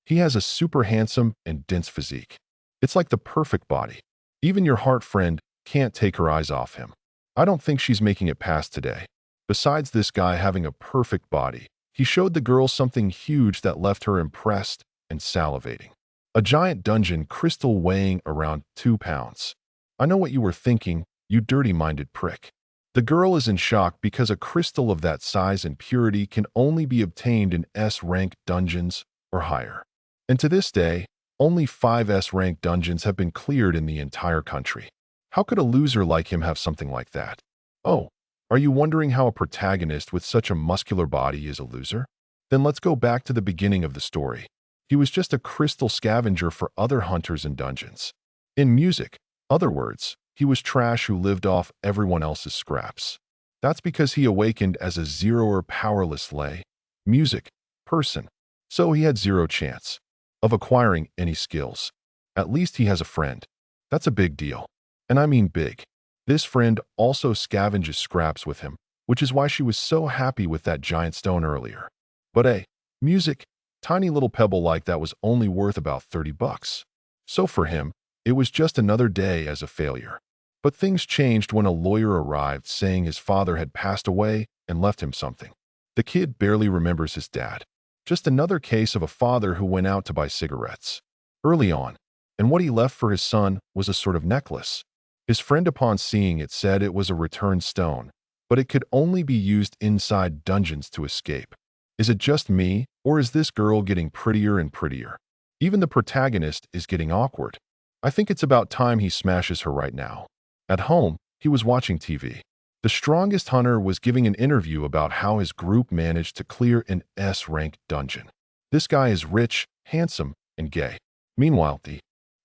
He has a super handsome and dense physique. It's like the perfect body. Even your heart friend can't take her eyes off him. I don't think she's making it past today. Besides this guy having a perfect body, he showed the girl something huge that left her impressed and salivating. A giant dungeon crystal weighing around 2 pounds. I know what you were thinking, you dirty-minded prick. The girl is in shock because a crystal of that size and purity can only be obtained in S-rank dungeons or higher. And to this day, only 5 S-rank dungeons have been cleared in the entire country. How could a loser like him have something like that? Oh, are you wondering how a protagonist with such a muscular body is a loser? Then let's go back to the beginning of the story. He was just a crystal scavenger for other hunters in dungeons. In music, other words, he was trash who lived off everyone else's scraps. That's because he awakened as a zero or powerless music person, so he had zero chance of acquiring any skills. At least he has a friend. That's a big deal. And I mean big. This friend also scavenges scraps with him, which is why she was so happy with that giant stone earlier. But music, tiny little pebble like that was only worth about 30 bucks. So for him, it was just another day as a failure. But things changed when a lawyer arrived saying his father had passed away and left him something. The kid barely remembers his dad. Just another case of a father who went out to buy cigarettes early on, and what he left for his son was a sort of necklace. His friend, upon seeing it, said it was a return stone, but it could only be used inside dungeons to escape. Is it just me, or is this girl getting prettier and prettier? Even the protagonist is getting awkward. I think it's about time he smashes her right now. At home, he was watching TV. The strongest hunter was giving an interview about how his group managed to clear an S-rank dungeon. This guy is rich, handsome, and gay. Meanwhile, the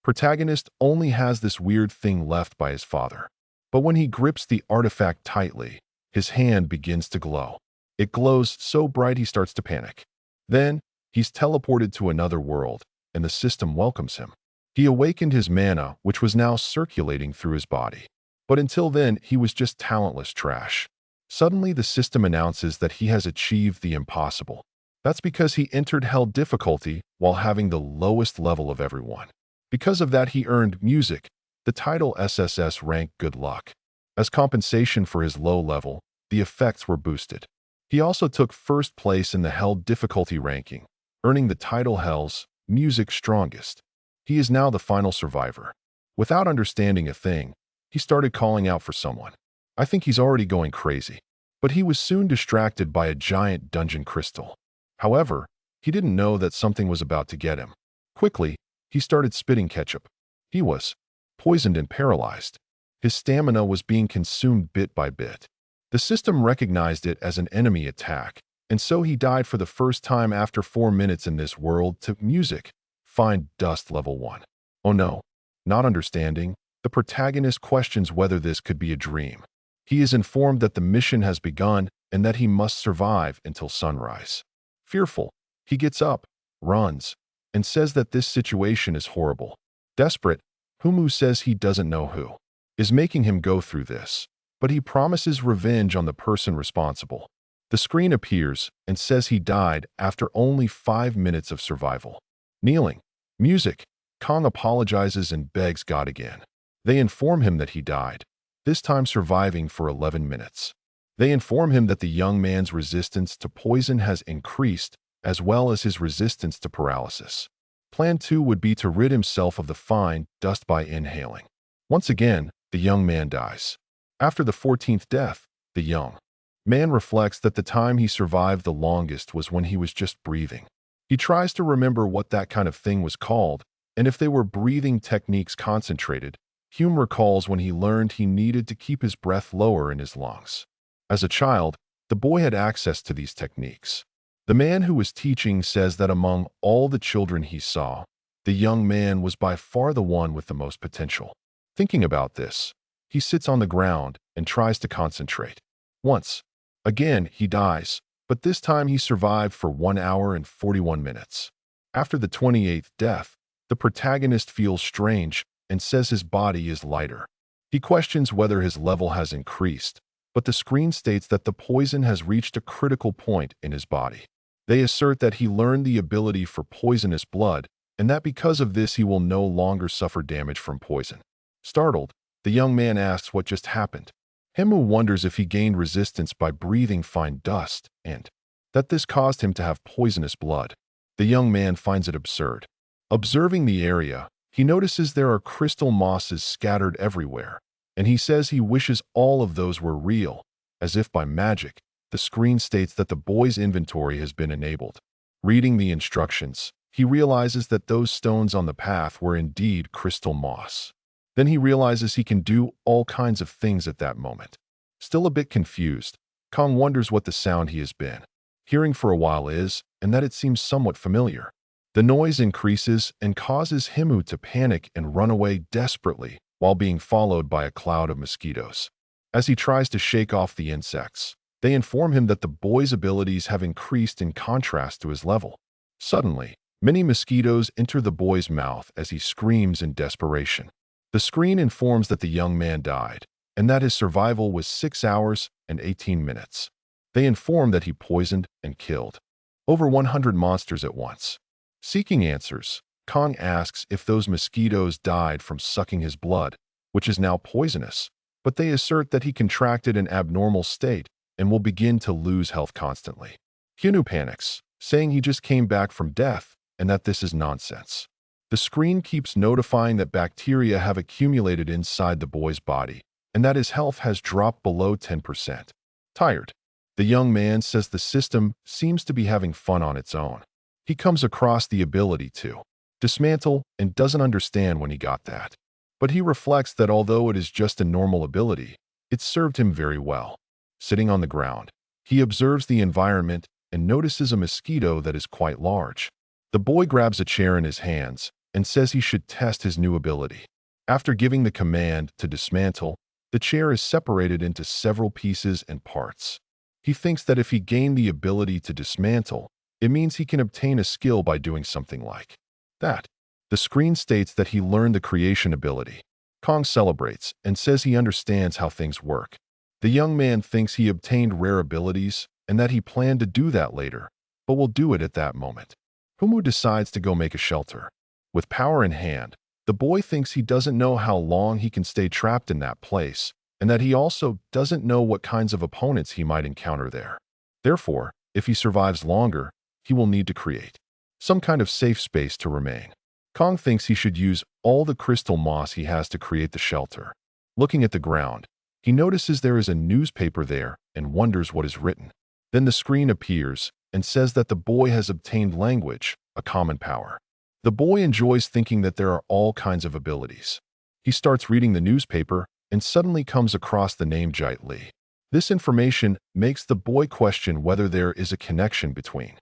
protagonist only has this weird thing left by his father. But when he grips the artifact tightly, his hand begins to glow. It glows so bright he starts to panic. Then, he's teleported to another world, and the system welcomes him. He awakened his mana, which was now circulating through his body. But until then, he was just talentless trash. Suddenly, the system announces that he has achieved the impossible. That's because he entered hell difficulty while having the lowest level of everyone. Because of that, he earned music, the title SSS rank good luck. As compensation for his low level, the effects were boosted. He also took first place in the hell difficulty ranking, earning the title Hell's music strongest. He is now the final survivor. Without understanding a thing, he started calling out for someone. I think he's already going crazy. But he was soon distracted by a giant dungeon crystal. However, he didn't know that something was about to get him. Quickly, he started spitting ketchup. He was poisoned and paralyzed. His stamina was being consumed bit by bit. The system recognized it as an enemy attack, and so he died for the first time after 4 minutes in this world to music. Find dust level 1. Oh no. Not understanding, the protagonist questions whether this could be a dream. He is informed that the mission has begun and that he must survive until sunrise. Fearful, he gets up, runs, and says that this situation is horrible. Desperate, Humu says he doesn't know who is making him go through this, but he promises revenge on the person responsible. The screen appears and says he died after only 5 minutes of survival. Kneeling, music, Kong apologizes and begs God again. They inform him that he died, this time surviving for 11 minutes. They inform him that the young man's resistance to poison has increased, as well as his resistance to paralysis. Plan 2 would be to rid himself of the fine dust by inhaling. Once again, the young man dies. After the 14th death, the young man reflects that the time he survived the longest was when he was just breathing. He tries to remember what that kind of thing was called, and if they were breathing techniques concentrated. Hume recalls when he learned he needed to keep his breath lower in his lungs. As a child, the boy had access to these techniques. The man who was teaching says that among all the children he saw, the young man was by far the one with the most potential. Thinking about this, he sits on the ground and tries to concentrate. Once again, he dies, but this time he survived for 1 hour and 41 minutes. After the 28th death, the protagonist feels strange and says his body is lighter. He questions whether his level has increased, but the screen states that the poison has reached a critical point in his body. They assert that he learned the ability for poisonous blood, and that because of this he will no longer suffer damage from poison. Startled, the young man asks what just happened. Himu wonders if he gained resistance by breathing fine dust, and that this caused him to have poisonous blood. The young man finds it absurd. Observing the area, he notices there are crystal mosses scattered everywhere, and he says he wishes all of those were real. As if by magic, the screen states that the boy's inventory has been enabled. Reading the instructions, he realizes that those stones on the path were indeed crystal moss. Then he realizes he can do all kinds of things at that moment. Still a bit confused, Kong wonders what the sound he has been hearing for a while is, and that it seems somewhat familiar. The noise increases and causes Himu to panic and run away desperately while being followed by a cloud of mosquitoes. As he tries to shake off the insects, they inform him that the boy's abilities have increased in contrast to his level. Suddenly, many mosquitoes enter the boy's mouth as he screams in desperation. The screen informs that the young man died, and that his survival was 6 hours and 18 minutes. They inform that he poisoned and killed over 100 monsters at once. Seeking answers, Kong asks if those mosquitoes died from sucking his blood, which is now poisonous, but they assert that he contracted an abnormal state and will begin to lose health constantly. Hyunu panics, saying he just came back from death and that this is nonsense. The screen keeps notifying that bacteria have accumulated inside the boy's body and that his health has dropped below 10%. Tired, the young man says the system seems to be having fun on its own. He comes across the ability to dismantle and doesn't understand when he got that. But he reflects that although it is just a normal ability, it served him very well. Sitting on the ground, he observes the environment and notices a mosquito that is quite large. The boy grabs a chair in his hands and says he should test his new ability. After giving the command to dismantle, the chair is separated into several pieces and parts. He thinks that if he gained the ability to dismantle, it means he can obtain a skill by doing something like that. The screen states that he learned the creation ability. Kong celebrates and says he understands how things work. The young man thinks he obtained rare abilities and that he planned to do that later, but will do it at that moment. Humu decides to go make a shelter. With power in hand, the boy thinks he doesn't know how long he can stay trapped in that place, and that he also doesn't know what kinds of opponents he might encounter there. Therefore, if he survives longer, he will need to create some kind of safe space to remain. Kong thinks he should use all the crystal moss he has to create the shelter. Looking at the ground, he notices there is a newspaper there and wonders what is written. Then the screen appears and says that the boy has obtained language, a common power. The boy enjoys thinking that there are all kinds of abilities. He starts reading the newspaper and suddenly comes across the name Jite Li. This information makes the boy question whether there is a connection between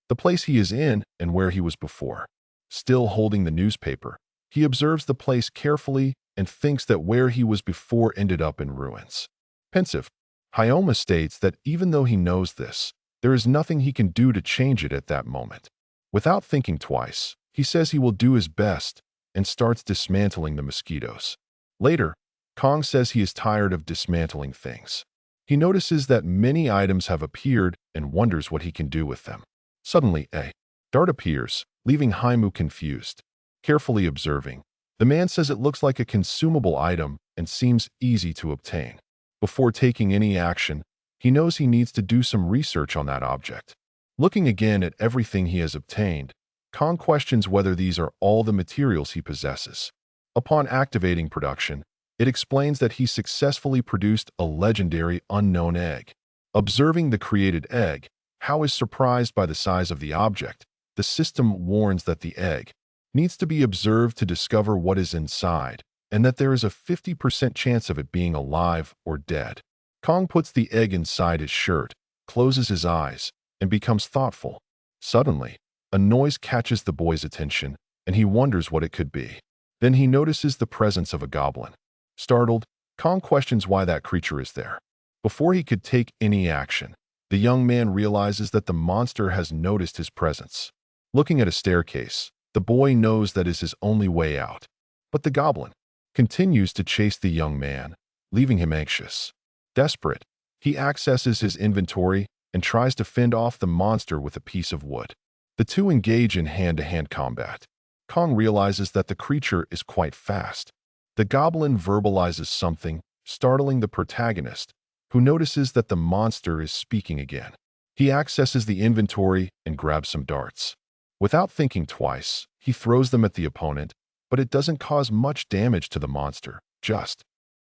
the place he is in and where he was before. Still holding the newspaper, he observes the place carefully and thinks that where he was before ended up in ruins. Pensive, Hyoma states that even though he knows this, there is nothing he can do to change it at that moment. Without thinking twice, he says he will do his best and starts dismantling the mosquitoes. Later, Kong says he is tired of dismantling things. He notices that many items have appeared and wonders what he can do with them. Suddenly, a dart appears, leaving Hymu confused. Carefully observing, the man says it looks like a consumable item and seems easy to obtain. Before taking any action, he knows he needs to do some research on that object. Looking again at everything he has obtained, Kong questions whether these are all the materials he possesses. Upon activating production, it explains that he successfully produced a legendary unknown egg. Observing the created egg, Hao is surprised by the size of the object. The system warns that the egg needs to be observed to discover what is inside, and that there is a 50% chance of it being alive or dead. Kong puts the egg inside his shirt, closes his eyes, and becomes thoughtful. Suddenly, a noise catches the boy's attention, and he wonders what it could be. Then he notices the presence of a goblin. Startled, Kong questions why that creature is there. Before he could take any action, the young man realizes that the monster has noticed his presence. Looking at a staircase, the boy knows that is his only way out. But the goblin continues to chase the young man, leaving him anxious. Desperate, he accesses his inventory and tries to fend off the monster with a piece of wood. The two engage in hand-to-hand combat. Kong realizes that the creature is quite fast. The goblin verbalizes something, startling the protagonist, who notices that the monster is speaking again. He accesses the inventory and grabs some darts. Without thinking twice, he throws them at the opponent, but it doesn't cause much damage to the monster, just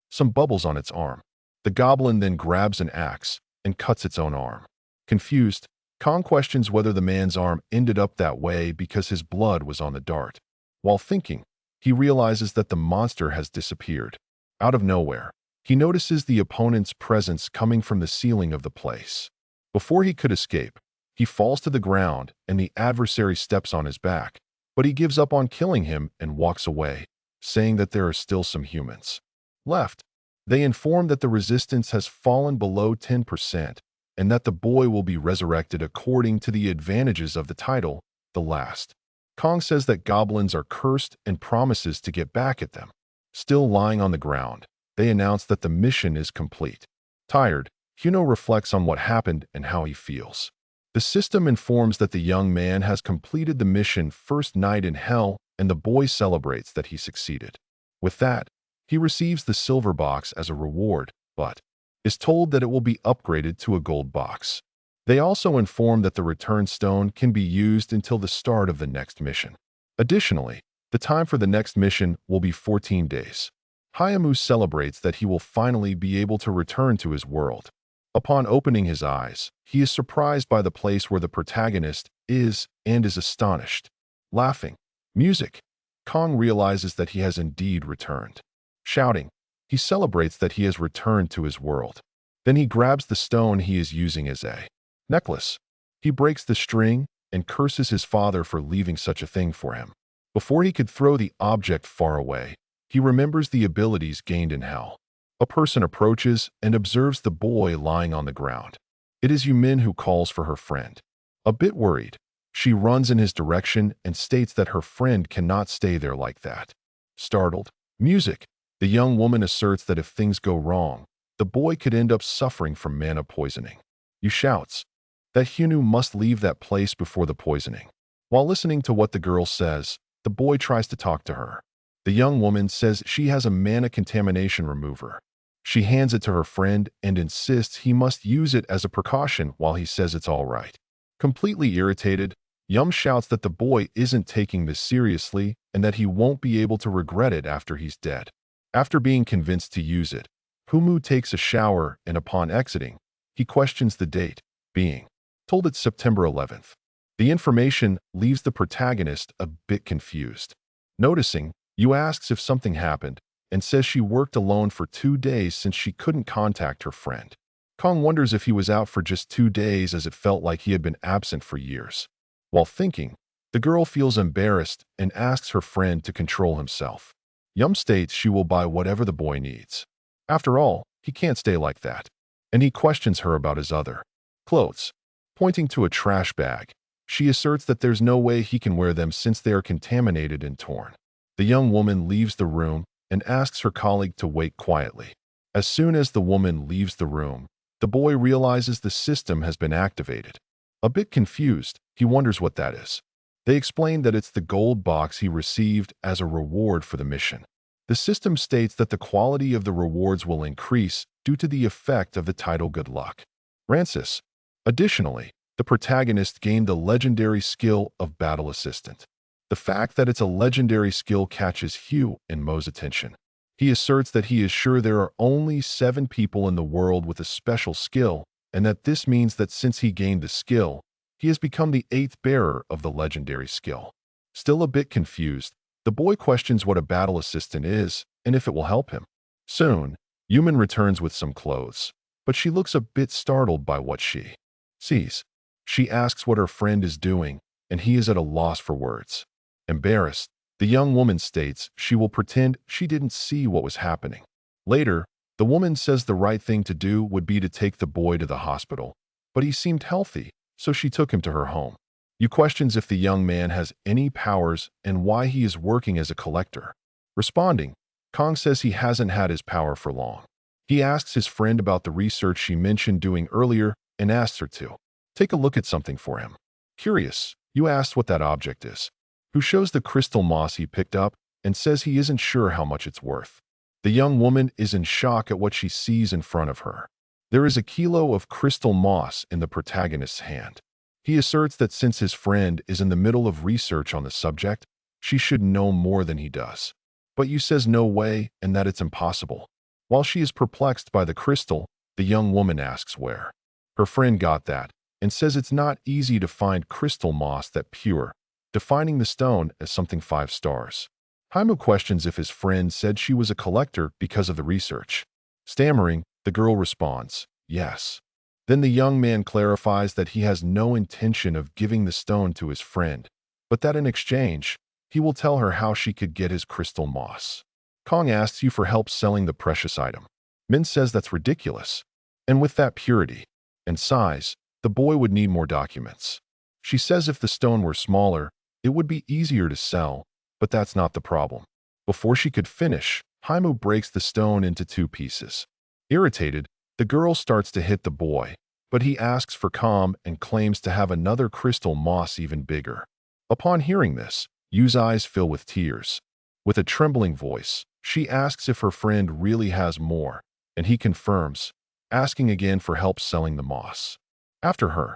some bubbles on its arm. The goblin then grabs an axe and cuts its own arm. Confused, Kong questions whether the man's arm ended up that way because his blood was on the dart. While thinking, he realizes that the monster has disappeared. Out of nowhere, he notices the opponent's presence coming from the ceiling of the place. Before he could escape, he falls to the ground and the adversary steps on his back, but he gives up on killing him and walks away, saying that there are still some humans left. They inform that the resistance has fallen below 10% and that the boy will be resurrected according to the advantages of the title, The Last. Kong says that goblins are cursed and promises to get back at them. Still lying on the ground, they announce that the mission is complete. Tired, Huno reflects on what happened and how he feels. The system informs that the young man has completed the mission first night in hell, and the boy celebrates that he succeeded. With that, he receives the silver box as a reward, but is told that it will be upgraded to a gold box. They also inform that the return stone can be used until the start of the next mission. Additionally, the time for the next mission will be 14 days. Hayamu celebrates that he will finally be able to return to his world. Upon opening his eyes, he is surprised by the place where the protagonist is and is astonished. Laughing. Music. Kong realizes that he has indeed returned. Shouting. He celebrates that he has returned to his world. Then he grabs the stone he is using as a necklace. He breaks the string and curses his father for leaving such a thing for him. Before he could throw the object far away, he remembers the abilities gained in hell. A person approaches and observes the boy lying on the ground. It is Yumin who calls for her friend. A bit worried, she runs in his direction and states that her friend cannot stay there like that. Startled. Music. The young woman asserts that if things go wrong, the boy could end up suffering from mana poisoning. Yu shouts that Hunu must leave that place before the poisoning. While listening to what the girl says, the boy tries to talk to her. The young woman says she has a mana contamination remover. She hands it to her friend and insists he must use it as a precaution while he says it's all right. Completely irritated, Yum shouts that the boy isn't taking this seriously and that he won't be able to regret it after he's dead. After being convinced to use it, Humu takes a shower and upon exiting, he questions the date, being told it's September 11th. The information leaves the protagonist a bit confused. Noticing, Yu asks if something happened and says she worked alone for 2 days since she couldn't contact her friend. Kong wonders if he was out for just 2 days as it felt like he had been absent for years. While thinking, the girl feels embarrassed and asks her friend to control himself. Yum states she will buy whatever the boy needs. After all, he can't stay like that. And he questions her about his other clothes. Pointing to a trash bag, she asserts that there's no way he can wear them since they are contaminated and torn. The young woman leaves the room and asks her colleague to wait quietly. As soon as the woman leaves the room, the boy realizes the system has been activated. A bit confused, he wonders what that is. They explain that it's the gold box he received as a reward for the mission. The system states that the quality of the rewards will increase due to the effect of the title Good Luck. Rancis. Additionally, the protagonist gained the legendary skill of Battle Assistant. The fact that it's a legendary skill catches Hugh and Mo's attention. He asserts that he is sure there are only 7 people in the world with a special skill, and that this means that since he gained the skill, he has become the 8th bearer of the legendary skill. Still a bit confused, the boy questions what a battle assistant is and if it will help him. Soon, Yumin returns with some clothes, but she looks a bit startled by what she sees. She asks what her friend is doing, and he is at a loss for words. Embarrassed, the young woman states she will pretend she didn't see what was happening. Later, the woman says the right thing to do would be to take the boy to the hospital, but he seemed healthy, so she took him to her home. Yu questions if the young man has any powers and why he is working as a collector. Responding, Kong says he hasn't had his power for long. He asks his friend about the research she mentioned doing earlier and asks her to Take a look at something for him. Curious, you ask what that object is. Who shows the crystal moss he picked up and says he isn't sure how much it's worth. The young woman is in shock at what she sees in front of her. There is a kilo of crystal moss in the protagonist's hand. He asserts that since his friend is in the middle of research on the subject, she should know more than he does. But Yu says no way and that it's impossible. While she is perplexed by the crystal, the young woman asks where. Her friend got that and says it's not easy to find crystal moss that pure, defining the stone as something 5 stars. Haimu questions if his friend said she was a collector because of the research. Stammering, the girl responds, yes. Then the young man clarifies that he has no intention of giving the stone to his friend, but that in exchange, he will tell her how she could get his crystal moss. Kong asks you for help selling the precious item. Min says that's ridiculous. And with that purity and size, the boy would need more documents. She says if the stone were smaller, it would be easier to sell, but that's not the problem. Before she could finish, Haimu breaks the stone into 2 pieces. Irritated, the girl starts to hit the boy, but he asks for calm and claims to have another crystal moss even bigger. Upon hearing this, Yu's eyes fill with tears. With a trembling voice, she asks if her friend really has more, and he confirms, asking again for help selling the moss. After her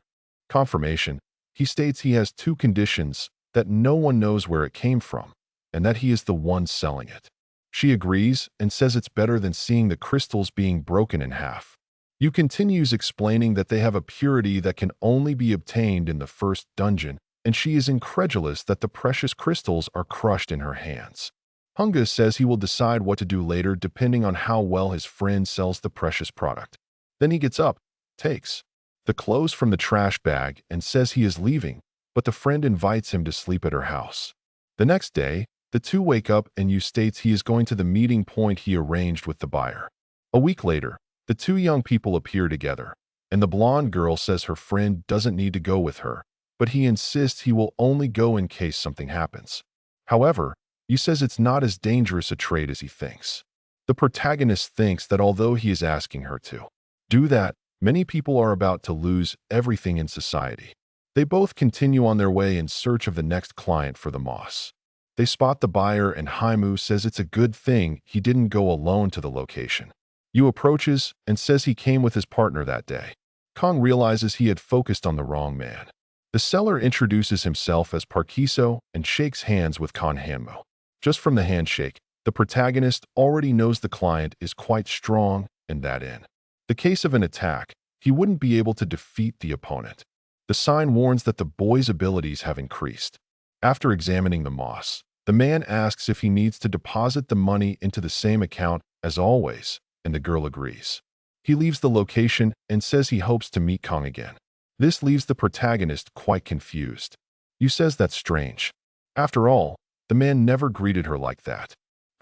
confirmation, he states he has 2 conditions: that no one knows where it came from, and that he is the one selling it. She agrees and says it's better than seeing the crystals being broken in half. Yu continues explaining that they have a purity that can only be obtained in the first dungeon, and she is incredulous that the precious crystals are crushed in her hands. Hunga says he will decide what to do later depending on how well his friend sells the precious product. Then he gets up, takes the clothes from the trash bag, and says he is leaving, but the friend invites him to sleep at her house. The next day, the 2 wake up and Yu states he is going to the meeting point he arranged with the buyer. A week later, the 2 young people appear together, and the blonde girl says her friend doesn't need to go with her, but he insists he will only go in case something happens. However, Yu says it's not as dangerous a trade as he thinks. The protagonist thinks that although he is asking her to do that, many people are about to lose everything in society. They both continue on their way in search of the next client for the moss. They spot the buyer and Haimu says it's a good thing he didn't go alone to the location. Yu approaches and says he came with his partner that day. Kong realizes he had focused on the wrong man. The seller introduces himself as Parkiso and shakes hands with Kan Hanmo. Just from the handshake, the protagonist already knows the client is quite strong and that in the case of an attack, he wouldn't be able to defeat the opponent. The sign warns that the boy's abilities have increased. After examining the moss, the man asks if he needs to deposit the money into the same account as always, and the girl agrees. He leaves the location and says he hopes to meet Kong again. This leaves the protagonist quite confused. Yu says that's strange. After all, the man never greeted her like that.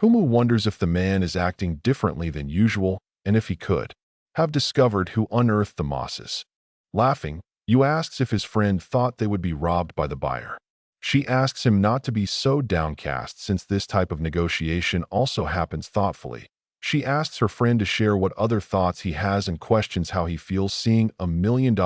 Humu wonders if the man is acting differently than usual and if he could have discovered who unearthed the mosses. Laughing, Yu asks if his friend thought they would be robbed by the buyer. She asks him not to be so downcast since this type of negotiation also happens thoughtfully. She asks her friend to share what other thoughts he has and questions how he feels seeing $1 million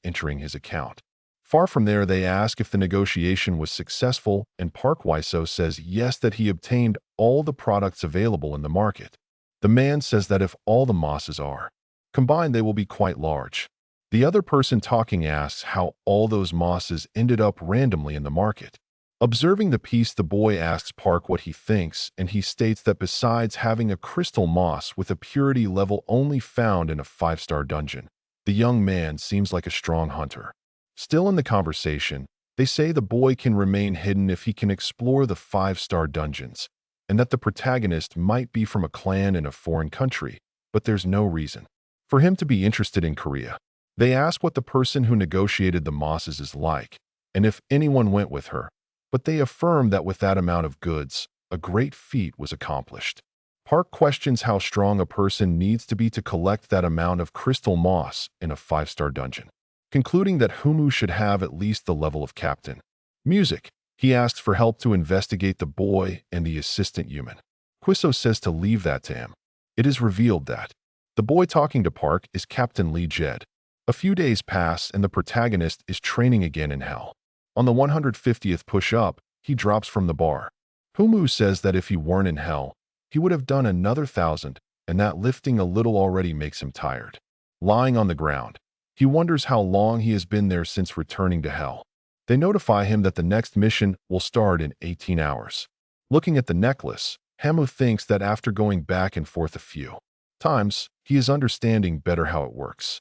entering his account. Far from there, they ask if the negotiation was successful, and Park Waiso says yes, that he obtained all the products available in the market. The man says that if all the mosses are combined, they will be quite large. The other person talking asks how all those mosses ended up randomly in the market. Observing the piece, the boy asks Park what he thinks, and he states that besides having a crystal moss with a purity level only found in a 5-star dungeon, the young man seems like a strong hunter. Still in the conversation, they say the boy can remain hidden if he can explore the 5-star dungeons, and that the protagonist might be from a clan in a foreign country, but there's no reason for him to be interested in Korea. They ask what the person who negotiated the mosses is like, and if anyone went with her, but they affirm that with that amount of goods, a great feat was accomplished. Park questions how strong a person needs to be to collect that amount of crystal moss in a 5-star dungeon, concluding that Humu should have at least the level of captain. Music. He asks for help to investigate the boy and the assistant human. Quiso says to leave that to him. It is revealed that the boy talking to Park is Captain Lee Jed. A few days pass and the protagonist is training again in hell. On the 150th push-up, he drops from the bar. Humu says that if he weren't in hell, he would have done another 1,000, and that lifting a little already makes him tired. Lying on the ground, he wonders how long he has been there since returning to hell. They notify him that the next mission will start in 18 hours. Looking at the necklace, Hamu thinks that after going back and forth a few times, he is understanding better how it works.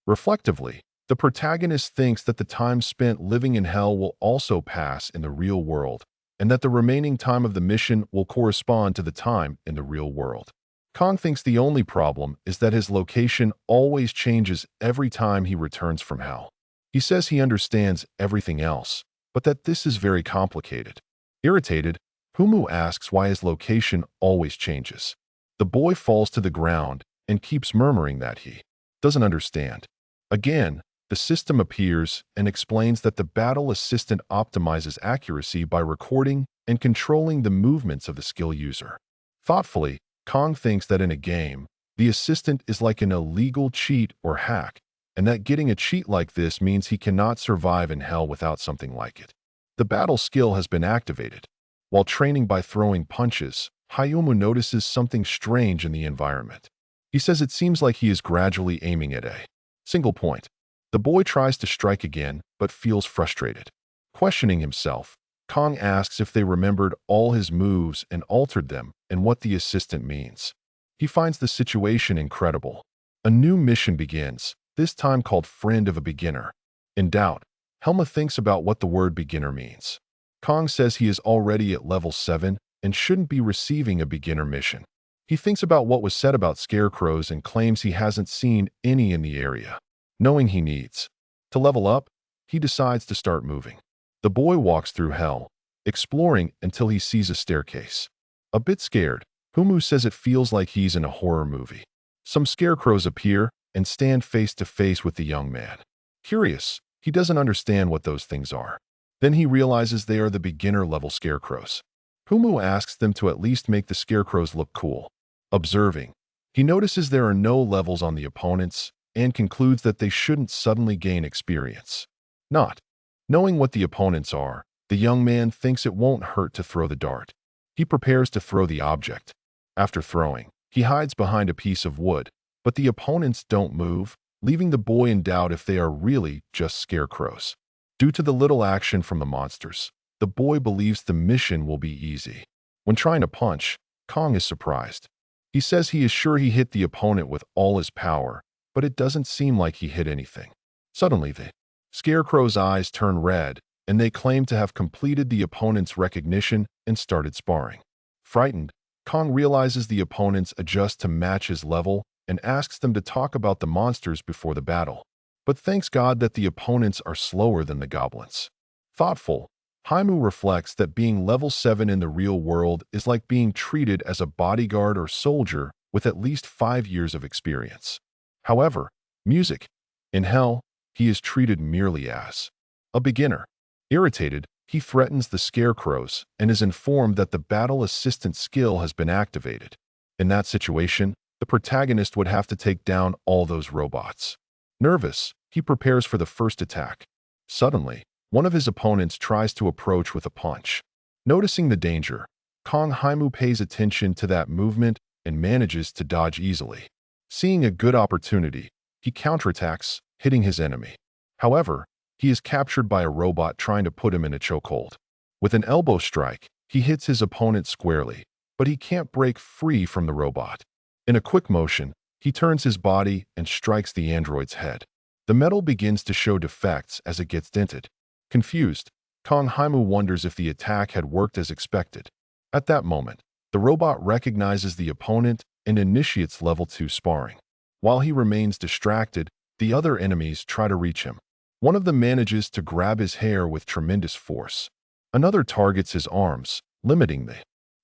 Reflectively, the protagonist thinks that the time spent living in hell will also pass in the real world, and that the remaining time of the mission will correspond to the time in the real world. Kong thinks the only problem is that his location always changes every time he returns from hell. He says he understands everything else, but that this is very complicated. Irritated, Humu asks why his location always changes. The boy falls to the ground and keeps murmuring that he doesn't understand. Again, the system appears and explains that the battle assistant optimizes accuracy by recording and controlling the movements of the skill user. Thoughtfully, Kong thinks that in a game, the assistant is like an illegal cheat or hack, and that getting a cheat like this means he cannot survive in hell without something like it. The battle skill has been activated. While training by throwing punches, Hayumu notices something strange in the environment. He says it seems like he is gradually aiming at a single point. The boy tries to strike again, but feels frustrated. Questioning himself, Kong asks if they remembered all his moves and altered them and what the assistant means. He finds the situation incredible. A new mission begins, this time called Friend of a Beginner. In doubt, Helma thinks about what the word beginner means. Kong says he is already at level 7 and shouldn't be receiving a beginner mission. He thinks about what was said about scarecrows and claims he hasn't seen any in the area. Knowing he needs to level up, he decides to start moving. The boy walks through hell, exploring until he sees a staircase. A bit scared, Humu says it feels like he's in a horror movie. Some scarecrows appear and stand face to face with the young man. Curious, he doesn't understand what those things are. Then he realizes they are the beginner-level scarecrows. Humu asks them to at least make the scarecrows look cool. Observing, he notices there are no levels on the opponents and concludes that they shouldn't suddenly gain experience. Not knowing what the opponents are, the young man thinks it won't hurt to throw the dart. He prepares to throw the object. After throwing, he hides behind a piece of wood, but the opponents don't move, leaving the boy in doubt if they are really just scarecrows. Due to the little action from the monsters, the boy believes the mission will be easy. When trying to punch, Kong is surprised. He says he is sure he hit the opponent with all his power, but it doesn't seem like he hit anything. Suddenly, the scarecrow's eyes turn red, and they claim to have completed the opponent's recognition and started sparring. Frightened, Kong realizes the opponents adjust to match his level and asks them to talk about the monsters before the battle. But thanks God that the opponents are slower than the goblins. Thoughtful, Haimu reflects that being level 7 in the real world is like being treated as a bodyguard or soldier with at least 5 years of experience. However, music. In hell, he is treated merely as a beginner. Irritated, he threatens the scarecrows and is informed that the battle assistant skill has been activated. In that situation, the protagonist would have to take down all those robots. Nervous, he prepares for the first attack. Suddenly, one of his opponents tries to approach with a punch. Noticing the danger, Kong Haimu pays attention to that movement and manages to dodge easily. Seeing a good opportunity, he counterattacks, hitting his enemy. However, he is captured by a robot trying to put him in a chokehold. With an elbow strike, he hits his opponent squarely, but he can't break free from the robot. In a quick motion, he turns his body and strikes the android's head. The metal begins to show defects as it gets dented. Confused, Kong Haimu wonders if the attack had worked as expected. At that moment, the robot recognizes the opponent and initiates level 2 sparring. While he remains distracted, the other enemies try to reach him. One of them manages to grab his hair with tremendous force. Another targets his arms, limiting the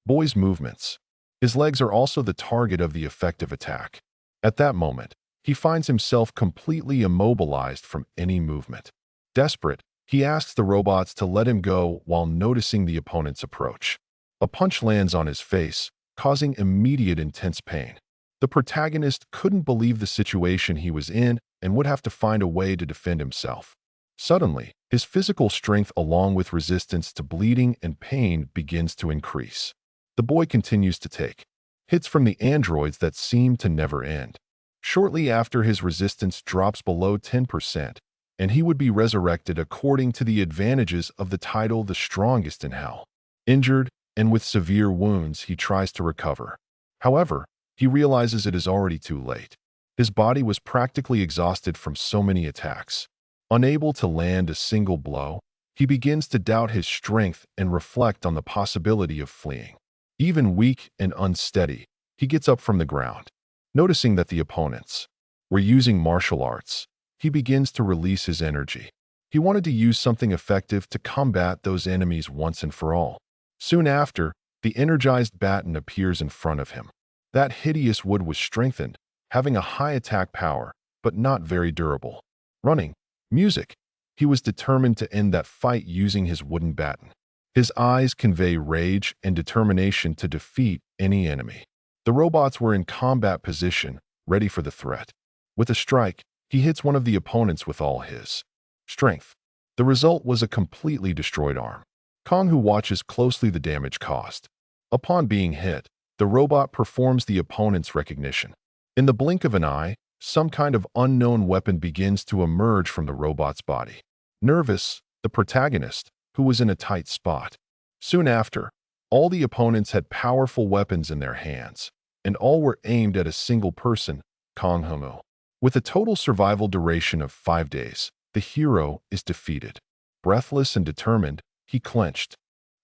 boy's movements. His legs are also the target of the effective attack. At that moment, he finds himself completely immobilized from any movement. Desperate, he asks the robots to let him go while noticing the opponent's approach. A punch lands on his face, causing immediate intense pain. The protagonist couldn't believe the situation he was in and would have to find a way to defend himself. Suddenly, his physical strength along with resistance to bleeding and pain begins to increase. The boy continues to take hits from the androids that seem to never end. Shortly after, his resistance drops below 10%, and he would be resurrected according to the advantages of the title The Strongest in Hell. Injured and with severe wounds, he tries to recover. However, he realizes it is already too late. His body was practically exhausted from so many attacks. Unable to land a single blow, he begins to doubt his strength and reflect on the possibility of fleeing. Even weak and unsteady, he gets up from the ground. Noticing that the opponents were using martial arts, he begins to release his energy. He wanted to use something effective to combat those enemies once and for all. Soon after, the energized baton appears in front of him. That hideous wood was strengthened, having a high attack power, but not very durable. Running. Music. He was determined to end that fight using his wooden baton. His eyes convey rage and determination to defeat any enemy. The robots were in combat position, ready for the threat. With a strike, he hits one of the opponents with all his strength. The result was a completely destroyed arm. Kong, who watches closely the damage caused. Upon being hit, the robot performs the opponent's recognition. In the blink of an eye, some kind of unknown weapon begins to emerge from the robot's body. Nervous, the protagonist, who was in a tight spot. Soon after, all the opponents had powerful weapons in their hands, and all were aimed at a single person, Kong Humu. With a total survival duration of 5 days, the hero is defeated. Breathless and determined, he clenched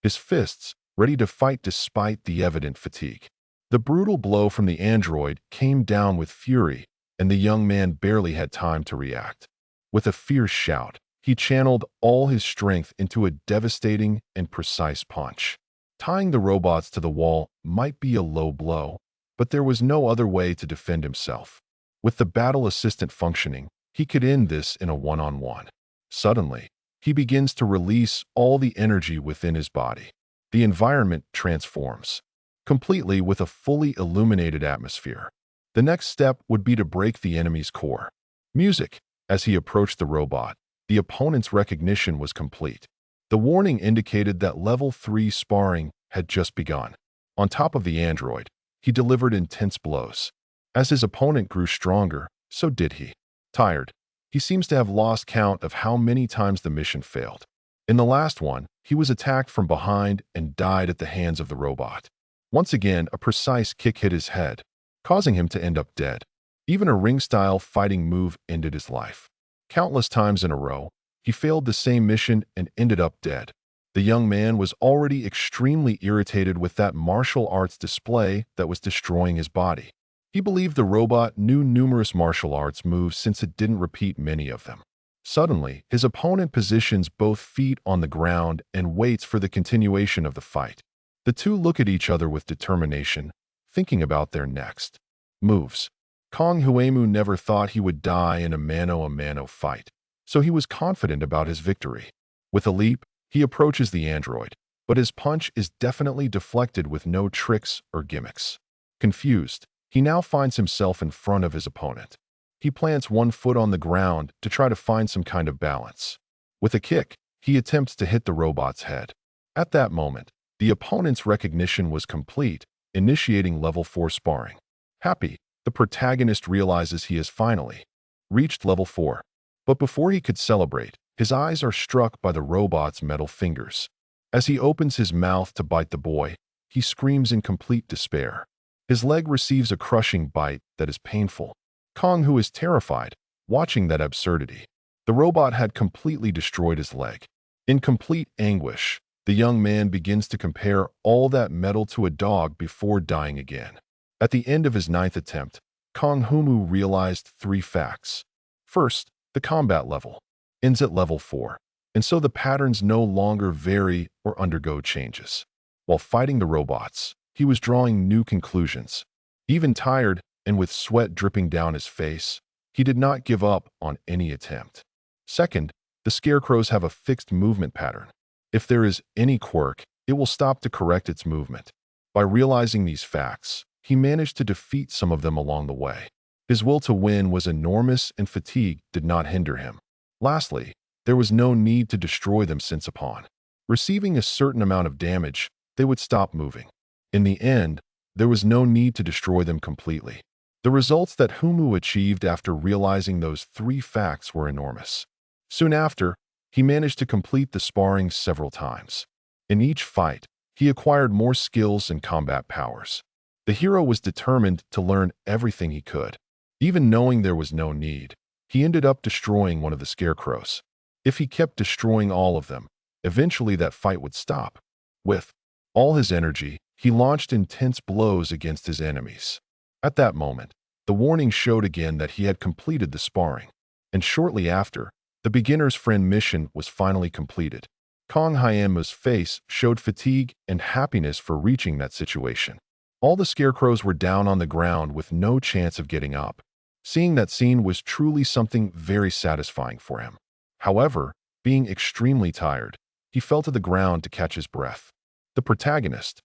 his fists, ready to fight despite the evident fatigue. The brutal blow from the android came down with fury, and the young man barely had time to react. With a fierce shout, he channeled all his strength into a devastating and precise punch. Tying the robots to the wall might be a low blow, but there was no other way to defend himself. With the battle assistant functioning, he could end this in a one-on-one. Suddenly, he begins to release all the energy within his body. The environment transforms completely with a fully illuminated atmosphere. The next step would be to break the enemy's core. Music. As he approached the robot, the opponent's recognition was complete. The warning indicated that level 3 sparring had just begun. On top of the android, he delivered intense blows. As his opponent grew stronger, so did he. Tired, he seems to have lost count of how many times the mission failed. In the last one, he was attacked from behind and died at the hands of the robot. Once again, a precise kick hit his head, causing him to end up dead. Even a ring-style fighting move ended his life. Countless times in a row, he failed the same mission and ended up dead. The young man was already extremely irritated with that martial arts display that was destroying his body. He believed the robot knew numerous martial arts moves since it didn't repeat many of them. Suddenly, his opponent positions both feet on the ground and waits for the continuation of the fight. The two look at each other with determination, thinking about their next moves. Kong Huemu never thought he would die in a mano-a-mano fight, so he was confident about his victory. With a leap, he approaches the android, but his punch is definitely deflected with no tricks or gimmicks. Confused, he now finds himself in front of his opponent. He plants one foot on the ground to try to find some kind of balance. With a kick, he attempts to hit the robot's head. At that moment, the opponent's recognition was complete, initiating level 4 sparring. Happy, the protagonist realizes he has finally reached level 4. But before he could celebrate, his eyes are struck by the robot's metal fingers. As he opens his mouth to bite the boy, he screams in complete despair. His leg receives a crushing bite that is painful. Kong, who is terrified, watching that absurdity. The robot had completely destroyed his leg. In complete anguish, the young man begins to compare all that metal to a dog before dying again. At the end of his 9th attempt, Kong Humu realized 3 facts. First, the combat level ends at level 4, and so the patterns no longer vary or undergo changes. While fighting the robots, he was drawing new conclusions. Even tired and with sweat dripping down his face, he did not give up on any attempt. Second, the scarecrows have a fixed movement pattern. If there is any quirk, it will stop to correct its movement. By realizing these facts, he managed to defeat some of them along the way. His will to win was enormous and fatigue did not hinder him. Lastly, there was no need to destroy them since upon receiving a certain amount of damage, they would stop moving. In the end, there was no need to destroy them completely. The results that Humu achieved after realizing those three facts were enormous. Soon after, he managed to complete the sparring several times. In each fight, he acquired more skills and combat powers. The hero was determined to learn everything he could. Even knowing there was no need, he ended up destroying one of the scarecrows. If he kept destroying all of them, eventually that fight would stop. With all his energy, he launched intense blows against his enemies. At that moment, the warning showed again that he had completed the sparring. And shortly after, the beginner's friend mission was finally completed. Kong Hyemu's face showed fatigue and happiness for reaching that situation. All the scarecrows were down on the ground with no chance of getting up. Seeing that scene was truly something very satisfying for him. However, being extremely tired, he fell to the ground to catch his breath. The protagonist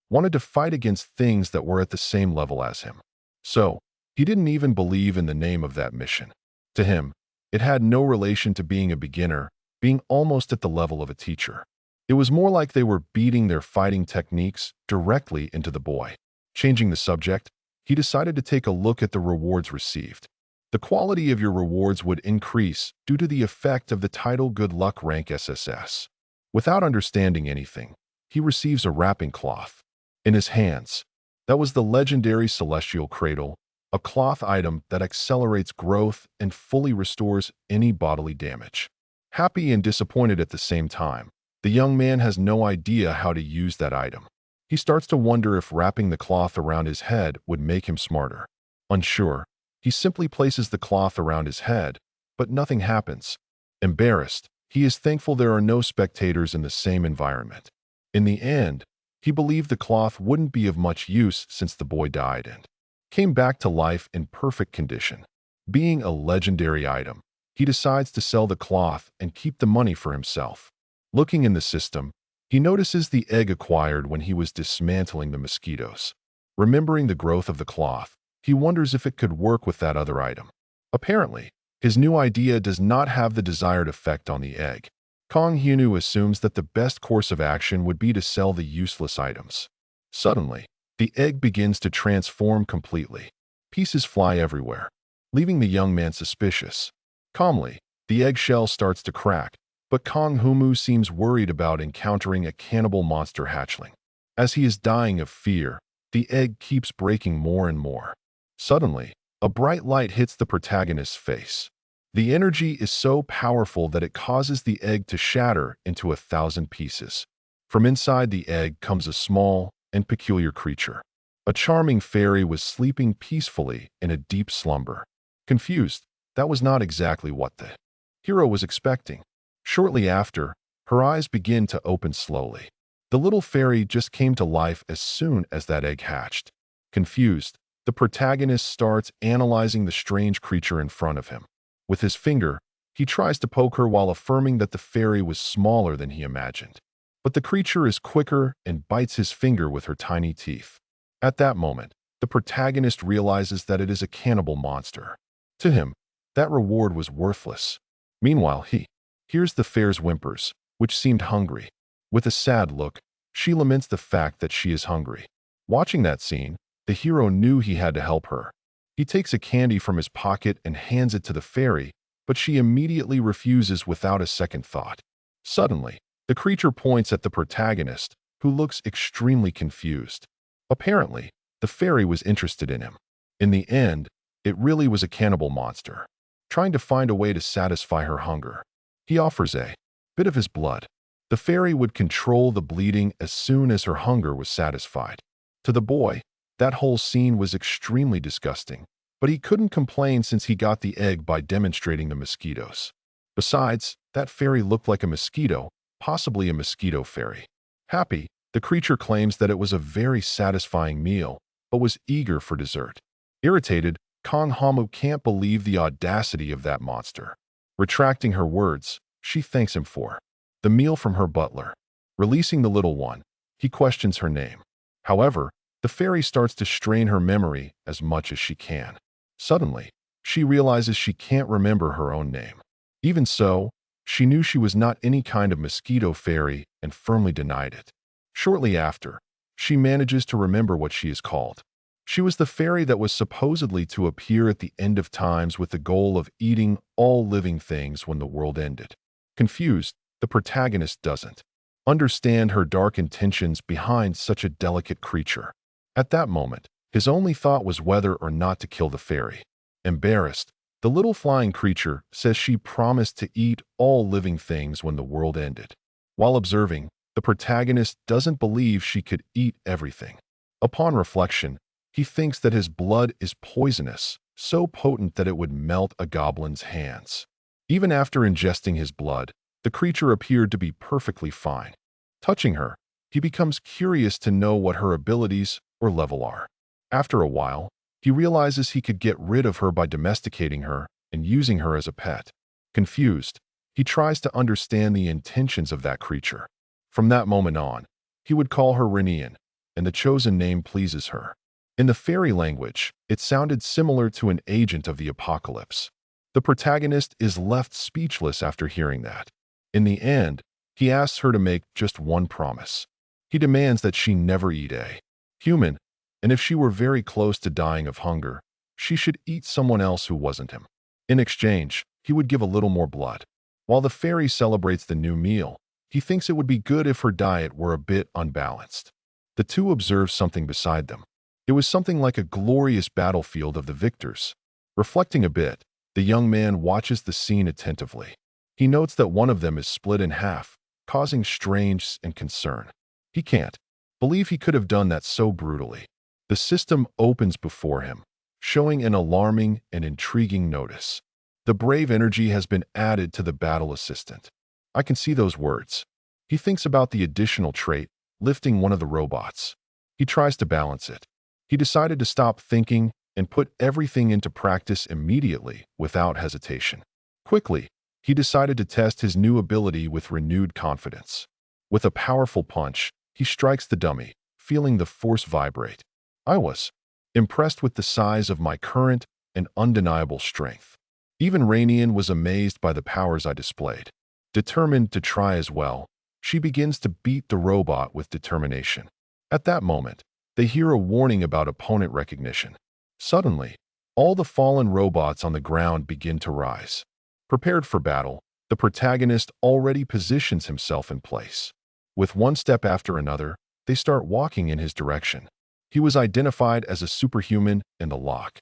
wanted to fight against things that were at the same level as him. So, he didn't even believe in the name of that mission. To him, it had no relation to being a beginner, being almost at the level of a teacher. It was more like they were beating their fighting techniques directly into the boy. Changing the subject, he decided to take a look at the rewards received. The quality of your rewards would increase due to the effect of the title Good Luck rank SSS. Without understanding anything, he receives a wrapping cloth. In his hands, that was the legendary Celestial Cradle, a cloth item that accelerates growth and fully restores any bodily damage. Happy and disappointed at the same time, the young man has no idea how to use that item. He starts to wonder if wrapping the cloth around his head would make him smarter. Unsure, he simply places the cloth around his head, but nothing happens. Embarrassed, he is thankful there are no spectators in the same environment. In the end, he believed the cloth wouldn't be of much use since the boy died and came back to life in perfect condition. Being a legendary item, he decides to sell the cloth and keep the money for himself. Looking in the system, he notices the egg acquired when he was dismantling the mosquitoes. Remembering the growth of the cloth, he wonders if it could work with that other item. Apparently, his new idea does not have the desired effect on the egg. Kong Hyunu assumes that the best course of action would be to sell the useless items. Suddenly, the egg begins to transform completely. Pieces fly everywhere, leaving the young man suspicious. Calmly, the eggshell starts to crack, but Kong Hyunu seems worried about encountering a cannibal monster hatchling. As he is dying of fear, the egg keeps breaking more and more. Suddenly, a bright light hits the protagonist's face. The energy is so powerful that it causes the egg to shatter into 1,000 pieces. From inside the egg comes a small and peculiar creature. A charming fairy was sleeping peacefully in a deep slumber. Confused, that was not exactly what the hero was expecting. Shortly after, her eyes begin to open slowly. The little fairy just came to life as soon as that egg hatched. Confused, the protagonist starts analyzing the strange creature in front of him. With his finger, he tries to poke her while affirming that the fairy was smaller than he imagined. But the creature is quicker and bites his finger with her tiny teeth. At that moment, the protagonist realizes that it is a cannibal monster. To him, that reward was worthless. Meanwhile, he hears the fairy's whimpers, which seemed hungry. With a sad look, she laments the fact that she is hungry. Watching that scene, the hero knew he had to help her. He takes a candy from his pocket and hands it to the fairy, but she immediately refuses without a second thought. Suddenly, the creature points at the protagonist, who looks extremely confused. Apparently, the fairy was interested in him. In the end, it really was a cannibal monster, trying to find a way to satisfy her hunger. He offers a bit of his blood. The fairy would control the bleeding as soon as her hunger was satisfied. To the boy, that whole scene was extremely disgusting, but he couldn't complain since he got the egg by demonstrating the mosquitoes. Besides, that fairy looked like a mosquito, possibly a mosquito fairy. Happy, the creature claims that it was a very satisfying meal, but was eager for dessert. Irritated, Kong Hamu can't believe the audacity of that monster. Retracting her words, she thanks him for the meal from her butler. Releasing the little one, he questions her name. However, The fairy starts to strain her memory as much as she can. Suddenly, she realizes she can't remember her own name. Even so, she knew she was not any kind of mosquito fairy and firmly denied it. Shortly after, she manages to remember what she is called. She was the fairy that was supposedly to appear at the end of times with the goal of eating all living things when the world ended. Confused, the protagonist doesn't understand her dark intentions behind such a delicate creature. At that moment, his only thought was whether or not to kill the fairy. Embarrassed, the little flying creature says she promised to eat all living things when the world ended. While observing, the protagonist doesn't believe she could eat everything. Upon reflection, he thinks that his blood is poisonous, so potent that it would melt a goblin's hands. Even after ingesting his blood, the creature appeared to be perfectly fine. Touching her, he becomes curious to know what her abilities or level are. After a while, he realizes he could get rid of her by domesticating her and using her as a pet. Confused, he tries to understand the intentions of that creature. From that moment on, he would call her Renian, and the chosen name pleases her. In the fairy language, it sounded similar to an agent of the apocalypse. The protagonist is left speechless after hearing that. In the end, he asks her to make just one promise. He demands that she never eat a human, and if she were very close to dying of hunger, she should eat someone else who wasn't him. In exchange, he would give a little more blood. While the fairy celebrates the new meal, he thinks it would be good if her diet were a bit unbalanced. The two observe something beside them. It was something like a glorious battlefield of the victors. Reflecting a bit, the young man watches the scene attentively. He notes that one of them is split in half, causing strange and concern. He can't believe he could have done that so brutally. The system opens before him, showing an alarming and intriguing notice. The brave energy has been added to the battle assistant. I can see those words. He thinks about the additional trait, lifting one of the robots. He tries to balance it. He decided to stop thinking and put everything into practice immediately without hesitation. Quickly, he decided to test his new ability with renewed confidence. With a powerful punch, he strikes the dummy, feeling the force vibrate. I was impressed with the size of my current and undeniable strength. Even Rainian was amazed by the powers I displayed. Determined to try as well, she begins to beat the robot with determination. At that moment, they hear a warning about opponent recognition. Suddenly, all the fallen robots on the ground begin to rise. Prepared for battle, the protagonist already positions himself in place. With one step after another, they start walking in his direction. He was identified as a superhuman and the lock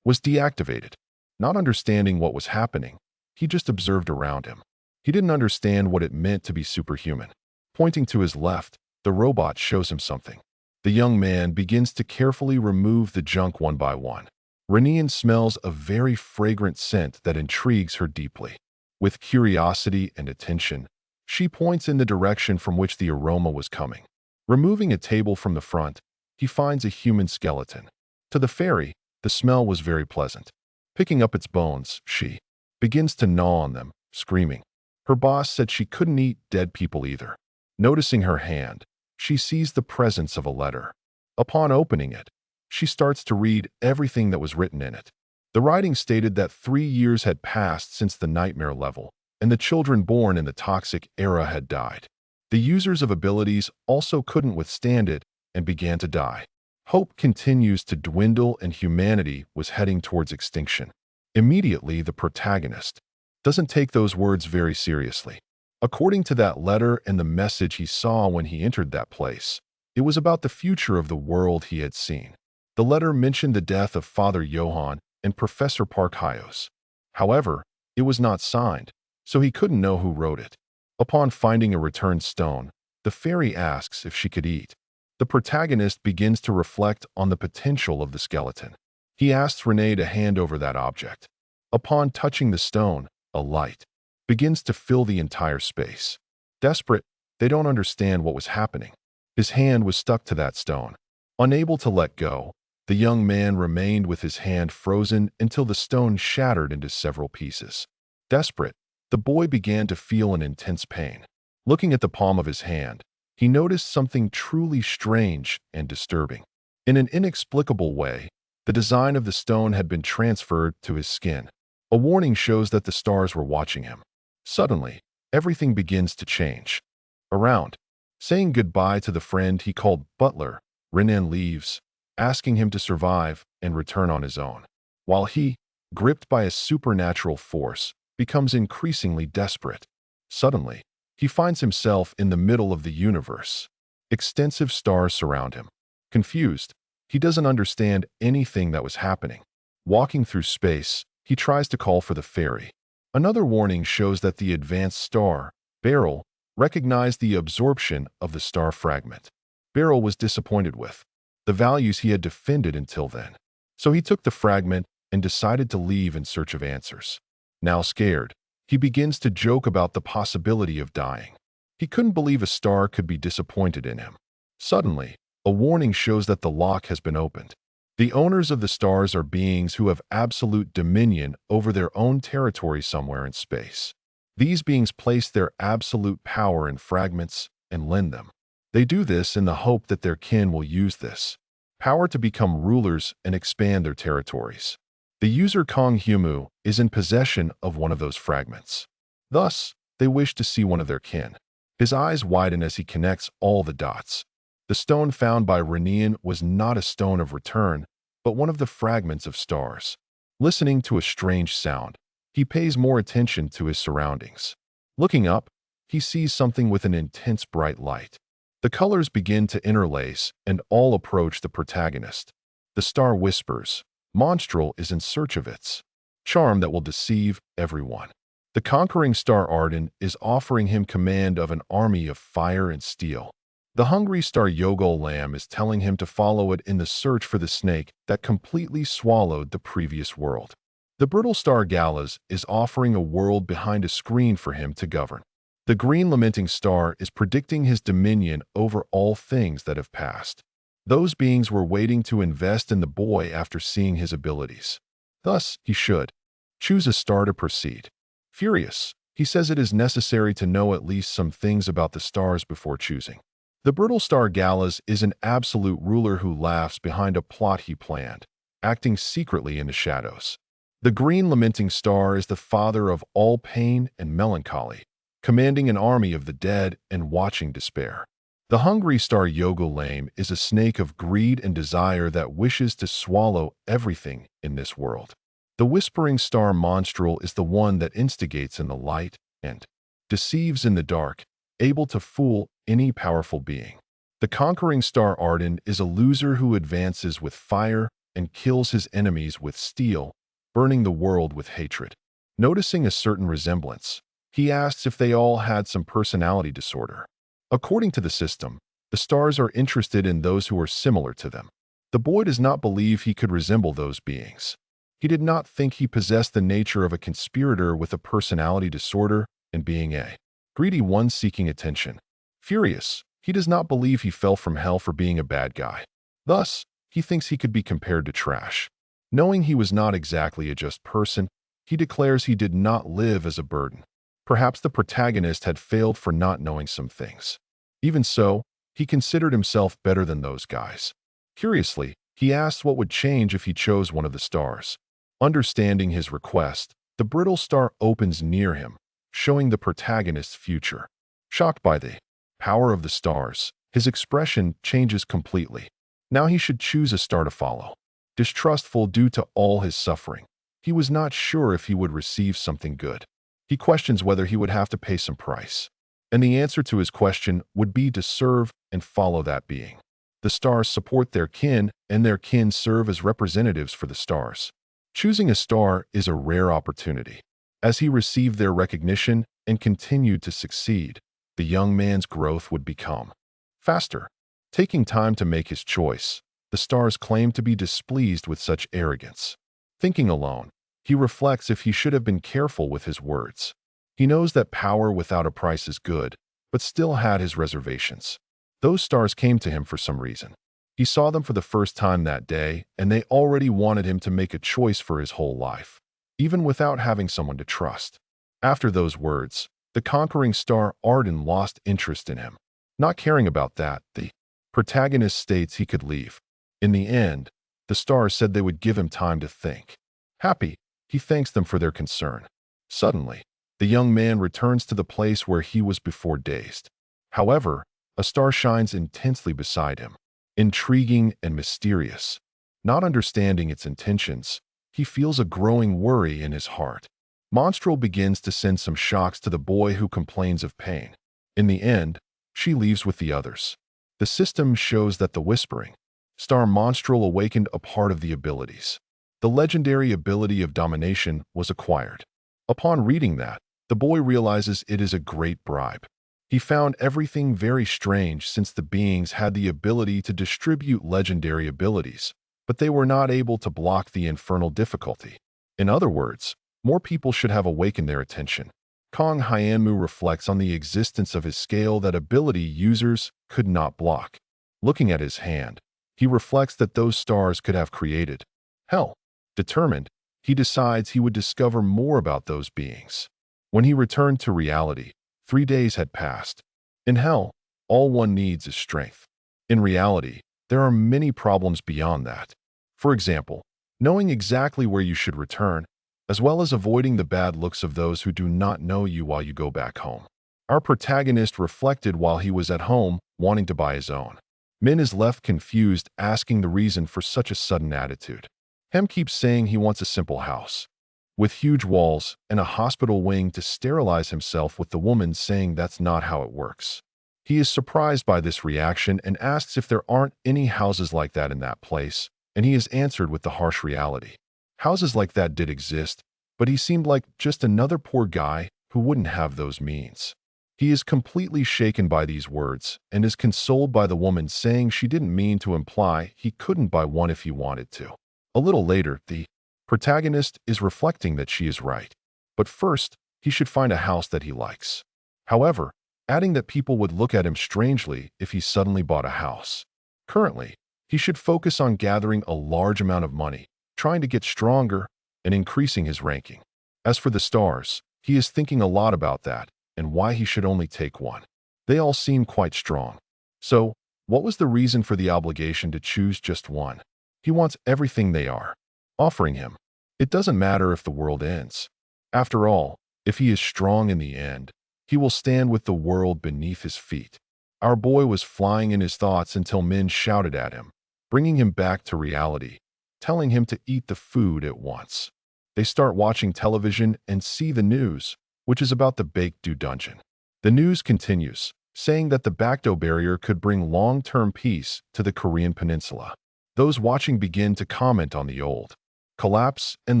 was deactivated. Not understanding what was happening, he just observed around him. He didn't understand what it meant to be superhuman. Pointing to his left, the robot shows him something. The young man begins to carefully remove the junk one by one. Renian smells a very fragrant scent that intrigues her deeply. With curiosity and attention, she points in the direction from which the aroma was coming. Removing a table from the front, he finds a human skeleton. To the fairy, the smell was very pleasant. Picking up its bones, she begins to gnaw on them, screaming. Her boss said she couldn't eat dead people either. Noticing her hand, she sees the presence of a letter. Upon opening it, she starts to read everything that was written in it. The writing stated that 3 years had passed since the nightmare level, and the children born in the toxic era had died. The users of abilities also couldn't withstand it and began to die. Hope continues to dwindle and humanity was heading towards extinction. Immediately, the protagonist doesn't take those words very seriously. According to that letter and the message he saw when he entered that place, it was about the future of the world he had seen. The letter mentioned the death of Father Johann and Professor Park Hyos. However, it was not signed, so he couldn't know who wrote it. Upon finding a returned stone, the fairy asks if she could eat. The protagonist begins to reflect on the potential of the skeleton. He asks Renee to hand over that object. Upon touching the stone, a light begins to fill the entire space. Desperate, they don't understand what was happening. His hand was stuck to that stone. Unable to let go, the young man remained with his hand frozen until the stone shattered into several pieces. Desperate, the boy began to feel an intense pain. Looking at the palm of his hand, he noticed something truly strange and disturbing. In an inexplicable way, the design of the stone had been transferred to his skin. A warning shows that the stars were watching him. Suddenly, everything begins to change. Around, saying goodbye to the friend he called Butler, Renan leaves, asking him to survive and return on his own. While he, gripped by a supernatural force, becomes increasingly desperate. Suddenly, he finds himself in the middle of the universe. Extensive stars surround him. Confused, he doesn't understand anything that was happening. Walking through space, he tries to call for the ferry. Another warning shows that the advanced star, Beryl, recognized the absorption of the star fragment. Beryl was disappointed with the values he had defended until then. So he took the fragment and decided to leave in search of answers. Now scared, he begins to joke about the possibility of dying. He couldn't believe a star could be disappointed in him. Suddenly, a warning shows that the lock has been opened. The owners of the stars are beings who have absolute dominion over their own territory somewhere in space. These beings place their absolute power in fragments and lend them. They do this in the hope that their kin will use this power to become rulers and expand their territories. The user Kong Humu is in possession of one of those fragments. Thus, they wish to see one of their kin. His eyes widen as he connects all the dots. The stone found by Renian was not a stone of return, but one of the fragments of stars. Listening to a strange sound, he pays more attention to his surroundings. Looking up, he sees something with an intense bright light. The colors begin to interlace and all approach the protagonist. The star whispers, Monstral is in search of its charm that will deceive everyone. The conquering star Arden is offering him command of an army of fire and steel. The hungry star Yogol Lamb is telling him to follow it in the search for the snake that completely swallowed the previous world. The brittle star Galas is offering a world behind a screen for him to govern. The green lamenting star is predicting his dominion over all things that have passed. Those beings were waiting to invest in the boy after seeing his abilities. Thus, he should choose a star to proceed. Furious, he says it is necessary to know at least some things about the stars before choosing. The brittle star Galas is an absolute ruler who laughs behind a plot he planned, acting secretly in the shadows. The green lamenting star is the father of all pain and melancholy, commanding an army of the dead and watching despair. The hungry star Yogol Lame is a snake of greed and desire that wishes to swallow everything in this world. The whispering star Monstral is the one that instigates in the light and deceives in the dark, able to fool any powerful being. The conquering star Arden is a loser who advances with fire and kills his enemies with steel, burning the world with hatred. Noticing a certain resemblance, he asks if they all had some personality disorder. According to the system, the stars are interested in those who are similar to them. The boy does not believe he could resemble those beings. He did not think he possessed the nature of a conspirator with a personality disorder and being a greedy one seeking attention. Furious, he does not believe he fell from hell for being a bad guy. Thus, he thinks he could be compared to trash. Knowing he was not exactly a just person, he declares he did not live as a burden. Perhaps the protagonist had failed for not knowing some things. Even so, he considered himself better than those guys. Curiously, he asked what would change if he chose one of the stars. Understanding his request, the brittle star opens near him, showing the protagonist's future. Shocked by the power of the stars, his expression changes completely. Now he should choose a star to follow. Distrustful due to all his suffering, he was not sure if he would receive something good. He questions whether he would have to pay some price. And the answer to his question would be to serve and follow that being. The stars support their kin, and their kin serve as representatives for the stars. Choosing a star is a rare opportunity. As he received their recognition and continued to succeed, the young man's growth would become faster. Taking time to make his choice, the stars claim to be displeased with such arrogance. Thinking alone, he reflects if he should have been careful with his words. He knows that power without a price is good, but still had his reservations. Those stars came to him for some reason. He saw them for the first time that day, and they already wanted him to make a choice for his whole life, even without having someone to trust. After those words, the conquering star Arden lost interest in him. Not caring about that, the protagonist states he could leave. In the end, the stars said they would give him time to think. Happy, he thanks them for their concern. Suddenly, the young man returns to the place where he was before dazed. However, a star shines intensely beside him, intriguing and mysterious. Not understanding its intentions, he feels a growing worry in his heart. Monstral begins to send some shocks to the boy who complains of pain. In the end, she leaves with the others. The system shows that the whispering star Monstral awakened a part of the abilities. The legendary ability of domination was acquired. Upon reading that, the boy realizes it is a great bribe. He found everything very strange since the beings had the ability to distribute legendary abilities, but they were not able to block the infernal difficulty. In other words, more people should have awakened their attention. Kong Hyanmu reflects on the existence of his scale that ability users could not block. Looking at his hand, he reflects that those stars could have created hell. Determined, he decides he would discover more about those beings. When he returned to reality, 3 days had passed. In hell, all one needs is strength. In reality, there are many problems beyond that. For example, knowing exactly where you should return, as well as avoiding the bad looks of those who do not know you while you go back home. Our protagonist reflected while he was at home, wanting to buy his own. Min is left confused, asking the reason for such a sudden attitude. Hem keeps saying he wants a simple house, with huge walls and a hospital wing to sterilize himself, with the woman saying that's not how it works. He is surprised by this reaction and asks if there aren't any houses like that in that place, and he is answered with the harsh reality. Houses like that did exist, but he seemed like just another poor guy who wouldn't have those means. He is completely shaken by these words and is consoled by the woman saying she didn't mean to imply he couldn't buy one if he wanted to. A little later, the protagonist is reflecting that she is right, but first, he should find a house that he likes. However, adding that people would look at him strangely if he suddenly bought a house. Currently, he should focus on gathering a large amount of money, trying to get stronger, and increasing his ranking. As for the stars, he is thinking a lot about that and why he should only take one. They all seem quite strong. So, what was the reason for the obligation to choose just one? He wants everything they are offering him. It doesn't matter if the world ends. After all, if he is strong in the end, he will stand with the world beneath his feet. Our boy was flying in his thoughts until Min shouted at him, bringing him back to reality, telling him to eat the food at once. They start watching television and see the news, which is about the Baekdu dungeon. The news continues, saying that the Baekdu barrier could bring long-term peace to the Korean peninsula. Those watching begin to comment on the old collapse and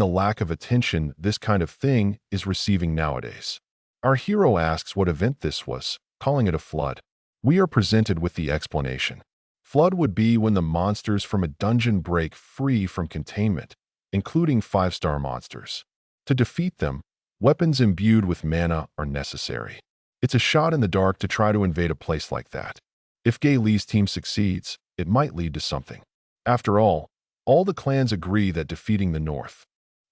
the lack of attention this kind of thing is receiving nowadays. Our hero asks what event this was, calling it a flood. We are presented with the explanation. Flood would be when the monsters from a dungeon break free from containment, including 5-star monsters. To defeat them, weapons imbued with mana are necessary. It's a shot in the dark to try to invade a place like that. If Gay Lee's team succeeds, it might lead to something. After all the clans agree that defeating the North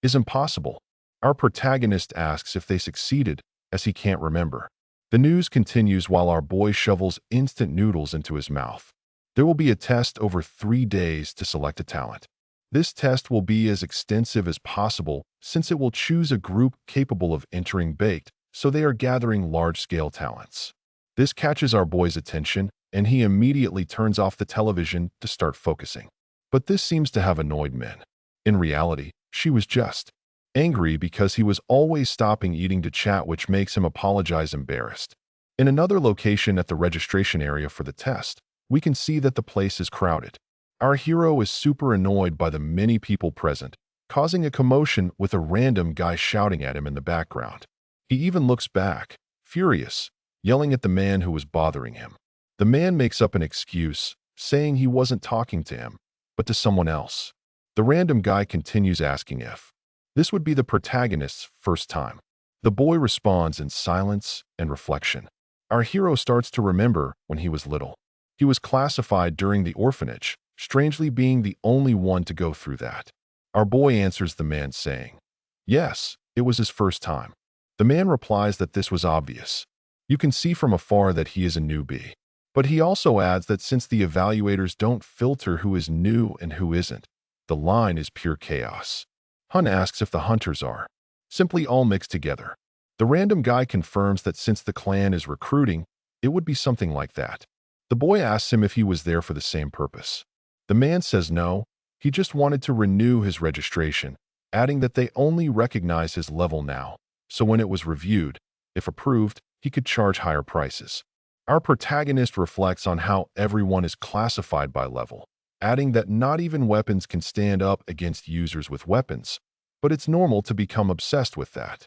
is impossible. Our protagonist asks if they succeeded, as he can't remember. The news continues while our boy shovels instant noodles into his mouth. There will be a test over 3 days to select a talent. This test will be as extensive as possible since it will choose a group capable of entering Baked, so they are gathering large-scale talents. This catches our boy's attention, and he immediately turns off the television to start focusing. But this seems to have annoyed Min. In reality, she was just angry because he was always stopping eating to chat, which makes him apologize embarrassed. In another location at the registration area for the test, we can see that the place is crowded. Our hero is super annoyed by the many people present, causing a commotion with a random guy shouting at him in the background. He even looks back, furious, yelling at the man who was bothering him. The man makes up an excuse, saying he wasn't talking to him, but to someone else. The random guy continues asking if this would be the protagonist's first time. The boy responds in silence and reflection. Our hero starts to remember when he was little. He was classified during the orphanage, strangely being the only one to go through that. Our boy answers the man saying, yes, it was his first time. The man replies that this was obvious. You can see from afar that he is a newbie. But he also adds that since the evaluators don't filter who is new and who isn't, the line is pure chaos. Hun asks if the hunters are simply all mixed together. The random guy confirms that since the clan is recruiting, it would be something like that. The boy asks him if he was there for the same purpose. The man says no, he just wanted to renew his registration, adding that they only recognize his level now, so when it was reviewed, if approved, he could charge higher prices. Our protagonist reflects on how everyone is classified by level, adding that not even weapons can stand up against users with weapons, but it's normal to become obsessed with that.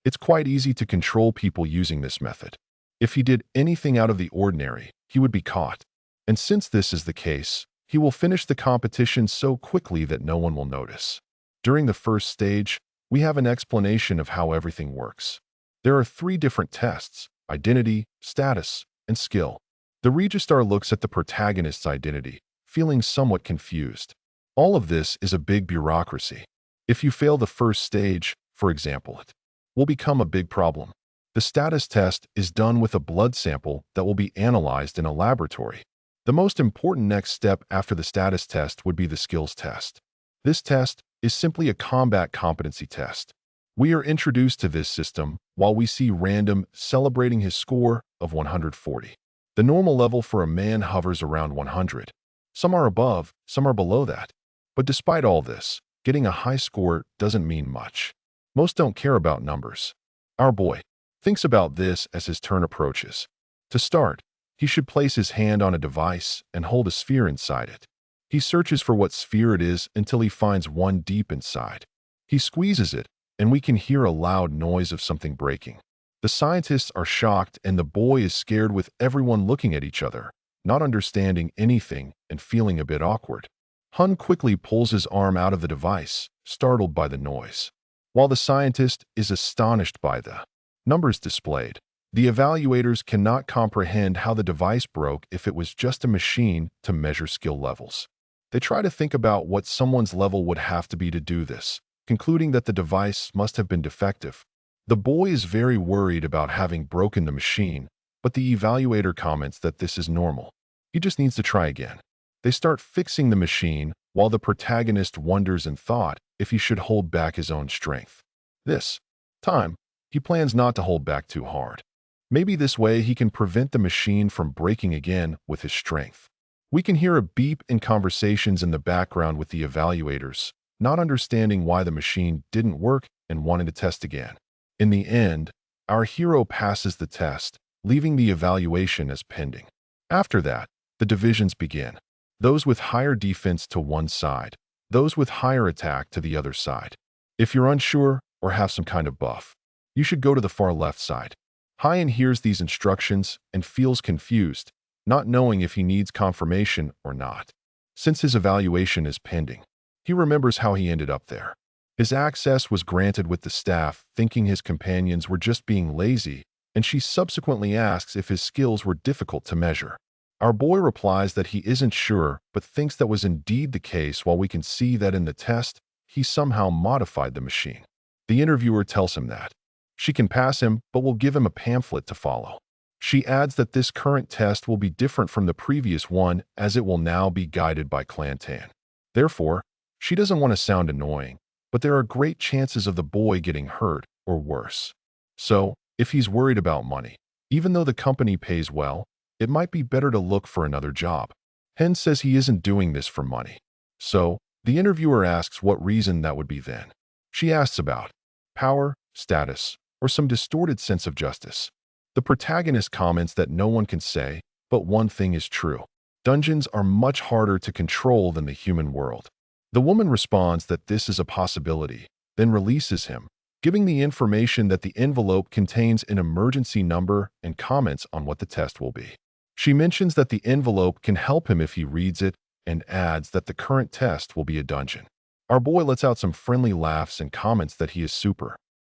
It's quite easy to control people using this method. If he did anything out of the ordinary, he would be caught. And since this is the case, he will finish the competition so quickly that no one will notice. During the first stage, we have an explanation of how everything works. There are 3 different tests: identity, status, and skill. The registrar looks at the protagonist's identity, feeling somewhat confused. All of this is a big bureaucracy. If you fail the first stage, for example, it will become a big problem. The status test is done with a blood sample that will be analyzed in a laboratory. The most important next step after the status test would be the skills test. This test is simply a combat competency test. We are introduced to this system while we see Random celebrating his score of 140. The normal level for a man hovers around 100. Some are above, some are below that. But despite all this, getting a high score doesn't mean much. Most don't care about numbers. Our boy thinks about this as his turn approaches. To start, he should place his hand on a device and hold a sphere inside it. He searches for what sphere it is until he finds one deep inside. He squeezes it, and we can hear a loud noise of something breaking. The scientists are shocked and the boy is scared with everyone looking at each other, not understanding anything and feeling a bit awkward. Hun quickly pulls his arm out of the device, startled by the noise. While the scientist is astonished by the numbers displayed, the evaluators cannot comprehend how the device broke if it was just a machine to measure skill levels. They try to think about what someone's level would have to be to do this, concluding that the device must have been defective. The boy is very worried about having broken the machine, but the evaluator comments that this is normal. He just needs to try again. They start fixing the machine while the protagonist wonders in thought if he should hold back his own strength. This time, he plans not to hold back too hard. Maybe this way he can prevent the machine from breaking again with his strength. We can hear a beep in conversations in the background with the evaluators, not understanding why the machine didn't work and wanting to test again. In the end, our hero passes the test, leaving the evaluation as pending. After that, the divisions begin. Those with higher defense to one side, those with higher attack to the other side. If you're unsure or have some kind of buff, you should go to the far left side. Hyan hears these instructions and feels confused, not knowing if he needs confirmation or not. Since his evaluation is pending, he remembers how he ended up there. His access was granted with the staff, thinking his companions were just being lazy, and she subsequently asks if his skills were difficult to measure. Our boy replies that he isn't sure, but thinks that was indeed the case, while we can see that in the test, he somehow modified the machine. The interviewer tells him that she can pass him, but will give him a pamphlet to follow. She adds that this current test will be different from the previous one, as it will now be guided by Clan Tan. Therefore, she doesn't want to sound annoying, but there are great chances of the boy getting hurt or worse. So, if he's worried about money, even though the company pays well, it might be better to look for another job. Hen says he isn't doing this for money. So, the interviewer asks what reason that would be then. She asks about power, status, or some distorted sense of justice. The protagonist comments that no one can say, but one thing is true. Dungeons are much harder to control than the human world. The woman responds that this is a possibility, then releases him, giving the information that the envelope contains an emergency number and comments on what the test will be. She mentions that the envelope can help him if he reads it and adds that the current test will be a dungeon. Our boy lets out some friendly laughs and comments that he is super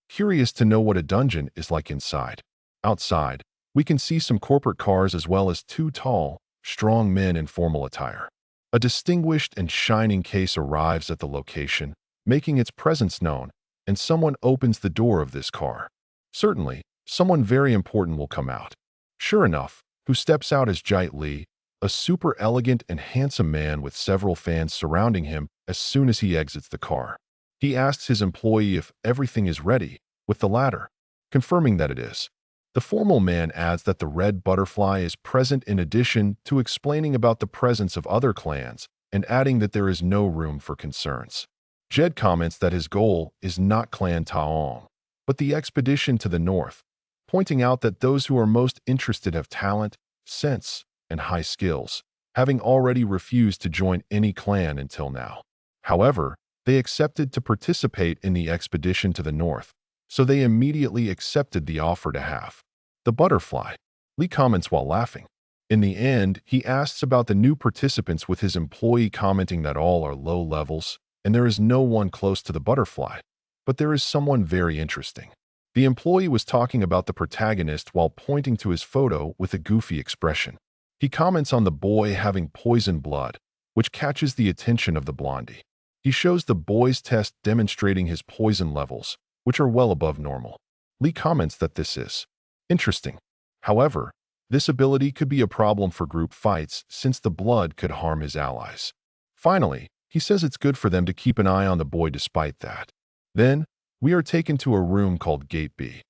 curious to know what a dungeon is like inside. Outside, we can see some corporate cars as well as 2 tall, strong men in formal attire. A distinguished and shining case arrives at the location, making its presence known, and someone opens the door of this car. Certainly, someone very important will come out. Sure enough, who steps out as Jite Lee, a super elegant and handsome man with several fans surrounding him as soon as he exits the car. He asks his employee if everything is ready, with the latter confirming that it is. The formal man adds that the red butterfly is present in addition to explaining about the presence of other clans and adding that there is no room for concerns. Jed comments that his goal is not Clan Taong, but the expedition to the north, pointing out that those who are most interested have talent, sense, and high skills, having already refused to join any clan until now. However, they accepted to participate in the expedition to the north, so they immediately accepted the offer to have the butterfly. Lee comments while laughing. In the end, he asks about the new participants with his employee commenting that all are low levels and there is no one close to the butterfly. But there is someone very interesting. The employee was talking about the protagonist while pointing to his photo with a goofy expression. He comments on the boy having poison blood, which catches the attention of the blondie. He shows the boy's test demonstrating his poison levels, which are well above normal. Lee comments that this is interesting. However, this ability could be a problem for group fights since the blood could harm his allies. Finally, he says it's good for them to keep an eye on the boy despite that. Then, we are taken to a room called Gate B.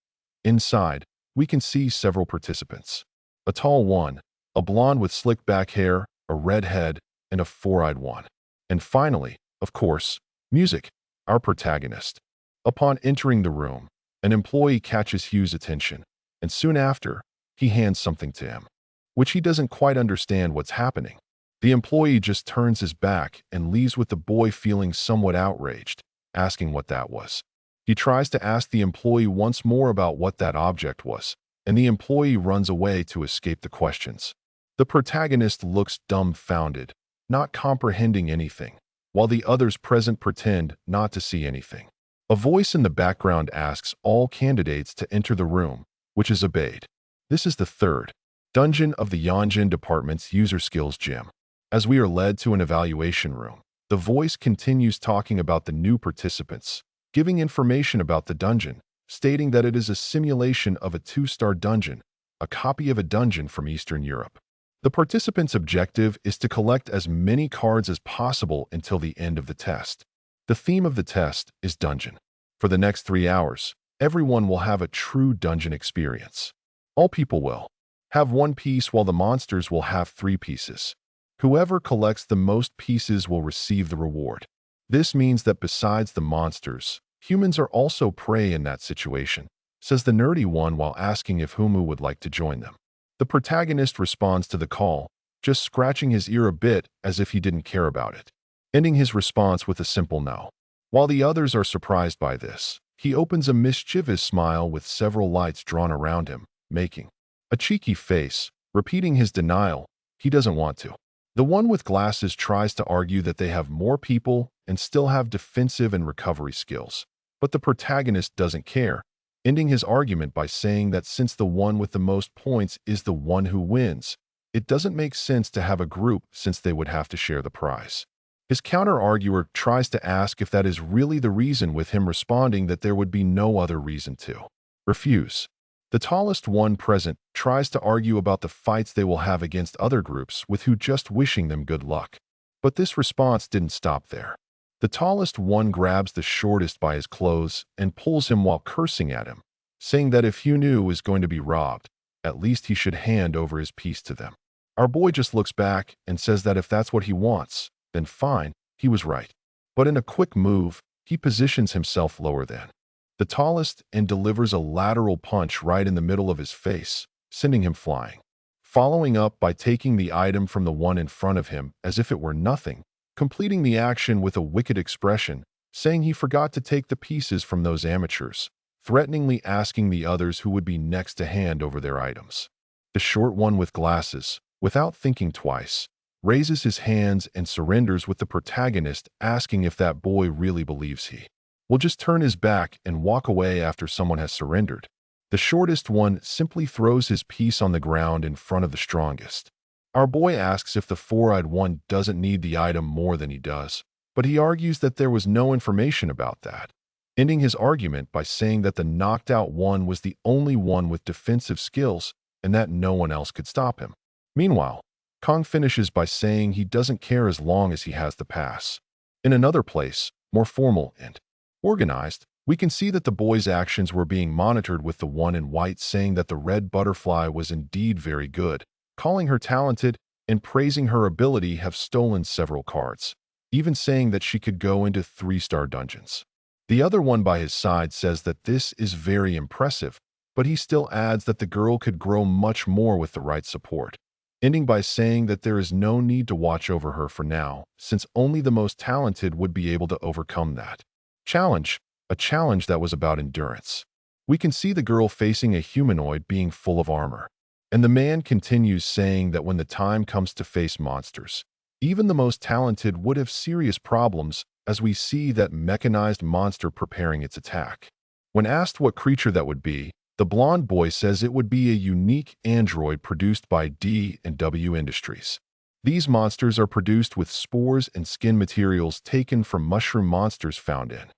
Inside, we can see several participants. A tall one, a blonde with slick back hair, a red head, and a four-eyed one. And finally, of course, Music, our protagonist. Upon entering the room, an employee catches Hugh's attention, and soon after, he hands something to him, which he doesn't quite understand what's happening. The employee just turns his back and leaves with the boy feeling somewhat outraged, asking what that was. He tries to ask the employee once more about what that object was, and the employee runs away to escape the questions. The protagonist looks dumbfounded, not comprehending anything, while the others present pretend not to see anything. A voice in the background asks all candidates to enter the room, which is obeyed. This is the third dungeon of the Yonjin Department's User Skills Gym. As we are led to an evaluation room, the voice continues talking about the new participants, giving information about the dungeon, stating that it is a simulation of a 2-star dungeon, a copy of a dungeon from Eastern Europe. The participants' objective is to collect as many cards as possible until the end of the test. The theme of the test is dungeon. For the next 3 hours, everyone will have a true dungeon experience. All people will have 1 piece while the monsters will have 3 pieces. Whoever collects the most pieces will receive the reward. This means that besides the monsters, humans are also prey in that situation, says the nerdy one while asking if Humu would like to join them. The protagonist responds to the call, just scratching his ear a bit as if he didn't care about it, ending his response with a simple no. While the others are surprised by this, he opens a mischievous smile with several lights drawn around him, making a cheeky face, repeating his denial. He doesn't want to. The one with glasses tries to argue that they have more people and still have defensive and recovery skills, but the protagonist doesn't care, ending his argument by saying that since the one with the most points is the one who wins, it doesn't make sense to have a group since they would have to share the prize. His counter-arguer tries to ask if that is really the reason, with him responding that there would be no other reason to refuse. The tallest one present tries to argue about the fights they will have against other groups with who just wishing them good luck. But this response didn't stop there. The tallest one grabs the shortest by his clothes and pulls him while cursing at him, saying that if Hugh is going to be robbed, at least he should hand over his piece to them. Our boy just looks back and says that if that's what he wants, then fine, he was right. But in a quick move, he positions himself lower than the tallest and delivers a lateral punch right in the middle of his face, sending him flying. Following up by taking the item from the one in front of him as if it were nothing, completing the action with a wicked expression, saying he forgot to take the pieces from those amateurs, threateningly asking the others who would be next to hand over their items. The short one with glasses, without thinking twice, raises his hands and surrenders, with the protagonist asking if that boy really believes he will just turn his back and walk away after someone has surrendered. The shortest one simply throws his piece on the ground in front of the strongest. Our boy asks if the four-eyed one doesn't need the item more than he does, but he argues that there was no information about that, ending his argument by saying that the knocked out one was the only one with defensive skills, and that no one else could stop him. Meanwhile, Kong finishes by saying he doesn't care as long as he has the pass. In another place, more formal and organized, we can see that the boy's actions were being monitored, with the one in white saying that the red butterfly was indeed very good, calling her talented, and praising her ability have stolen several cards, even saying that she could go into 3-star dungeons. The other one by his side says that this is very impressive, but he still adds that the girl could grow much more with the right support, ending by saying that there is no need to watch over her for now, since only the most talented would be able to overcome that challenge, a challenge that was about endurance. We can see the girl facing a humanoid being full of armor, and the man continues saying that when the time comes to face monsters, even the most talented would have serious problems, as we see that mechanized monster preparing its attack. When asked what creature that would be, the blonde boy says it would be a unique android produced by D&W Industries. These monsters are produced with spores and skin materials taken from mushroom monsters found in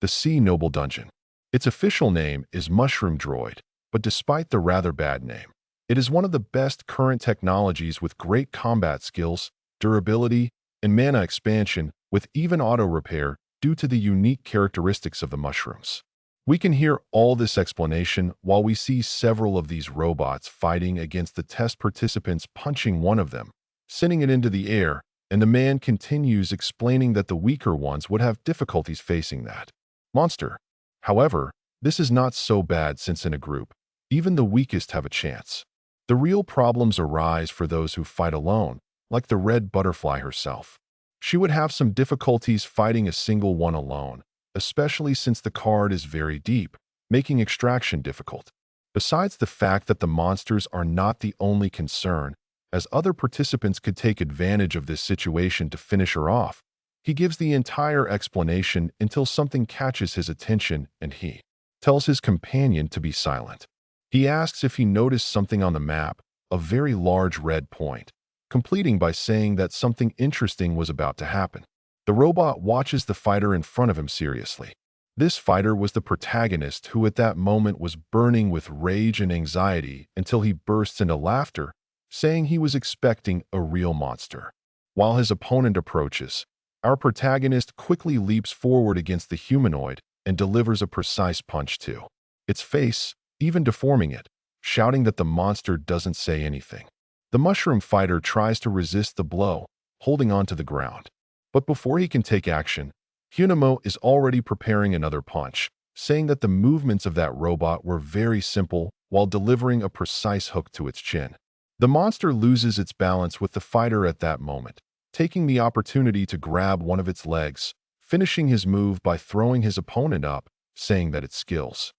the Sea Noble Dungeon. Its official name is Mushroom Droid, but despite the rather bad name, it is one of the best current technologies with great combat skills, durability, and mana expansion, with even auto repair due to the unique characteristics of the mushrooms. We can hear all this explanation while we see several of these robots fighting against the test participants, punching one of them, sending it into the air, and the man continues explaining that the weaker ones would have difficulties facing that monster. However, this is not so bad, since in a group, even the weakest have a chance. The real problems arise for those who fight alone, like the red butterfly herself. She would have some difficulties fighting a single one alone, especially since the card is very deep, making extraction difficult. Besides the fact that the monsters are not the only concern, as other participants could take advantage of this situation to finish her off, he gives the entire explanation until something catches his attention and he tells his companion to be silent. He asks if he noticed something on the map, a very large red point, completing by saying that something interesting was about to happen. The robot watches the fighter in front of him seriously. This fighter was the protagonist, who at that moment was burning with rage and anxiety until he bursts into laughter, saying he was expecting a real monster. While his opponent approaches, our protagonist quickly leaps forward against the humanoid and delivers a precise punch to its face, even deforming it, shouting that the monster doesn't say anything. The mushroom fighter tries to resist the blow, holding on to the ground. But before he can take action, Hunamo is already preparing another punch, saying that the movements of that robot were very simple while delivering a precise hook to its chin. The monster loses its balance with the fighter at that moment, taking the opportunity to grab one of its legs, finishing his move by throwing his opponent up, saying that its skills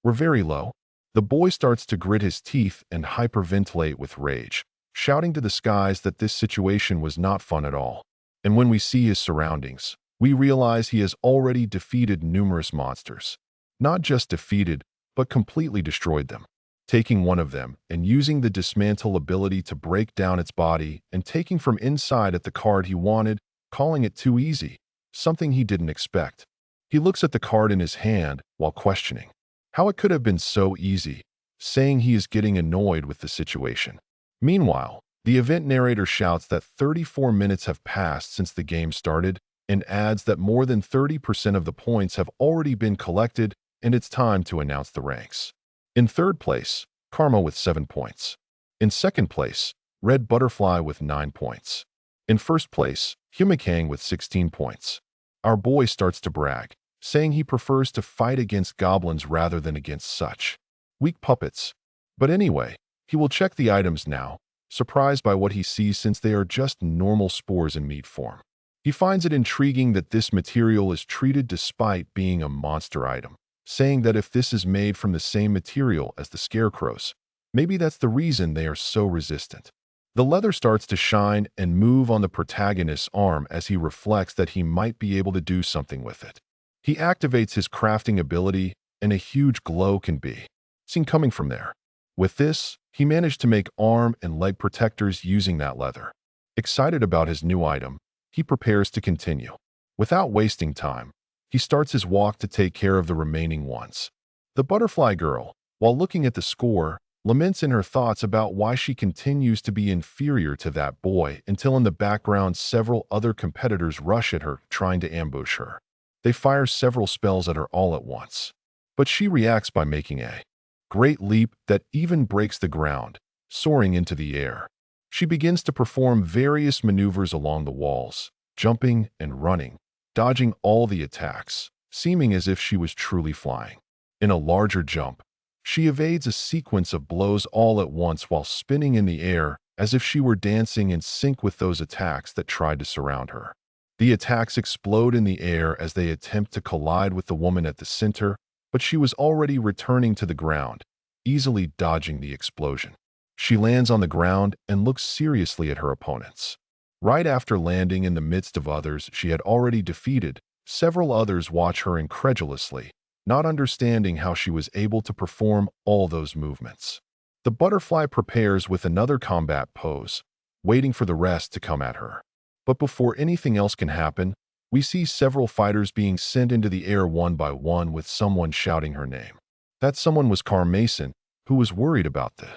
were very low. The boy starts to grit his teeth and hyperventilate with rage, shouting to the skies that this situation was not fun at all. And when we see his surroundings, we realize he has already defeated numerous monsters. Not just defeated, but completely destroyed them, taking one of them and using the dismantle ability to break down its body and taking from inside at the card he wanted, calling it too easy, something he didn't expect. He looks at the card in his hand while questioning how it could have been so easy, saying he is getting annoyed with the situation. Meanwhile, the event narrator shouts that 34 minutes have passed since the game started and adds that more than 30% of the points have already been collected and it's time to announce the ranks. In third place, Karma with 7 points. In second place, Red Butterfly with 9 points. In first place, Humikang with 16 points. Our boy starts to brag, saying he prefers to fight against goblins rather than against such weak puppets. But anyway, he will check the items now, surprised by what he sees since they are just normal spores in meat form. He finds it intriguing that this material is treated despite being a monster item, saying that if this is made from the same material as the scarecrows, maybe that's the reason they are so resistant. The leather starts to shine and move on the protagonist's arm as he reflects that he might be able to do something with it. He activates his crafting ability, and a huge glow can be seen coming from there. With this, he managed to make arm and leg protectors using that leather. Excited about his new item, he prepares to continue. Without wasting time, he starts his walk to take care of the remaining ones. The butterfly girl, while looking at the score, laments in her thoughts about why she continues to be inferior to that boy until in the background several other competitors rush at her, trying to ambush her. They fire several spells at her all at once. But she reacts by making a great leap that even breaks the ground, soaring into the air. She begins to perform various maneuvers along the walls, jumping and running, dodging all the attacks, seeming as if she was truly flying. In a larger jump, she evades a sequence of blows all at once while spinning in the air as if she were dancing in sync with those attacks that tried to surround her. The attacks explode in the air as they attempt to collide with the woman at the center, but she was already returning to the ground, easily dodging the explosion. She lands on the ground and looks seriously at her opponents. Right after landing in the midst of others she had already defeated, several others watch her incredulously, not understanding how she was able to perform all those movements. The butterfly prepares with another combat pose, waiting for the rest to come at her. But before anything else can happen, we see several fighters being sent into the air one by one with someone shouting her name. That someone was Carl Mason, who was worried about the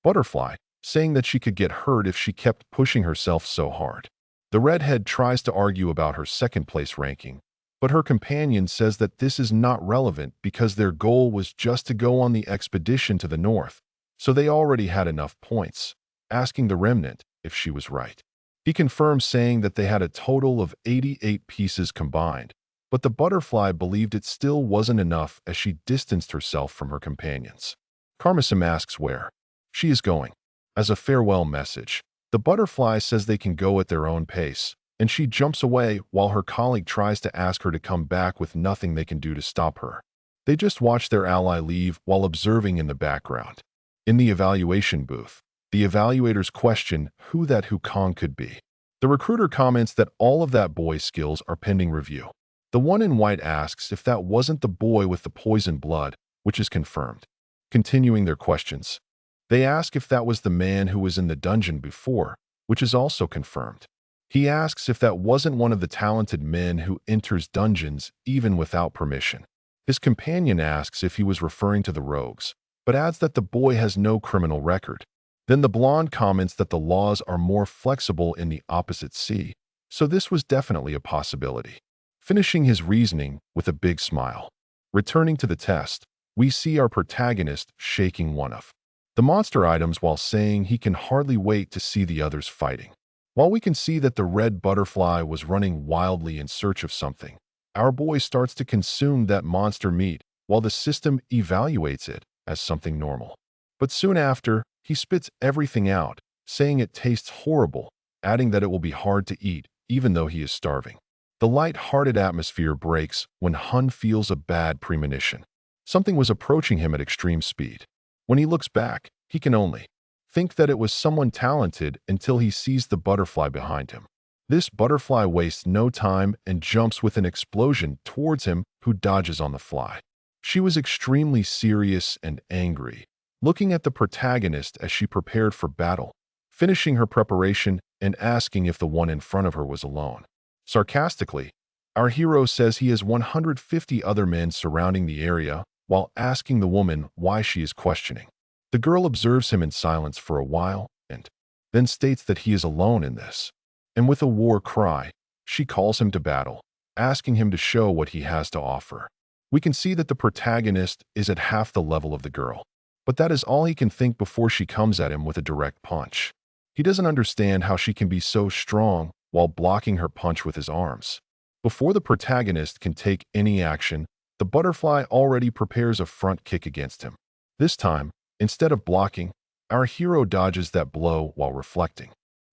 butterfly, saying that she could get hurt if she kept pushing herself so hard. The redhead tries to argue about her second-place ranking, but her companion says that this is not relevant because their goal was just to go on the expedition to the north, so they already had enough points, asking the remnant if she was right. He confirms, saying that they had a total of 88 pieces combined, but the butterfly believed it still wasn't enough as she distanced herself from her companions. Karmasim asks where she is going. As a farewell message, the butterfly says they can go at their own pace, and she jumps away while her colleague tries to ask her to come back with nothing they can do to stop her. They just watch their ally leave while observing in the background. In the evaluation booth, the evaluators question who that Hukong could be. The recruiter comments that all of that boy's skills are pending review. The one in white asks if that wasn't the boy with the poison blood, which is confirmed. Continuing their questions, they ask if that was the man who was in the dungeon before, which is also confirmed. He asks if that wasn't one of the talented men who enters dungeons even without permission. His companion asks if he was referring to the rogues, but adds that the boy has no criminal record. Then the blonde comments that the laws are more flexible in the opposite sea, so this was definitely a possibility. Finishing his reasoning with a big smile. Returning to the test, we see our protagonist shaking one of the monster items while saying he can hardly wait to see the others fighting. While we can see that the red butterfly was running wildly in search of something, our boy starts to consume that monster meat while the system evaluates it as something normal. But soon after, he spits everything out, saying it tastes horrible, adding that it will be hard to eat, even though he is starving. The light-hearted atmosphere breaks when Hun feels a bad premonition. Something was approaching him at extreme speed. When he looks back, he can only think that it was someone talented until he sees the butterfly behind him. This butterfly wastes no time and jumps with an explosion towards him, who dodges on the fly. She was extremely serious and angry, looking at the protagonist as she prepared for battle, finishing her preparation and asking if the one in front of her was alone. Sarcastically, our hero says he has 150 other men surrounding the area while asking the woman why she is questioning. The girl observes him in silence for a while and then states that he is alone in this. And with a war cry, she calls him to battle, asking him to show what he has to offer. We can see that the protagonist is at half the level of the girl, but that is all he can think before she comes at him with a direct punch. He doesn't understand how she can be so strong while blocking her punch with his arms. Before the protagonist can take any action, the butterfly already prepares a front kick against him. This time, instead of blocking, our hero dodges that blow while reflecting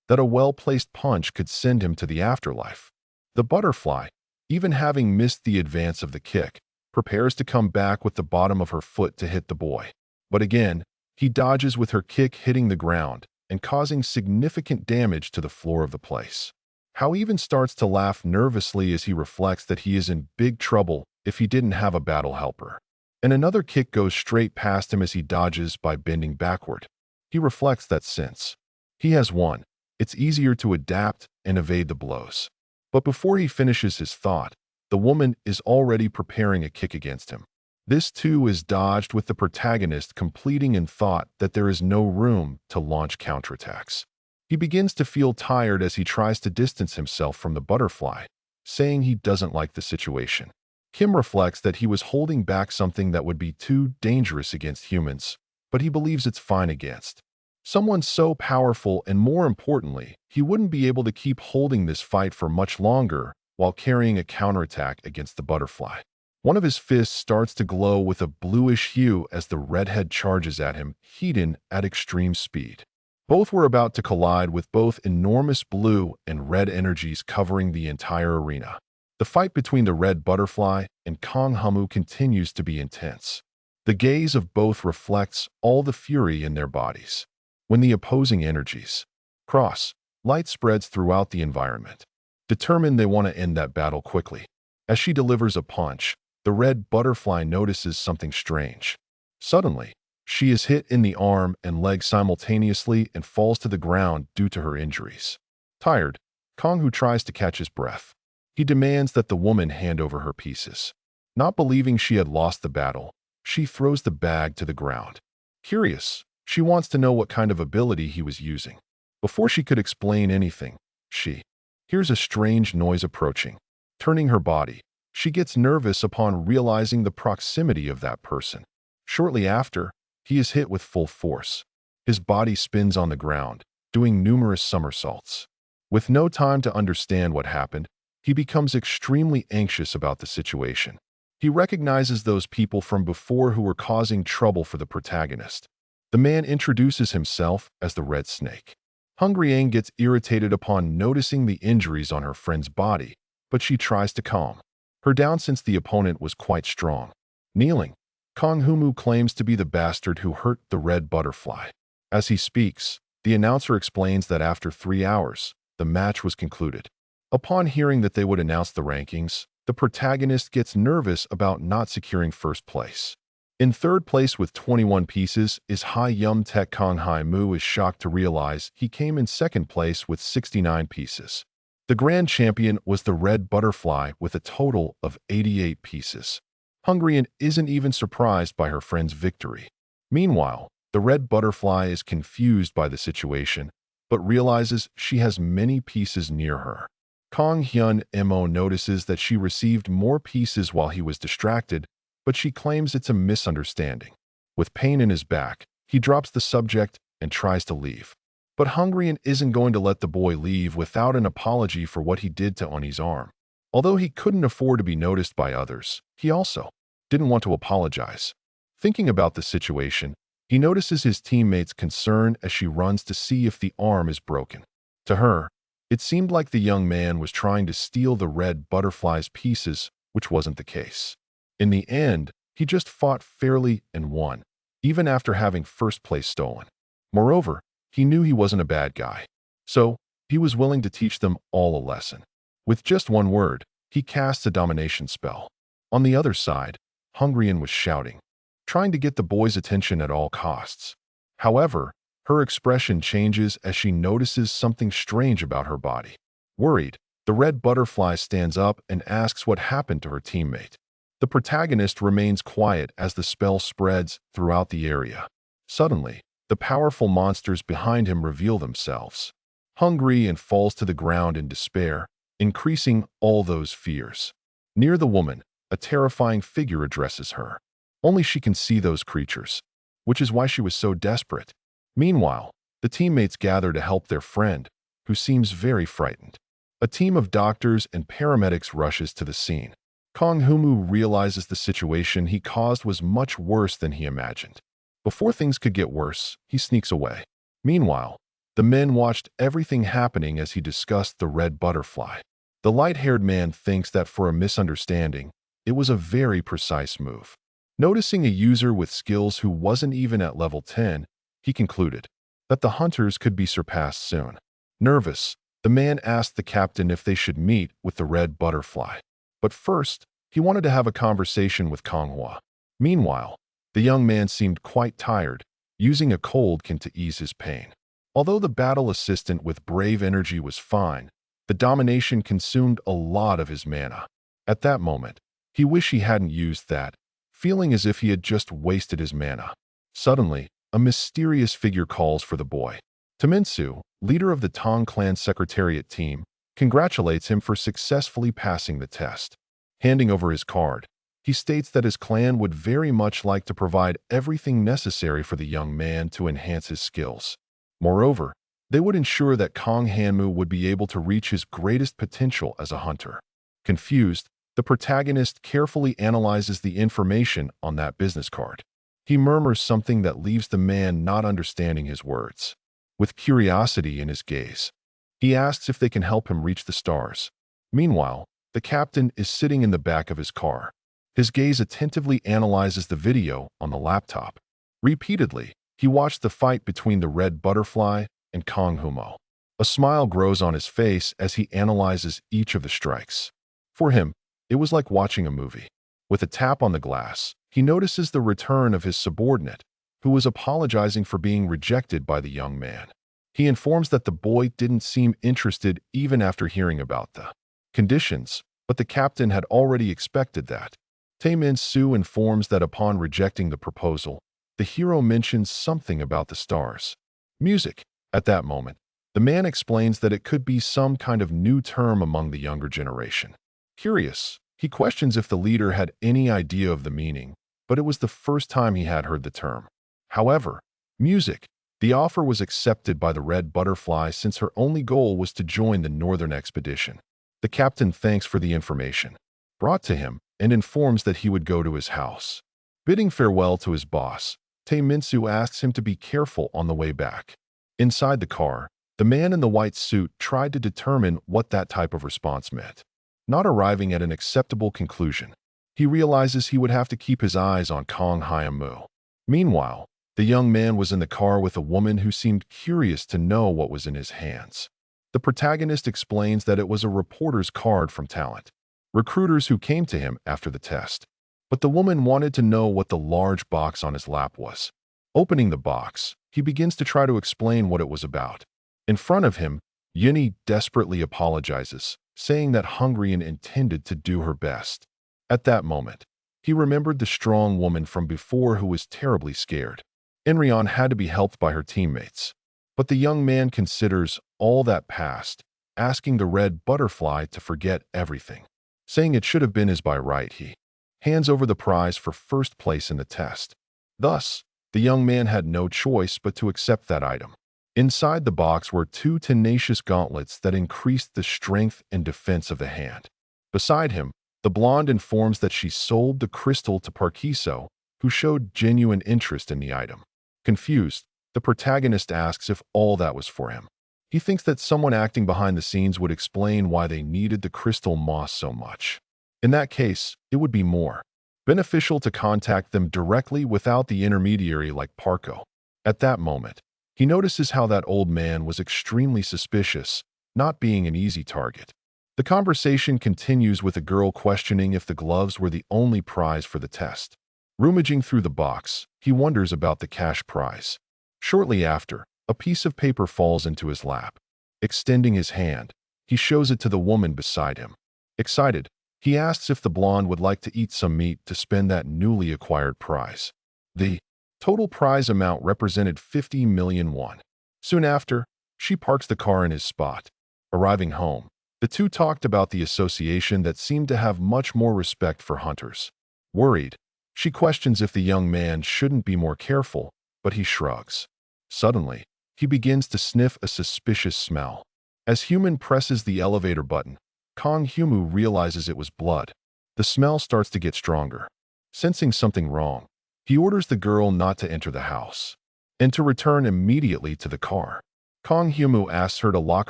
that a well-placed punch could send him to the afterlife. The butterfly, even having missed the advance of the kick, prepares to come back with the bottom of her foot to hit the boy. But again, he dodges with her kick hitting the ground and causing significant damage to the floor of the place. How even starts to laugh nervously as he reflects that he is in big trouble if he didn't have a battle helper. And another kick goes straight past him as he dodges by bending backward. He reflects that since he has won, it's easier to adapt and evade the blows. But before he finishes his thought, the woman is already preparing a kick against him. This too is dodged, with the protagonist completing in thought that there is no room to launch counterattacks. He begins to feel tired as he tries to distance himself from the butterfly, saying he doesn't like the situation. Kim reflects that he was holding back something that would be too dangerous against humans, but he believes it's fine against someone so powerful, and more importantly, he wouldn't be able to keep holding this fight for much longer while carrying a counterattack against the butterfly. One of his fists starts to glow with a bluish hue as the redhead charges at him, heated at extreme speed. Both were about to collide, with both enormous blue and red energies covering the entire arena. The fight between the red butterfly and Kong Humu continues to be intense. The gaze of both reflects all the fury in their bodies. When the opposing energies cross, light spreads throughout the environment. Determined, they want to end that battle quickly. As she delivers a punch, the red butterfly notices something strange. Suddenly, she is hit in the arm and leg simultaneously and falls to the ground due to her injuries. Tired, Kong Hu tries to catch his breath. He demands that the woman hand over her pieces. Not believing she had lost the battle, she throws the bag to the ground. Curious, she wants to know what kind of ability he was using. Before she could explain anything, she hears a strange noise approaching. Turning her body, she gets nervous upon realizing the proximity of that person. Shortly after, he is hit with full force. His body spins on the ground, doing numerous somersaults. With no time to understand what happened, he becomes extremely anxious about the situation. He recognizes those people from before who were causing trouble for the protagonist. The man introduces himself as the Red Snake. Hungry gets irritated upon noticing the injuries on her friend's body, but she tries to calm her down since the opponent was quite strong. Kneeling, Kong Humu claims to be the bastard who hurt the red butterfly. As he speaks, the announcer explains that after 3 hours, the match was concluded. Upon hearing that they would announce the rankings, the protagonist gets nervous about not securing first place. In third place with 21 pieces is Hai Yum Tek. Kong Hai Mu is shocked to realize he came in second place with 69 pieces. The grand champion was the red butterfly with a total of 88 pieces. Hungry isn't even surprised by her friend's victory. Meanwhile, the red butterfly is confused by the situation, but realizes she has many pieces near her. Kong Hyun Mo notices that she received more pieces while he was distracted, but she claims it's a misunderstanding. With pain in his back, he drops the subject and tries to leave. But Hungry isn't going to let the boy leave without an apology for what he did to Oni's arm. Although he couldn't afford to be noticed by others, he also didn't want to apologize. Thinking about the situation, he notices his teammate's concern as she runs to see if the arm is broken. To her, it seemed like the young man was trying to steal the red butterfly's pieces, which wasn't the case. In the end, he just fought fairly and won, even after having first place stolen. Moreover, he knew he wasn't a bad guy, so he was willing to teach them all a lesson. With just one word, he casts a domination spell. On the other side, Hungry was shouting, trying to get the boy's attention at all costs. However, her expression changes as she notices something strange about her body. Worried, the red butterfly stands up and asks what happened to her teammate. The protagonist remains quiet as the spell spreads throughout the area. Suddenly, the powerful monsters behind him reveal themselves. Hungry falls to the ground in despair, increasing all those fears. Near the woman, a terrifying figure addresses her. Only she can see those creatures, which is why she was so desperate. Meanwhile, the teammates gather to help their friend, who seems very frightened. A team of doctors and paramedics rushes to the scene. Kong Humu realizes the situation he caused was much worse than he imagined. Before things could get worse, he sneaks away. Meanwhile, the men watched everything happening as he discussed the red butterfly. The light-haired man thinks that for a misunderstanding, it was a very precise move. Noticing a user with skills who wasn't even at level 10, he concluded that the hunters could be surpassed soon. Nervous, the man asked the captain if they should meet with the red butterfly. But first, he wanted to have a conversation with Konghua. Meanwhile, the young man seemed quite tired, using a cold can to ease his pain. Although the battle assistant with brave energy was fine, the domination consumed a lot of his mana. At that moment, he wished he hadn't used that. feeling as if he had just wasted his mana. Suddenly, a mysterious figure calls for the boy. Taminsu, leader of the Tong clan secretariat team, congratulates him for successfully passing the test. Handing over his card, he states that his clan would very much like to provide everything necessary for the young man to enhance his skills. Moreover, they would ensure that Kong Hanmu would be able to reach his greatest potential as a hunter. Confused, the protagonist carefully analyzes the information on that business card. He murmurs something that leaves the man not understanding his words. With curiosity in his gaze, he asks if they can help him reach the stars. Meanwhile, the captain is sitting in the back of his car. His gaze attentively analyzes the video on the laptop. Repeatedly, he watched the fight between the red butterfly and Kong Humo. A smile grows on his face as he analyzes each of the strikes. For him, it was like watching a movie. With a tap on the glass, he notices the return of his subordinate, who was apologizing for being rejected by the young man. He informs that the boy didn't seem interested even after hearing about the conditions, but the captain had already expected that. Tae-min-soo informs that upon rejecting the proposal, the hero mentions something about the stars. Music. At that moment, the man explains that it could be some kind of new term among the younger generation. Curious, he questions if the leader had any idea of the meaning, but it was the first time he had heard the term. However, music. The offer was accepted by the red butterfly since her only goal was to join the northern expedition. The captain thanks for the information brought to him and informs that he would go to his house. Bidding farewell to his boss, Tae-min-soo asks him to be careful on the way back. Inside the car, the man in the white suit tried to determine what that type of response meant. Not arriving at an acceptable conclusion, he realizes he would have to keep his eyes on Kong Hyam-moo. Meanwhile, the young man was in the car with a woman who seemed curious to know what was in his hands. The protagonist explains that it was a reporter's card from Talent, recruiters who came to him after the test. But the woman wanted to know what the large box on his lap was. Opening the box, he begins to try to explain what it was about. In front of him, Yuni desperately apologizes, saying that Hungrian intended to do her best. At that moment, he remembered the strong woman from before who was terribly scared. Enryeon had to be helped by her teammates. But the young man considers all that past, asking the red butterfly to forget everything. Saying it should have been his by right, he hands over the prize for first place in the test. Thus, the young man had no choice but to accept that item. Inside the box were 2 tenacious gauntlets that increased the strength and defense of the hand. Beside him, the blonde informs that she sold the crystal to Parkiso, who showed genuine interest in the item. Confused, the protagonist asks if all that was for him. He thinks that someone acting behind the scenes would explain why they needed the crystal moss so much. In that case, it would be more beneficial to contact them directly without the intermediary like Parko. At that moment, he notices how that old man was extremely suspicious, not being an easy target. The conversation continues with the girl questioning if the gloves were the only prize for the test. Rummaging through the box, he wonders about the cash prize. Shortly after, a piece of paper falls into his lap. Extending his hand, he shows it to the woman beside him. Excited, he asks if the blonde would like to eat some meat to spend that newly acquired prize. The total prize amount represented 50 million won. Soon after, she parks the car in his spot. Arriving home, the two talked about the association that seemed to have much more respect for hunters. Worried, she questions if the young man shouldn't be more careful, but he shrugs. Suddenly, he begins to sniff a suspicious smell. As Human presses the elevator button, Kong Humu realizes it was blood. The smell starts to get stronger. Sensing something wrong, he orders the girl not to enter the house and to return immediately to the car. Kong Humu asks her to lock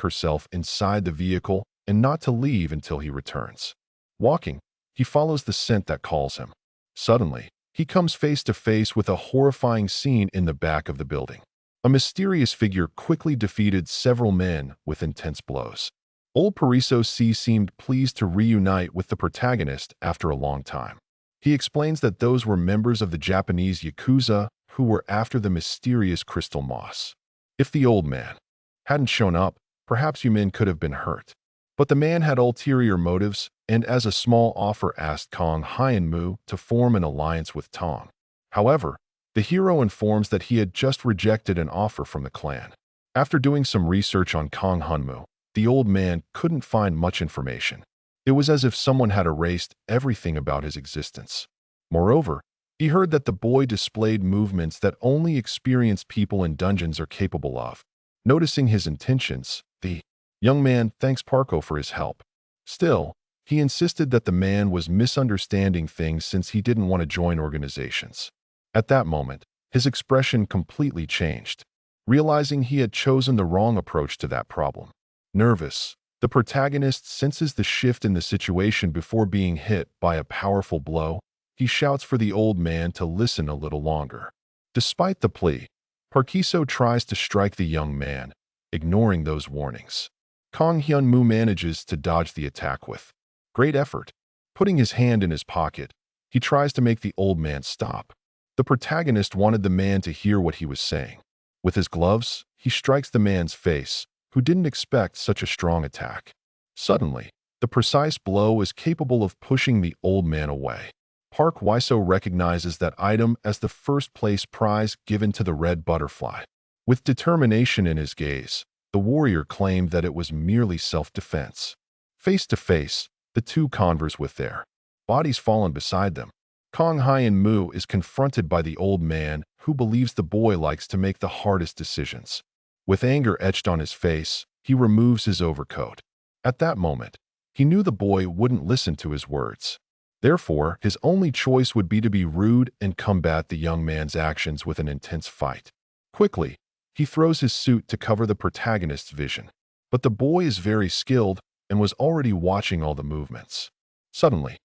herself inside the vehicle and not to leave until he returns. Walking, he follows the scent that calls him. Suddenly, he comes face to face with a horrifying scene in the back of the building. A mysterious figure quickly defeated several men with intense blows. Old Pariso C seemed pleased to reunite with the protagonist after a long time. He explains that those were members of the Japanese Yakuza who were after the mysterious crystal moss. If the old man hadn't shown up, perhaps Yumin could have been hurt. But the man had ulterior motives, and as a small offer asked Kong Hyun-moo to form an alliance with Tong. However, the hero informs that he had just rejected an offer from the clan. After doing some research on Kong Hyun-moo, the old man couldn't find much information. It was as if someone had erased everything about his existence. Moreover, he heard that the boy displayed movements that only experienced people in dungeons are capable of. Noticing his intentions, the young man thanks Parko for his help. Still, he insisted that the man was misunderstanding things since he didn't want to join organizations. At that moment, his expression completely changed, realizing he had chosen the wrong approach to that problem. Nervous, the protagonist senses the shift in the situation before being hit by a powerful blow. He shouts for the old man to listen a little longer. Despite the plea, Parkiso tries to strike the young man, ignoring those warnings. Kong Hyun-moo manages to dodge the attack with great effort. Putting his hand in his pocket, he tries to make the old man stop. The protagonist wanted the man to hear what he was saying. With his gloves, he strikes the man's face, who didn't expect such a strong attack. Suddenly, the precise blow is capable of pushing the old man away. Park Wiseau recognizes that item as the first-place prize given to the red butterfly. With determination in his gaze, the warrior claimed that it was merely self-defense. Face to face, the two converse with their bodies fallen beside them. Kong Hyun-moo is confronted by the old man who believes the boy likes to make the hardest decisions. With anger etched on his face, he removes his overcoat. At that moment, he knew the boy wouldn't listen to his words. Therefore, his only choice would be to be rude and combat the young man's actions with an intense fight. Quickly, he throws his suit to cover the protagonist's vision. But the boy is very skilled and was already watching all the movements. Suddenly,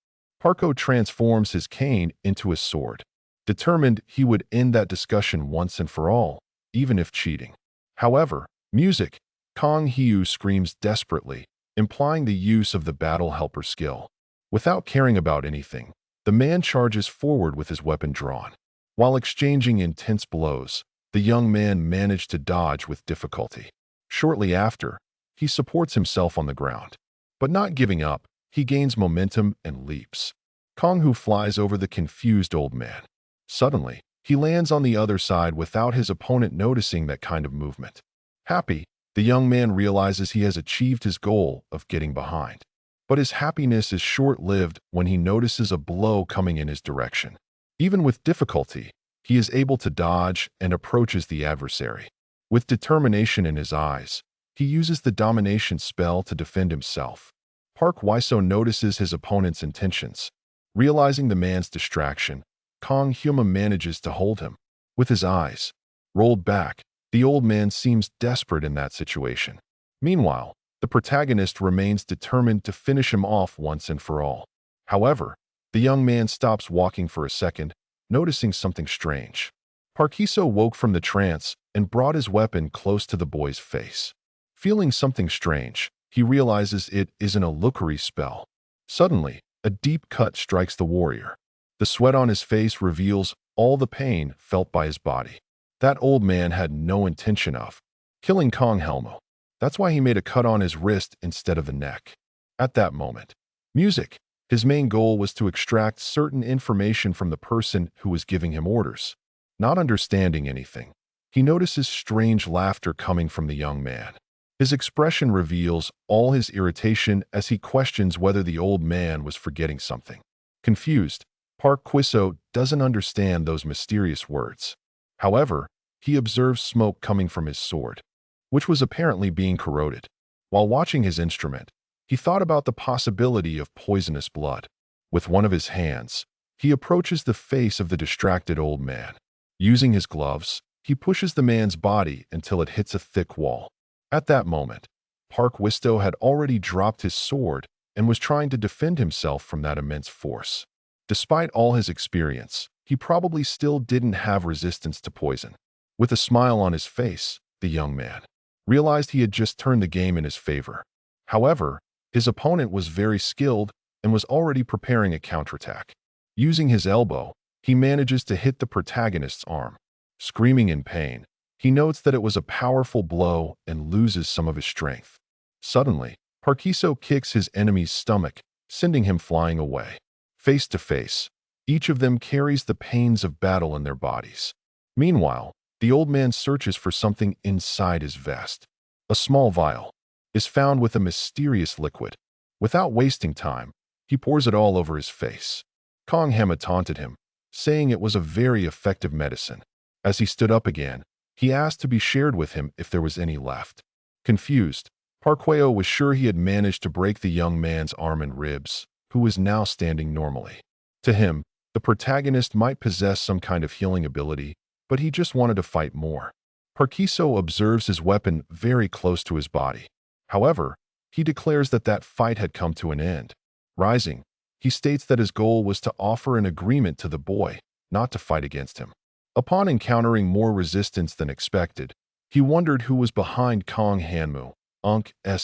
Parko transforms his cane into a sword, determined he would end that discussion once and for all, even if cheating. However, music, Kong Hyu screams desperately, implying the use of the battle helper skill. Without caring about anything, the man charges forward with his weapon drawn. While exchanging intense blows, the young man managed to dodge with difficulty. Shortly after, he supports himself on the ground. But not giving up, he gains momentum and leaps. Kong Hu flies over the confused old man. Suddenly, he lands on the other side without his opponent noticing that kind of movement. Happy, the young man realizes he has achieved his goal of getting behind. But his happiness is short-lived when he notices a blow coming in his direction. Even with difficulty, he is able to dodge and approaches the adversary. With determination in his eyes, he uses the domination spell to defend himself. Park Wiseau notices his opponent's intentions. Realizing the man's distraction, Kong Hyun-moo manages to hold him. With his eyes rolled back, the old man seems desperate in that situation. Meanwhile, the protagonist remains determined to finish him off once and for all. However, the young man stops walking for a second, noticing something strange. Parkiso woke from the trance and brought his weapon close to the boy's face. Feeling something strange, he realizes it isn't a lookery spell. Suddenly, a deep cut strikes the warrior. The sweat on his face reveals all the pain felt by his body. That old man had no intention of killing Kong Hyun-moo. That's why he made a cut on his wrist instead of the neck. At that moment, music. His main goal was to extract certain information from the person who was giving him orders. Not understanding anything, he notices strange laughter coming from the young man. His expression reveals all his irritation as he questions whether the old man was forgetting something. Confused, Park Wiseau doesn't understand those mysterious words. However, he observes smoke coming from his sword, which was apparently being corroded. While watching his instrument, he thought about the possibility of poisonous blood. With one of his hands, he approaches the face of the distracted old man. Using his gloves, he pushes the man's body until it hits a thick wall. At that moment, Park Wiseau had already dropped his sword and was trying to defend himself from that immense force. Despite all his experience, he probably still didn't have resistance to poison. With a smile on his face, the young man realized he had just turned the game in his favor. However, his opponent was very skilled and was already preparing a counterattack. Using his elbow, he manages to hit the protagonist's arm. Screaming in pain, he notes that it was a powerful blow and loses some of his strength. Suddenly, Parkiso kicks his enemy's stomach, sending him flying away. Face to face, each of them carries the pains of battle in their bodies. Meanwhile, the old man searches for something inside his vest. A small vial is found with a mysterious liquid. Without wasting time, he pours it all over his face. Kong Hema taunted him, saying it was a very effective medicine. As he stood up again, he asked to be shared with him if there was any left. Confused, Parkweo was sure he had managed to break the young man's arm and ribs, who was now standing normally. To him, the protagonist might possess some kind of healing ability, but he just wanted to fight more. Parkiso observes his weapon very close to his body. However, he declares that that fight had come to an end. Rising, he states that his goal was to offer an agreement to the boy, not to fight against him. Upon encountering more resistance than expected, he wondered who was behind Kong Hanmu's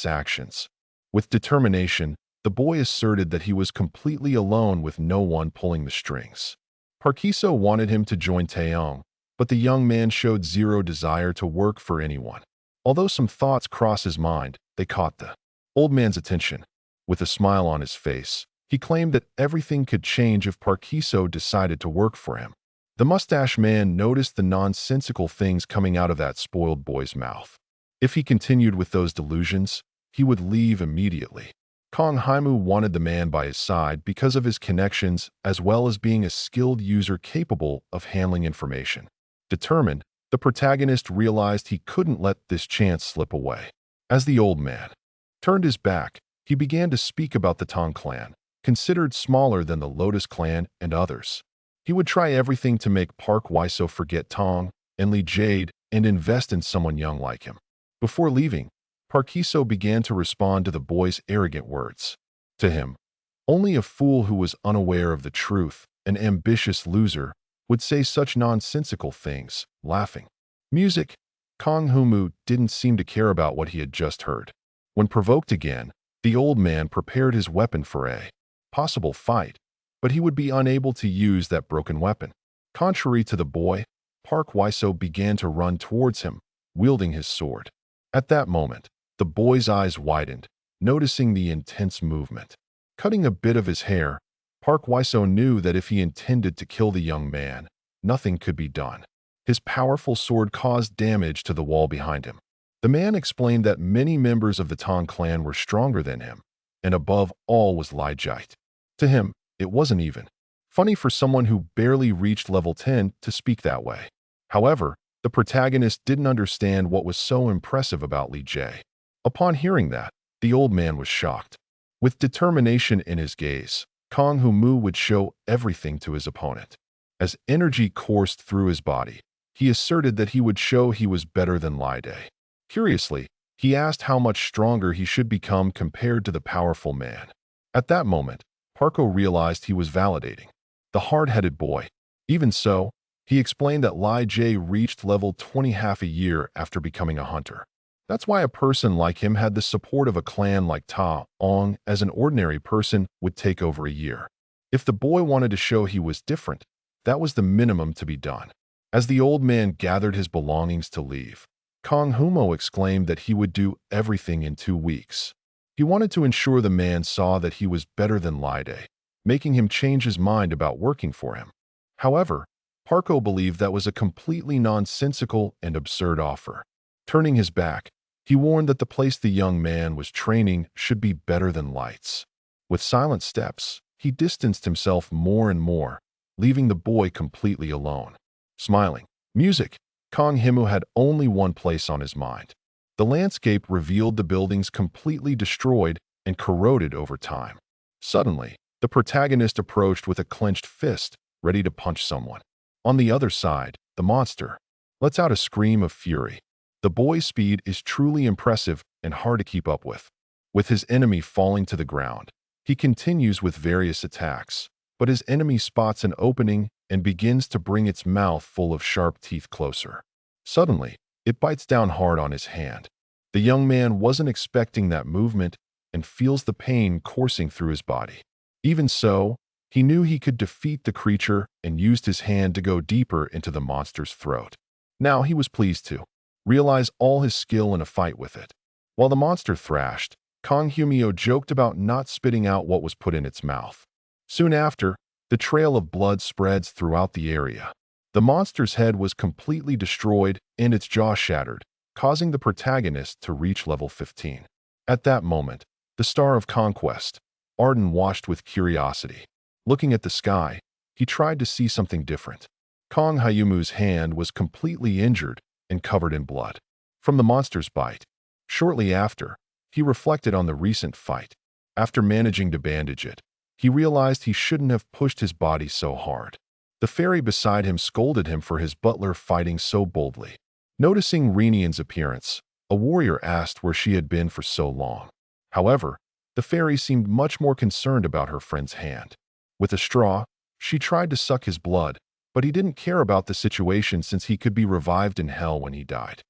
actions. With determination, the boy asserted that he was completely alone with no one pulling the strings. Parkiso wanted him to join Taeyong, but the young man showed zero desire to work for anyone. Although some thoughts crossed his mind, they caught the old man's attention. With a smile on his face, he claimed that everything could change if Parkiso decided to work for him. The mustache man noticed the nonsensical things coming out of that spoiled boy's mouth. If he continued with those delusions, he would leave immediately. Kong Haimu wanted the man by his side because of his connections as well as being a skilled user capable of handling information. Determined, the protagonist realized he couldn't let this chance slip away. As the old man turned his back, he began to speak about the Tong clan, considered smaller than the Lotus clan and others. He would try everything to make Park Wiseau forget Tong and Lee Jade and invest in someone young like him. Before leaving, Parkiso began to respond to the boy's arrogant words. To him, only a fool who was unaware of the truth, an ambitious loser, would say such nonsensical things, laughing. Music. Kong Humu didn't seem to care about what he had just heard. When provoked again, the old man prepared his weapon for a possible fight, but he would be unable to use that broken weapon. Contrary to the boy, Park Wiseau began to run towards him, wielding his sword. At that moment, the boy's eyes widened, noticing the intense movement. Cutting a bit of his hair, Park Wiseau knew that if he intended to kill the young man, nothing could be done. His powerful sword caused damage to the wall behind him. The man explained that many members of the Tong clan were stronger than him, and above all was Lee Jite. To him, it wasn't even funny for someone who barely reached level 10 to speak that way. However, the protagonist didn't understand what was so impressive about Lee Jae. Upon hearing that, the old man was shocked. With determination in his gaze, Kong Humu would show everything to his opponent. As energy coursed through his body, he asserted that he would show he was better than Lee Jae. Curiously, he asked how much stronger he should become compared to the powerful man. At that moment, Parko realized he was validating the hard-headed boy. Even so, he explained that Lee Jae reached level 20 half a year after becoming a hunter. That's why a person like him had the support of a clan like Ta Ong as an ordinary person would take over a year. If the boy wanted to show he was different, that was the minimum to be done. As the old man gathered his belongings to leave, Kong Humo exclaimed that he would do everything in 2 weeks. He wanted to ensure the man saw that he was better than Lee Jae, making him change his mind about working for him. However, Parko believed that was a completely nonsensical and absurd offer. Turning his back, he warned that the place the young man was training should be better than lights. With silent steps, he distanced himself more and more, leaving the boy completely alone. Smiling. Music. Kong Himu had only one place on his mind. The landscape revealed the buildings completely destroyed and corroded over time. Suddenly, the protagonist approached with a clenched fist, ready to punch someone. On the other side, the monster lets out a scream of fury. The boy's speed is truly impressive and hard to keep up with. With his enemy falling to the ground, he continues with various attacks, but his enemy spots an opening and begins to bring its mouth full of sharp teeth closer. Suddenly, it bites down hard on his hand. The young man wasn't expecting that movement and feels the pain coursing through his body. Even so, he knew he could defeat the creature and used his hand to go deeper into the monster's throat. Now he was pleased to realize all his skill in a fight with it. While the monster thrashed, Kong Humio joked about not spitting out what was put in its mouth. Soon after, the trail of blood spreads throughout the area. The monster's head was completely destroyed and its jaw shattered, causing the protagonist to reach level 15. At that moment, the star of conquest, Arden, washed with curiosity. Looking at the sky, he tried to see something different. Kong Hyumu's hand was completely injured and covered in blood from the monster's bite. Shortly after, he reflected on the recent fight. After managing to bandage it, he realized he shouldn't have pushed his body so hard. The fairy beside him scolded him for his butler fighting so boldly. Noticing Renian's appearance, a warrior asked where she had been for so long. However, the fairy seemed much more concerned about her friend's hand. With a straw, she tried to suck his blood, but he didn't care about the situation since he could be revived in hell when he died.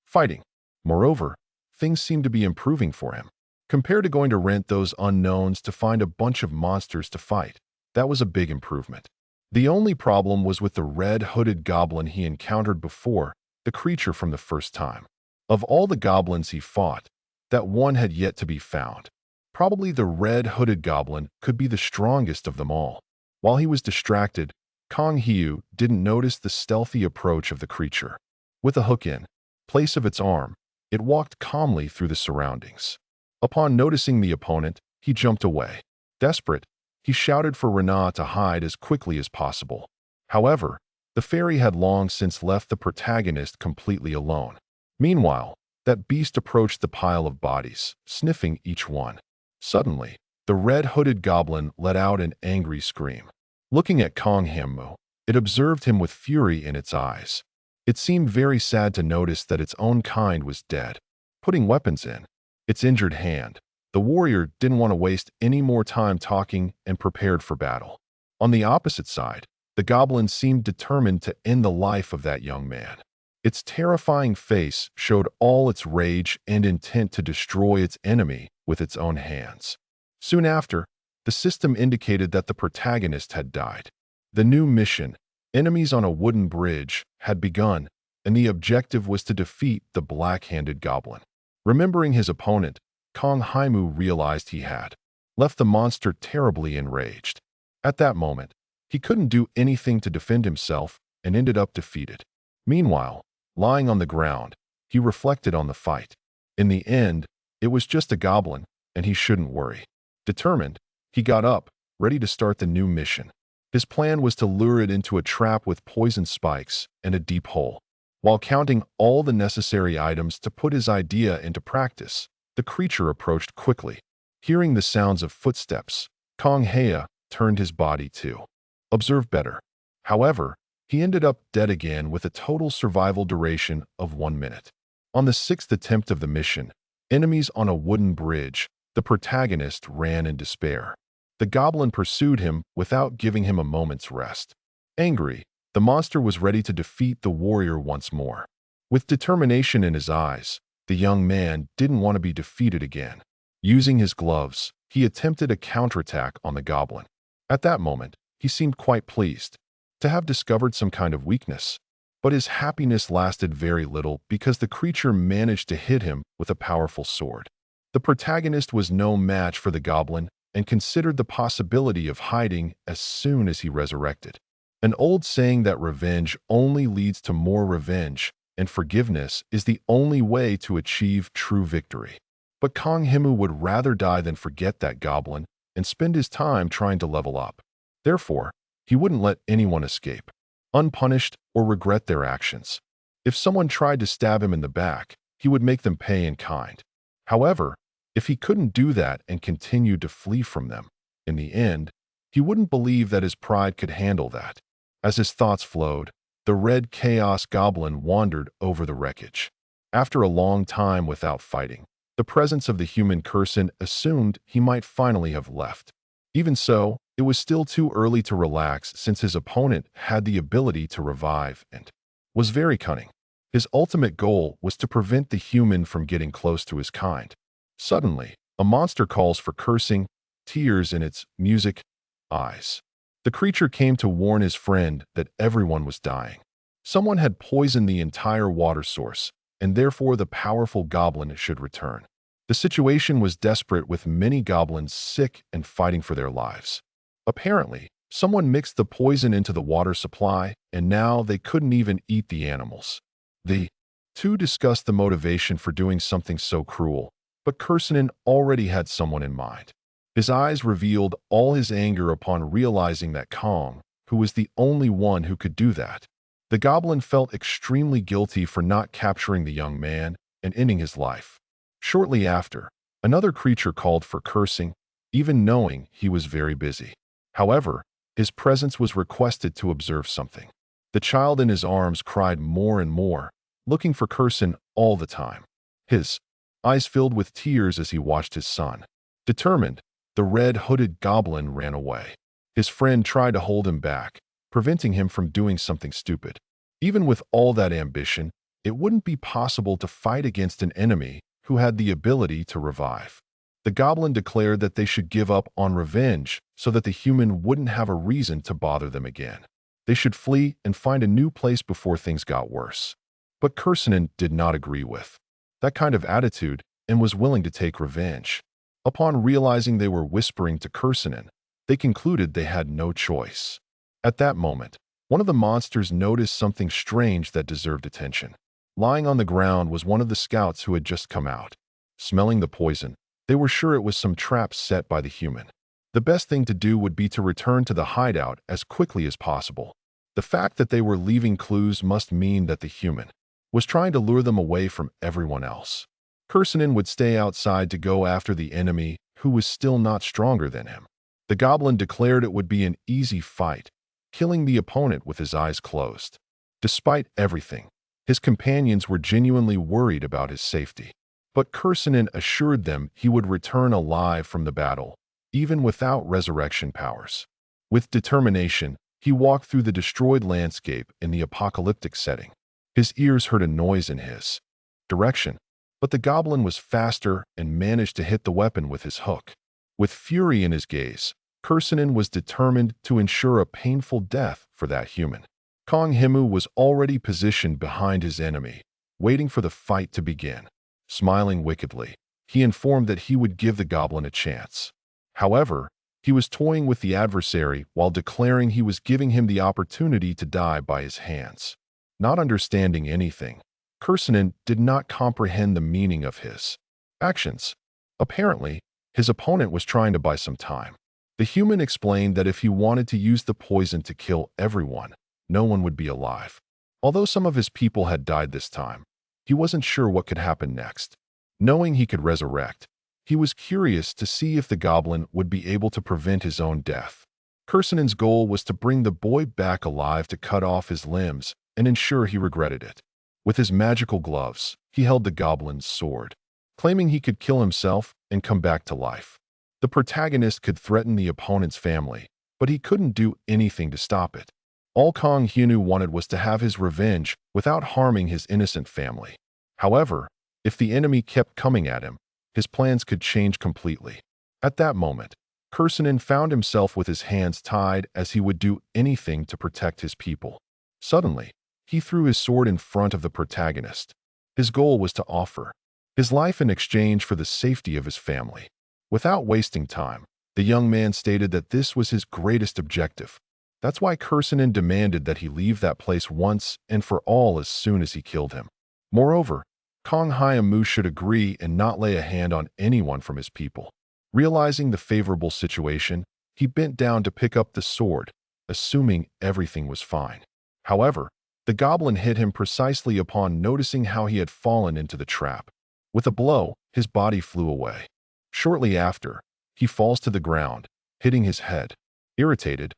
Fighting. Moreover, things seemed to be improving for him. Compared to going to rent those unknowns to find a bunch of monsters to fight, that was a big improvement. The only problem was with the red-hooded goblin he encountered before, the creature from the first time. Of all the goblins he fought, that one had yet to be found. Probably the red-hooded goblin could be the strongest of them all. While he was distracted, Kong Hiu didn't notice the stealthy approach of the creature. With a hook in place of its arm, it walked calmly through the surroundings. Upon noticing the opponent, he jumped away. Desperate, he shouted for Rena to hide as quickly as possible. However, the fairy had long since left the protagonist completely alone. Meanwhile, that beast approached the pile of bodies, sniffing each one. Suddenly, the red-hooded goblin let out an angry scream. Looking at Kong Himu, it observed him with fury in its eyes. It seemed very sad to notice that its own kind was dead. Putting weapons in its injured hand, the warrior didn't want to waste any more time talking and prepared for battle. On the opposite side, the goblin seemed determined to end the life of that young man. Its terrifying face showed all its rage and intent to destroy its enemy with its own hands. Soon after, the system indicated that the protagonist had died. The new mission, Enemies on a Wooden Bridge, had begun, and the objective was to defeat the black-handed goblin. Remembering his opponent, Kong Haimu realized he had left the monster terribly enraged. At that moment, he couldn't do anything to defend himself and ended up defeated. Meanwhile, lying on the ground, he reflected on the fight. In the end, it was just a goblin, and he shouldn't worry. Determined, he got up, ready to start the new mission. His plan was to lure it into a trap with poison spikes and a deep hole. While counting all the necessary items to put his idea into practice, the creature approached quickly. Hearing the sounds of footsteps, Kong Hea turned his body to observe better. However, he ended up dead again with a total survival duration of 1 minute. On the 6th attempt of the mission, Enemies on a Wooden Bridge, the protagonist ran in despair. The goblin pursued him without giving him a moment's rest. Angry, the monster was ready to defeat the warrior once more. With determination in his eyes, the young man didn't want to be defeated again. Using his gloves, he attempted a counterattack on the goblin. At that moment, he seemed quite pleased to have discovered some kind of weakness. But his happiness lasted very little because the creature managed to hit him with a powerful sword. The protagonist was no match for the goblin and considered the possibility of hiding as soon as he resurrected. An old saying that revenge only leads to more revenge and forgiveness is the only way to achieve true victory. But Kong Himu would rather die than forget that goblin and spend his time trying to level up. Therefore, he wouldn't let anyone escape unpunished or regret their actions. If someone tried to stab him in the back, he would make them pay in kind. However, if he couldn't do that and continued to flee from them, in the end, he wouldn't believe that his pride could handle that. As his thoughts flowed, the red chaos goblin wandered over the wreckage. After a long time without fighting, the presence of the human Curson assumed he might finally have left. Even so, it was still too early to relax since his opponent had the ability to revive and was very cunning. His ultimate goal was to prevent the human from getting close to his kind. Suddenly, a monster calls for cursing, tears in its music eyes. The creature came to warn his friend that everyone was dying. Someone had poisoned the entire water source, and therefore the powerful goblin should return. The situation was desperate, with many goblins sick and fighting for their lives. Apparently, someone mixed the poison into the water supply, and now they couldn't even eat the animals. The two discussed the motivation for doing something so cruel, but Kursinen already had someone in mind. His eyes revealed all his anger upon realizing that Kong, who was the only one who could do that. The goblin felt extremely guilty for not capturing the young man and ending his life. Shortly after, another creature called for cursing, even knowing he was very busy. However, his presence was requested to observe something. The child in his arms cried more and more, looking for Kursin all the time. His eyes filled with tears as he watched his son. Determined, the red-hooded goblin ran away. His friend tried to hold him back, preventing him from doing something stupid. Even with all that ambition, it wouldn't be possible to fight against an enemy who had the ability to revive. The goblin declared that they should give up on revenge so that the human wouldn't have a reason to bother them again. They should flee and find a new place before things got worse. But Kursinen did not agree with that kind of attitude and was willing to take revenge. Upon realizing they were whispering to Kursinen, they concluded they had no choice. At that moment, one of the monsters noticed something strange that deserved attention. Lying on the ground was one of the scouts who had just come out. Smelling the poison, they were sure it was some trap set by the human. The best thing to do would be to return to the hideout as quickly as possible. The fact that they were leaving clues must mean that the human was trying to lure them away from everyone else. Kursinen would stay outside to go after the enemy, who was still not stronger than him. The goblin declared it would be an easy fight, killing the opponent with his eyes closed. Despite everything, his companions were genuinely worried about his safety. But Kursinen assured them he would return alive from the battle, even without resurrection powers. With determination, he walked through the destroyed landscape in the apocalyptic setting. His ears heard a noise in his direction, but the goblin was faster and managed to hit the weapon with his hook. With fury in his gaze, Kursinen was determined to ensure a painful death for that human. Kong Himu was already positioned behind his enemy, waiting for the fight to begin. Smiling wickedly, he informed that he would give the goblin a chance. However, he was toying with the adversary while declaring he was giving him the opportunity to die by his hands. Not understanding anything, Kursinen did not comprehend the meaning of his actions. Apparently, his opponent was trying to buy some time. The human explained that if he wanted to use the poison to kill everyone, no one would be alive. Although some of his people had died this time, he wasn't sure what could happen next. Knowing he could resurrect, he was curious to see if the goblin would be able to prevent his own death. Kursinen's goal was to bring the boy back alive to cut off his limbs and ensure he regretted it. With his magical gloves, he held the goblin's sword, claiming he could kill himself and come back to life. The protagonist could threaten the opponent's family, but he couldn't do anything to stop it. All Kong Hyunu wanted was to have his revenge without harming his innocent family. However, if the enemy kept coming at him, his plans could change completely. At that moment, Kursinen found himself with his hands tied, as he would do anything to protect his people. Suddenly, he threw his sword in front of the protagonist. His goal was to offer his life in exchange for the safety of his family. Without wasting time, the young man stated that this was his greatest objective. That's why Kursinen demanded that he leave that place once and for all as soon as he killed him. Moreover, Kong Hyamu should agree and not lay a hand on anyone from his people. Realizing the favorable situation, he bent down to pick up the sword, assuming everything was fine. However, the goblin hit him precisely upon noticing how he had fallen into the trap. With a blow, his body flew away. Shortly after, he falls to the ground, hitting his head. Irritated,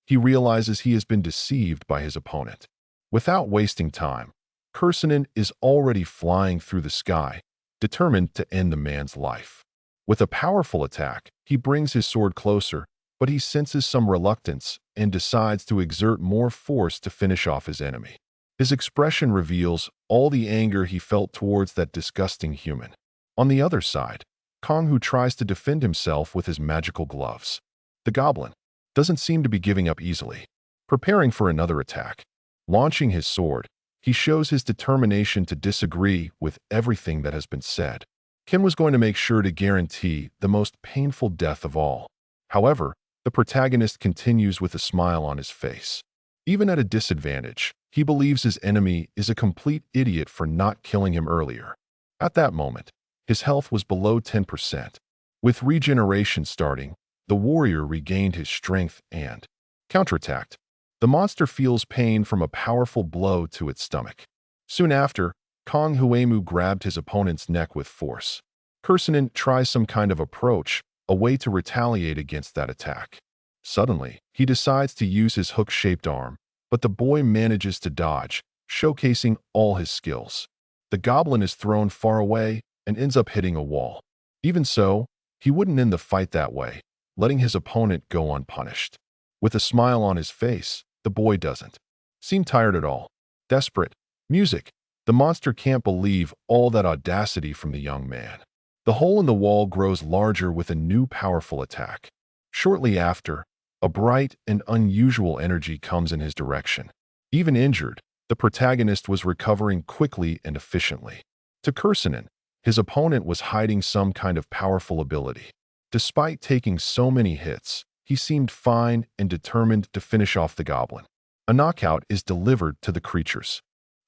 he realizes he has been deceived by his opponent. Without wasting time, Kursinen is already flying through the sky, determined to end the man's life. With a powerful attack, he brings his sword closer, but he senses some reluctance and decides to exert more force to finish off his enemy. His expression reveals all the anger he felt towards that disgusting human. On the other side, Kong Hu tries to defend himself with his magical gloves. The goblin doesn't seem to be giving up easily. Preparing for another attack, launching his sword, he shows his determination to disagree with everything that has been said. Ken was going to make sure to guarantee the most painful death of all. However, the protagonist continues with a smile on his face. Even at a disadvantage, he believes his enemy is a complete idiot for not killing him earlier. At that moment, his health was below 10%. With regeneration starting, the warrior regained his strength and counterattacked. The monster feels pain from a powerful blow to its stomach. Soon after, Kong Huemu grabbed his opponent's neck with force. Kursanen tries some kind of approach, a way to retaliate against that attack. Suddenly, he decides to use his hook-shaped arm, but the boy manages to dodge, showcasing all his skills. The goblin is thrown far away and ends up hitting a wall. Even so, he wouldn't end the fight that way, letting his opponent go unpunished. With a smile on his face, the boy doesn't seem tired at all. Desperate. Music. The monster can't believe all that audacity from the young man. The hole in the wall grows larger with a new powerful attack. Shortly after, a bright and unusual energy comes in his direction. Even injured, the protagonist was recovering quickly and efficiently. To Kursanen, his opponent was hiding some kind of powerful ability. Despite taking so many hits, he seemed fine and determined to finish off the goblin. A knockout is delivered to the creature's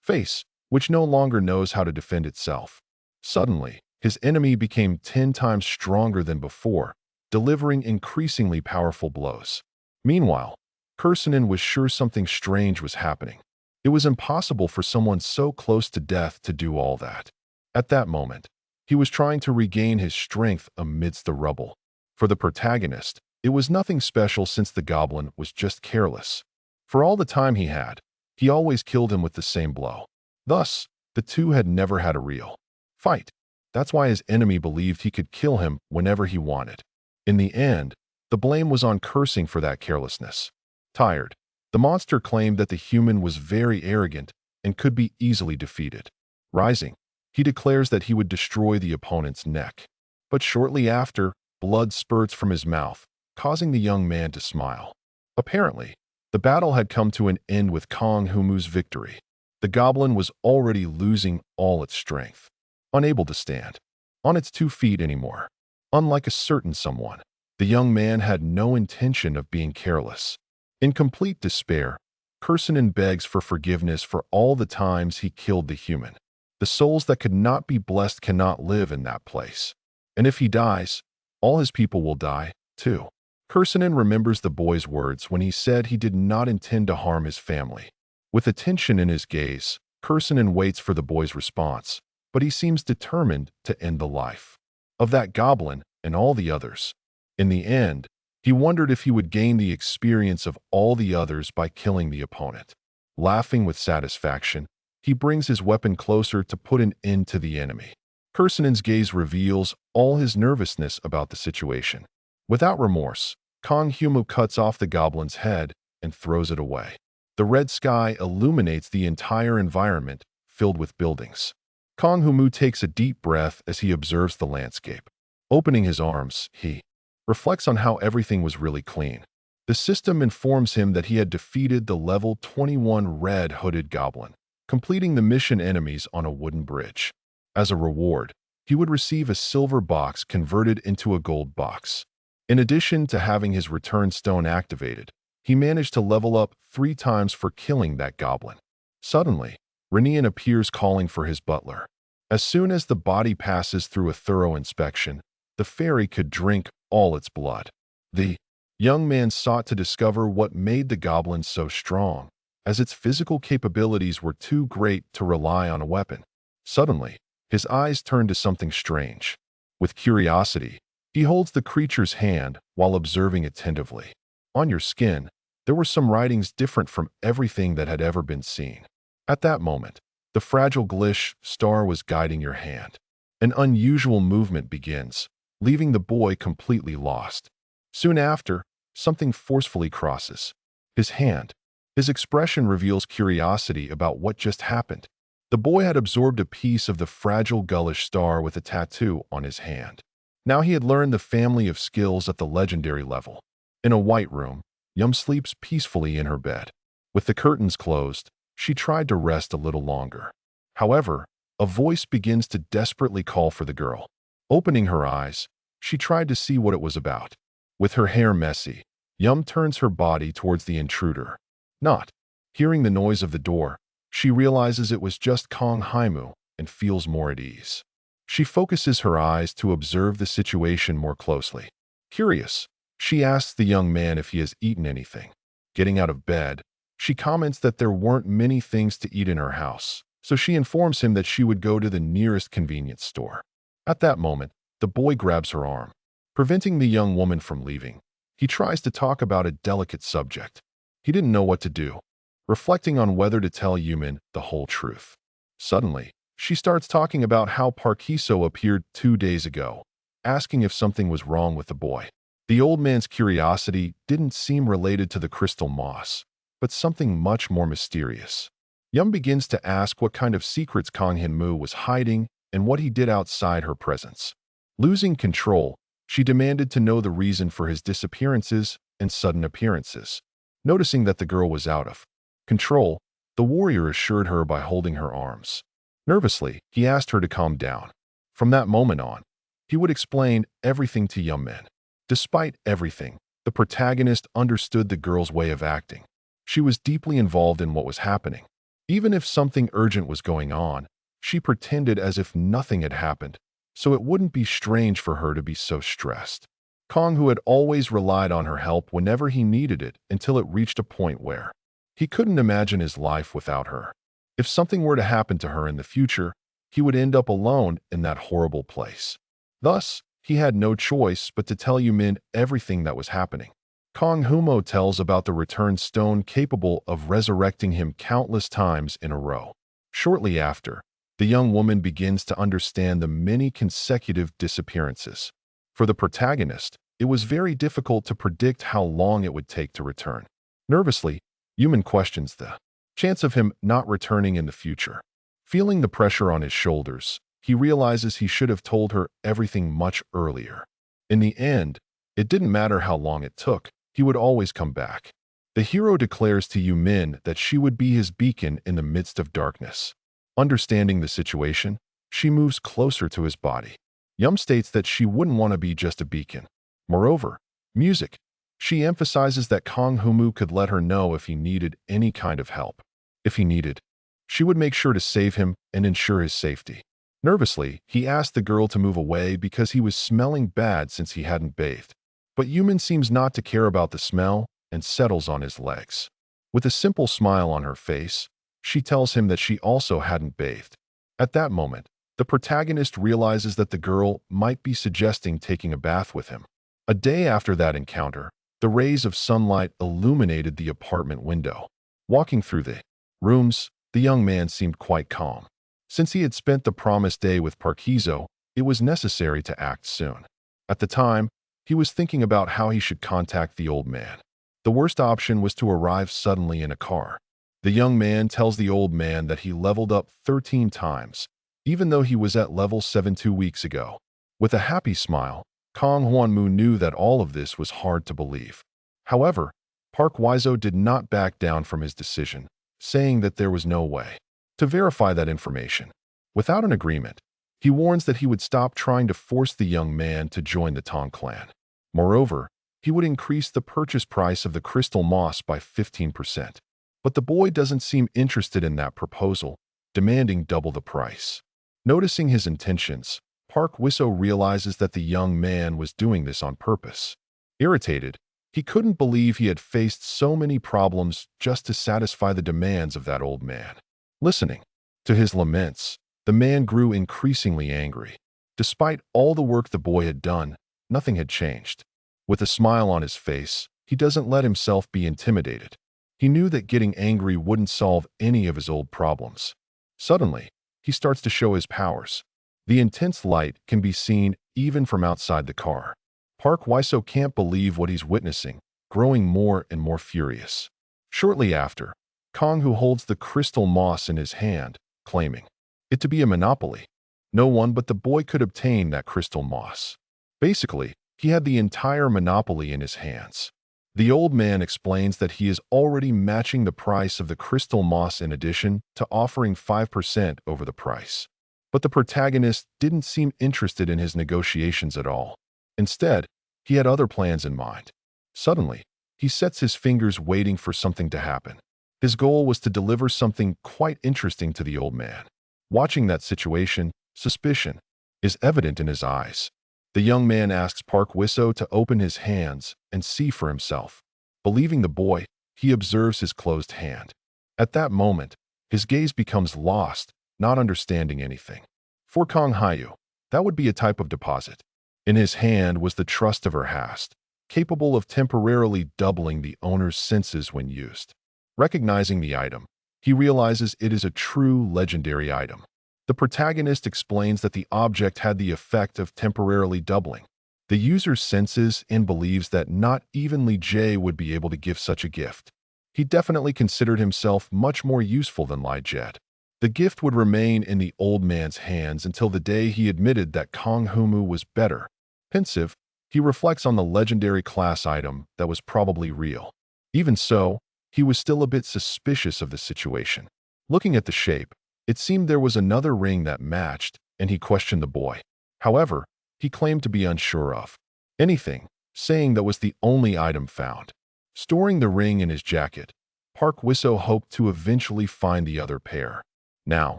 face, which no longer knows how to defend itself. Suddenly, his enemy became 10 times stronger than before, delivering increasingly powerful blows. Meanwhile, Kursanen was sure something strange was happening. It was impossible for someone so close to death to do all that. At that moment, he was trying to regain his strength amidst the rubble. For the protagonist, it was nothing special since the goblin was just careless. For all the time he had, he always killed him with the same blow. Thus, the two had never had a real fight. That's why his enemy believed he could kill him whenever he wanted. In the end, the blame was on cursing for that carelessness. Tired, the monster claimed that the human was very arrogant and could be easily defeated. Rising, he declares that he would destroy the opponent's neck. But shortly after, blood spurts from his mouth, causing the young man to smile. Apparently, the battle had come to an end with Kong Humu's victory. The goblin was already losing all its strength, unable to stand on its 2 feet anymore. Unlike a certain someone, the young man had no intention of being careless. In complete despair, Kursanen begs for forgiveness for all the times he killed the human. The souls that could not be blessed cannot live in that place. And if he dies, all his people will die, too. Kursanen remembers the boy's words when he said he did not intend to harm his family. With attention in his gaze, Kursanen waits for the boy's response, but he seems determined to end the life of that goblin and all the others. In the end, he wondered if he would gain the experience of all the others by killing the opponent. Laughing with satisfaction, he brings his weapon closer to put an end to the enemy. Kursanen's gaze reveals all his nervousness about the situation. Without remorse, Kong Humu cuts off the goblin's head and throws it away. The red sky illuminates the entire environment, filled with buildings. Kong Humu takes a deep breath as he observes the landscape. Opening his arms, he reflects on how everything was really clean. The system informs him that he had defeated the level 21 red-hooded goblin, completing the mission enemies on a wooden bridge. As a reward, he would receive a silver box converted into a gold box. In addition to having his return stone activated, he managed to level up 3 times for killing that goblin. Suddenly, Renian appears calling for his butler. As soon as the body passes through a thorough inspection, the fairy could drink all its blood. The young man sought to discover what made the goblin so strong, as its physical capabilities were too great to rely on a weapon. Suddenly, his eyes turned to something strange. With curiosity, he holds the creature's hand while observing attentively. On your skin, there were some writings different from everything that had ever been seen. At that moment, the fragile glish star was guiding your hand. An unusual movement begins, leaving the boy completely lost. Soon after, something forcefully crosses his hand. His expression reveals curiosity about what just happened. The boy had absorbed a piece of the fragile gullish star with a tattoo on his hand. Now he had learned the family of skills at the legendary level. In a white room, Yum sleeps peacefully in her bed. With the curtains closed, she tried to rest a little longer. However, a voice begins to desperately call for the girl. Opening her eyes, she tried to see what it was about. With her hair messy, Yum turns her body towards the intruder. Not. Hearing the noise of the door, she realizes it was just Kong Haimu and feels more at ease. She focuses her eyes to observe the situation more closely. Curious, she asks the young man if he has eaten anything. Getting out of bed, she comments that there weren't many things to eat in her house, so she informs him that she would go to the nearest convenience store. At that moment, the boy grabs her arm, preventing the young woman from leaving. He tries to talk about a delicate subject. He didn't know what to do, reflecting on whether to tell Yumin the whole truth. Suddenly, she starts talking about how Parkiso appeared 2 days ago, asking if something was wrong with the boy. The old man's curiosity didn't seem related to the crystal moss, but something much more mysterious. Yum begins to ask what kind of secrets Kang Hin-mu was hiding and what he did outside her presence. Losing control, she demanded to know the reason for his disappearances and sudden appearances. Noticing that the girl was out of control, the warrior assured her by holding her arms. Nervously, he asked her to calm down. From that moment on, he would explain everything to Yum Min. Despite everything, the protagonist understood the girl's way of acting. She was deeply involved in what was happening. Even if something urgent was going on, she pretended as if nothing had happened, so it wouldn't be strange for her to be so stressed. Kong, who had always relied on her help whenever he needed it until it reached a point where he couldn't imagine his life without her. If something were to happen to her in the future, he would end up alone in that horrible place. Thus, he had no choice but to tell Yumin everything that was happening. Kong Humo tells about the returned stone capable of resurrecting him countless times in a row. Shortly after, the young woman begins to understand the many consecutive disappearances. For the protagonist, it was very difficult to predict how long it would take to return. Nervously, Yumin questions the chance of him not returning in the future. Feeling the pressure on his shoulders, he realizes he should have told her everything much earlier. In the end, it didn't matter how long it took, he would always come back. The hero declares to Yumin that she would be his beacon in the midst of darkness. Understanding the situation, she moves closer to his body. Yum states that she wouldn't want to be just a beacon. Moreover, music. She emphasizes that Kong Humu could let her know if he needed any kind of help. If he needed, she would make sure to save him and ensure his safety. Nervously, he asked the girl to move away because he was smelling bad since he hadn't bathed. But Yumin seems not to care about the smell and settles on his legs. With a simple smile on her face, she tells him that she also hadn't bathed. At that moment, the protagonist realizes that the girl might be suggesting taking a bath with him. A day after that encounter, the rays of sunlight illuminated the apartment window. Walking through the rooms, the young man seemed quite calm. Since he had spent the promised day with Parkiso, it was necessary to act soon. At the time, he was thinking about how he should contact the old man. The worst option was to arrive suddenly in a car. The young man tells the old man that he leveled up 13 times, even though he was at level 7 2 weeks ago. With a happy smile, Kong Hwanmu knew that all of this was hard to believe. However, Park Wiseau did not back down from his decision, saying that there was no way to verify that information. Without an agreement, he warns that he would stop trying to force the young man to join the Tong clan. Moreover, he would increase the purchase price of the crystal moss by 15%. But the boy doesn't seem interested in that proposal, demanding double the price. Noticing his intentions, Park Wiseau realizes that the young man was doing this on purpose. Irritated, he couldn't believe he had faced so many problems just to satisfy the demands of that old man. Listening to his laments, the man grew increasingly angry. Despite all the work the boy had done, nothing had changed. With a smile on his face, he doesn't let himself be intimidated. He knew that getting angry wouldn't solve any of his old problems. Suddenly, he starts to show his powers. The intense light can be seen even from outside the car. Park Wiseau can't believe what he's witnessing, growing more and more furious. Shortly after, Kong, who holds the crystal moss in his hand, claiming it to be a monopoly. No one but the boy could obtain that crystal moss. Basically, he had the entire monopoly in his hands. The old man explains that he is already matching the price of the crystal moss in addition to offering 5% over the price. But the protagonist didn't seem interested in his negotiations at all. Instead, he had other plans in mind. Suddenly, he sets his fingers waiting for something to happen. His goal was to deliver something quite interesting to the old man. Watching that situation, suspicion is evident in his eyes. The young man asks Park Wisso to open his hands and see for himself. Believing the boy, he observes his closed hand. At that moment, his gaze becomes lost, not understanding anything. For Kong Hyu, that would be a type of deposit. In his hand was the trust of her hast, capable of temporarily doubling the owner's senses when used. Recognizing the item, he realizes it is a true legendary item. The protagonist explains that the object had the effect of temporarily doubling the user's senses and believes that not even Li Jie would be able to give such a gift. He definitely considered himself much more useful than Li Jet. The gift would remain in the old man's hands until the day he admitted that Kong Humu was better. Pensive, he reflects on the legendary class item that was probably real. Even so, he was still a bit suspicious of the situation. Looking at the shape, it seemed there was another ring that matched, and he questioned the boy. However, he claimed to be unsure of anything, saying that was the only item found. Storing the ring in his jacket, Park Wisso hoped to eventually find the other pair. Now,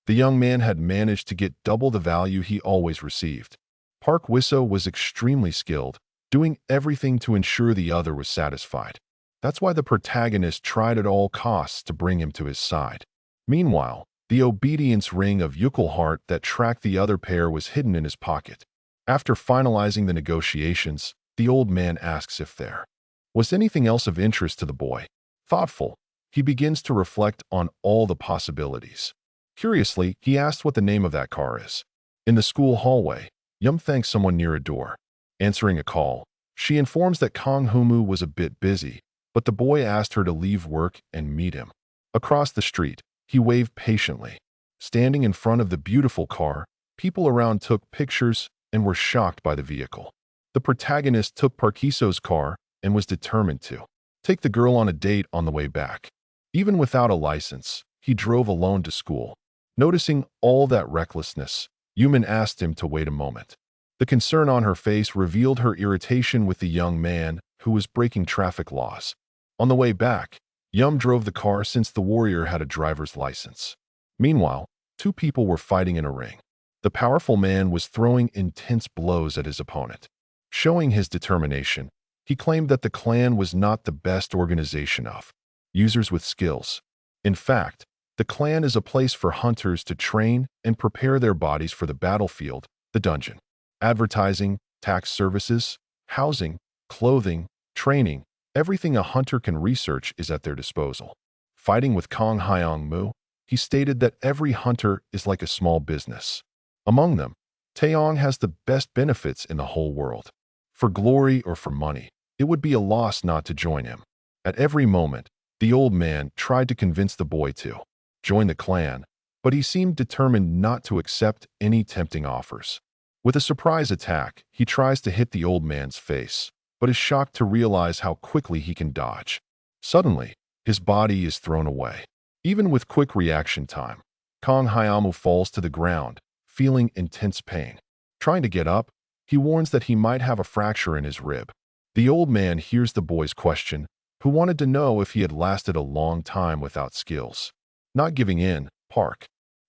the young man had managed to get double the value he always received. Park Wisso was extremely skilled, doing everything to ensure the other was satisfied. That's why the protagonist tried at all costs to bring him to his side. Meanwhile, the obedience ring of Yukelheart that tracked the other pair was hidden in his pocket. After finalizing the negotiations, the old man asks if there was anything else of interest to the boy. Thoughtful, he begins to reflect on all the possibilities. Curiously, he asks what the name of that car is. In the school hallway, Yum thanks someone near a door. Answering a call, she informs that Kong Humu was a bit busy, but the boy asked her to leave work and meet him. Across the street, he waved patiently. Standing in front of the beautiful car, people around took pictures and were shocked by the vehicle. The protagonist took Parkiso's car and was determined to take the girl on a date on the way back. Even without a license, he drove alone to school. Noticing all that recklessness, Yuman asked him to wait a moment. The concern on her face revealed her irritation with the young man who was breaking traffic laws. On the way back, Yum drove the car since the warrior had a driver's license. Meanwhile, two people were fighting in a ring. The powerful man was throwing intense blows at his opponent. Showing his determination, he claimed that the clan was not the best organization of users with skills. In fact, the clan is a place for hunters to train and prepare their bodies for the battlefield, the dungeon. Advertising, tax services, housing, clothing, training, everything a hunter can research is at their disposal. Fighting with Kong Hyong Mu, he stated that every hunter is like a small business. Among them, Taeyong has the best benefits in the whole world. For glory or for money, it would be a loss not to join him. At every moment, the old man tried to convince the boy to join the clan, but he seemed determined not to accept any tempting offers. With a surprise attack, he tries to hit the old man's face, but is shocked to realize how quickly he can dodge. Suddenly, his body is thrown away. Even with quick reaction time, Kong Hyamu falls to the ground, feeling intense pain. Trying to get up, he warns that he might have a fracture in his rib. The old man hears the boy's question, who wanted to know if he had lasted a long time without skills. Not giving in, Park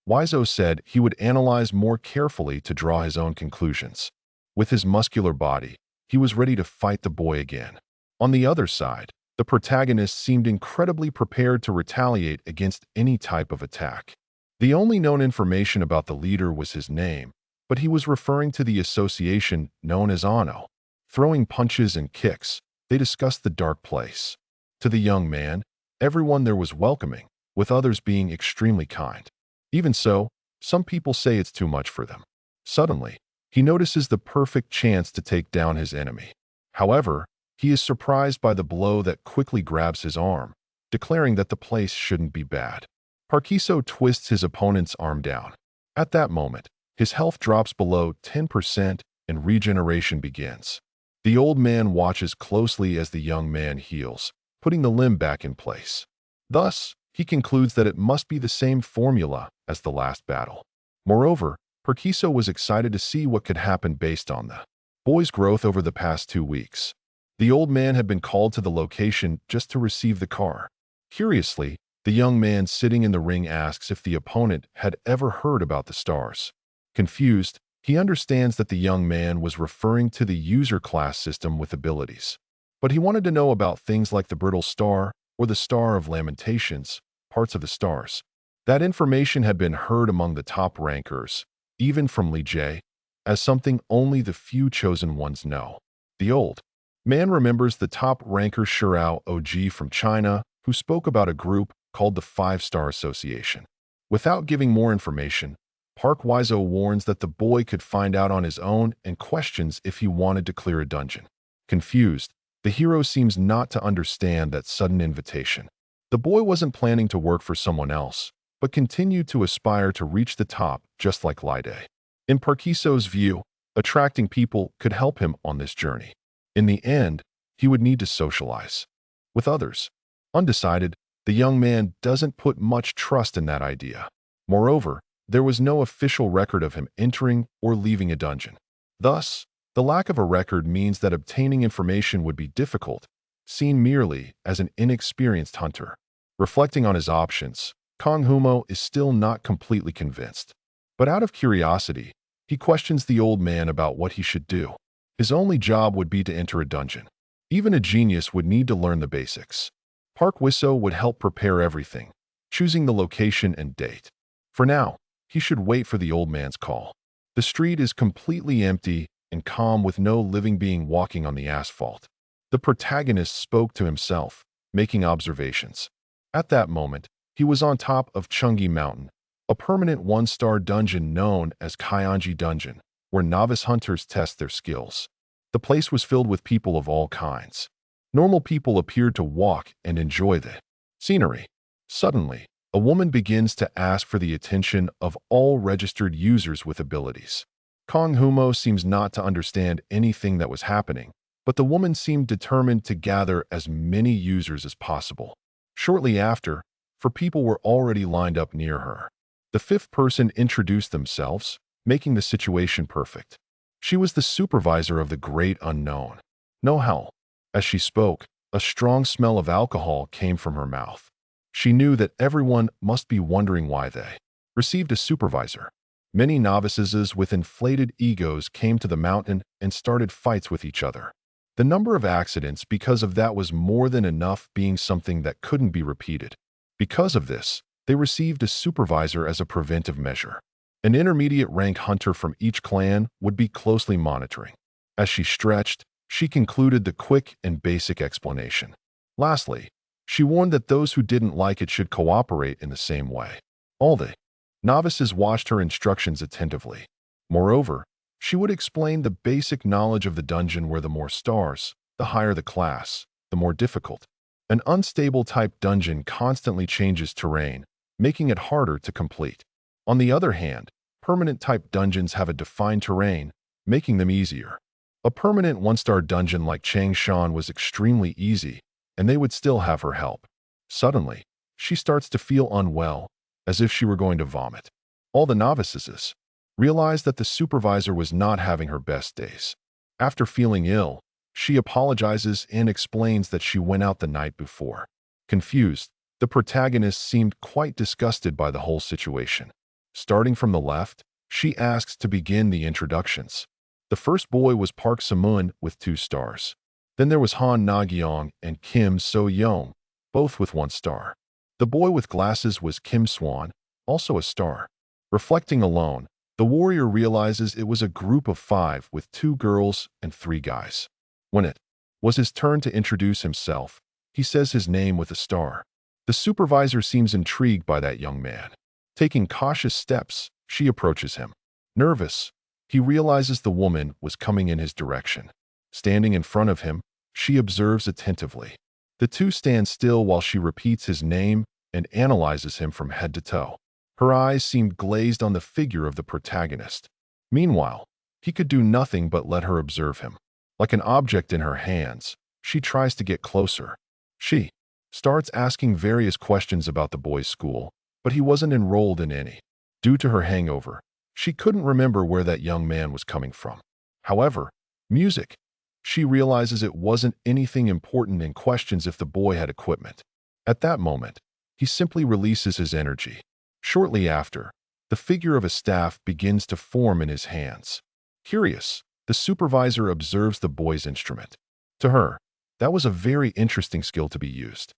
Wisso said he would analyze more carefully to draw his own conclusions. With his muscular body, he was ready to fight the boy again. On the other side, the protagonist seemed incredibly prepared to retaliate against any type of attack. The only known information about the leader was his name, but he was referring to the association known as Ano. Throwing punches and kicks, they discussed the dark place. To the young man, everyone there was welcoming, with others being extremely kind. Even so, some people say it's too much for them. Suddenly, he notices the perfect chance to take down his enemy. However, he is surprised by the blow that quickly grabs his arm, declaring that the place shouldn't be bad. Parkiso twists his opponent's arm down. At that moment, his health drops below 10% and regeneration begins. The old man watches closely as the young man heals, putting the limb back in place. Thus, he concludes that it must be the same formula as the last battle. Moreover, Perkiso was excited to see what could happen based on the boy's growth over the past 2 weeks. The old man had been called to the location just to receive the car. Curiously, the young man sitting in the ring asks if the opponent had ever heard about the stars. Confused, he understands that the young man was referring to the user class system with abilities. But he wanted to know about things like the brittle star or the star of lamentations, parts of the stars. That information had been heard among the top rankers, even from Li Jie, as something only the few chosen ones know. The old man remembers the top ranker Shirao OG from China, who spoke about a group called the Five-Star Association. Without giving more information, Park Wiseau warns that the boy could find out on his own and questions if he wanted to clear a dungeon. Confused, the hero seems not to understand that sudden invitation. The boy wasn't planning to work for someone else, but continued to aspire to reach the top just like Lide. In Parkiso's view, attracting people could help him on this journey. In the end, he would need to socialize with others. Undecided, the young man doesn't put much trust in that idea. Moreover, there was no official record of him entering or leaving a dungeon. Thus, the lack of a record means that obtaining information would be difficult, seen merely as an inexperienced hunter. Reflecting on his options, Kong Humo is still not completely convinced. But out of curiosity, he questions the old man about what he should do. His only job would be to enter a dungeon. Even a genius would need to learn the basics. Park Wiseau would help prepare everything, choosing the location and date. For now, he should wait for the old man's call. The street is completely empty and calm with no living being walking on the asphalt. The protagonist spoke to himself, making observations. At that moment, he was on top of Chungi Mountain, a permanent one-star dungeon known as Kaianji Dungeon, where novice hunters test their skills. The place was filled with people of all kinds. Normal people appeared to walk and enjoy the scenery. Suddenly, a woman begins to ask for the attention of all registered users with abilities. Kong Humo seems not to understand anything that was happening, but the woman seemed determined to gather as many users as possible. Shortly after, 4 people were already lined up near her. The 5th person introduced themselves, making the situation perfect. She was the supervisor of the Great Unknown. No hell. As she spoke, a strong smell of alcohol came from her mouth. She knew that everyone must be wondering why they received a supervisor. Many novices with inflated egos came to the mountain and started fights with each other. The number of accidents because of that was more than enough, being something that couldn't be repeated. Because of this, they received a supervisor as a preventive measure. An intermediate rank hunter from each clan would be closely monitoring. As she stretched, she concluded the quick and basic explanation. Lastly, she warned that those who didn't like it should cooperate in the same way. All the novices watched her instructions attentively. Moreover, she would explain the basic knowledge of the dungeon, where the more stars, the higher the class, the more difficult. An unstable type dungeon constantly changes terrain, making it harder to complete. On the other hand, permanent type dungeons have a defined terrain, making them easier. A permanent one-star dungeon like Changshan was extremely easy, and they would still have her help. Suddenly, she starts to feel unwell, as if she were going to vomit. All the novices realized that the supervisor was not having her best days. After feeling ill, she apologizes and explains that she went out the night before. Confused, the protagonist seemed quite disgusted by the whole situation. Starting from the left, she asks to begin the introductions. The first boy was Park Samun with 2 stars. Then there was Han Nagyong and Kim So-young, both with 1 star. The boy with glasses was Kim Swan, also a star. Reflecting alone, the warrior realizes it was a group of 5 with 2 girls and 3 guys. When it was his turn to introduce himself, he says his name with a star. The supervisor seems intrigued by that young man. Taking cautious steps, she approaches him. Nervous, he realizes the woman was coming in his direction. Standing in front of him, she observes attentively. The 2 stand still while she repeats his name and analyzes him from head to toe. Her eyes seemed glazed on the figure of the protagonist. Meanwhile, he could do nothing but let her observe him. Like an object in her hands, she tries to get closer. She starts asking various questions about the boy's school, but he wasn't enrolled in any. Due to her hangover, She couldn't remember where that young man was coming from. However, music. She realizes it wasn't anything important and questions if the boy had equipment. At that moment, he simply releases his energy. Shortly after, the figure of a staff begins to form in his hands. Curious, the supervisor observes the boy's instrument. To her, that was a very interesting skill to be used.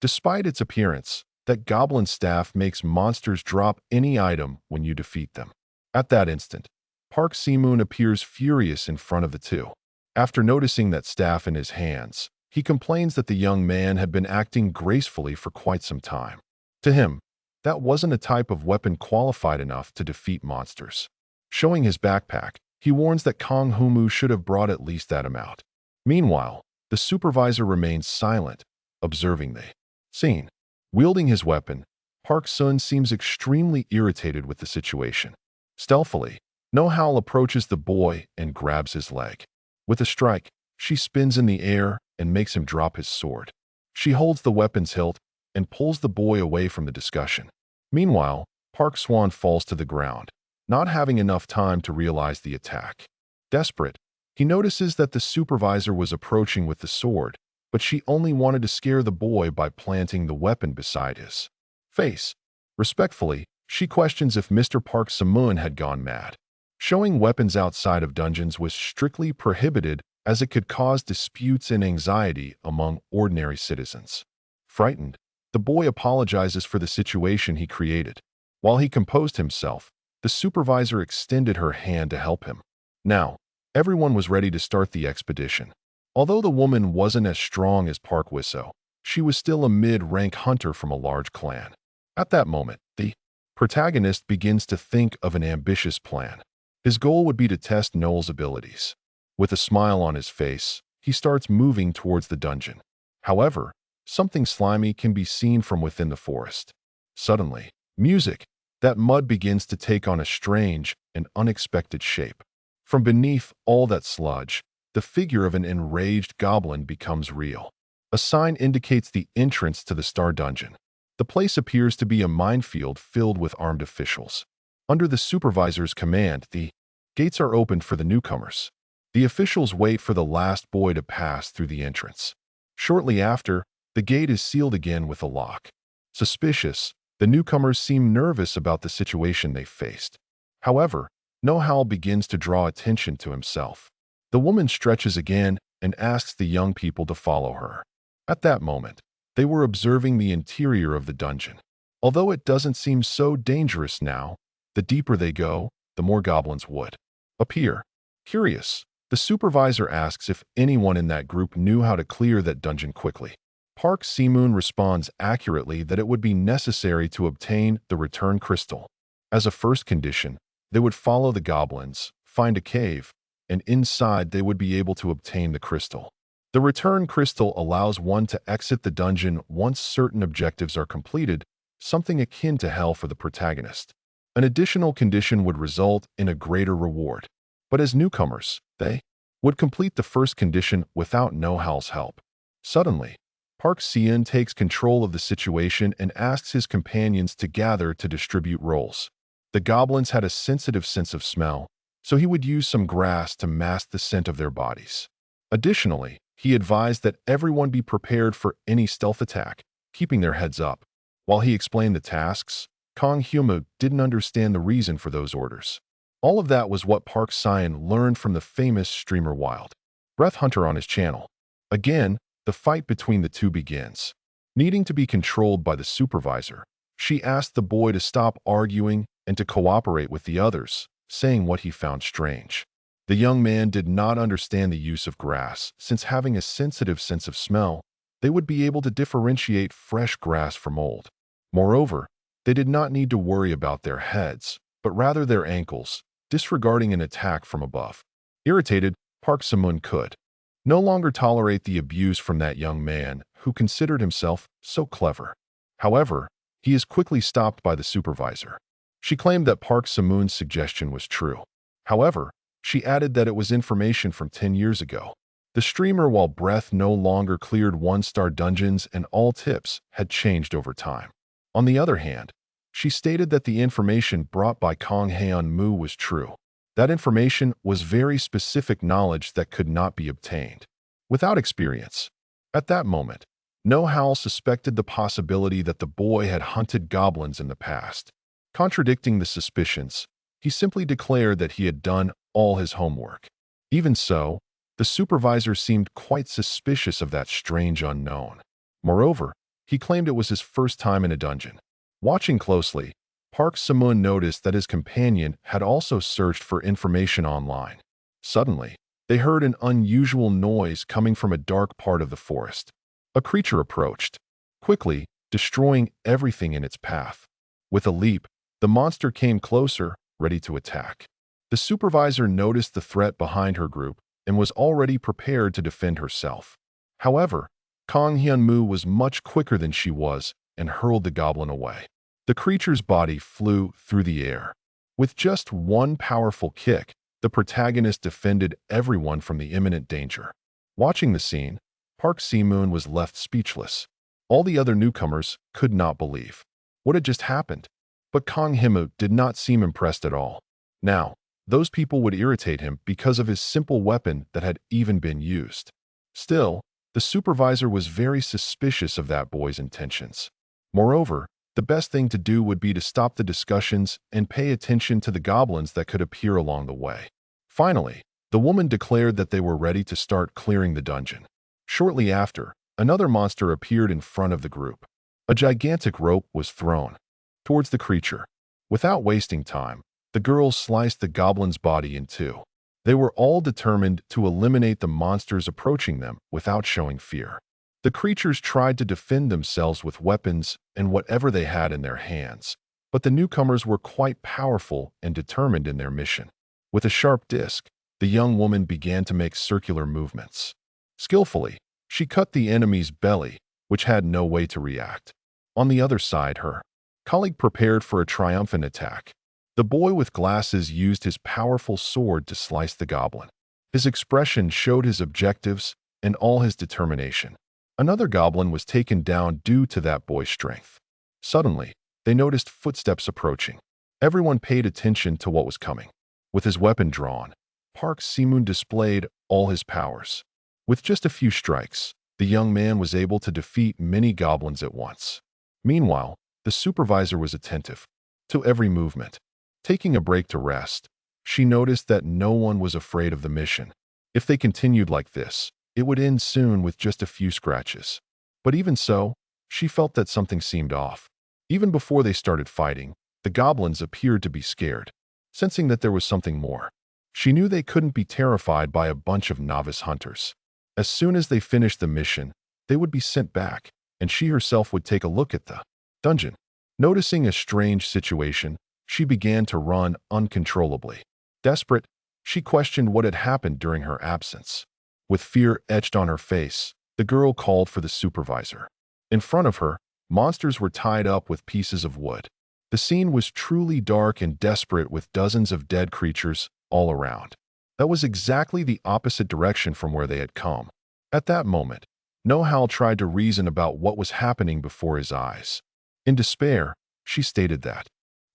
Despite its appearance, that goblin staff makes monsters drop any item when you defeat them. At that instant, Park Si-moon appears furious in front of the two. After noticing that staff in his hands, he complains that the young man had been acting gracefully for quite some time. To him, that wasn't a type of weapon qualified enough to defeat monsters. Showing his backpack, he warns that Kong Humu should have brought at least that amount. Meanwhile, the supervisor remains silent, observing the scene. Wielding his weapon, Park Sun seems extremely irritated with the situation. Stealthily, No-Howl approaches the boy and grabs his leg. With a strike, she spins in the air and makes him drop his sword. She holds the weapon's hilt and pulls the boy away from the discussion. Meanwhile, Park Swan falls to the ground, not having enough time to realize the attack. Desperate, he notices that the supervisor was approaching with the sword, but she only wanted to scare the boy by planting the weapon beside his face. Respectfully, she questions if Mr. Park Si-moon had gone mad. Showing weapons outside of dungeons was strictly prohibited as it could cause disputes and anxiety among ordinary citizens. Frightened, the boy apologizes for the situation he created. While he composed himself, the supervisor extended her hand to help him. Now, everyone was ready to start the expedition. Although the woman wasn't as strong as Park Wisso, she was still a mid-rank hunter from a large clan. At that moment, the protagonist begins to think of an ambitious plan. His goal would be to test Noel's abilities. With a smile on his face, he starts moving towards the dungeon. However, something slimy can be seen from within the forest. Suddenly, music, that mud begins to take on a strange and unexpected shape. From beneath all that sludge, the figure of an enraged goblin becomes real. A sign indicates the entrance to the Star Dungeon. The place appears to be a minefield filled with armed officials. Under the supervisor's command, the gates are opened for the newcomers. The officials wait for the last boy to pass through the entrance. Shortly after, the gate is sealed again with a lock. Suspicious, the newcomers seem nervous about the situation they faced. However, No-Howl begins to draw attention to himself. The woman stretches again and asks the young people to follow her. At that moment, they were observing the interior of the dungeon. Although it doesn't seem so dangerous now, the deeper they go, the more goblins would appear. Curious, the supervisor asks if anyone in that group knew how to clear that dungeon quickly. Park Si-moon responds accurately that it would be necessary to obtain the return crystal. As a first condition, they would follow the goblins, find a cave, and inside they would be able to obtain the crystal. The return crystal allows one to exit the dungeon once certain objectives are completed, something akin to hell for the protagonist. An additional condition would result in a greater reward. But as newcomers, they would complete the first condition without No-Howl's help. Suddenly, Park Si-eun takes control of the situation and asks his companions to gather to distribute roles. The goblins had a sensitive sense of smell, so he would use some grass to mask the scent of their bodies. Additionally, he advised that everyone be prepared for any stealth attack, keeping their heads up. While he explained the tasks, Kong Hyumu didn't understand the reason for those orders. All of that was what Park Si-eun learned from the famous streamer Wild Breath Hunter on his channel. Again, the fight between the two begins. Needing to be controlled by the supervisor, she asked the boy to stop arguing and to cooperate with the others, saying what he found strange. The young man did not understand the use of grass, since having a sensitive sense of smell, they would be able to differentiate fresh grass from old. Moreover, they did not need to worry about their heads, but rather their ankles, disregarding an attack from above. Irritated, Park Si-moon could no longer tolerate the abuse from that young man who considered himself so clever. However, he is quickly stopped by the supervisor. She claimed that Park Si-moon's suggestion was true. However, she added that it was information from 10 years ago. The streamer while Breath no longer cleared one-star dungeons and all tips had changed over time. On the other hand, She stated that the information brought by Kong Hyun-moo was true. That information was very specific knowledge that could not be obtained without experience. At that moment, No Howl suspected the possibility that the boy had hunted goblins in the past. Contradicting the suspicions, he simply declared that he had done all his homework. Even so, the supervisor seemed quite suspicious of that strange unknown. Moreover, he claimed it was his first time in a dungeon. Watching closely, Park Samun noticed that his companion had also searched for information online. Suddenly, they heard an unusual noise coming from a dark part of the forest. A creature approached, quickly destroying everything in its path. With a leap, the monster came closer, ready to attack. The supervisor noticed the threat behind her group and was already prepared to defend herself. However, Kang Hyun-moo was much quicker than she was and hurled the goblin away. The creature's body flew through the air. With just one powerful kick, the protagonist defended everyone from the imminent danger. Watching the scene, Park Si-moon was left speechless. All the other newcomers could not believe what had just happened. But Kang Hyun-moo did not seem impressed at all. Now, those people would irritate him because of his simple weapon that had even been used. Still, the supervisor was very suspicious of that boy's intentions. Moreover, the best thing to do would be to stop the discussions and pay attention to the goblins that could appear along the way. Finally, the woman declared that they were ready to start clearing the dungeon. Shortly after, another monster appeared in front of the group. A gigantic rope was thrown towards the creature. Without wasting time, the girls sliced the goblin's body in two. They were all determined to eliminate the monsters approaching them without showing fear. The creatures tried to defend themselves with weapons and whatever they had in their hands, but the newcomers were quite powerful and determined in their mission. With a sharp disc, the young woman began to make circular movements. Skillfully, she cut the enemy's belly, which had no way to react. On the other side, her colleague prepared for a triumphant attack. The boy with glasses used his powerful sword to slice the goblin. His expression showed his objectives and all his determination. Another goblin was taken down due to that boy's strength. Suddenly, they noticed footsteps approaching. Everyone paid attention to what was coming. With his weapon drawn, Park Si-moon displayed all his powers. With just a few strikes, the young man was able to defeat many goblins at once. Meanwhile, the supervisor was attentive to every movement. Taking a break to rest, she noticed that no one was afraid of the mission. If they continued like this, it would end soon with just a few scratches. But even so, she felt that something seemed off. Even before they started fighting, the goblins appeared to be scared. Sensing that there was something more, she knew they couldn't be terrified by a bunch of novice hunters. As soon as they finished the mission, they would be sent back, and she herself would take a look at the dungeon. Noticing a strange situation, she began to run uncontrollably. Desperate, she questioned what had happened during her absence. With fear etched on her face, the girl called for the supervisor. In front of her, monsters were tied up with pieces of wood. The scene was truly dark and desperate with dozens of dead creatures all around. That was exactly the opposite direction from where they had come. At that moment, No Howl tried to reason about what was happening before his eyes. In despair, she stated that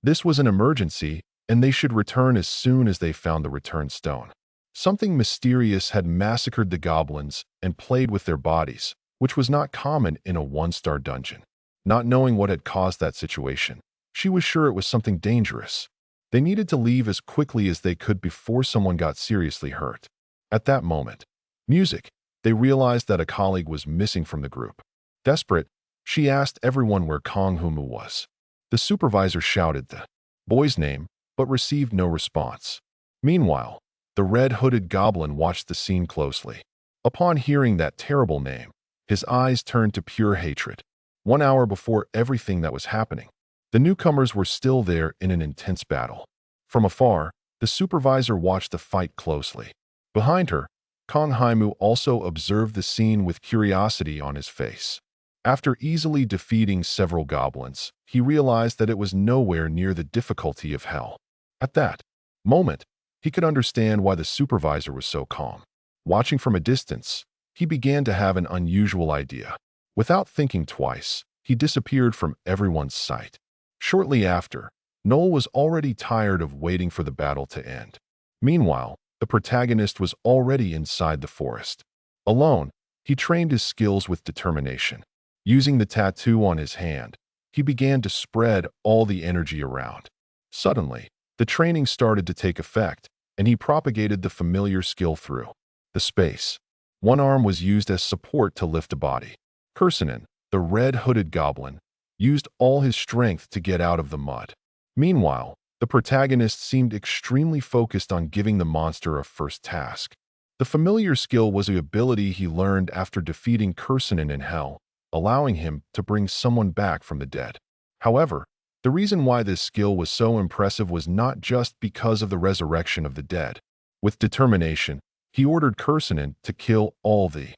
this was an emergency and they should return as soon as they found the return stone. Something mysterious had massacred the goblins and played with their bodies, which was not common in a one-star dungeon. Not knowing what had caused that situation, she was sure it was something dangerous. They needed to leave as quickly as they could before someone got seriously hurt. At that moment, they realized that a colleague was missing from the group. Desperate, she asked everyone where Kang Hyun-moo was. The supervisor shouted the boy's name, but received no response. Meanwhile, the red-hooded goblin watched the scene closely. Upon hearing that terrible name, his eyes turned to pure hatred. 1 hour before everything that was happening, the newcomers were still there in an intense battle. From afar, the supervisor watched the fight closely. Behind her, Kang Hyun-moo also observed the scene with curiosity on his face. After easily defeating several goblins, he realized that it was nowhere near the difficulty of hell. At that moment, he could understand why the supervisor was so calm. Watching from a distance, he began to have an unusual idea. Without thinking twice, he disappeared from everyone's sight. Shortly after, Noel was already tired of waiting for the battle to end. Meanwhile, the protagonist was already inside the forest. Alone, he trained his skills with determination. Using the tattoo on his hand, he began to spread all the energy around. Suddenly, the training started to take effect, and he propagated the familiar skill through the space. One arm was used as support to lift a body. Kursanen, the red-hooded goblin, used all his strength to get out of the mud. Meanwhile, the protagonist seemed extremely focused on giving the monster a first task. The familiar skill was the ability he learned after defeating Kursanen in Hell, allowing him to bring someone back from the dead. However, the reason why this skill was so impressive was not just because of the resurrection of the dead. With determination, he ordered Kursanen to kill all the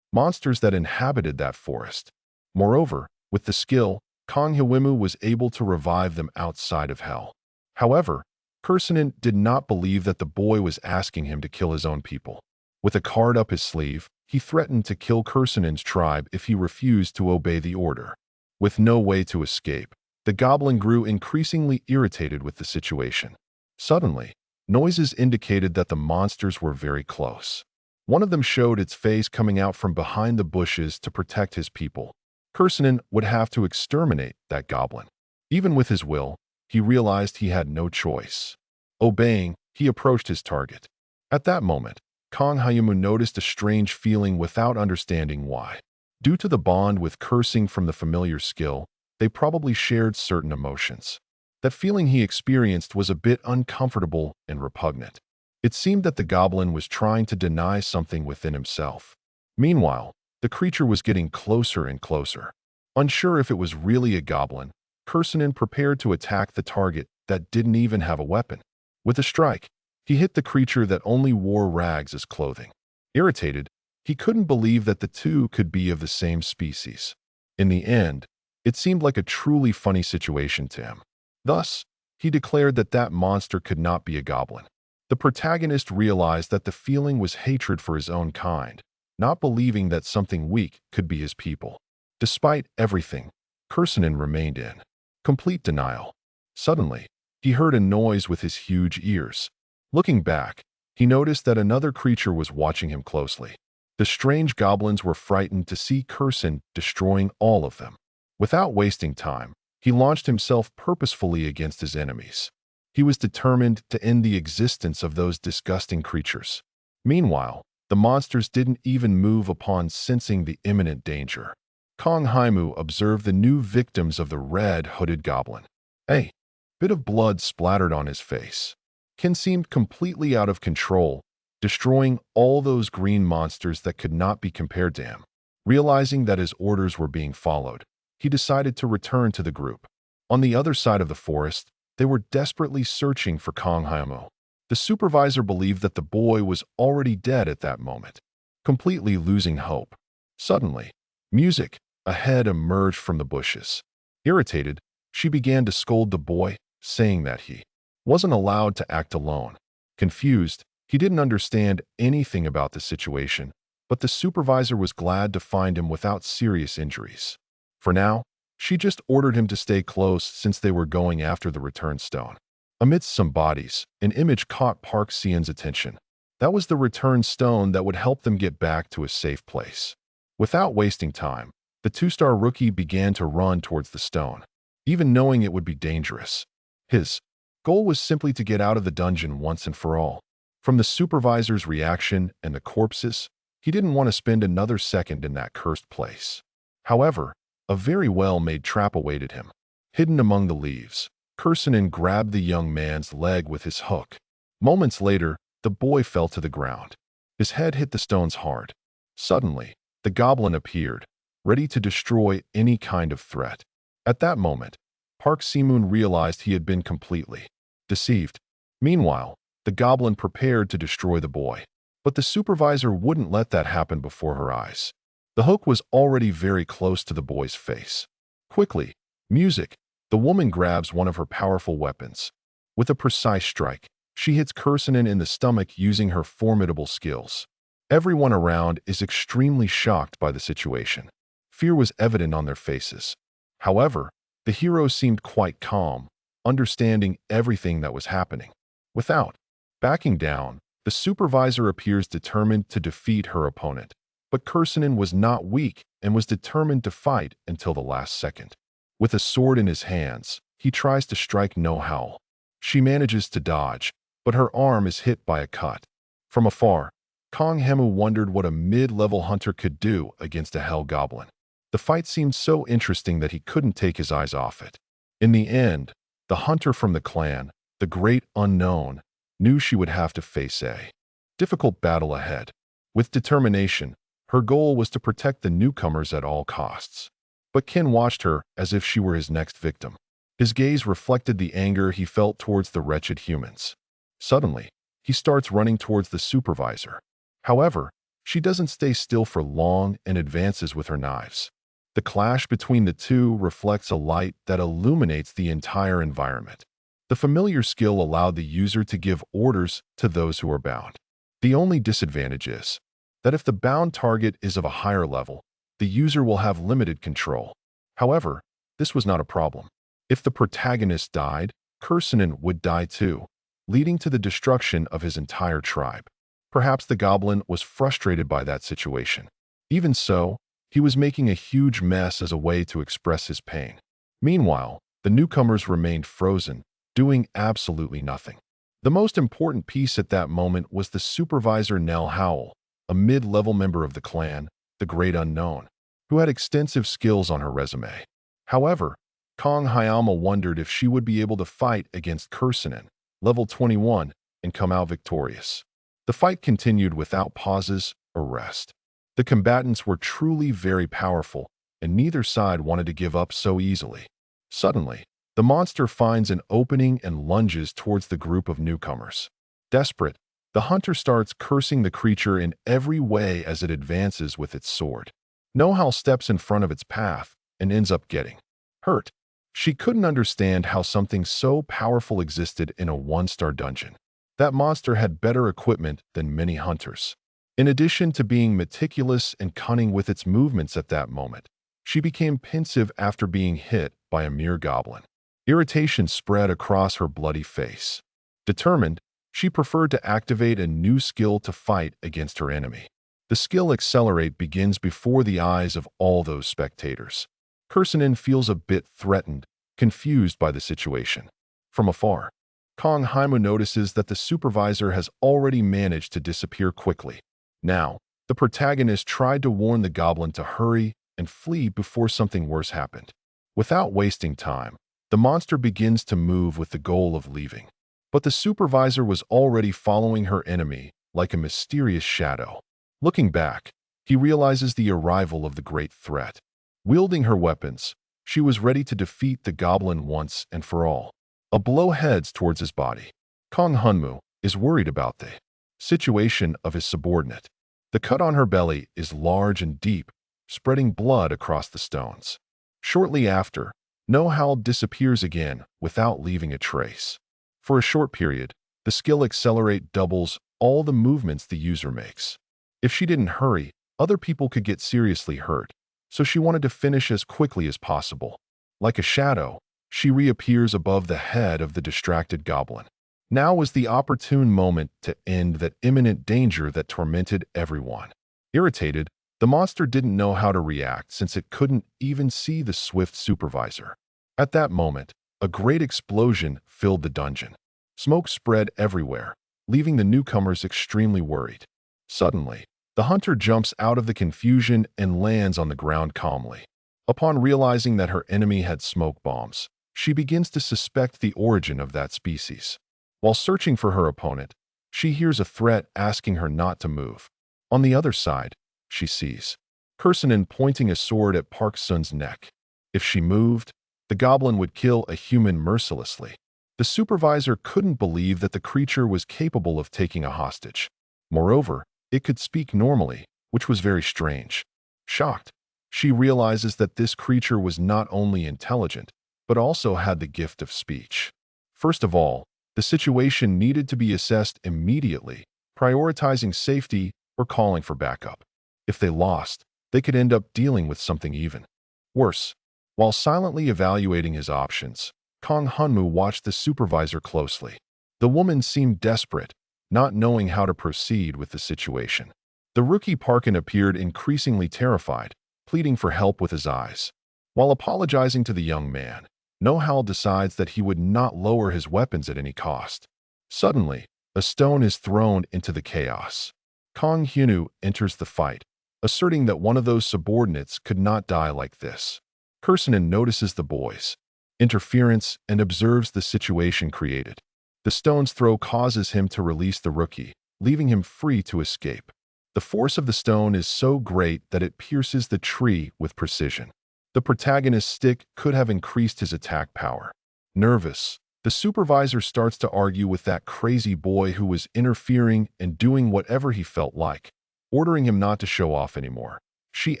monsters that inhabited that forest. Moreover, with the skill, Kang Hwimu was able to revive them outside of Hell. However, Kursanen did not believe that the boy was asking him to kill his own people. With a card up his sleeve, he threatened to kill Kursanen's tribe if he refused to obey the order. With no way to escape, the goblin grew increasingly irritated with the situation. Suddenly, noises indicated that the monsters were very close. One of them showed its face coming out from behind the bushes to protect his people. Kursanen would have to exterminate that goblin. Even with his will, he realized he had no choice. Obeying, he approached his target. At that moment, Kang Hwimu noticed a strange feeling without understanding why. Due to the bond with cursing from the familiar skill, they probably shared certain emotions. That feeling he experienced was a bit uncomfortable and repugnant. It seemed that the goblin was trying to deny something within himself. Meanwhile, the creature was getting closer and closer. Unsure if it was really a goblin, Kursanen prepared to attack the target that didn't even have a weapon. With a strike, he hit the creature that only wore rags as clothing. Irritated, he couldn't believe that the two could be of the same species. In the end, it seemed like a truly funny situation to him. Thus, he declared that that monster could not be a goblin. The protagonist realized that the feeling was hatred for his own kind, not believing that something weak could be his people. Despite everything, Kursanen remained in complete denial. Suddenly, he heard a noise with his huge ears. Looking back, he noticed that another creature was watching him closely. The strange goblins were frightened to see Kursanen destroying all of them. Without wasting time, he launched himself purposefully against his enemies. He was determined to end the existence of those disgusting creatures. Meanwhile, the monsters didn't even move upon sensing the imminent danger. Kang Hwimu observed the new victims of the red-hooded goblin. A bit of blood splattered on his face. Ken seemed completely out of control, destroying all those green monsters that could not be compared to him. Realizing that his orders were being followed, he decided to return to the group. On the other side of the forest, they were desperately searching for Kang Hwimu. The supervisor believed that the boy was already dead at that moment, completely losing hope. Suddenly, music ahead emerged from the bushes. Irritated, she began to scold the boy, saying that he wasn't allowed to act alone. Confused, he didn't understand anything about the situation, but the supervisor was glad to find him without serious injuries. For now, she just ordered him to stay close since they were going after the return stone. Amidst some bodies, an image caught Park Seon's attention. That was the return stone that would help them get back to a safe place. Without wasting time, the two-star rookie began to run towards the stone, even knowing it would be dangerous. His goal was simply to get out of the dungeon once and for all. From the supervisor's reaction and the corpses, he didn't want to spend another second in that cursed place. However, a very well-made trap awaited him. Hidden among the leaves, Kursanen grabbed the young man's leg with his hook. Moments later, the boy fell to the ground. His head hit the stones hard. Suddenly, the goblin appeared, ready to destroy any kind of threat. At that moment, Park Seon realized he had been completely deceived. Meanwhile, the goblin prepared to destroy the boy. But the supervisor wouldn't let that happen before her eyes. The hook was already very close to the boy's face. Quickly, the woman grabs one of her powerful weapons. With a precise strike, she hits Kursanen in the stomach using her formidable skills. Everyone around is extremely shocked by the situation. Fear was evident on their faces. However, The hero seemed quite calm, understanding everything that was happening. Without backing down, the supervisor appears determined to defeat her opponent. But Kursanen was not weak and was determined to fight until the last second. With a sword in his hands, he tries to strike No Howl. She manages to dodge, but her arm is hit by a cut. From afar, Kong Hemu wondered what a mid-level hunter could do against a hell goblin. The fight seemed so interesting that he couldn't take his eyes off it. In the end, the hunter from the clan, the great unknown, knew she would have to face a difficult battle ahead. With determination, her goal was to protect the newcomers at all costs. But Ken watched her as if she were his next victim. His gaze reflected the anger he felt towards the wretched humans. Suddenly, he starts running towards the supervisor. However, she doesn't stay still for long and advances with her knives. The clash between the two reflects a light that illuminates the entire environment. The familiar skill allowed the user to give orders to those who are bound. The only disadvantage is that if the bound target is of a higher level, the user will have limited control. However, this was not a problem. If the protagonist died, Kursanen would die too, leading to the destruction of his entire tribe. Perhaps the goblin was frustrated by that situation. Even so, he was making a huge mess as a way to express his pain. Meanwhile, the newcomers remained frozen, doing absolutely nothing. The most important piece at that moment was the supervisor Nell Howl, a mid-level member of the clan, the Great Unknown, who had extensive skills on her resume. However, Kong Hayama wondered if she would be able to fight against Kursanen, level 21, and come out victorious. The fight continued without pauses or rest. The combatants were truly very powerful, and neither side wanted to give up so easily. Suddenly, the monster finds an opening and lunges towards the group of newcomers. Desperate, the hunter starts cursing the creature in every way as it advances with its sword. No Howl steps in front of its path and ends up getting hurt. She couldn't understand how something so powerful existed in a one-star dungeon. That monster had better equipment than many hunters. In addition to being meticulous and cunning with its movements at that moment, she became pensive after being hit by a mere goblin. Irritation spread across her bloody face. Determined, she preferred to activate a new skill to fight against her enemy. The skill Accelerate begins before the eyes of all those spectators. Kursanen feels a bit threatened, confused by the situation. From afar, Kong Haimu notices that the supervisor has already managed to disappear quickly. Now, the protagonist tried to warn the goblin to hurry and flee before something worse happened. Without wasting time, the monster begins to move with the goal of leaving. But the supervisor was already following her enemy like a mysterious shadow. Looking back, he realizes the arrival of the great threat. Wielding her weapons, she was ready to defeat the goblin once and for all. A blow heads towards his body. Kong Hunmu is worried about the situation of his subordinate. The cut on her belly is large and deep, spreading blood across the stones. Shortly after, No Howl disappears again without leaving a trace. For a short period, the skill Accelerate doubles all the movements the user makes. If she didn't hurry, other people could get seriously hurt, so she wanted to finish as quickly as possible. Like a shadow, she reappears above the head of the distracted goblin. Now was the opportune moment to end that imminent danger that tormented everyone. Irritated, the monster didn't know how to react since it couldn't even see the swift supervisor. At that moment, a great explosion filled the dungeon. Smoke spread everywhere, leaving the newcomers extremely worried. Suddenly, the hunter jumps out of the confusion and lands on the ground calmly. Upon realizing that her enemy had smoke bombs, she begins to suspect the origin of that species. While searching for her opponent, she hears a threat asking her not to move. On the other side, she sees Kursanen pointing a sword at Park Sun's neck. If she moved, the goblin would kill a human mercilessly. The supervisor couldn't believe that the creature was capable of taking a hostage. Moreover, it could speak normally, which was very strange. Shocked, she realizes that this creature was not only intelligent, but also had the gift of speech. First of all, the situation needed to be assessed immediately, prioritizing safety or calling for backup. If they lost, they could end up dealing with something even worse. While silently evaluating his options, Kong Hunmu watched the supervisor closely. The woman seemed desperate, not knowing how to proceed with the situation. The rookie Parkin appeared increasingly terrified, pleading for help with his eyes. While apologizing to the young man, No-Hal decides that he would not lower his weapons at any cost. Suddenly, a stone is thrown into the chaos. Kong Hyunu enters the fight, asserting that one of those subordinates could not die like this. Kursanen notices the boys' interference and observes the situation created. The stone's throw causes him to release the rookie, leaving him free to escape. The force of the stone is so great that it pierces the tree with precision. The protagonist's stick could have increased his attack power. Nervous, the supervisor starts to argue with that crazy boy who was interfering and doing whatever he felt like, ordering him not to show off anymore. She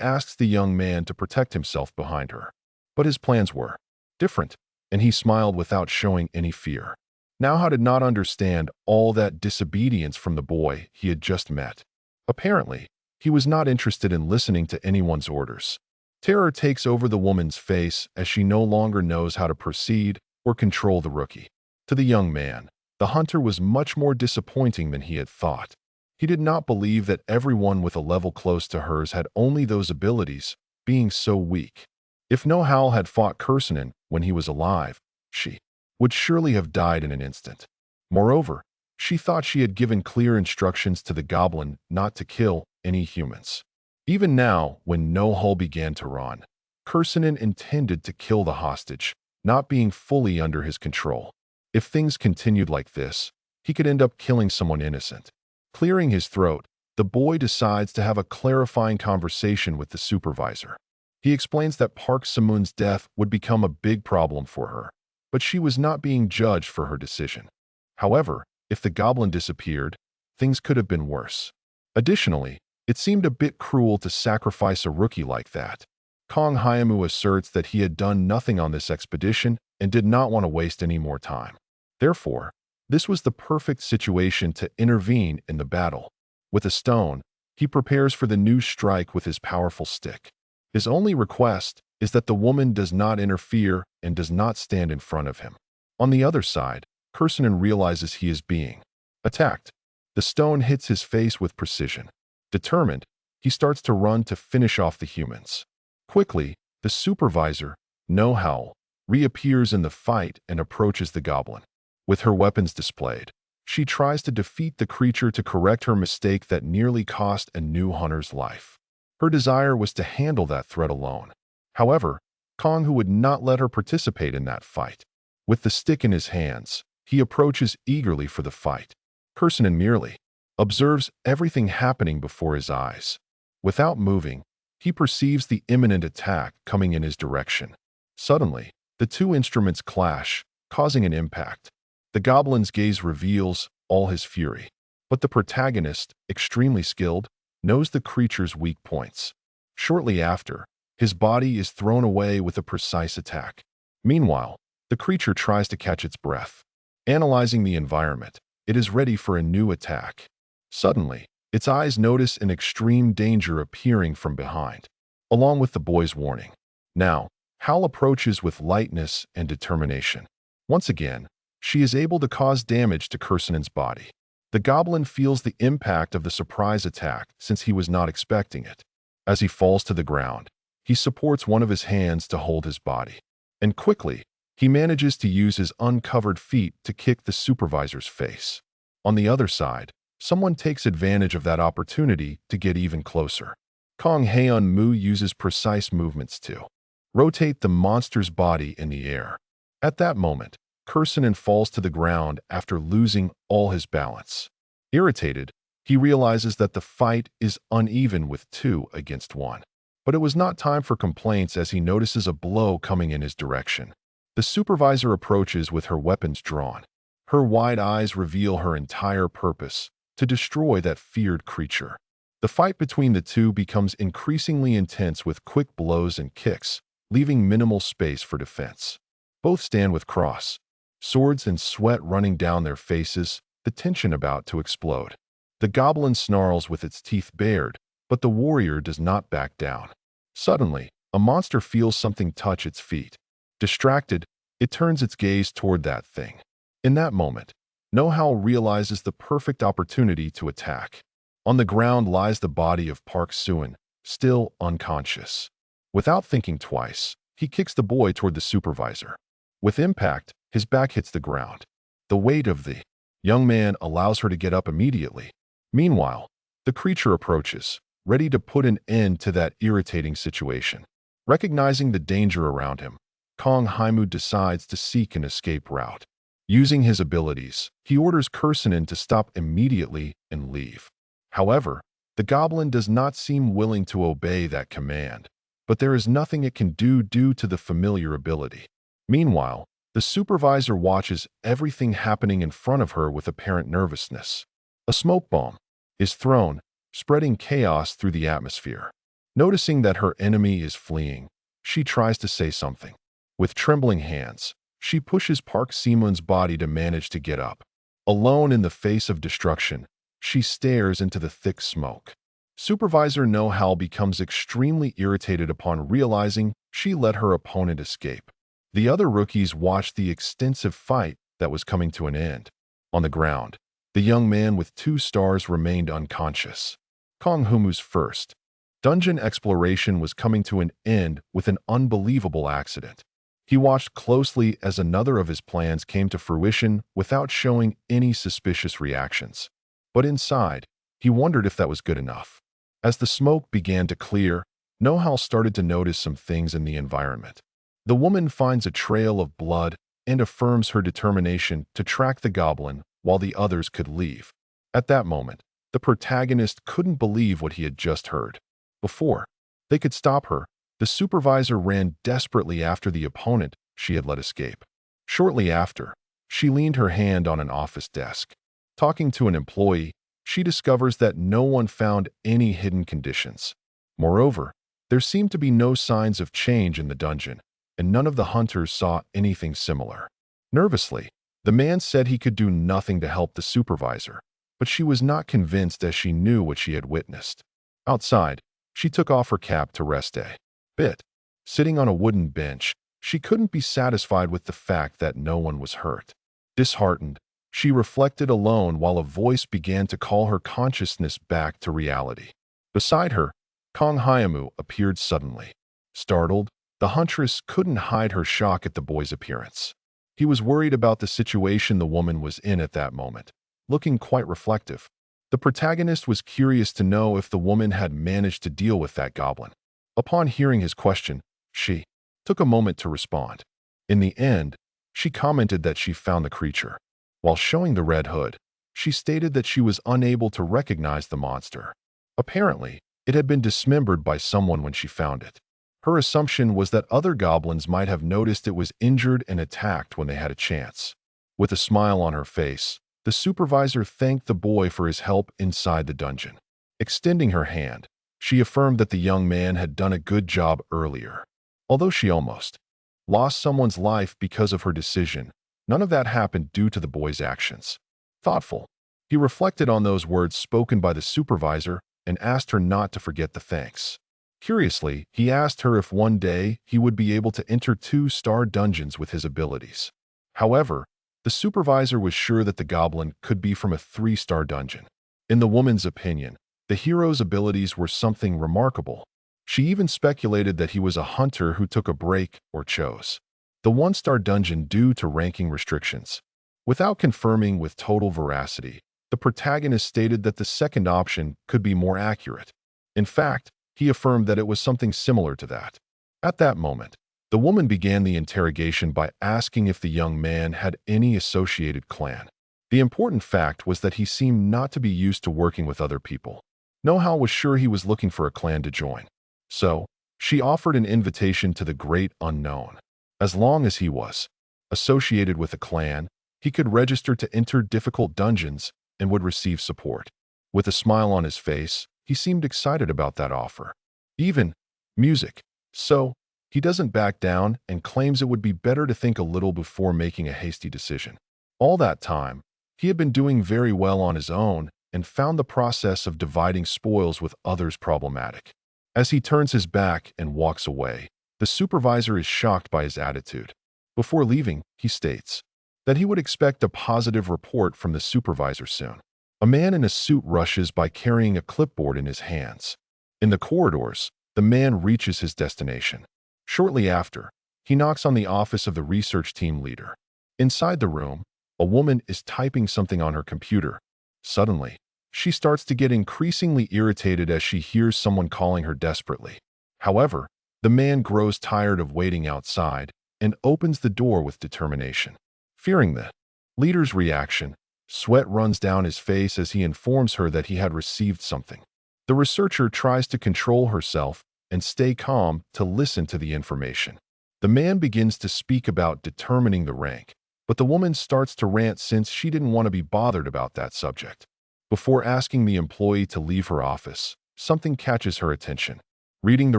asks the young man to protect himself behind her. But his plans were different, and he smiled without showing any fear. Now did not understand all that disobedience from the boy he had just met. Apparently, he was not interested in listening to anyone's orders. Terror takes over the woman's face as she no longer knows how to proceed or control the rookie. To the young man, the hunter was much more disappointing than he had thought. He did not believe that everyone with a level close to hers had only those abilities, being so weak. If No-Hal had fought Kursanen when he was alive, she would surely have died in an instant. Moreover, she thought she had given clear instructions to the goblin not to kill any humans. Even now, when No-Hal began to run, Kursanen intended to kill the hostage, not being fully under his control. If things continued like this, he could end up killing someone innocent. Clearing his throat, the boy decides to have a clarifying conversation with the supervisor. He explains that Park Samun's death would become a big problem for her, but she was not being judged for her decision. However, if the goblin disappeared, things could have been worse. Additionally, it seemed a bit cruel to sacrifice a rookie like that. Kong Hyemu asserts that he had done nothing on this expedition and did not want to waste any more time. Therefore, this was the perfect situation to intervene in the battle. With a stone, he prepares for the new strike with his powerful stick. His only request is that the woman does not interfere and does not stand in front of him. On the other side, Kursanen realizes he is being attacked. The stone hits his face with precision. Determined, he starts to run to finish off the humans. Quickly, the supervisor, No-Hal, reappears in the fight and approaches the goblin. With her weapons displayed, she tries to defeat the creature to correct her mistake that nearly cost a new hunter's life. Her desire was to handle that threat alone. However, Kong would not let her participate in that fight. With the stick in his hands, he approaches eagerly for the fight. Kursanen merely observes everything happening before his eyes. Without moving, he perceives the imminent attack coming in his direction. Suddenly, the two instruments clash, causing an impact. The goblin's gaze reveals all his fury, but the protagonist, extremely skilled, knows the creature's weak points. Shortly after, his body is thrown away with a precise attack. Meanwhile, the creature tries to catch its breath. Analyzing the environment, it is ready for a new attack. Suddenly, its eyes notice an extreme danger appearing from behind, along with the boy's warning. Now, Hal approaches with lightness and determination. Once again, she is able to cause damage to Kursanen's body. The goblin feels the impact of the surprise attack since he was not expecting it. As he falls to the ground, he supports one of his hands to hold his body. And quickly, he manages to use his uncovered feet to kick the supervisor's face. On the other side, someone takes advantage of that opportunity to get even closer. Kong Hyun-mu uses precise movements to rotate the monster's body in the air. At that moment, Kursanen falls to the ground after losing all his balance. Irritated, he realizes that the fight is uneven with 2 against 1. But it was not time for complaints as he notices a blow coming in his direction. The supervisor approaches with her weapons drawn. Her wide eyes reveal her entire purpose: to destroy that feared creature. The fight between the two becomes increasingly intense with quick blows and kicks, leaving minimal space for defense. Both stand with cross swords and sweat running down their faces, the tension about to explode. The goblin snarls with its teeth bared, but the warrior does not back down. Suddenly, A monster feels something touch its feet. Distracted, it turns its gaze toward that thing. In that moment, Know-how realizes the perfect opportunity to attack. On the ground lies the body of Park Suin, still unconscious. Without thinking twice, he kicks the boy toward the supervisor. With impact, his back hits the ground. The weight of the young man allows her to get up immediately. Meanwhile, the creature approaches, ready to put an end to that irritating situation. Recognizing the danger around him, Kong Haimu decides to seek an escape route. Using his abilities, he orders Kursanen to stop immediately and leave. However, the goblin does not seem willing to obey that command, but there is nothing it can do due to the familiar ability. Meanwhile, the supervisor watches everything happening in front of her with apparent nervousness. A smoke bomb is thrown, spreading chaos through the atmosphere. Noticing that her enemy is fleeing, she tries to say something. With trembling hands, she pushes Park Simun's body to manage to get up. Alone in the face of destruction, she stares into the thick smoke. Supervisor Know-how becomes extremely irritated upon realizing she let her opponent escape. The other rookies watched the extensive fight that was coming to an end. On the ground, the young man with 2 stars remained unconscious. Kong Humu's first dungeon exploration was coming to an end with an unbelievable accident. He watched closely as another of his plans came to fruition without showing any suspicious reactions. But inside, he wondered if that was good enough. As the smoke began to clear, Know-how started to notice some things in the environment. The woman finds a trail of blood and affirms her determination to track the goblin while the others could leave. At that moment, the protagonist couldn't believe what he had just heard. Before they could stop her, the supervisor ran desperately after the opponent she had let escape. Shortly after, she leaned her hand on an office desk. Talking to an employee, she discovers that no one found any hidden conditions. Moreover, there seemed to be no signs of change in the dungeon, and none of the hunters saw anything similar. Nervously, the man said he could do nothing to help the supervisor, but she was not convinced as she knew what she had witnessed. Outside, she took off her cap to rest a bit. Sitting on a wooden bench, she couldn't be satisfied with the fact that no one was hurt. Disheartened, she reflected alone while a voice began to call her consciousness back to reality. Beside her, Kong Haimu appeared suddenly. Startled, the huntress couldn't hide her shock at the boy's appearance. He was worried about the situation the woman was in at that moment, looking quite reflective. The protagonist was curious to know if the woman had managed to deal with that goblin. Upon hearing his question, she took a moment to respond. In the end, she commented that she found the creature. While showing the red hood, she stated that she was unable to recognize the monster. Apparently, it had been dismembered by someone when she found it. Her assumption was that other goblins might have noticed it was injured and attacked when they had a chance. With a smile on her face, the supervisor thanked the boy for his help inside the dungeon. Extending her hand, she affirmed that the young man had done a good job earlier. Although she almost lost someone's life because of her decision, none of that happened due to the boy's actions. Thoughtful, he reflected on those words spoken by the supervisor and asked her not to forget the thanks. Curiously, he asked her if one day he would be able to enter 2-star dungeons with his abilities. However, the supervisor was sure that the goblin could be from a 3-star dungeon. In the woman's opinion, the hero's abilities were something remarkable. She even speculated that he was a hunter who took a break or chose the 1-star dungeon due to ranking restrictions. Without confirming with total veracity, the protagonist stated that the second option could be more accurate. In fact, he affirmed that it was something similar to that. At that moment, the woman began the interrogation by asking if the young man had any associated clan. The important fact was that he seemed not to be used to working with other people. Know-how was sure he was looking for a clan to join. So, she offered an invitation to the great unknown. As long as he was associated with a clan, he could register to enter difficult dungeons and would receive support. With a smile on his face, he seemed excited about that offer. Even music. So, he doesn't back down and claims it would be better to think a little before making a hasty decision. All that time, he had been doing very well on his own and found the process of dividing spoils with others problematic. As he turns his back and walks away, the supervisor is shocked by his attitude. Before leaving, he states that he would expect a positive report from the supervisor soon. A man in a suit rushes by carrying a clipboard in his hands. In the corridors, the man reaches his destination. Shortly after, he knocks on the office of the research team leader. Inside the room, a woman is typing something on her computer. Suddenly, she starts to get increasingly irritated as she hears someone calling her desperately. However, the man grows tired of waiting outside and opens the door with determination. Fearing the leader's reaction, sweat runs down his face as he informs her that he had received something. The researcher tries to control herself and stay calm to listen to the information. The man begins to speak about determining the rank, but the woman starts to rant since she didn't want to be bothered about that subject. Before asking the employee to leave her office, something catches her attention. Reading the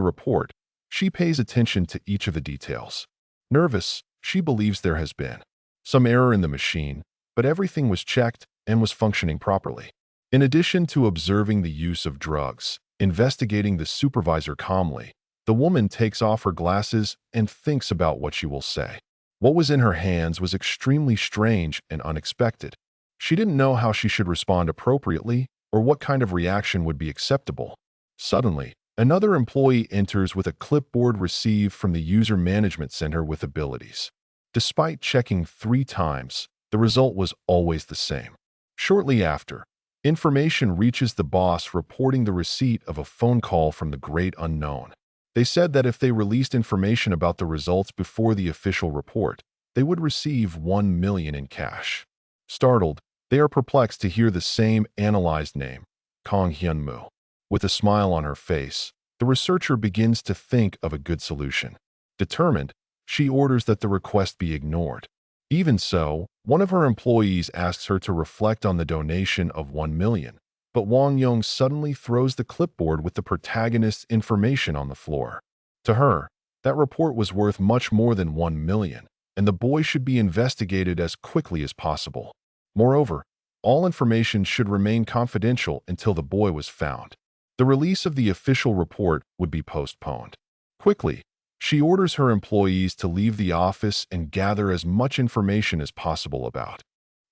report, she pays attention to each of the details. Nervous, she believes there has been some error in the machine, but everything was checked and was functioning properly. In addition to observing the use of drugs, investigating the supervisor calmly, the woman takes off her glasses and thinks about what she will say. What was in her hands was extremely strange and unexpected. She didn't know how she should respond appropriately or what kind of reaction would be acceptable. Suddenly, another employee enters with a clipboard received from the User Management Center with abilities. Despite checking 3 times, the result was always the same. Shortly after, information reaches the boss reporting the receipt of a phone call from the Great Unknown. They said that if they released information about the results before the official report, they would receive 1 million in cash. Startled, they are perplexed to hear the same analyzed name, Kang Hyun-moo. With a smile on her face, the researcher begins to think of a good solution. Determined, she orders that the request be ignored. Even so, one of her employees asks her to reflect on the donation of 1 million, but Wang Yong suddenly throws the clipboard with the protagonist's information on the floor. To her, that report was worth much more than 1 million, and the boy should be investigated as quickly as possible. Moreover, all information should remain confidential until the boy was found. The release of the official report would be postponed. Quickly, she orders her employees to leave the office and gather as much information as possible about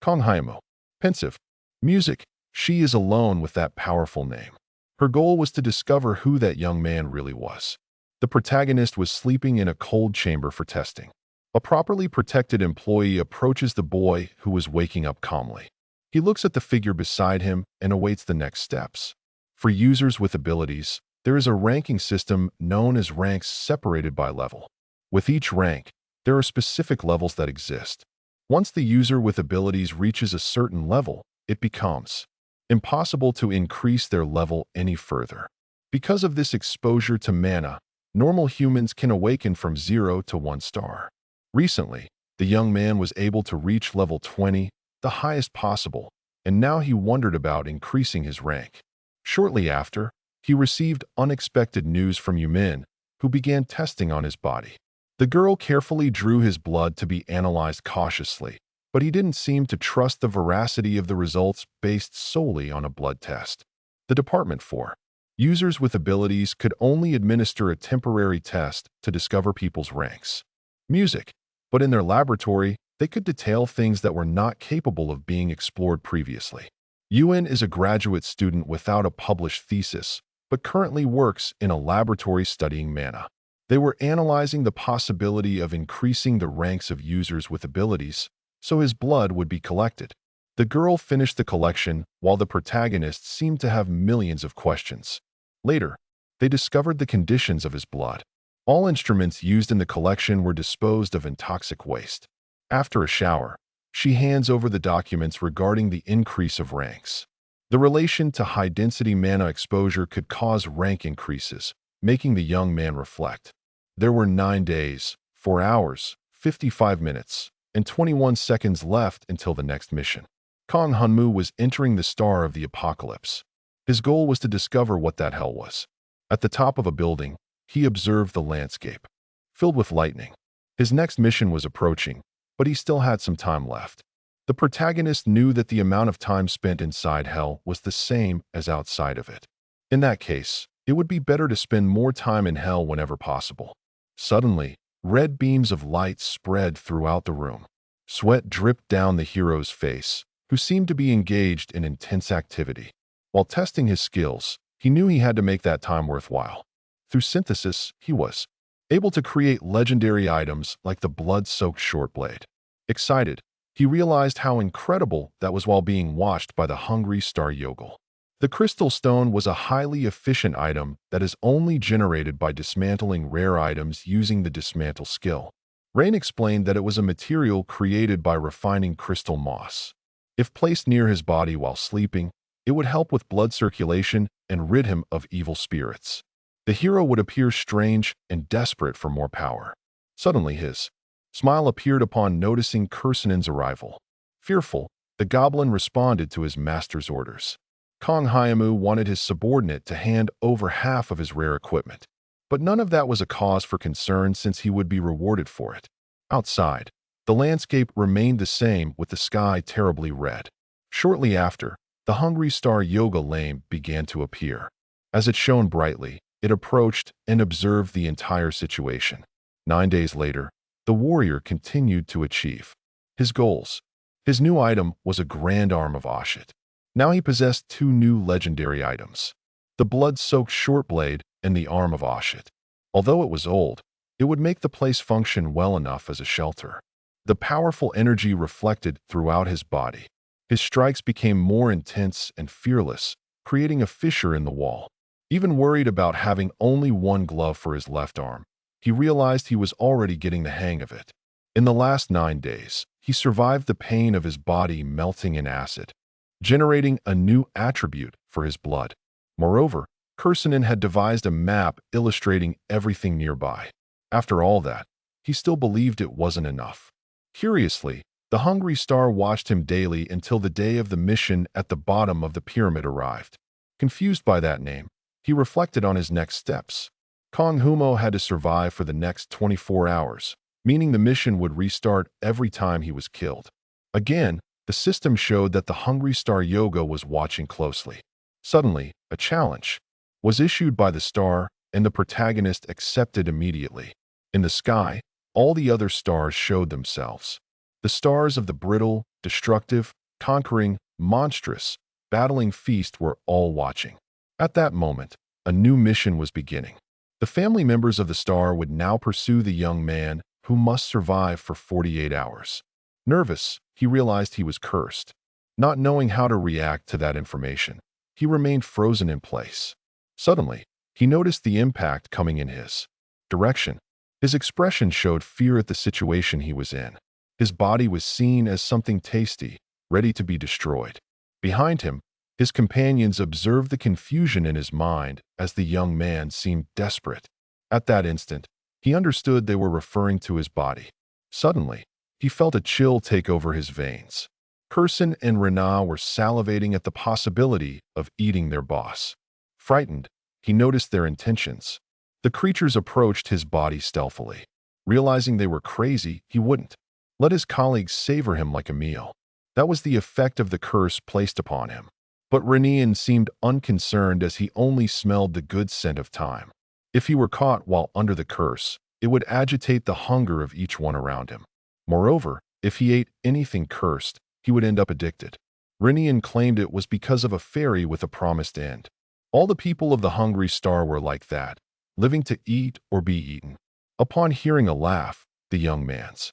Kang Hyun-moo. Pensive. Music. She is alone with that powerful name. Her goal was to discover who that young man really was. The protagonist was sleeping in a cold chamber for testing. A properly protected employee approaches the boy who was waking up calmly. He looks at the figure beside him and awaits the next steps. For users with abilities, there is a ranking system known as ranks separated by level. With each rank, there are specific levels that exist. Once the user with abilities reaches a certain level, it becomes impossible to increase their level any further. Because of this exposure to mana, normal humans can awaken from 0 to 1 star. Recently, the young man was able to reach level 20, the highest possible, and now he wondered about increasing his rank. Shortly after, he received unexpected news from Yumin, who began testing on his body. The girl carefully drew his blood to be analyzed cautiously, but he didn't seem to trust the veracity of the results based solely on a blood test. The Department for Users with abilities could only administer a temporary test to discover people's ranks. Music. But in their laboratory, they could detail things that were not capable of being explored previously. Yuen is a graduate student without a published thesis, but currently works in a laboratory studying mana. They were analyzing the possibility of increasing the ranks of users with abilities, so his blood would be collected. The girl finished the collection while the protagonist seemed to have millions of questions. Later, they discovered the conditions of his blood. All instruments used in the collection were disposed of in toxic waste. After a shower, she hands over the documents regarding the increase of ranks. The relation to high-density mana exposure could cause rank increases, making the young man reflect. There were 9 days, 4 hours, 55 minutes, and 21 seconds left until the next mission. Kang Hyun-moo was entering the star of the apocalypse. His goal was to discover what that hell was. At the top of a building, he observed the landscape, filled with lightning. His next mission was approaching, but he still had some time left. The protagonist knew that the amount of time spent inside hell was the same as outside of it. In that case, It would be better to spend more time in hell whenever possible. Suddenly, red beams of light spread throughout the room. Sweat dripped down the hero's face, who seemed to be engaged in intense activity. While testing his skills, he knew he had to make that time worthwhile. Through synthesis, he was able to create legendary items like the blood-soaked short blade. Excited, he realized how incredible that was while being watched by the hungry star Yogel. The crystal stone was a highly efficient item that is only generated by dismantling rare items using the dismantle skill. Rain explained that it was a material created by refining crystal moss. If placed near his body while sleeping, it would help with blood circulation and rid him of evil spirits. The hero would appear strange and desperate for more power. Suddenly his smile appeared upon noticing Kursanen's arrival. Fearful, the goblin responded to his master's orders. Kong Hyamu wanted his subordinate to hand over half of his rare equipment, but none of that was a cause for concern since he would be rewarded for it. Outside, the landscape remained the same with the sky terribly red. Shortly after, the hungry star Yoga Lame began to appear. As it shone brightly, it approached and observed the entire situation. 9 days later, the warrior continued to achieve his goals. His new item was a grand arm of Ashit. Now he possessed 2 new legendary items, the blood-soaked short blade and the arm of Ashit. Although it was old, it would make the place function well enough as a shelter. The powerful energy reflected throughout his body. His strikes became more intense and fearless, creating a fissure in the wall. Even worried about having only 1 glove for his left arm, he realized he was already getting the hang of it. In the last 9 days, he survived the pain of his body melting in acid, generating a new attribute for his blood. Moreover, Kursanen had devised a map illustrating everything nearby. After all that, he still believed it wasn't enough. Curiously, the hungry star watched him daily until the day of the mission at the bottom of the pyramid arrived. Confused by that name, he reflected on his next steps. Kong Humo had to survive for the next 24 hours, meaning the mission would restart every time he was killed. Again, the system showed that the hungry star Yoga was watching closely. Suddenly, a challenge was issued by the star, and the protagonist accepted immediately. In the sky, all the other stars showed themselves. The stars of the brittle, destructive, conquering, monstrous, battling feast were all watching. At that moment, a new mission was beginning. The family members of the star would now pursue the young man who must survive for 48 hours. Nervous, he realized he was cursed. Not knowing how to react to that information, he remained frozen in place. Suddenly, he noticed the impact coming in his direction. His expression showed fear at the situation he was in. His body was seen as something tasty, ready to be destroyed. Behind him, his companions observed the confusion in his mind as the young man seemed desperate. At that instant, he understood they were referring to his body. Suddenly, he felt a chill take over his veins. Kursan and Rena were salivating at the possibility of eating their boss. Frightened, he noticed their intentions. The creatures approached his body stealthily. Realizing they were crazy, he wouldn't let his colleagues savor him like a meal. That was the effect of the curse placed upon him. But Renean seemed unconcerned as he only smelled the good scent of time. If he were caught while under the curse, it would agitate the hunger of each one around him. Moreover, if he ate anything cursed, he would end up addicted. Renean claimed it was because of a fairy with a promised end. All the people of the hungry star were like that, living to eat or be eaten. Upon hearing a laugh, the young man's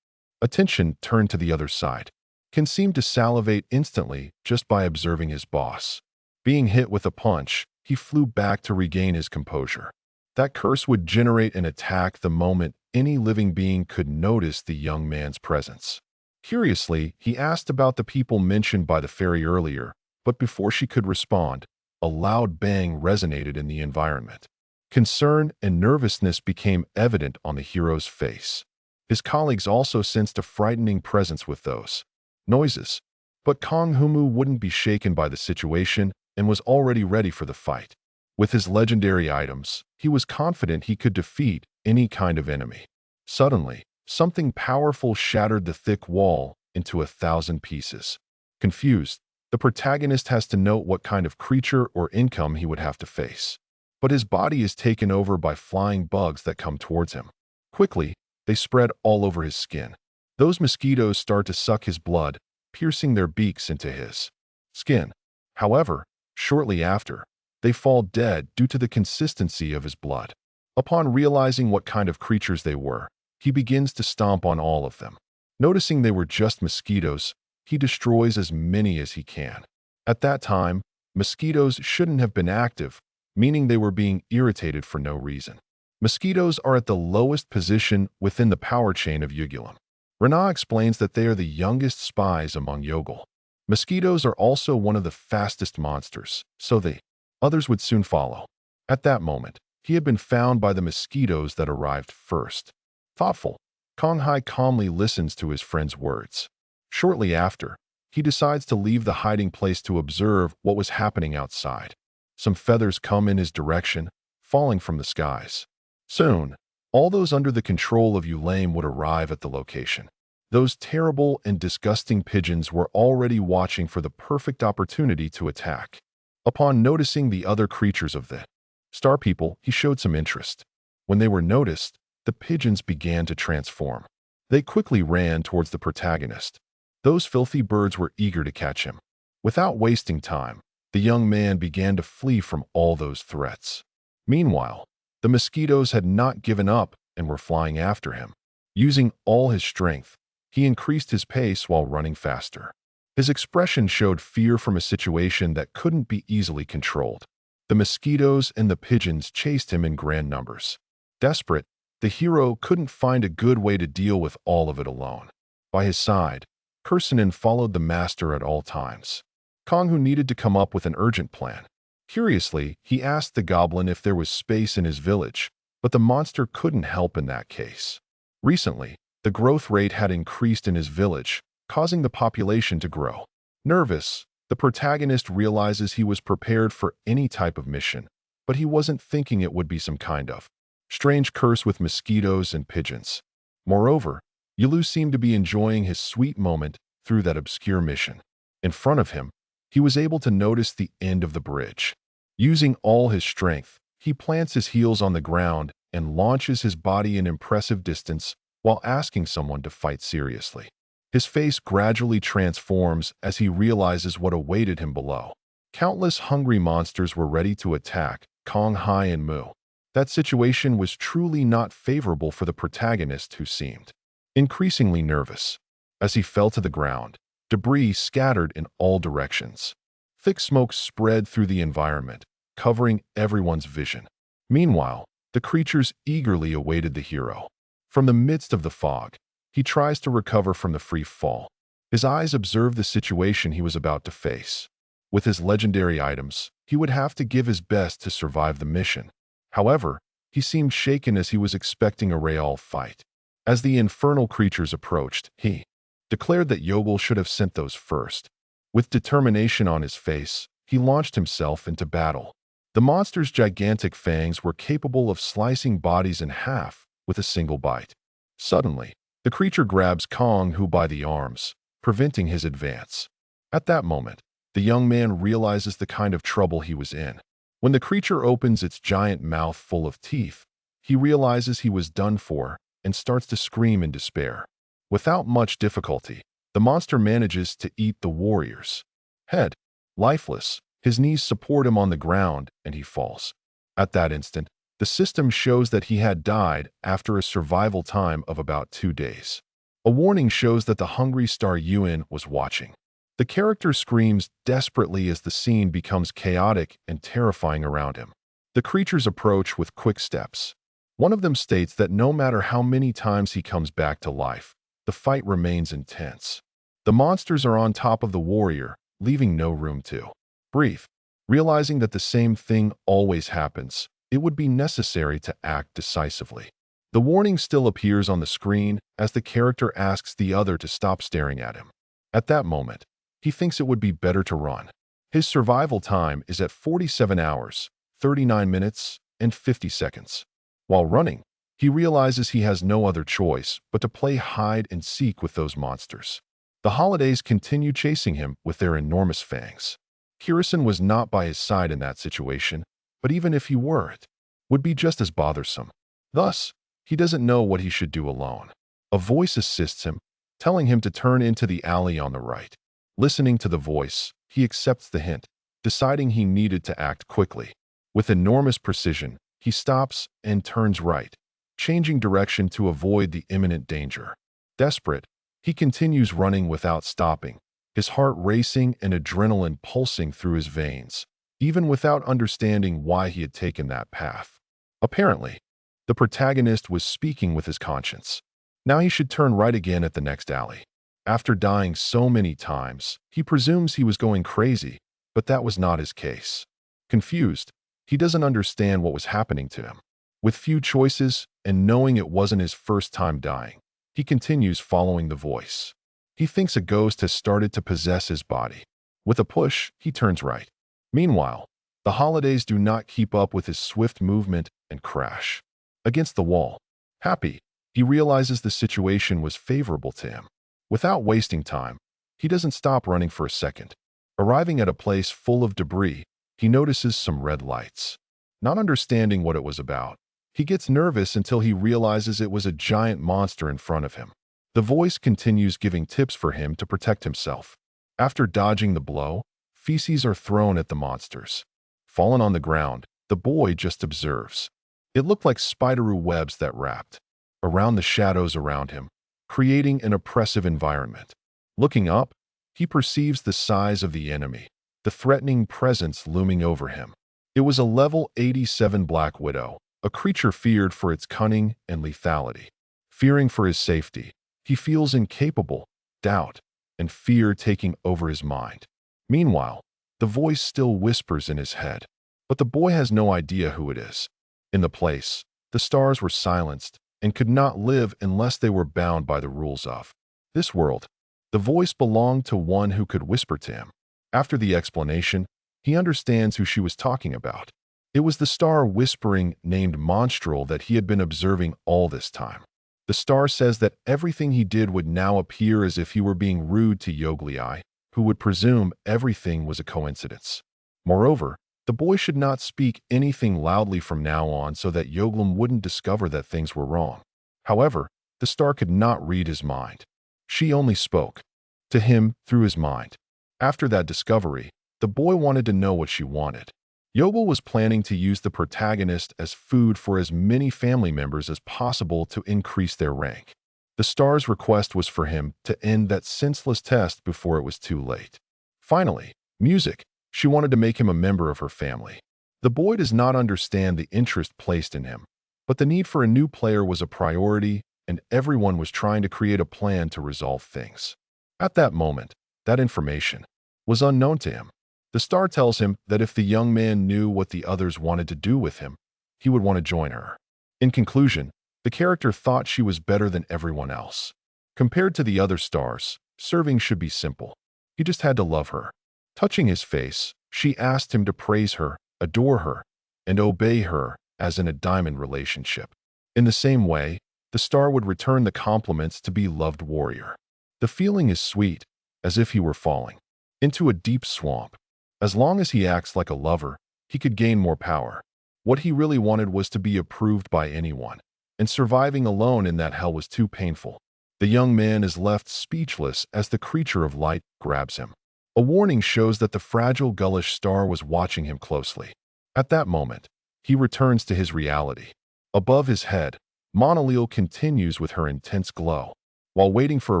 attention turned to the other side. Ken seemed to salivate instantly just by observing his boss. Being hit with a punch, he flew back to regain his composure. That curse would generate an attack the moment any living being could notice the young man's presence. Curiously, he asked about the people mentioned by the fairy earlier, but before she could respond, a loud bang resonated in the environment. Concern and nervousness became evident on the hero's face. His colleagues also sensed a frightening presence with those noises, but Kong Humu wouldn't be shaken by the situation and was already ready for the fight. With his legendary items, he was confident he could defeat any kind of enemy. Suddenly, something powerful shattered the thick wall into 1,000 pieces. Confused, the protagonist has to note what kind of creature or income he would have to face. but his body is taken over by flying bugs that come towards him. Quickly, they spread all over his skin. Those mosquitoes start to suck his blood, piercing their beaks into his skin. However, shortly after, they fall dead due to the consistency of his blood. Upon realizing what kind of creatures they were, he begins to stomp on all of them. Noticing they were just mosquitoes, he destroys as many as he can. At that time, mosquitoes shouldn't have been active, meaning they were being irritated for no reason. Mosquitoes are at the lowest position within the power chain of Yugulum. Rana explains that they are the youngest spies among Yogul. Mosquitoes are also one of the fastest monsters, so the others would soon follow. At that moment, he had been found by the mosquitoes that arrived first. Thoughtful, Kong Hai calmly listens to his friend's words. Shortly after, he decides to leave the hiding place to observe what was happening outside. Some feathers come in his direction, falling from the skies. Soon, all those under the control of Yulame would arrive at the location. Those terrible and disgusting pigeons were already watching for the perfect opportunity to attack. Upon noticing the other creatures of the Star People, he showed some interest. When they were noticed, the pigeons began to transform. They quickly ran towards the protagonist. Those filthy birds were eager to catch him. Without wasting time, the young man began to flee from all those threats. Meanwhile, the mosquitoes had not given up and were flying after him. Using all his strength, he increased his pace while running faster. His expression showed fear from a situation that couldn't be easily controlled. The mosquitoes and the pigeons chased him in grand numbers. Desperate, the hero couldn't find a good way to deal with all of it alone. By his side, Kursanen followed the master at all times. Konghu needed to come up with an urgent plan. Curiously, he asked the goblin if there was space in his village, but the monster couldn't help in that case. Recently, the growth rate had increased in his village, causing the population to grow. Nervous, the protagonist realizes he was prepared for any type of mission, but he wasn't thinking it would be some kind of strange curse with mosquitoes and pigeons. Moreover, Yulu seemed to be enjoying his sweet moment through that obscure mission. In front of him, he was able to notice the end of the bridge. Using all his strength, he plants his heels on the ground and launches his body an impressive distance while asking someone to fight seriously. His face gradually transforms as he realizes what awaited him below. Countless hungry monsters were ready to attack Kong Hai and Mu. That situation was truly not favorable for the protagonist, who seemed increasingly nervous. As he fell to the ground, debris scattered in all directions. Thick smoke spread through the environment, covering everyone's vision. Meanwhile, the creatures eagerly awaited the hero. From the midst of the fog, he tries to recover from the free fall. His eyes observe the situation he was about to face. With his legendary items, he would have to give his best to survive the mission. However, he seemed shaken as he was expecting a real fight. As the infernal creatures approached, he declared that Yogul should have sent those first. With determination on his face, he launched himself into battle. The monster's gigantic fangs were capable of slicing bodies in half with a single bite. Suddenly, the creature grabs Konghu by the arms, preventing his advance. At that moment, the young man realizes the kind of trouble he was in. When the creature opens its giant mouth full of teeth, he realizes he was done for and starts to scream in despair. Without much difficulty, the monster manages to eat the warrior's head. Lifeless, his knees support him on the ground and he falls. At that instant, the system shows that he had died after a survival time of about 2 days. A warning shows that the hungry star Yuan was watching. The character screams desperately as the scene becomes chaotic and terrifying around him. The creatures approach with quick steps. One of them states that no matter how many times he comes back to life, the fight remains intense. The monsters are on top of the warrior, leaving no room to breathe. Realizing that the same thing always happens, it would be necessary to act decisively. The warning still appears on the screen as the character asks the other to stop staring at him. At that moment, he thinks it would be better to run. His survival time is at 47 hours, 39 minutes, and 50 seconds. While running, he realizes he has no other choice but to play hide and seek with those monsters. The holidays continue chasing him with their enormous fangs. Kirisen was not by his side in that situation, but even if he were, it would be just as bothersome. Thus, he doesn't know what he should do alone. A voice assists him, telling him to turn into the alley on the right. Listening to the voice, he accepts the hint, deciding he needed to act quickly. With enormous precision, he stops and turns right, changing direction to avoid the imminent danger. Desperate, he continues running without stopping, his heart racing and adrenaline pulsing through his veins, even without understanding why he had taken that path. Apparently, the protagonist was speaking with his conscience. Now he should turn right again at the next alley. After dying so many times, he presumes he was going crazy, but that was not his case. Confused, he doesn't understand what was happening to him. With few choices and knowing it wasn't his first time dying, he continues following the voice. He thinks a ghost has started to possess his body. With a push, he turns right. Meanwhile, the holidays do not keep up with his swift movement and crash. Against the wall, happy, he realizes the situation was favorable to him. Without wasting time, he doesn't stop running for a second. Arriving at a place full of debris, he notices some red lights. Not understanding what it was about, he gets nervous until he realizes it was a giant monster in front of him. The voice continues giving tips for him to protect himself. After dodging the blow, feces are thrown at the monsters. Fallen on the ground, the boy just observes. It looked like spidery webs that wrapped around the shadows around him, creating an oppressive environment. Looking up, he perceives the size of the enemy, the threatening presence looming over him. It was a level 87 Black Widow, a creature feared for its cunning and lethality. Fearing for his safety, he feels incapable, doubt, and fear taking over his mind. Meanwhile, the voice still whispers in his head, but the boy has no idea who it is. In the place, the stars were silenced and could not live unless they were bound by the rules of this world. The voice belonged to one who could whisper to him. After the explanation, he understands who she was talking about. It was the star whispering named Monstral that he had been observing all this time. The star says that everything he did would now appear as if he were being rude to Yoglei, who would presume everything was a coincidence. Moreover, the boy should not speak anything loudly from now on so that Yoglum wouldn't discover that things were wrong. However, the star could not read his mind. She only spoke to him through his mind. After that discovery, the boy wanted to know what she wanted. Yogel was planning to use the protagonist as food for as many family members as possible to increase their rank. The star's request was for him to end that senseless test before it was too late. Finally, music. She wanted to make him a member of her family. The boy does not understand the interest placed in him, but the need for a new player was a priority, and everyone was trying to create a plan to resolve things. At that moment, that information was unknown to him. The star tells him that if the young man knew what the others wanted to do with him, he would want to join her. In conclusion, the character thought she was better than everyone else. Compared to the other stars, serving should be simple. He just had to love her. Touching his face, she asked him to praise her, adore her, and obey her as in a diamond relationship. In the same way, the star would return the compliments to be loved warrior. The feeling is sweet, as if he were falling into a deep swamp. As long as he acts like a lover, he could gain more power. What he really wanted was to be approved by anyone, and surviving alone in that hell was too painful. The young man is left speechless as the creature of light grabs him. A warning shows that the fragile Gullish star was watching him closely. At that moment, he returns to his reality. Above his head, Monolil continues with her intense glow. While waiting for a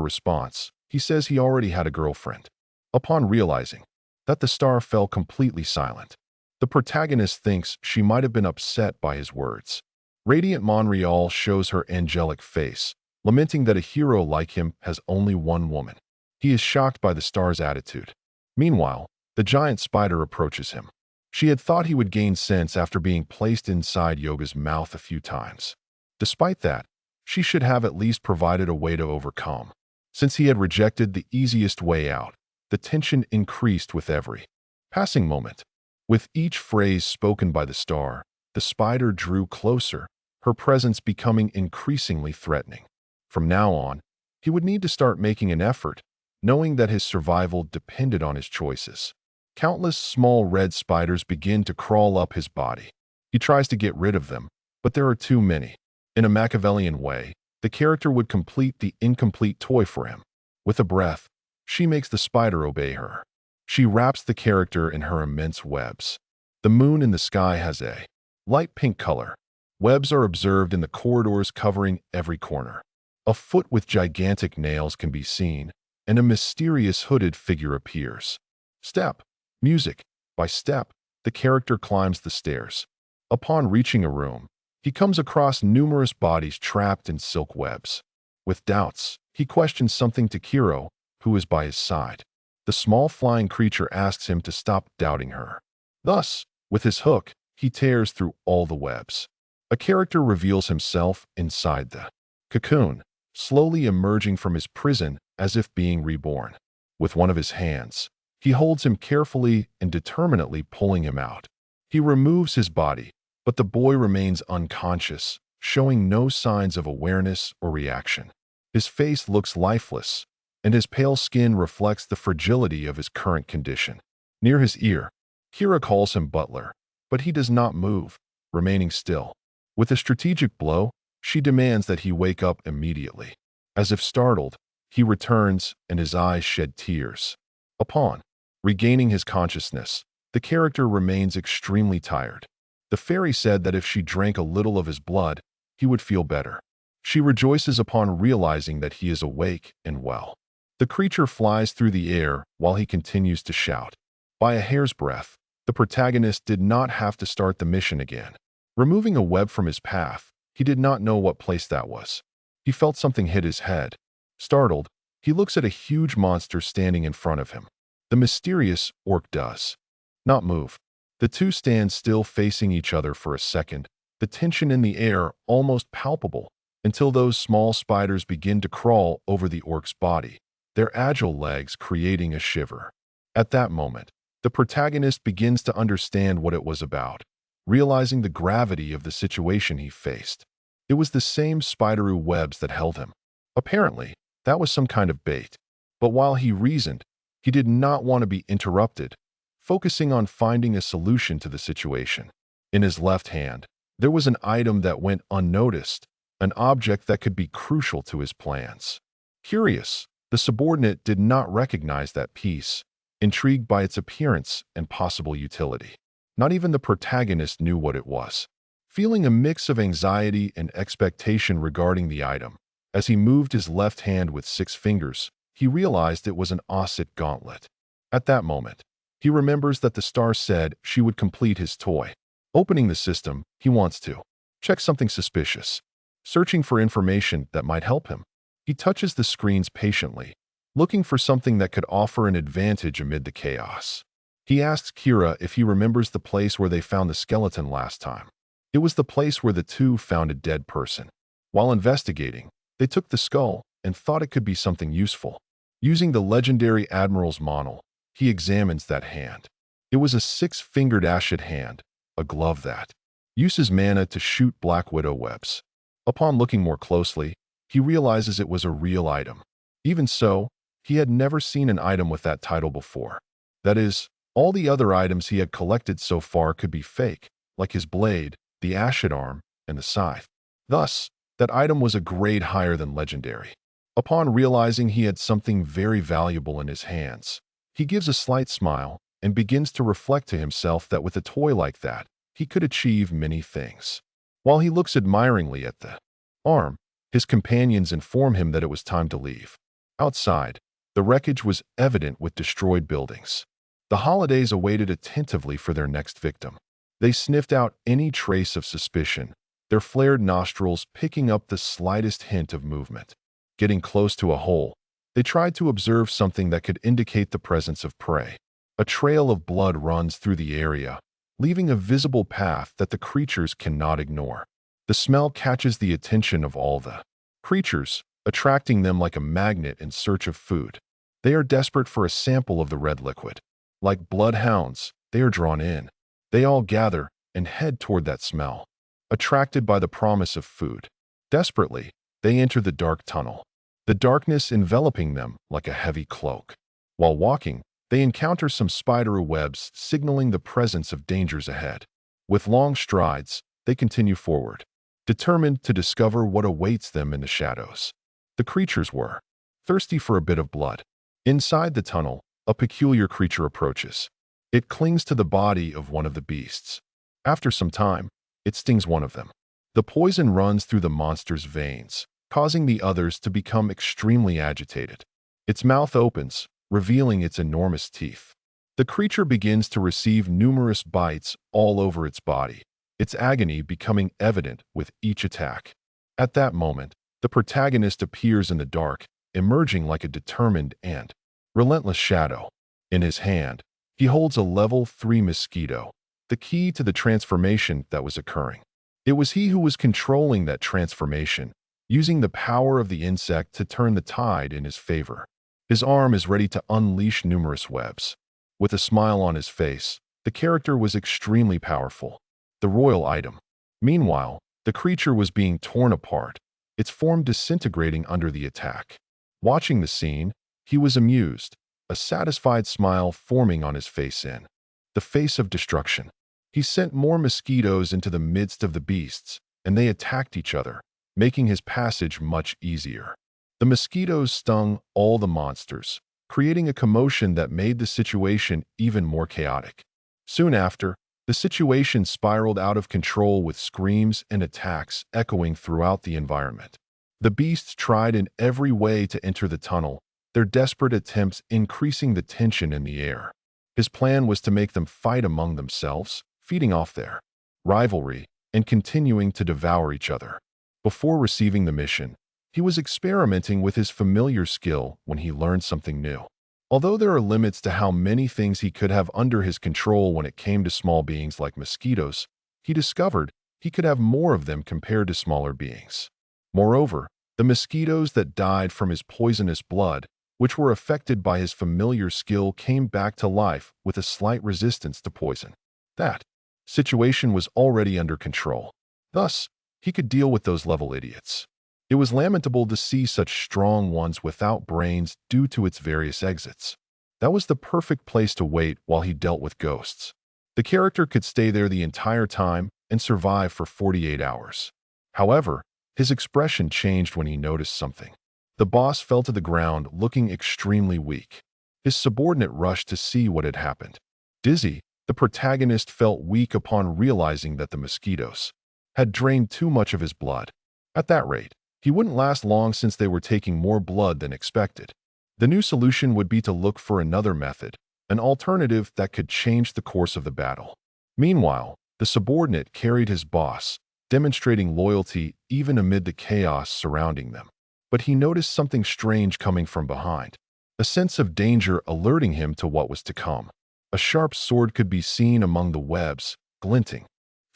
response, he says he already had a girlfriend. Upon realizing that the star fell completely silent, the protagonist thinks she might have been upset by his words. Radiant Monreal shows her angelic face, lamenting that a hero like him has only one woman. He is shocked by the star's attitude. Meanwhile, the giant spider approaches him. She had thought he would gain sense after being placed inside Yoga's mouth a few times. Despite that, she should have at least provided a way to overcome. Since he had rejected the easiest way out, the tension increased with every passing moment. With each phrase spoken by the star, the spider drew closer, her presence becoming increasingly threatening. From now on, he would need to start making an effort, knowing that his survival depended on his choices. Countless small red spiders begin to crawl up his body. He tries to get rid of them, but there are too many. In a Machiavellian way, the character would complete the incomplete toy for him. With a breath, she makes the spider obey her. She wraps the character in her immense webs. The moon in the sky has a light pink color. Webs are observed in the corridors covering every corner. A foot with gigantic nails can be seen, and a mysterious hooded figure appears. Step. Music. By step, the character climbs the stairs. Upon reaching a room, he comes across numerous bodies trapped in silk webs. With doubts, he questions something to Kiro, who is by his side. The small flying creature asks him to stop doubting her. Thus, with his hook, he tears through all the webs. A character reveals himself inside the cocoon, slowly emerging from his prison as if being reborn. With one of his hands, he holds him carefully and determinedly pulling him out. He removes his body, but the boy remains unconscious, showing no signs of awareness or reaction. His face looks lifeless, and his pale skin reflects the fragility of his current condition. Near his ear, Kira calls him butler, but he does not move, remaining still. With a strategic blow, she demands that he wake up immediately. As if startled, he returns and his eyes shed tears. Upon regaining his consciousness, the character remains extremely tired. The fairy said that if she drank a little of his blood, he would feel better. She rejoices upon realizing that he is awake and well. The creature flies through the air while he continues to shout. By a hair's breadth, the protagonist did not have to start the mission again. Removing a web from his path, he did not know what place that was. He felt something hit his head. Startled, he looks at a huge monster standing in front of him. The mysterious orc does not move. The two stand still facing each other for a second, the tension in the air almost palpable, until those small spiders begin to crawl over the orc's body, their agile legs creating a shiver. At that moment, the protagonist begins to understand what it was about, realizing the gravity of the situation he faced. It was the same spidery webs that held him. Apparently, that was some kind of bait. But while he reasoned, he did not want to be interrupted, focusing on finding a solution to the situation. In his left hand, there was an item that went unnoticed, an object that could be crucial to his plans. Curious, the subordinate did not recognize that piece, intrigued by its appearance and possible utility. Not even the protagonist knew what it was. Feeling a mix of anxiety and expectation regarding the item, as he moved his left hand with 6 fingers, he realized it was an Osset gauntlet. At that moment, he remembers that the star said she would complete his toy. Opening the system, he wants to check something suspicious, searching for information that might help him. He touches the screens patiently, looking for something that could offer an advantage amid the chaos. He asks Kira if he remembers the place where they found the skeleton last time. It was the place where the two found a dead person. While investigating, they took the skull and thought it could be something useful. Using the legendary Admiral's Monel, he examines that hand. It was a 6-fingered Ashit hand, a glove that uses mana to shoot Black Widow webs. Upon looking more closely, he realizes it was a real item. Even so, he had never seen an item with that title before. That is, all the other items he had collected so far could be fake, like his blade, the Ashit arm, and the scythe. Thus, that item was a grade higher than legendary. Upon realizing he had something very valuable in his hands, he gives a slight smile and begins to reflect to himself that with a toy like that, he could achieve many things. While he looks admiringly at the arm, his companions inform him that it was time to leave. Outside, the wreckage was evident with destroyed buildings. The holidays awaited attentively for their next victim. They sniffed out any trace of suspicion, their flared nostrils picking up the slightest hint of movement. Getting close to a hole, they tried to observe something that could indicate the presence of prey. A trail of blood runs through the area, leaving a visible path that the creatures cannot ignore. The smell catches the attention of all the creatures, attracting them like a magnet in search of food. They are desperate for a sample of the red liquid. Like bloodhounds, they are drawn in. They all gather and head toward that smell, attracted by the promise of food. Desperately, they enter the dark tunnel, the darkness enveloping them like a heavy cloak. While walking, They encounter some spider webs, signaling the presence of dangers ahead. With long strides, they continue forward, determined to discover what awaits them in the shadows. The creatures were thirsty for a bit of blood. Inside the tunnel, a peculiar creature approaches. It clings to the body of one of the beasts. After some time, it stings one of them. The poison runs through the monster's veins, causing the others to become extremely agitated. Its mouth opens, revealing its enormous teeth. The creature begins to receive numerous bites all over its body, its agony becoming evident with each attack. At that moment, the protagonist appears in the dark, emerging like a determined and relentless shadow. In his hand, he holds a level 3 mosquito, the key to the transformation that was occurring. It was he who was controlling that transformation, using the power of the insect to turn the tide in his favor. His arm is ready to unleash numerous webs. With a smile on his face, the character was extremely powerful. The royal item. Meanwhile, the creature was being torn apart, its form disintegrating under the attack. Watching the scene, he was amused, a satisfied smile forming on his face in the face of destruction. He sent more mosquitoes into the midst of the beasts, and they attacked each other, making his passage much easier. The mosquitoes stung all the monsters, creating a commotion that made the situation even more chaotic. Soon after, the situation spiraled out of control with screams and attacks echoing throughout the environment. The beasts tried in every way to enter the tunnel, their desperate attempts increasing the tension in the air. His plan was to make them fight among themselves, feeding off their rivalry and continuing to devour each other. Before receiving the mission, he was experimenting with his familiar skill when he learned something new. Although there are limits to how many things he could have under his control when it came to small beings like mosquitoes, he discovered he could have more of them compared to smaller beings. Moreover, the mosquitoes that died from his poisonous blood, which were affected by his familiar skill, came back to life with a slight resistance to poison. That situation was already under control. Thus, he could deal with those level idiots. It was lamentable to see such strong ones without brains due to its various exits. That was the perfect place to wait while he dealt with ghosts. The character could stay there the entire time and survive for 48 hours. However, his expression changed when he noticed something. The boss fell to the ground looking extremely weak. His subordinate rushed to see what had happened. Dizzy, the protagonist felt weak upon realizing that the mosquitoes had drained too much of his blood. At that rate, he wouldn't last long since they were taking more blood than expected. The new solution would be to look for another method, an alternative that could change the course of the battle. Meanwhile, the subordinate carried his boss, demonstrating loyalty even amid the chaos surrounding them. But he noticed something strange coming from behind, a sense of danger alerting him to what was to come. A sharp sword could be seen among the webs, glinting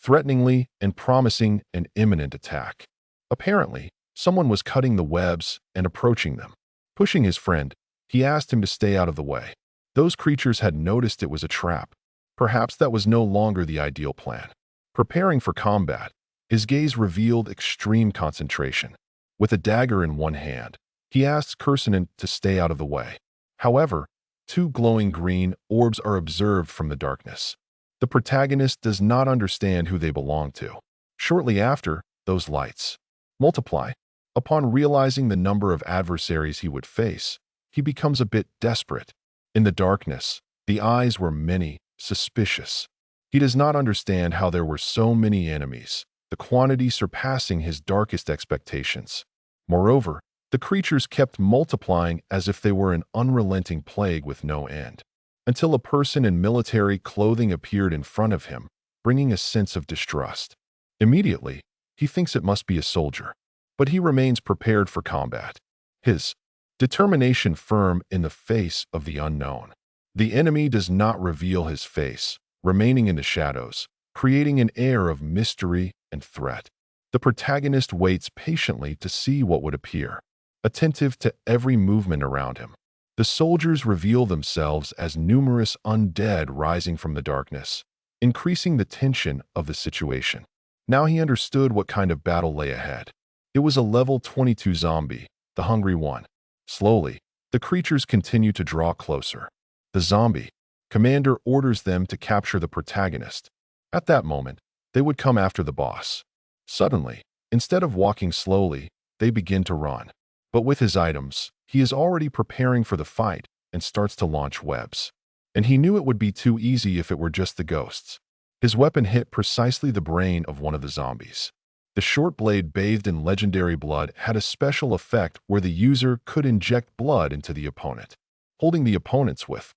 threateningly and promising an imminent attack. Apparently, someone was cutting the webs and approaching them. Pushing his friend, he asked him to stay out of the way. Those creatures had noticed it was a trap. Perhaps that was no longer the ideal plan. Preparing for combat, his gaze revealed extreme concentration. With a dagger in one hand, he asks Kursanen to stay out of the way. However, two glowing green orbs are observed from the darkness. The protagonist does not understand who they belong to. Shortly after, those lights multiply. Upon realizing the number of adversaries he would face, he becomes a bit desperate. In the darkness, the eyes were many, suspicious. He does not understand how there were so many enemies, the quantity surpassing his darkest expectations. Moreover, the creatures kept multiplying as if they were an unrelenting plague with no end, until a person in military clothing appeared in front of him, bringing a sense of distrust. Immediately, he thinks it must be a soldier, but he remains prepared for combat, his determination firm in the face of the unknown. The enemy does not reveal his face, remaining in the shadows, creating an air of mystery and threat. The protagonist waits patiently to see what would appear, attentive to every movement around him. The soldiers reveal themselves as numerous undead rising from the darkness, increasing the tension of the situation. Now he understood what kind of battle lay ahead. It was a level 22 zombie, the hungry one. Slowly, the creatures continue to draw closer. The zombie commander orders them to capture the protagonist. At that moment, they would come after the boss. Suddenly, instead of walking slowly, they begin to run. But with his items, he is already preparing for the fight and starts to launch webs. And he knew it would be too easy if it were just the ghosts. His weapon hit precisely the brain of one of the zombies. The short blade bathed in legendary blood had a special effect where the user could inject blood into the opponent. Holding the opponents with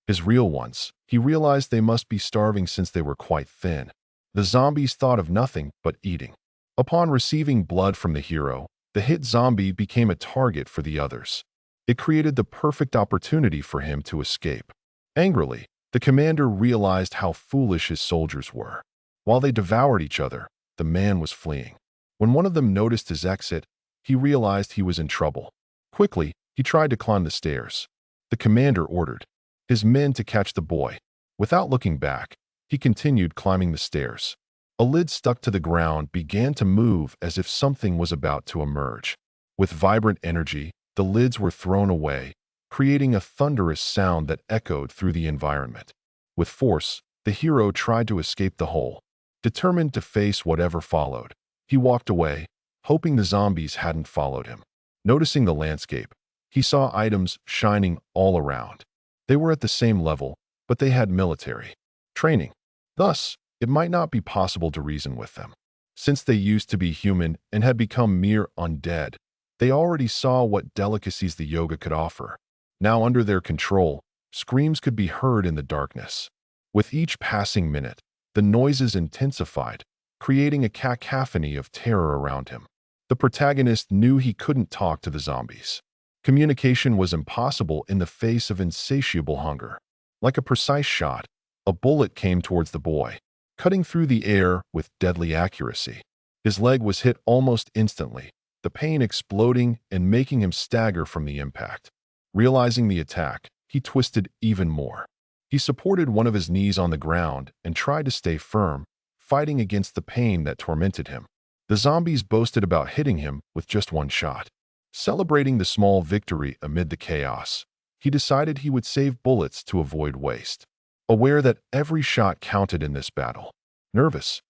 his real ones, he realized they must be starving since they were quite thin. The zombies thought of nothing but eating. Upon receiving blood from the hero, the hit zombie became a target for the others. It created the perfect opportunity for him to escape. Angrily, the commander realized how foolish his soldiers were. While they devoured each other, the man was fleeing. When one of them noticed his exit, he realized he was in trouble. Quickly, he tried to climb the stairs. The commander ordered his men to catch the boy. Without looking back, he continued climbing the stairs. A lid stuck to the ground began to move as if something was about to emerge. With vibrant energy, the lids were thrown away, creating a thunderous sound that echoed through the environment. With force, the hero tried to escape the hole. Determined to face whatever followed, he walked away, hoping the zombies hadn't followed him. Noticing the landscape, he saw items shining all around. They were at the same level, but they had military training. Thus, it might not be possible to reason with them. Since they used to be human and had become mere undead, they already saw what delicacies the yoga could offer. Now under their control, screams could be heard in the darkness. With each passing minute, the noises intensified, creating a cacophony of terror around him. The protagonist knew he couldn't talk to the zombies. Communication was impossible in the face of insatiable hunger. Like a precise shot, a bullet came towards the boy, cutting through the air with deadly accuracy. His leg was hit almost instantly, the pain exploding and making him stagger from the impact. Realizing the attack, he twisted even more. He supported one of his knees on the ground and tried to stay firm, fighting against the pain that tormented him. The zombies boasted about hitting him with just one shot. Celebrating the small victory amid the chaos, he decided he would save bullets to avoid waste. Aware that every shot counted in this battle. Nervous,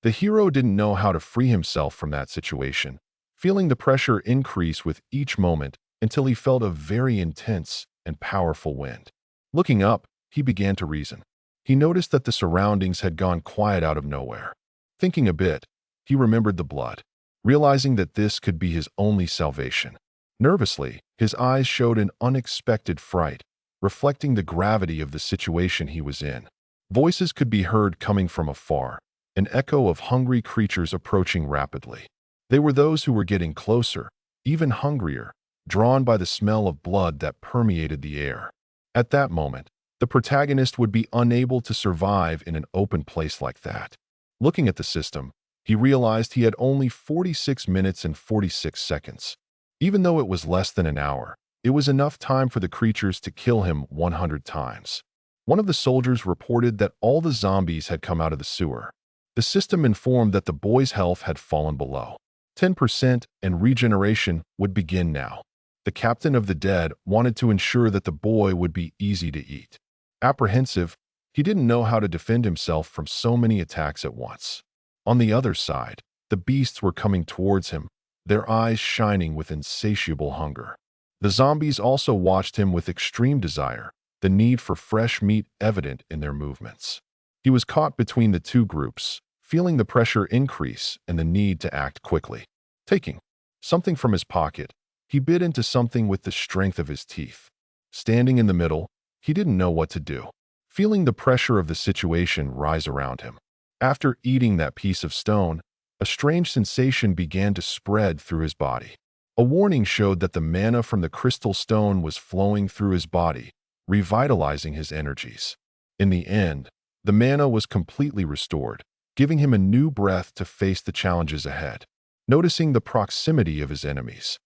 the hero didn't know how to free himself from that situation, feeling the pressure increase with each moment until he felt a very intense and powerful wind. Looking up, he began to reason. He noticed that the surroundings had gone quiet out of nowhere. Thinking a bit, he remembered the blood, realizing that this could be his only salvation. Nervously, his eyes showed an unexpected fright, reflecting the gravity of the situation he was in. Voices could be heard coming from afar, an echo of hungry creatures approaching rapidly. They were those who were getting closer, even hungrier, drawn by the smell of blood that permeated the air. At that moment, the protagonist would be unable to survive in an open place like that. Looking at the system, he realized he had only 46 minutes and 46 seconds. Even though it was less than an hour, it was enough time for the creatures to kill him 100 times. One of the soldiers reported that all the zombies had come out of the sewer. The system informed that the boy's health had fallen below 10% and regeneration would begin now. The captain of the dead wanted to ensure that the boy would be easy to eat. Apprehensive, he didn't know how to defend himself from so many attacks at once. On the other side, the beasts were coming towards him, their eyes shining with insatiable hunger. The zombies also watched him with extreme desire, the need for fresh meat evident in their movements. He was caught between the two groups, feeling the pressure increase and the need to act quickly. Taking something from his pocket, he bit into something with the strength of his teeth. Standing in the middle, he didn't know what to do, feeling the pressure of the situation rise around him. After eating that piece of stone, a strange sensation began to spread through his body. A warning showed that the mana from the crystal stone was flowing through his body, revitalizing his energies. In the end, the mana was completely restored, giving him a new breath to face the challenges ahead. Noticing the proximity of his enemies,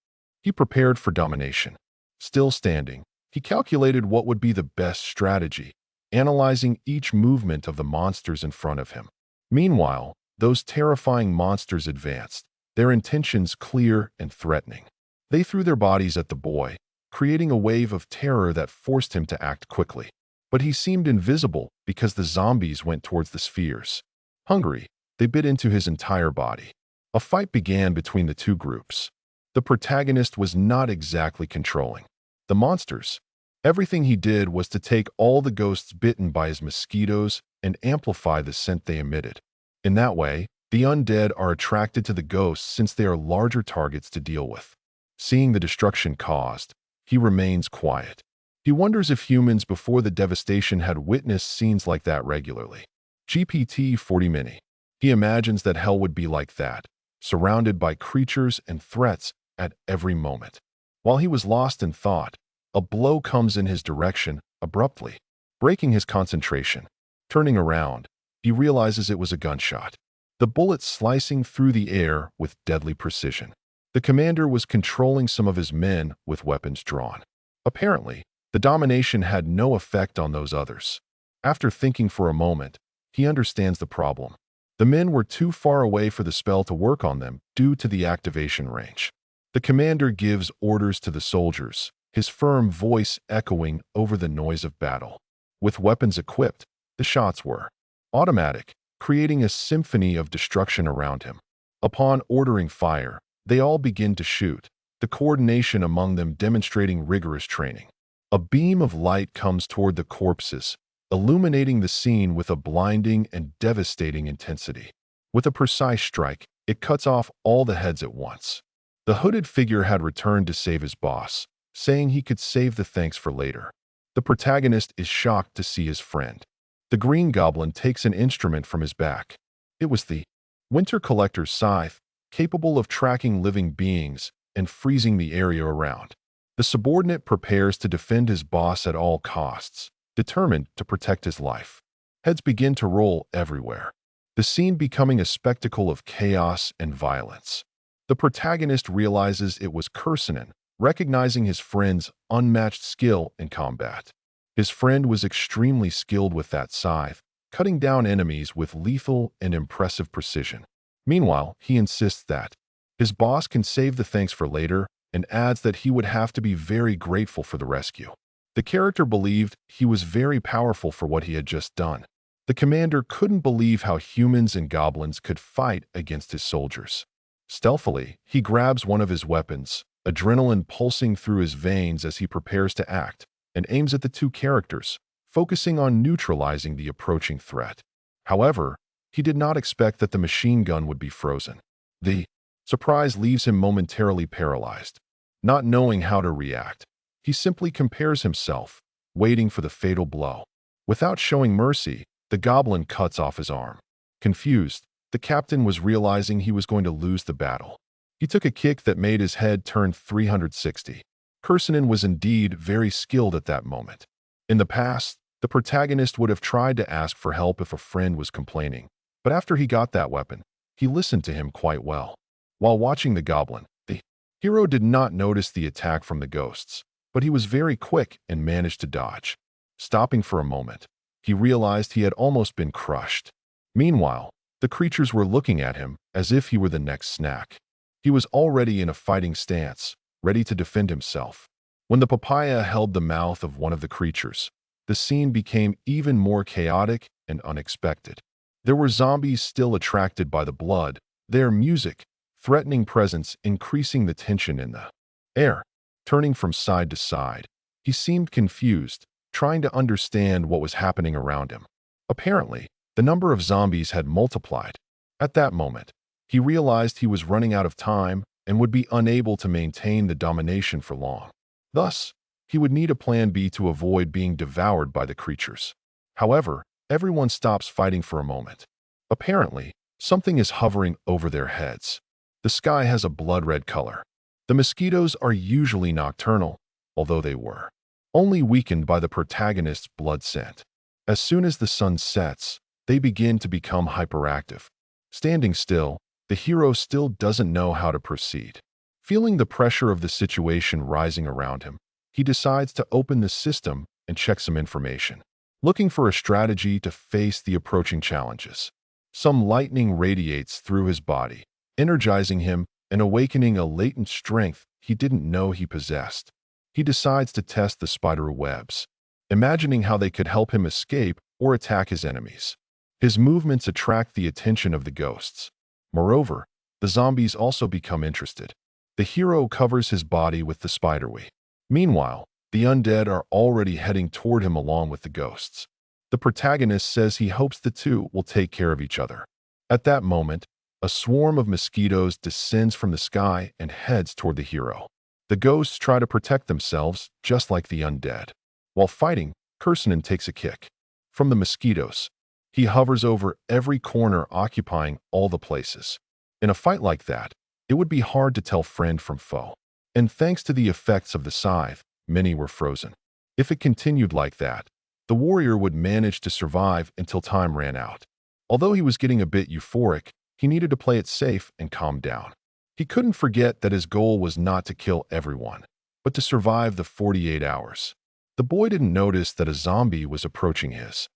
he prepared for domination. Still standing, he calculated what would be the best strategy, analyzing each movement of the monsters in front of him. Meanwhile, those terrifying monsters advanced, their intentions clear and threatening. They threw their bodies at the boy, creating a wave of terror that forced him to act quickly. but he seemed invisible because the zombies went towards the spheres. Hungry, they bit into his entire body. A fight began between the two groups. The protagonist was not exactly controlling the monsters. Everything he did was to take all the ghosts bitten by his mosquitoes and amplify the scent they emitted. In that way, the undead are attracted to the ghosts since they are larger targets to deal with. Seeing the destruction caused, he remains quiet. He wonders if humans before the devastation had witnessed scenes like that regularly. GPT-40 Mini. He imagines that hell would be like that, surrounded by creatures and threats at every moment. While he was lost in thought, a blow comes in his direction abruptly, breaking his concentration. Turning around, he realizes it was a gunshot, the bullet slicing through the air with deadly precision. The commander was controlling some of his men with weapons drawn. Apparently, the domination had no effect on those others. After thinking for a moment, he understands the problem. The men were too far away for the spell to work on them due to the activation range. The commander gives orders to the soldiers, his firm voice echoing over the noise of battle. With weapons equipped, the shots were automatic, creating a symphony of destruction around him. Upon ordering fire, they all begin to shoot, the coordination among them demonstrating rigorous training. A beam of light comes toward the corpses, illuminating the scene with a blinding and devastating intensity. With a precise strike, it cuts off all the heads at once. The hooded figure had returned to save his boss, saying he could save the thanks for later. The protagonist is shocked to see his friend. The Green Goblin takes an instrument from his back. It was the Winter Collector's scythe, capable of tracking living beings and freezing the area around. The subordinate prepares to defend his boss at all costs, determined to protect his life. Heads begin to roll everywhere, the scene becoming a spectacle of chaos and violence. The protagonist realizes it was Kursinen, recognizing his friend's unmatched skill in combat. His friend was extremely skilled with that scythe, cutting down enemies with lethal and impressive precision. Meanwhile, he insists that his boss can save the thanks for later and adds that he would have to be very grateful for the rescue. The character believed he was very powerful for what he had just done. The commander couldn't believe how humans and goblins could fight against his soldiers. Stealthily, he grabs one of his weapons, adrenaline pulsing through his veins as he prepares to act, and aims at the two characters, focusing on neutralizing the approaching threat. However, he did not expect that the machine gun would be frozen. The surprise leaves him momentarily paralyzed. Not knowing how to react, he simply compares himself, waiting for the fatal blow. Without showing mercy, the goblin cuts off his arm. Confused, the captain was realizing he was going to lose the battle. He took a kick that made his head turn 360. Kursinen was indeed very skilled at that moment. In the past, the protagonist would have tried to ask for help if a friend was complaining, but after he got that weapon, he listened to him quite well. While watching the goblin, the hero did not notice the attack from the ghosts, but he was very quick and managed to dodge. Stopping for a moment, he realized he had almost been crushed. Meanwhile, the creatures were looking at him as if he were the next snack. He was already in a fighting stance, ready to defend himself. When the papaya held the mouth of one of the creatures, the scene became even more chaotic and unexpected. There were zombies still attracted by the blood, their music, threatening presence increasing the tension in the air. Turning from side to side, he seemed confused, trying to understand what was happening around him. Apparently, the number of zombies had multiplied. At that moment, he realized he was running out of time and would be unable to maintain the domination for long. Thus, he would need a plan B to avoid being devoured by the creatures. However, everyone stops fighting for a moment. Apparently, something is hovering over their heads. The sky has a blood-red color. The mosquitoes are usually nocturnal, although they were only weakened by the protagonist's blood scent. As soon as the sun sets, they begin to become hyperactive. Standing still, the hero still doesn't know how to proceed. Feeling the pressure of the situation rising around him, he decides to open the system and check some information, looking for a strategy to face the approaching challenges. Some lightning radiates through his body, energizing him and awakening a latent strength he didn't know he possessed. He decides to test the spider webs. imagining how they could help him escape or attack his enemies. His movements attract the attention of the ghosts. Moreover, the zombies also become interested. The hero covers his body with the spiderweb. Meanwhile, the undead are already heading toward him along with the ghosts. The protagonist says he hopes the two will take care of each other. At that moment, a swarm of mosquitoes descends from the sky and heads toward the hero. The ghosts try to protect themselves, just like the undead. While fighting, Kursanen takes a kick from the mosquitoes. He hovers over every corner, occupying all the places. In a fight like that, it would be hard to tell friend from foe. And thanks to the effects of the scythe, many were frozen. If it continued like that, the warrior would manage to survive until time ran out. Although he was getting a bit euphoric, he needed to play it safe and calm down. He couldn't forget that his goal was not to kill everyone, but to survive the 48 hours. The boy didn't notice that a zombie was approaching his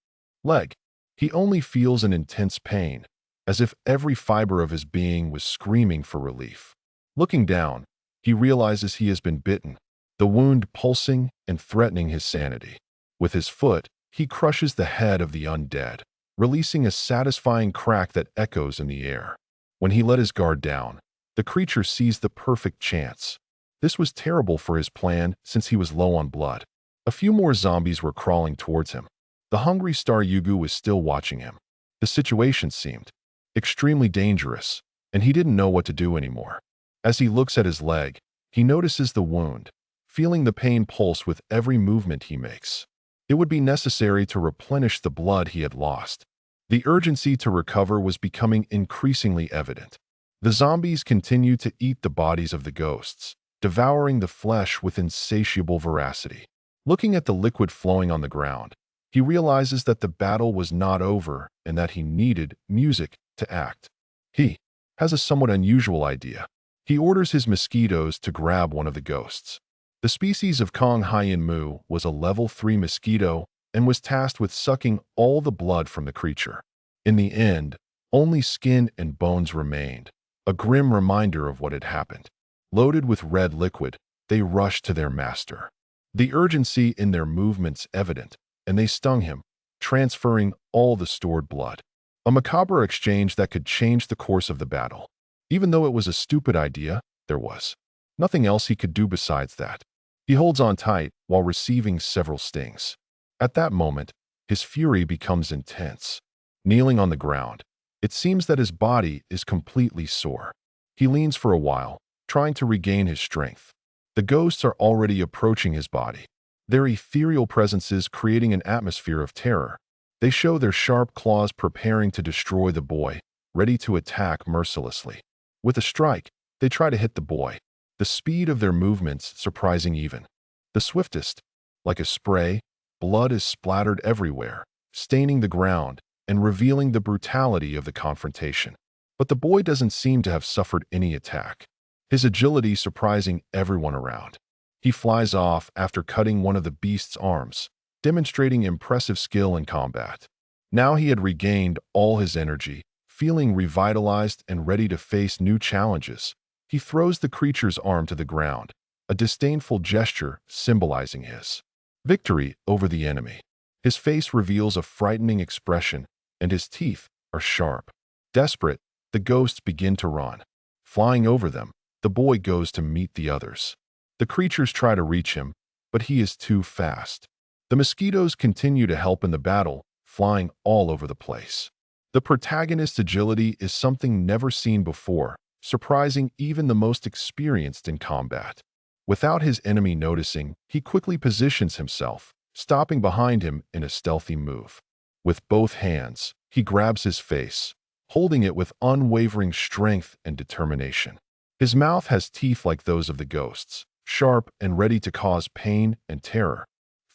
leg. He only feels an intense pain, as if every fiber of his being was screaming for relief. Looking down, he realizes he has been bitten, the wound pulsing and threatening his sanity. With his foot, he crushes the head of the undead, releasing a satisfying crack that echoes in the air. When he let his guard down, the creature seized the perfect chance. This was terrible for his plan since he was low on blood. A few more zombies were crawling towards him. The hungry Star Yugu was still watching him. The situation seemed extremely dangerous, and he didn't know what to do anymore. As he looks at his leg, he notices the wound, feeling the pain pulse with every movement he makes. It would be necessary to replenish the blood he had lost. The urgency to recover was becoming increasingly evident. The zombies continued to eat the bodies of the ghosts, devouring the flesh with insatiable voracity. Looking at the liquid flowing on the ground, he realizes that the battle was not over and that he needed music to act. He has a somewhat unusual idea. He orders his mosquitoes to grab one of the ghosts. The species of Kong Hyen Mu was a level 3 mosquito and was tasked with sucking all the blood from the creature. In the end, only skin and bones remained, a grim reminder of what had happened. Loaded with red liquid, they rushed to their master. The urgency in their movements evident, and they stung him, transferring all the stored blood. A macabre exchange that could change the course of the battle. Even though it was a stupid idea, there was nothing else he could do besides that. He holds on tight while receiving several stings. At that moment, his fury becomes intense. Kneeling on the ground, it seems that his body is completely sore. He leans for a while, trying to regain his strength. The ghosts are already approaching his body, their ethereal presences creating an atmosphere of terror. They show their sharp claws preparing to destroy the boy, ready to attack mercilessly. With a strike, they try to hit the boy, the speed of their movements surprising even the swiftest. Like a spray, blood is splattered everywhere, staining the ground and revealing the brutality of the confrontation. But the boy doesn't seem to have suffered any attack, his agility surprising everyone around. He flies off after cutting one of the beast's arms, demonstrating impressive skill in combat. Now he had regained all his energy, feeling revitalized and ready to face new challenges. He throws the creature's arm to the ground, a disdainful gesture symbolizing his victory over the enemy. His face reveals a frightening expression, and his teeth are sharp. Desperate, the ghosts begin to run. Flying over them, the boy goes to meet the others. The creatures try to reach him, but he is too fast. The mosquitoes continue to help in the battle, flying all over the place. The protagonist's agility is something never seen before, surprising even the most experienced in combat. Without his enemy noticing, he quickly positions himself, stopping behind him in a stealthy move. With both hands, he grabs his face, holding it with unwavering strength and determination. His mouth has teeth like those of the ghosts, sharp and ready to cause pain and terror.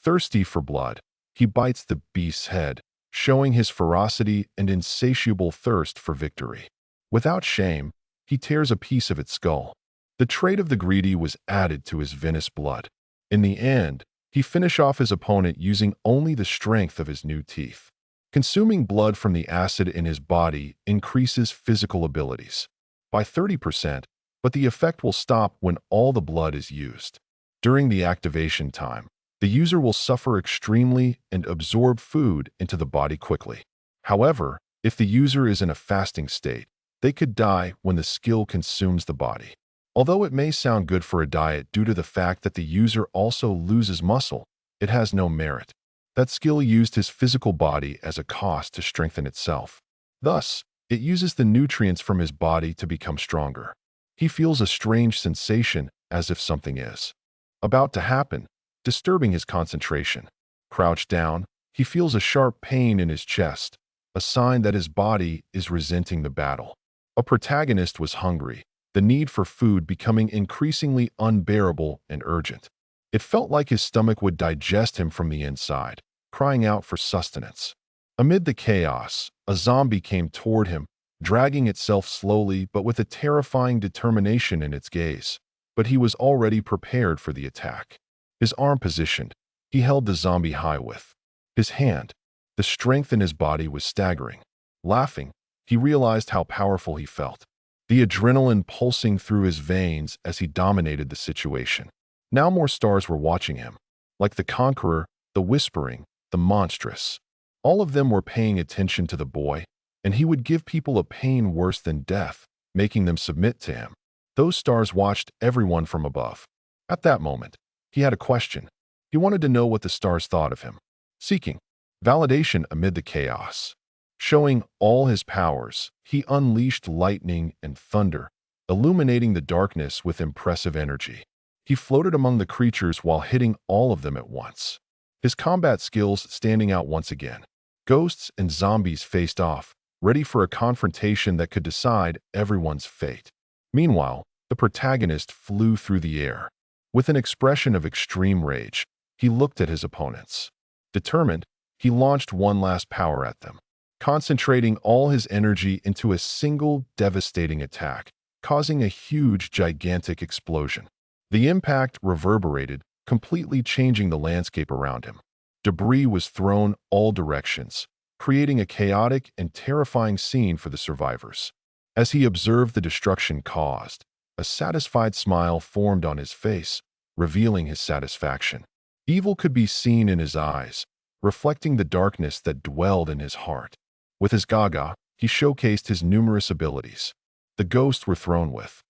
Thirsty for blood, he bites the beast's head, showing his ferocity and insatiable thirst for victory. Without shame, he tears a piece of its skull. The trait of the greedy was added to his venous blood. In the end, he finished off his opponent using only the strength of his new teeth. Consuming blood from the acid in his body increases physical abilities by 30%, but the effect will stop when all the blood is used. During the activation time, The user will suffer extremely and absorb food into the body quickly. However, if the user is in a fasting state, they could die when the skill consumes the body. Although it may sound good for a diet due to the fact that the user also loses muscle, it has no merit. That skill used his physical body as a cost to strengthen itself. Thus, it uses the nutrients from his body to become stronger. He feels a strange sensation as if something is about to happen, disturbing his concentration. Crouched down, he feels a sharp pain in his chest, a sign that his body is resenting the battle. A protagonist was hungry, the need for food becoming increasingly unbearable and urgent. It felt like his stomach would digest him from the inside, crying out for sustenance. Amid the chaos, a zombie came toward him, dragging itself slowly but with a terrifying determination in its gaze. But he was already prepared for the attack. His arm positioned, he held the zombie high with his hand. The strength in his body was staggering. Laughing, he realized how powerful he felt, the adrenaline pulsing through his veins as he dominated the situation. Now more stars were watching him, like the Conqueror, the Whispering, the Monstrous. All of them were paying attention to the boy, and he would give people a pain worse than death, making them submit to him. Those stars watched everyone from above. At that moment, he had a question. He wanted to know what the stars thought of him, seeking validation amid the chaos. Showing all his powers, he unleashed lightning and thunder, illuminating the darkness with impressive energy. He floated among the creatures while hitting all of them at once. His combat skills standing out once again. Ghosts and zombies faced off, ready for a confrontation that could decide everyone's fate. Meanwhile, the protagonist flew through the air. With an expression of extreme rage, he looked at his opponents. Determined, he launched one last power at them, concentrating all his energy into a single devastating attack, causing a huge, gigantic explosion. The impact reverberated, completely changing the landscape around him. Debris was thrown all directions, creating a chaotic and terrifying scene for the survivors. As he observed the destruction caused, a satisfied smile formed on his face, revealing his satisfaction. Evil could be seen in his eyes, reflecting the darkness that dwelled in his heart. With his Gaga, he showcased his numerous abilities. The ghosts were thrown with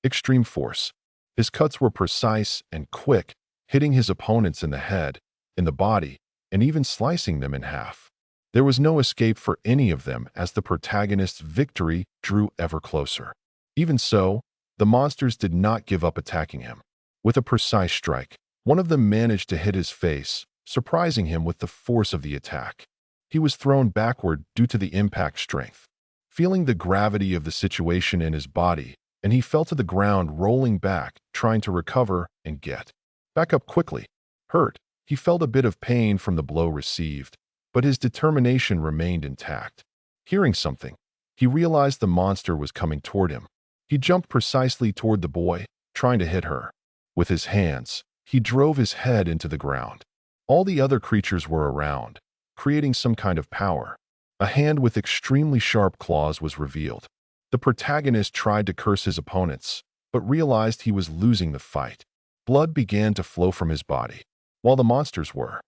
extreme force. His cuts were precise and quick, hitting his opponents in the head, in the body, and even slicing them in half. There was no escape for any of them as the protagonist's victory drew ever closer. Even so, the monsters did not give up attacking him. With a precise strike, one of them managed to hit his face, surprising him with the force of the attack. He was thrown backward due to the impact strength. Feeling the gravity of the situation in his body, and he fell to the ground rolling back, trying to recover and get back up quickly. Hurt, he felt a bit of pain from the blow received, but his determination remained intact. Hearing something, he realized the monster was coming toward him. He jumped precisely toward the boy, trying to hit her. With his hands, he drove his head into the ground. All the other creatures were around, creating some kind of power. A hand with extremely sharp claws was revealed. The protagonist tried to curse his opponents, but realized he was losing the fight. Blood began to flow from his body. While the monsters were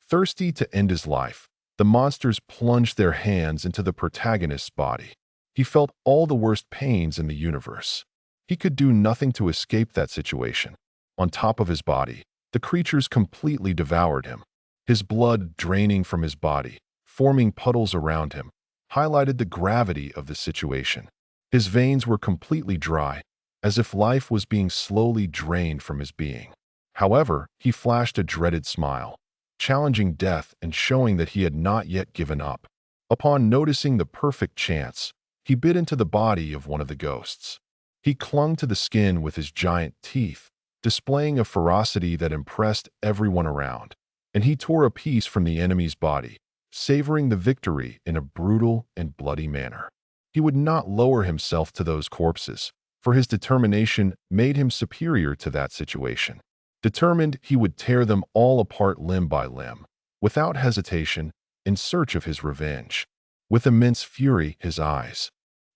thirsty to end his life, the monsters plunged their hands into the protagonist's body. He felt all the worst pains in the universe. He could do nothing to escape that situation. On top of his body, the creatures completely devoured him. His blood draining from his body, forming puddles around him, highlighted the gravity of the situation. His veins were completely dry, as if life was being slowly drained from his being. However, he flashed a dreaded smile, challenging death and showing that he had not yet given up. Upon noticing the perfect chance, he bit into the body of one of the ghosts. He clung to the skin with his giant teeth, displaying a ferocity that impressed everyone around, and he tore a piece from the enemy's body, savoring the victory in a brutal and bloody manner. He would not lower himself to those corpses, for his determination made him superior to that situation. Determined, he would tear them all apart limb by limb, without hesitation, in search of his revenge. With immense fury, his eyes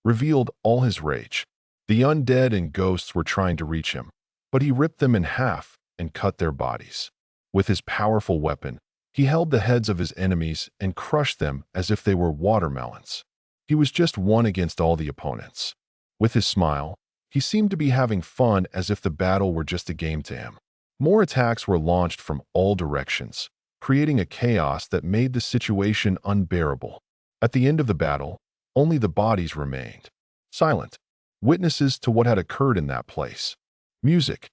revealed all his rage. The undead and ghosts were trying to reach him, but he ripped them in half and cut their bodies. With his powerful weapon, he held the heads of his enemies and crushed them as if they were watermelons. He was just one against all the opponents. With his smile, he seemed to be having fun as if the battle were just a game to him. More attacks were launched from all directions, creating a chaos that made the situation unbearable. At the end of the battle, only the bodies remained, silent, witnesses to what had occurred in that place. Music.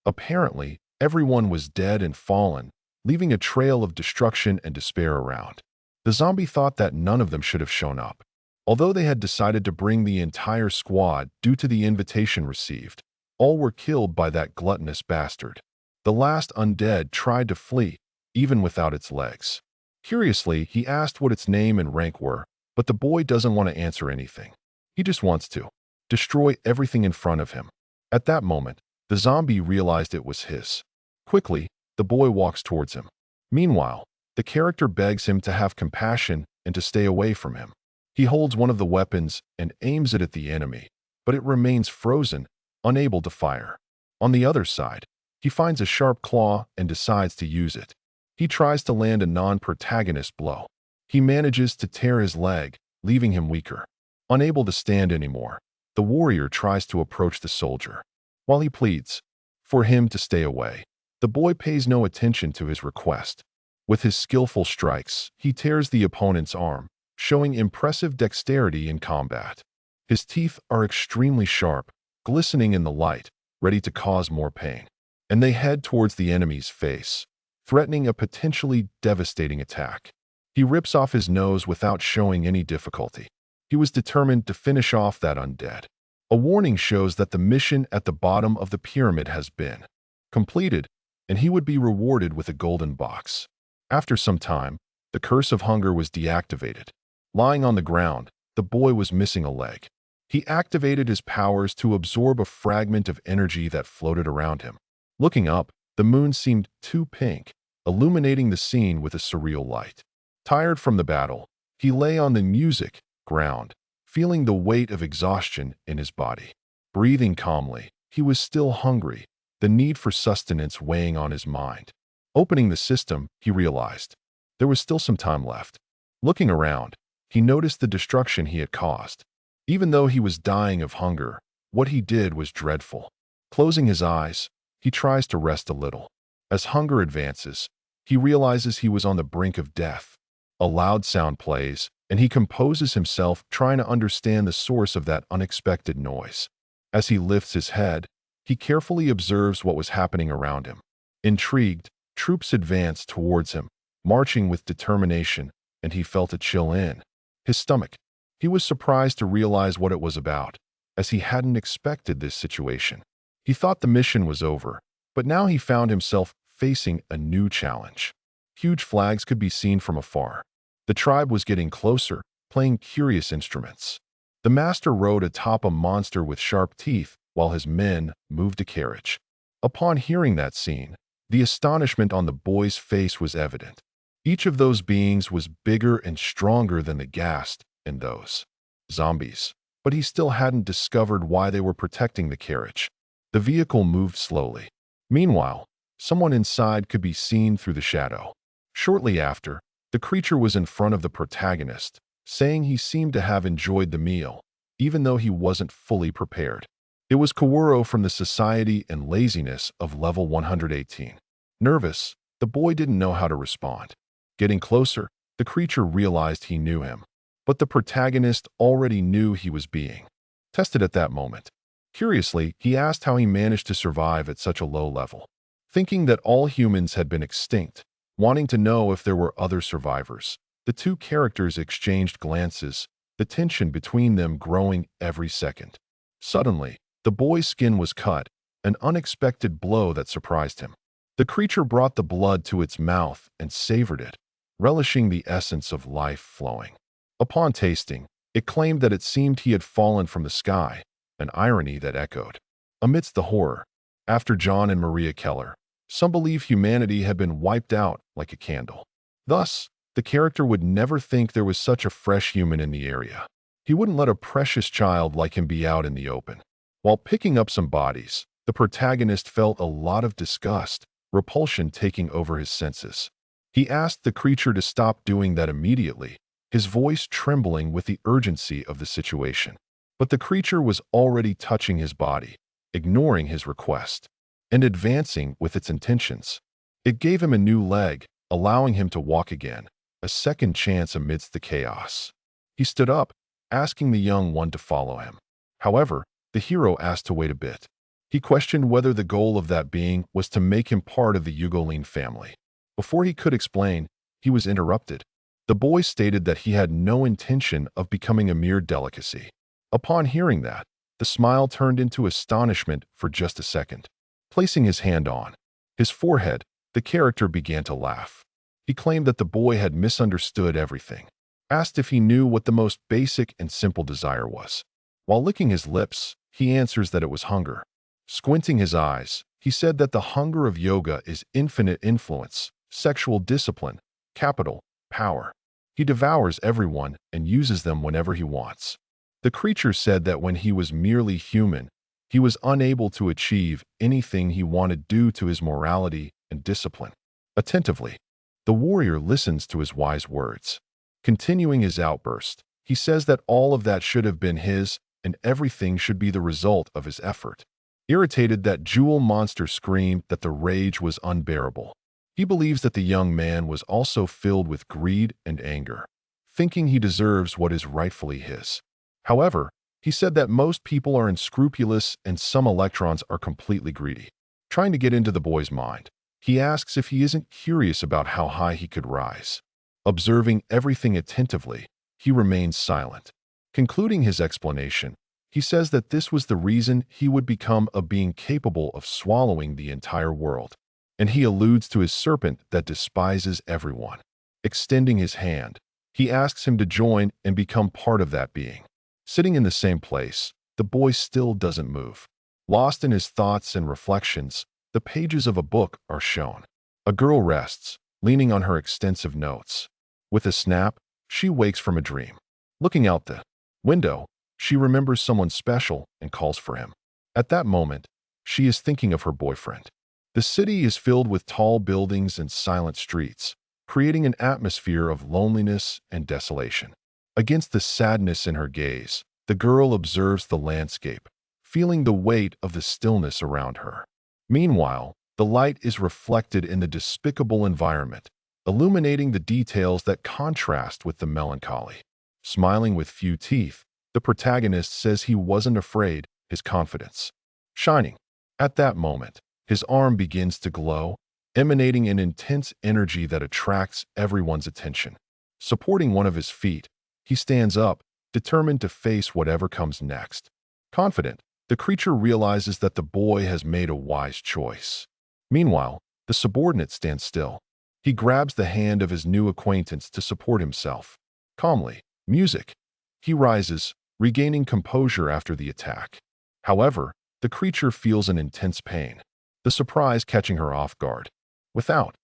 Apparently, everyone was dead and fallen, leaving a trail of destruction and despair around. The zombie thought that none of them should have shown up. Although they had decided to bring the entire squad due to the invitation received, all were killed by that gluttonous bastard. The last undead tried to flee, even without its legs. Curiously, he asked what its name and rank were, but the boy doesn't want to answer anything. He just wants to destroy everything in front of him. At that moment, the zombie realized it was his. Quickly, the boy walks towards him. Meanwhile, the character begs him to have compassion and to stay away from him. He holds one of the weapons and aims it at the enemy, but it remains frozen, unable to fire. On the other side, he finds a sharp claw and decides to use it. He tries to land a non-protagonist blow. He manages to tear his leg, leaving him weaker. Unable to stand anymore, the warrior tries to approach the soldier. While he pleads for him to stay away, the boy pays no attention to his request. With his skillful strikes, he tears the opponent's arm, showing impressive dexterity in combat. His teeth are extremely sharp, glistening in the light, ready to cause more pain. And they head towards the enemy's face, threatening a potentially devastating attack. He rips off his nose without showing any difficulty. He was determined to finish off that undead. A warning shows that the mission at the bottom of the pyramid has been completed, and he would be rewarded with a golden box. After some time, the curse of hunger was deactivated. Lying on the ground, the boy was missing a leg. He activated his powers to absorb a fragment of energy that floated around him. Looking up, the moon seemed too pink, illuminating the scene with a surreal light. Tired from the battle, he lay on the music ground, feeling the weight of exhaustion in his body. Breathing calmly, he was still hungry, the need for sustenance weighing on his mind. Opening the system, he realized there was still some time left. Looking around, he noticed the destruction he had caused. Even though he was dying of hunger, what he did was dreadful. Closing his eyes, he tries to rest a little. As hunger advances, he realizes he was on the brink of death. A loud sound plays, and he composes himself, trying to understand the source of that unexpected noise. As he lifts his head, he carefully observes what was happening around him. Intrigued, troops advanced towards him, marching with determination, and he felt a chill in his stomach. He was surprised to realize what it was about, as he hadn't expected this situation. He thought the mission was over, but now he found himself facing a new challenge. Huge flags could be seen from afar. The tribe was getting closer, playing curious instruments. The master rode atop a monster with sharp teeth, while his men moved a carriage. Upon hearing that scene, the astonishment on the boy's face was evident. Each of those beings was bigger and stronger than the ghast and those zombies, but he still hadn't discovered why they were protecting the carriage. The vehicle moved slowly. Meanwhile, someone inside could be seen through the shadow. Shortly after, the creature was in front of the protagonist, saying he seemed to have enjoyed the meal, even though he wasn't fully prepared. It was Kawuro from the Society and Laziness of level 118. Nervous, the boy didn't know how to respond. Getting closer, the creature realized he knew him, but the protagonist already knew he was being tested at that moment. Curiously, he asked how he managed to survive at such a low level. Thinking that all humans had been extinct, wanting to know if there were other survivors, the two characters exchanged glances, the tension between them growing every second. Suddenly, the boy's skin was cut, an unexpected blow that surprised him. The creature brought the blood to its mouth and savored it, relishing the essence of life flowing. Upon tasting, it claimed that it seemed he had fallen from the sky, an irony that echoed. Amidst the horror, after John and Maria Keller, some believe humanity had been wiped out like a candle. Thus, the character would never think there was such a fresh human in the area. He wouldn't let a precious child like him be out in the open. While picking up some bodies, the protagonist felt a lot of disgust. repulsion taking over his senses. He asked the creature to stop doing that immediately, his voice trembling with the urgency of the situation. But the creature was already touching his body, ignoring his request, and advancing with its intentions. It gave him a new leg, allowing him to walk again, a second chance amidst the chaos. He stood up, asking the young one to follow him. However, the hero asked to wait a bit. He questioned whether the goal of that being was to make him part of the Ugolin family. Before he could explain, he was interrupted. The boy stated that he had no intention of becoming a mere delicacy. Upon hearing that, the smile turned into astonishment for just a second. Placing his hand on his forehead, the character began to laugh. He claimed that the boy had misunderstood everything, asked if he knew what the most basic and simple desire was. While licking his lips, he answers that it was hunger. Squinting his eyes, he said that the hunger of yoga is infinite influence, sexual discipline, capital, power. He devours everyone and uses them whenever he wants. The creature said that when he was merely human, he was unable to achieve anything he wanted due to his morality and discipline. Attentively, the warrior listens to his wise words. Continuing his outburst, he says that all of that should have been his and everything should be the result of his effort. Irritated, that jewel monster screamed that the rage was unbearable. He believes that the young man was also filled with greed and anger, thinking he deserves what is rightfully his. However, he said that most people are unscrupulous and some electrons are completely greedy. Trying to get into the boy's mind, he asks if he isn't curious about how high he could rise. Observing everything attentively, he remains silent. Concluding his explanation, he says that this was the reason he would become a being capable of swallowing the entire world, and he alludes to his serpent that despises everyone. Extending his hand, he asks him to join and become part of that being. Sitting in the same place, the boy still doesn't move. Lost in his thoughts and reflections, the pages of a book are shown. A girl rests, leaning on her extensive notes. With a snap, she wakes from a dream. Looking out the window, she remembers someone special and calls for him. At that moment, she is thinking of her boyfriend. The city is filled with tall buildings and silent streets, creating an atmosphere of loneliness and desolation. Against the sadness in her gaze, the girl observes the landscape, feeling the weight of the stillness around her. Meanwhile, the light is reflected in the despicable environment, illuminating the details that contrast with the melancholy. Smiling with few teeth, the protagonist says he wasn't afraid, his confidence shining. At that moment, his arm begins to glow, emanating an intense energy that attracts everyone's attention. Supporting one of his feet, he stands up, determined to face whatever comes next. Confident, the creature realizes that the boy has made a wise choice. Meanwhile, the subordinate stands still. He grabs the hand of his new acquaintance to support himself. Calmly, music. He rises, regaining composure after the attack. However, the creature feels an intense pain, the surprise catching her off guard. Without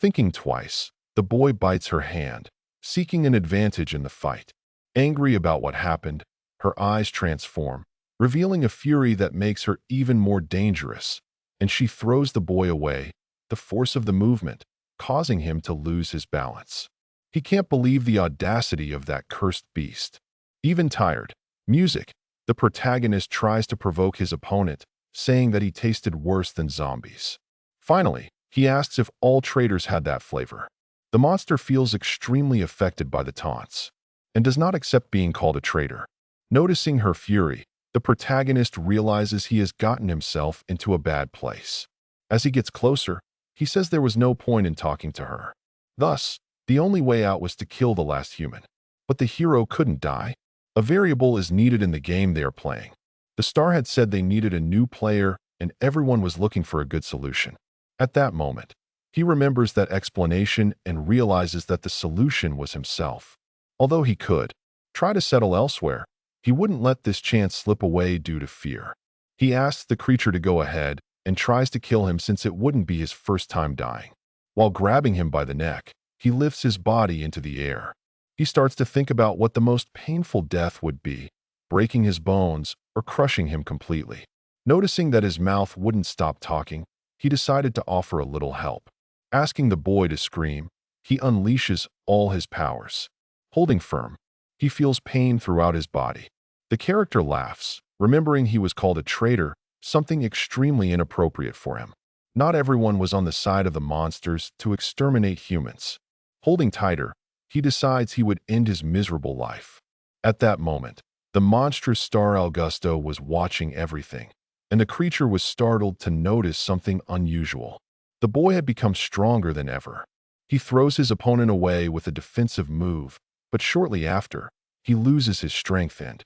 thinking twice, the boy bites her hand, seeking an advantage in the fight. Angry about what happened, her eyes transform, revealing a fury that makes her even more dangerous, and she throws the boy away, the force of the movement causing him to lose his balance. He can't believe the audacity of that cursed beast. Even tired, music, the protagonist tries to provoke his opponent, saying that he tasted worse than zombies. Finally, he asks if all traitors had that flavor. The monster feels extremely affected by the taunts and does not accept being called a traitor. Noticing her fury, the protagonist realizes he has gotten himself into a bad place. As he gets closer, he says there was no point in talking to her. Thus, the only way out was to kill the last human. But the hero couldn't die. A variable is needed in the game they are playing. The star had said they needed a new player, and everyone was looking for a good solution. At that moment, he remembers that explanation and realizes that the solution was himself. Although he could try to settle elsewhere, he wouldn't let this chance slip away due to fear. He asks the creature to go ahead and tries to kill him since it wouldn't be his first time dying. While grabbing him by the neck, he lifts his body into the air. He starts to think about what the most painful death would be, breaking his bones or crushing him completely. Noticing that his mouth wouldn't stop talking, he decided to offer a little help. Asking the boy to scream, he unleashes all his powers. Holding firm, he feels pain throughout his body. The character laughs, remembering he was called a traitor, something extremely inappropriate for him. Not everyone was on the side of the monsters to exterminate humans. Holding tighter, he decides he would end his miserable life. At that moment, the monstrous star Augusto was watching everything, and the creature was startled to notice something unusual. The boy had become stronger than ever. He throws his opponent away with a defensive move, but shortly after, he loses his strength and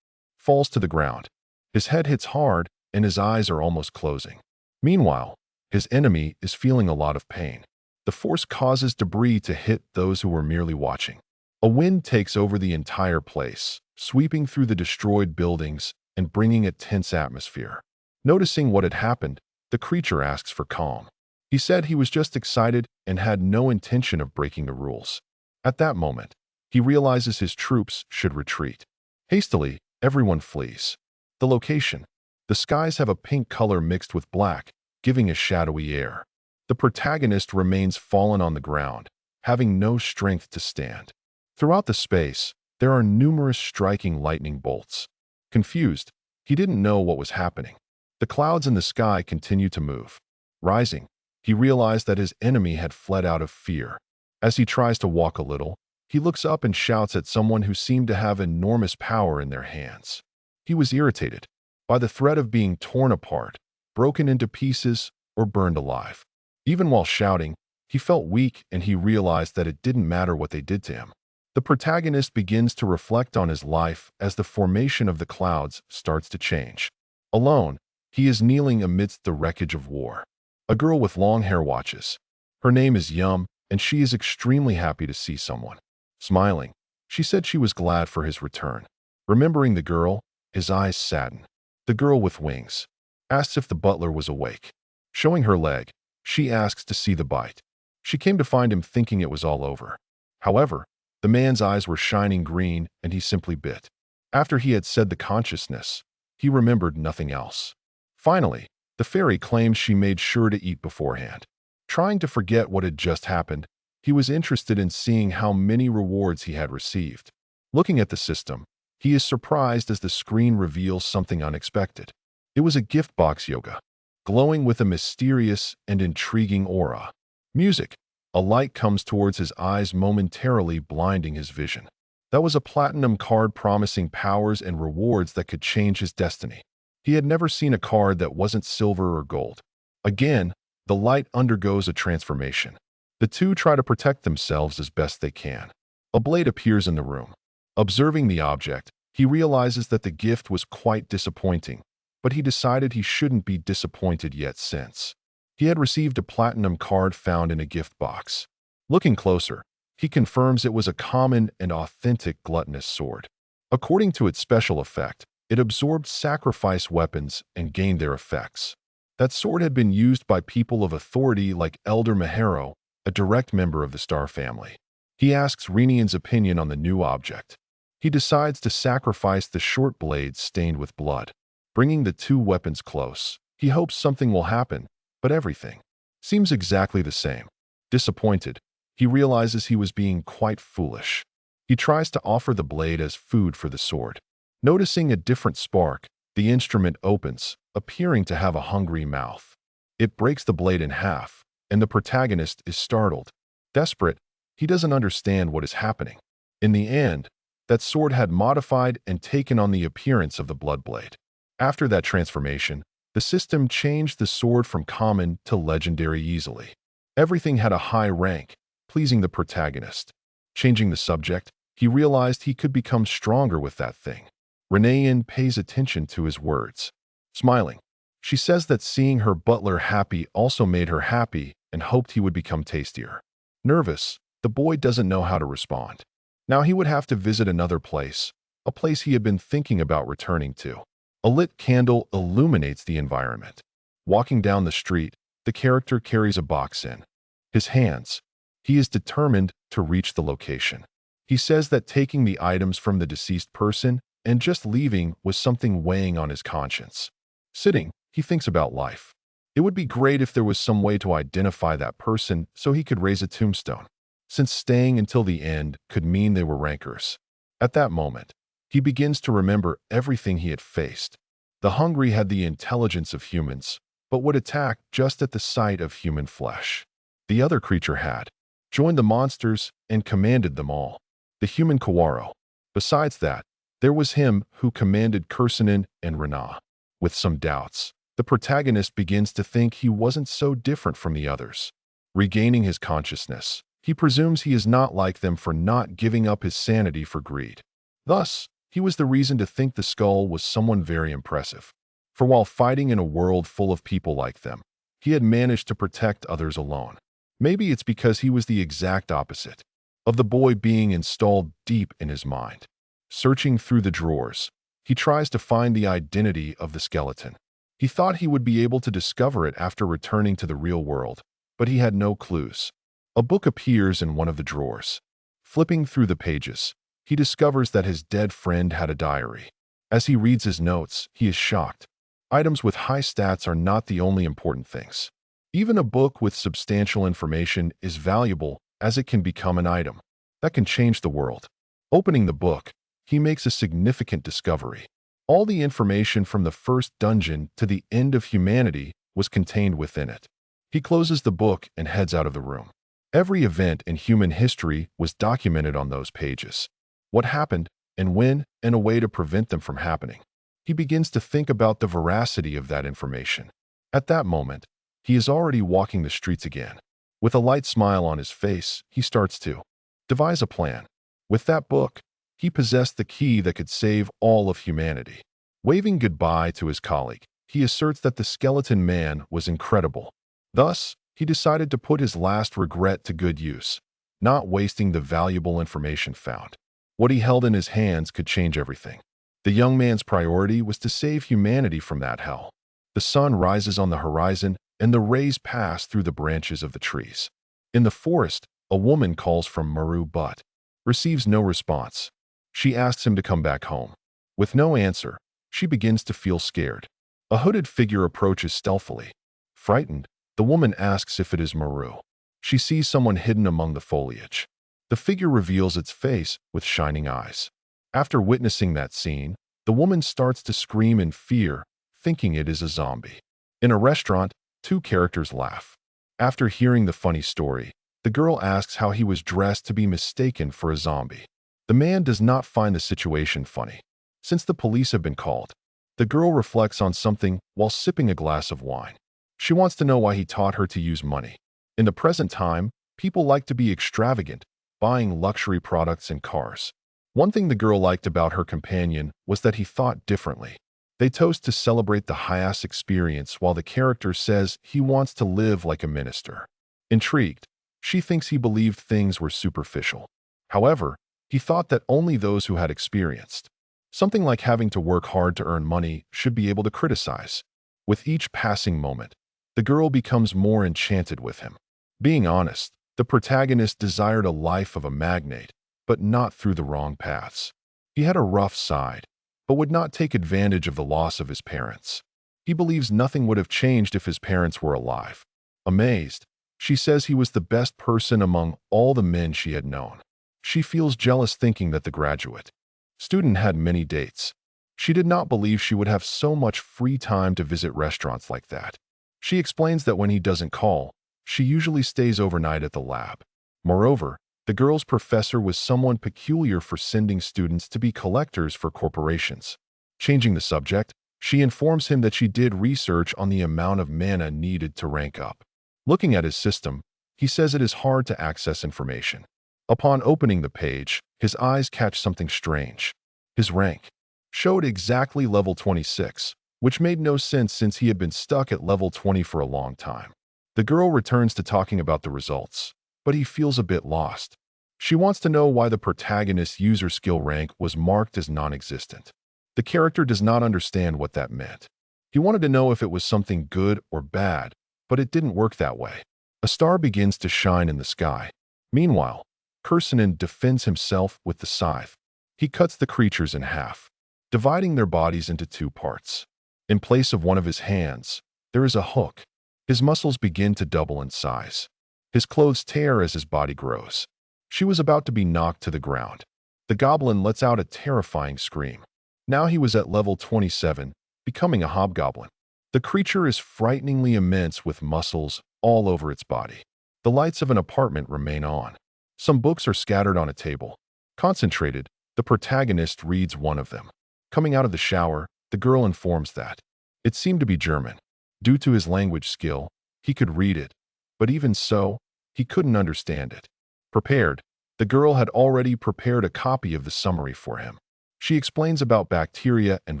falls to the ground. His head hits hard, and his eyes are almost closing. Meanwhile, his enemy is feeling a lot of pain. The force causes debris to hit those who were merely watching. A wind takes over the entire place, sweeping through the destroyed buildings and bringing a tense atmosphere. Noticing what had happened, the creature asks for calm. He said he was just excited and had no intention of breaking the rules. At that moment, he realizes his troops should retreat. Hastily, everyone flees. The location. The skies have a pink color mixed with black, giving a shadowy air. The protagonist remains fallen on the ground, having no strength to stand. Throughout the space, there are numerous striking lightning bolts. Confused, he didn't know what was happening. The clouds in the sky continue to move. Rising, he realized that his enemy had fled out of fear. As he tries to walk a little, he looks up and shouts at someone who seemed to have enormous power in their hands. He was irritated by the threat of being torn apart, broken into pieces, or burned alive. Even while shouting, he felt weak and he realized that it didn't matter what they did to him. The protagonist begins to reflect on his life as the formation of the clouds starts to change. Alone, he is kneeling amidst the wreckage of war. A girl with long hair watches. Her name is Yum, and she is extremely happy to see someone. Smiling, she said she was glad for his return. Remembering the girl, his eyes sadden. The girl with wings asks if the butler was awake. Showing her leg, she asks to see the bite. She came to find him thinking it was all over. However, the man's eyes were shining green and he simply bit. After he had said the consciousness, he remembered nothing else. Finally, the fairy claims she made sure to eat beforehand. Trying to forget what had just happened, he was interested in seeing how many rewards he had received. Looking at the system, he is surprised as the screen reveals something unexpected. It was a gift box yoga, glowing with a mysterious and intriguing aura. Music. A light comes towards his eyes, momentarily blinding his vision. That was a platinum card promising powers and rewards that could change his destiny. He had never seen a card that wasn't silver or gold. Again, the light undergoes a transformation. The two try to protect themselves as best they can. A blade appears in the room. Observing the object, he realizes that the gift was quite disappointing, but he decided he shouldn't be disappointed yet since he had received a platinum card found in a gift box. Looking closer, he confirms it was a common and authentic gluttonous sword. According to its special effect, it absorbed sacrifice weapons and gained their effects. That sword had been used by people of authority like Elder Mahero, a direct member of the Star family. He asks Renian's opinion on the new object. He decides to sacrifice the short blade stained with blood. Bringing the two weapons close, he hopes something will happen, but everything seems exactly the same. Disappointed, he realizes he was being quite foolish. He tries to offer the blade as food for the sword. Noticing a different spark, the instrument opens, appearing to have a hungry mouth. It breaks the blade in half, and the protagonist is startled. Desperate, he doesn't understand what is happening. In the end, that sword had modified and taken on the appearance of the blood blade. After that transformation, the system changed the sword from common to legendary easily. Everything had a high rank, pleasing the protagonist. Changing the subject, he realized he could become stronger with that thing. Renayan pays attention to his words. Smiling, she says that seeing her butler happy also made her happy and hoped he would become tastier. Nervous, the boy doesn't know how to respond. Now he would have to visit another place, a place he had been thinking about returning to. A lit candle illuminates the environment. Walking down the street, the character carries a box in his hands. He is determined to reach the location. He says that taking the items from the deceased person and just leaving was something weighing on his conscience. Sitting, he thinks about life. It would be great if there was some way to identify that person so he could raise a tombstone, since staying until the end could mean they were rankers. At that moment, he begins to remember everything he had faced. The hungry had the intelligence of humans, but would attack just at the sight of human flesh. The other creature had joined the monsters and commanded them all. The human Kawaro. Besides that, there was him who commanded Kursanen and Rana. With some doubts, the protagonist begins to think he wasn't so different from the others. Regaining his consciousness, he presumes he is not like them for not giving up his sanity for greed. Thus, he was the reason to think the skull was someone very impressive. For while fighting in a world full of people like them, he had managed to protect others alone. Maybe it's because he was the exact opposite of the boy being installed deep in his mind. Searching through the drawers, he tries to find the identity of the skeleton. He thought he would be able to discover it after returning to the real world, but he had no clues. A book appears in one of the drawers. Flipping through the pages, he discovers that his dead friend had a diary. As he reads his notes, he is shocked. Items with high stats are not the only important things. Even a book with substantial information is valuable as it can become an item that can change the world. Opening the book, he makes a significant discovery. All the information from the first dungeon to the end of humanity was contained within it. He closes the book and heads out of the room. Every event in human history was documented on those pages. What happened, and when, and a way to prevent them from happening. He begins to think about the veracity of that information. At that moment, he is already walking the streets again. With a light smile on his face, he starts to devise a plan. With that book, he possessed the key that could save all of humanity. Waving goodbye to his colleague, he asserts that the skeleton man was incredible. Thus, he decided to put his last regret to good use, not wasting the valuable information found. What he held in his hands could change everything. The young man's priority was to save humanity from that hell. The sun rises on the horizon, and the rays pass through the branches of the trees. In the forest, a woman calls from Maru but receives no response. She asks him to come back home. With no answer, she begins to feel scared. A hooded figure approaches stealthily. Frightened, the woman asks if it is Maru. She sees someone hidden among the foliage. The figure reveals its face with shining eyes. After witnessing that scene, the woman starts to scream in fear, thinking it is a zombie. In a restaurant, two characters laugh. After hearing the funny story, the girl asks how he was dressed to be mistaken for a zombie. The man does not find the situation funny. Since the police have been called, the girl reflects on something while sipping a glass of wine. She wants to know why he taught her to use money. In the present time, people like to be extravagant, buying luxury products and cars. One thing the girl liked about her companion was that he thought differently. They toast to celebrate the highest experience while the character says he wants to live like a minister. Intrigued, she thinks he believed things were superficial. However, he thought that only those who had experienced something like having to work hard to earn money should be able to criticize. With each passing moment, the girl becomes more enchanted with him. Being honest, the protagonist desired a life of a magnate, but not through the wrong paths. He had a rough side, but would not take advantage of the loss of his parents. He believes nothing would have changed if his parents were alive. Amazed, she says he was the best person among all the men she had known. She feels jealous thinking that the graduate student had many dates. She did not believe she would have so much free time to visit restaurants like that. She explains that when he doesn't call, she usually stays overnight at the lab. Moreover, the girl's professor was someone peculiar for sending students to be collectors for corporations. Changing the subject, she informs him that she did research on the amount of mana needed to rank up. Looking at his system, he says it is hard to access information. Upon opening the page, his eyes catch something strange. His rank showed exactly level 26, which made no sense since he had been stuck at level 20 for a long time. The girl returns to talking about the results, but he feels a bit lost. She wants to know why the protagonist's user skill rank was marked as non-existent. The character does not understand what that meant. He wanted to know if it was something good or bad, but it didn't work that way. A star begins to shine in the sky. Meanwhile, Kursanen defends himself with the scythe. He cuts the creatures in half, dividing their bodies into two parts. In place of one of his hands, there is a hook. His muscles begin to double in size. His clothes tear as his body grows. She was about to be knocked to the ground. The goblin lets out a terrifying scream. Now he was at level 27, becoming a hobgoblin. The creature is frighteningly immense with muscles all over its body. The lights of an apartment remain on. Some books are scattered on a table. Concentrated, the protagonist reads one of them. Coming out of the shower, the girl informs that it seemed to be German. Due to his language skill, he could read it, but even so, he couldn't understand it. Prepared, the girl had already prepared a copy of the summary for him. She explains about bacteria and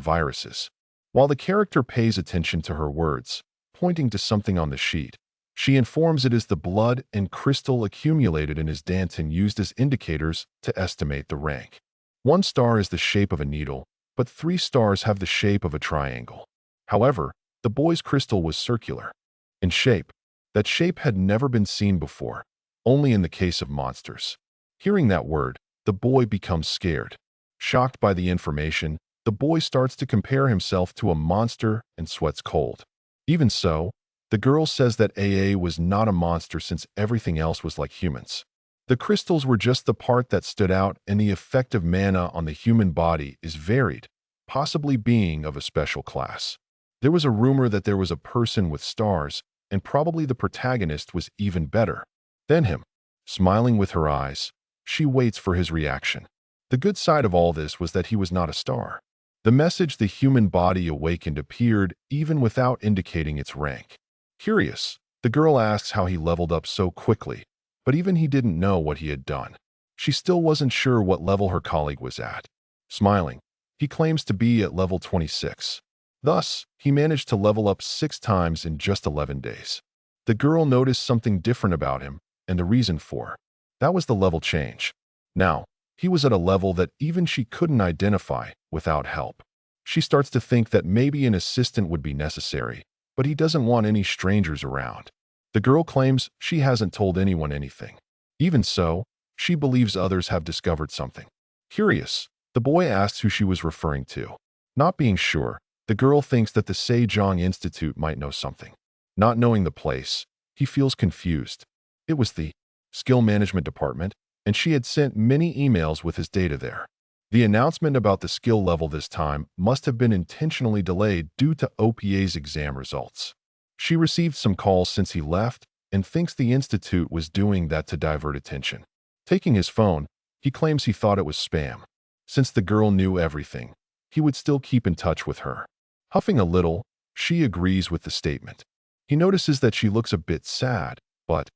viruses. While the character pays attention to her words, pointing to something on the sheet, she informs it is the blood and crystal accumulated in his danton used as indicators to estimate the rank. 1 star is the shape of a needle, but 3 stars have the shape of a triangle. However, the boy's crystal was circular in shape. That shape had never been seen before, only in the case of monsters. Hearing that word, the boy becomes scared. Shocked by the information, the boy starts to compare himself to a monster and sweats cold. Even so, the girl says that AA was not a monster since everything else was like humans. The crystals were just the part that stood out, and the effect of mana on the human body is varied, possibly being of a special class. There was a rumor that there was a person with stars, and probably the protagonist was even better than him. Smiling with her eyes, she waits for his reaction. The good side of all this was that he was not a star. The message the human body awakened appeared even without indicating its rank. Curious, the girl asks how he leveled up so quickly, but even he didn't know what he had done. She still wasn't sure what level her colleague was at. Smiling, he claims to be at level 26. Thus, he managed to level up 6 times in just 11 days. The girl noticed something different about him, and the reason for that was the level change. Now, he was at a level that even she couldn't identify without help. She starts to think that maybe an assistant would be necessary, but he doesn't want any strangers around. The girl claims she hasn't told anyone anything. Even so, she believes others have discovered something. Curious, the boy asks who she was referring to. Not being sure, the girl thinks that the Sejong Institute might know something. Not knowing the place, he feels confused. It was the skill management department, and she had sent many emails with his data there. The announcement about the skill level this time must have been intentionally delayed due to OPA's exam results. She received some calls since he left and thinks the institute was doing that to divert attention. Taking his phone, he claims he thought it was spam. Since the girl knew everything, he would still keep in touch with her. Huffing a little, she agrees with the statement. He notices that she looks a bit sad, but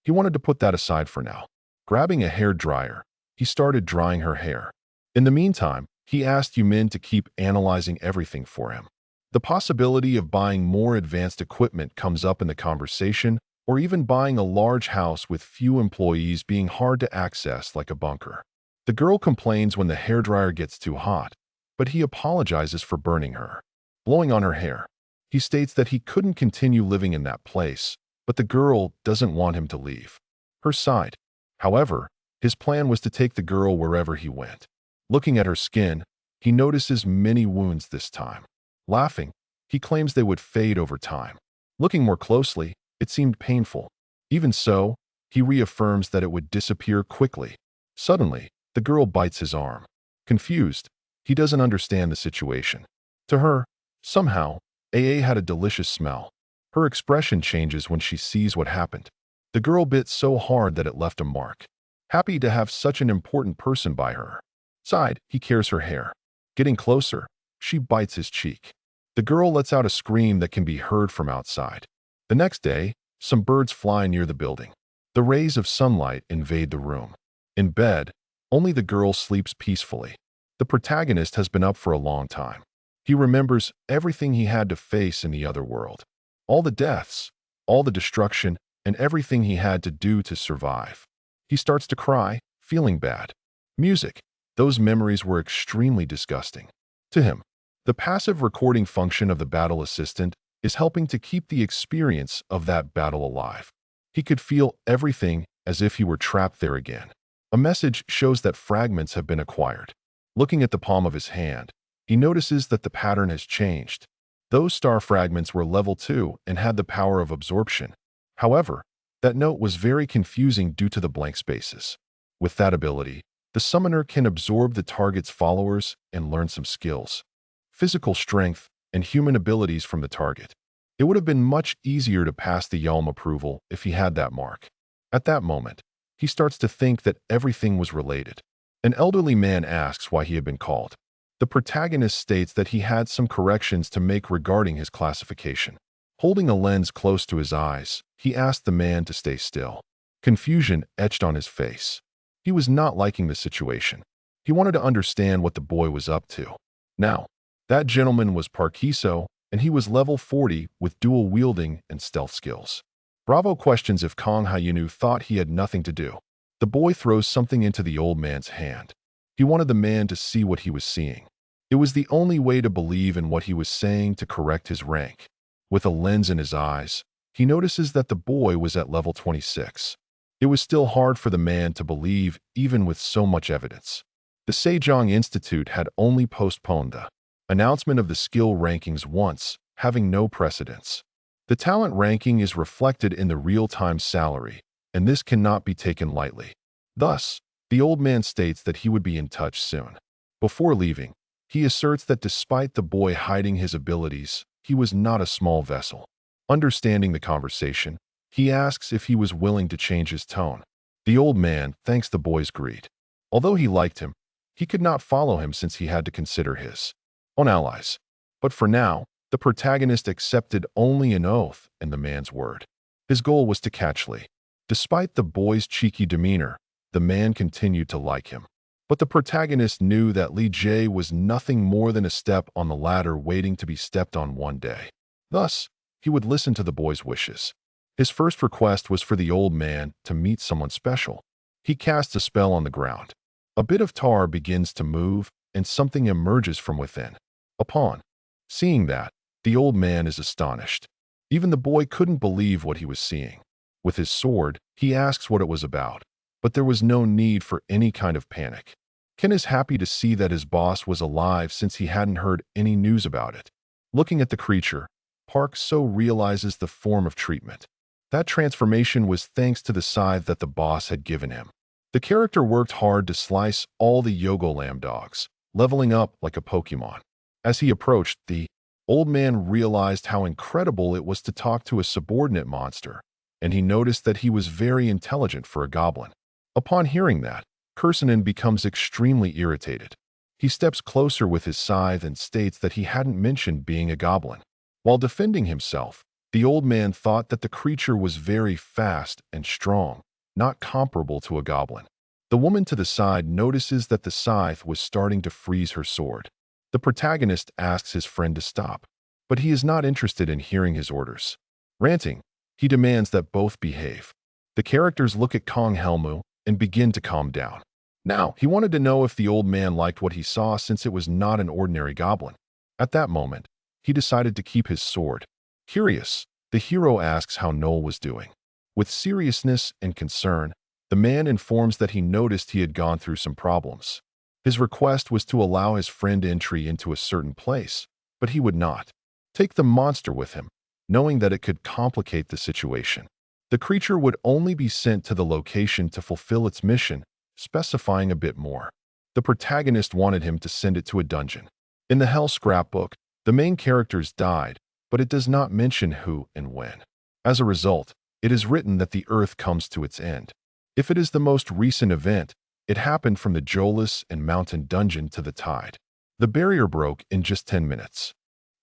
he wanted to put that aside for now. Grabbing a hair dryer, he started drying her hair. In the meantime, he asked Yumin to keep analyzing everything for him. The possibility of buying more advanced equipment comes up in the conversation, or even buying a large house with few employees being hard to access like a bunker. The girl complains when the hairdryer gets too hot, but he apologizes for burning her. Blowing on her hair, he states that he couldn't continue living in that place, but the girl doesn't want him to leave her side. However, his plan was to take the girl wherever he went. Looking at her skin, he notices many wounds this time. Laughing, he claims they would fade over time. Looking more closely, it seemed painful. Even so, he reaffirms that it would disappear quickly. Suddenly, the girl bites his arm. Confused, he doesn't understand the situation. To her, somehow, AA had a delicious smell. Her expression changes when she sees what happened. The girl bit so hard that it left a mark. Happy to have such an important person by her side, he cares her hair. Getting closer, she bites his cheek. The girl lets out a scream that can be heard from outside. The next day, some birds fly near the building. The rays of sunlight invade the room. In bed, only the girl sleeps peacefully. The protagonist has been up for a long time. He remembers everything he had to face in the other world. All the deaths, all the destruction, and everything he had to do to survive. He starts to cry, feeling bad. Music. Those memories were extremely disgusting. To him, the passive recording function of the battle assistant is helping to keep the experience of that battle alive. He could feel everything as if he were trapped there again. A message shows that fragments have been acquired. Looking at the palm of his hand, he notices that the pattern has changed. Those star fragments were level 2 and had the power of absorption. However, that note was very confusing due to the blank spaces. With that ability, the summoner can absorb the target's followers and learn some skills, physical strength, and human abilities from the target. It would have been much easier to pass the Yalm approval if he had that mark. At that moment, he starts to think that everything was related. An elderly man asks why he had been called. The protagonist states that he had some corrections to make regarding his classification. Holding a lens close to his eyes, he asked the man to stay still. Confusion etched on his face. He was not liking the situation. He wanted to understand what the boy was up to. Now, that gentleman was Parkiso, and he was level 40 with dual wielding and stealth skills. Bravo questions if Kong Hyunu thought he had nothing to do. The boy throws something into the old man's hand. He wanted the man to see what he was seeing. It was the only way to believe in what he was saying to correct his rank. With a lens in his eyes, he notices that the boy was at level 26. It was still hard for the man to believe even with so much evidence. The Sejong Institute had only postponed the announcement of the skill rankings once, having no precedence. The talent ranking is reflected in the real-time salary, and this cannot be taken lightly. Thus, the old man states that he would be in touch soon. Before leaving, he asserts that despite the boy hiding his abilities, he was not a small vessel. Understanding the conversation, he asks if he was willing to change his tone. The old man thanks the boy's greed. Although he liked him, he could not follow him since he had to consider his own allies. But for now, the protagonist accepted only an oath and the man's word. His goal was to catch Lee. Despite the boy's cheeky demeanor, the man continued to like him. But the protagonist knew that Lee Jae was nothing more than a step on the ladder waiting to be stepped on one day. Thus, he would listen to the boy's wishes. His first request was for the old man to meet someone special. He casts a spell on the ground. A bit of tar begins to move, and something emerges from within. Upon seeing that, the old man is astonished. Even the boy couldn't believe what he was seeing. With his sword, he asks what it was about, but there was no need for any kind of panic. Ken is happy to see that his boss was alive since he hadn't heard any news about it. Looking at the creature, Park So realizes the form of treatment. That transformation was thanks to the scythe that the boss had given him. The character worked hard to slice all the Yogo Lamb dogs, leveling up like a Pokemon. As he approached, the old man realized how incredible it was to talk to a subordinate monster, and he noticed that he was very intelligent for a goblin. Upon hearing that, Kursanen becomes extremely irritated. He steps closer with his scythe and states that he hadn't mentioned being a goblin. While defending himself, the old man thought that the creature was very fast and strong, not comparable to a goblin. The woman to the side notices that the scythe was starting to freeze her sword. The protagonist asks his friend to stop, but he is not interested in hearing his orders. Ranting, he demands that both behave. The characters look at Kong Helmu and begin to calm down. Now, he wanted to know if the old man liked what he saw since it was not an ordinary goblin. At that moment, he decided to keep his sword. Curious, the hero asks how Noel was doing. With seriousness and concern, the man informs that he noticed he had gone through some problems. His request was to allow his friend entry into a certain place, but he would not take the monster with him, knowing that it could complicate the situation. The creature would only be sent to the location to fulfill its mission, specifying a bit more. The protagonist wanted him to send it to a dungeon. In the Hell scrapbook, the main characters died, but it does not mention who and when. As a result, it is written that the Earth comes to its end. If it is the most recent event, it happened from the Jolas and Mountain Dungeon to the Tide. The barrier broke in just 10 minutes.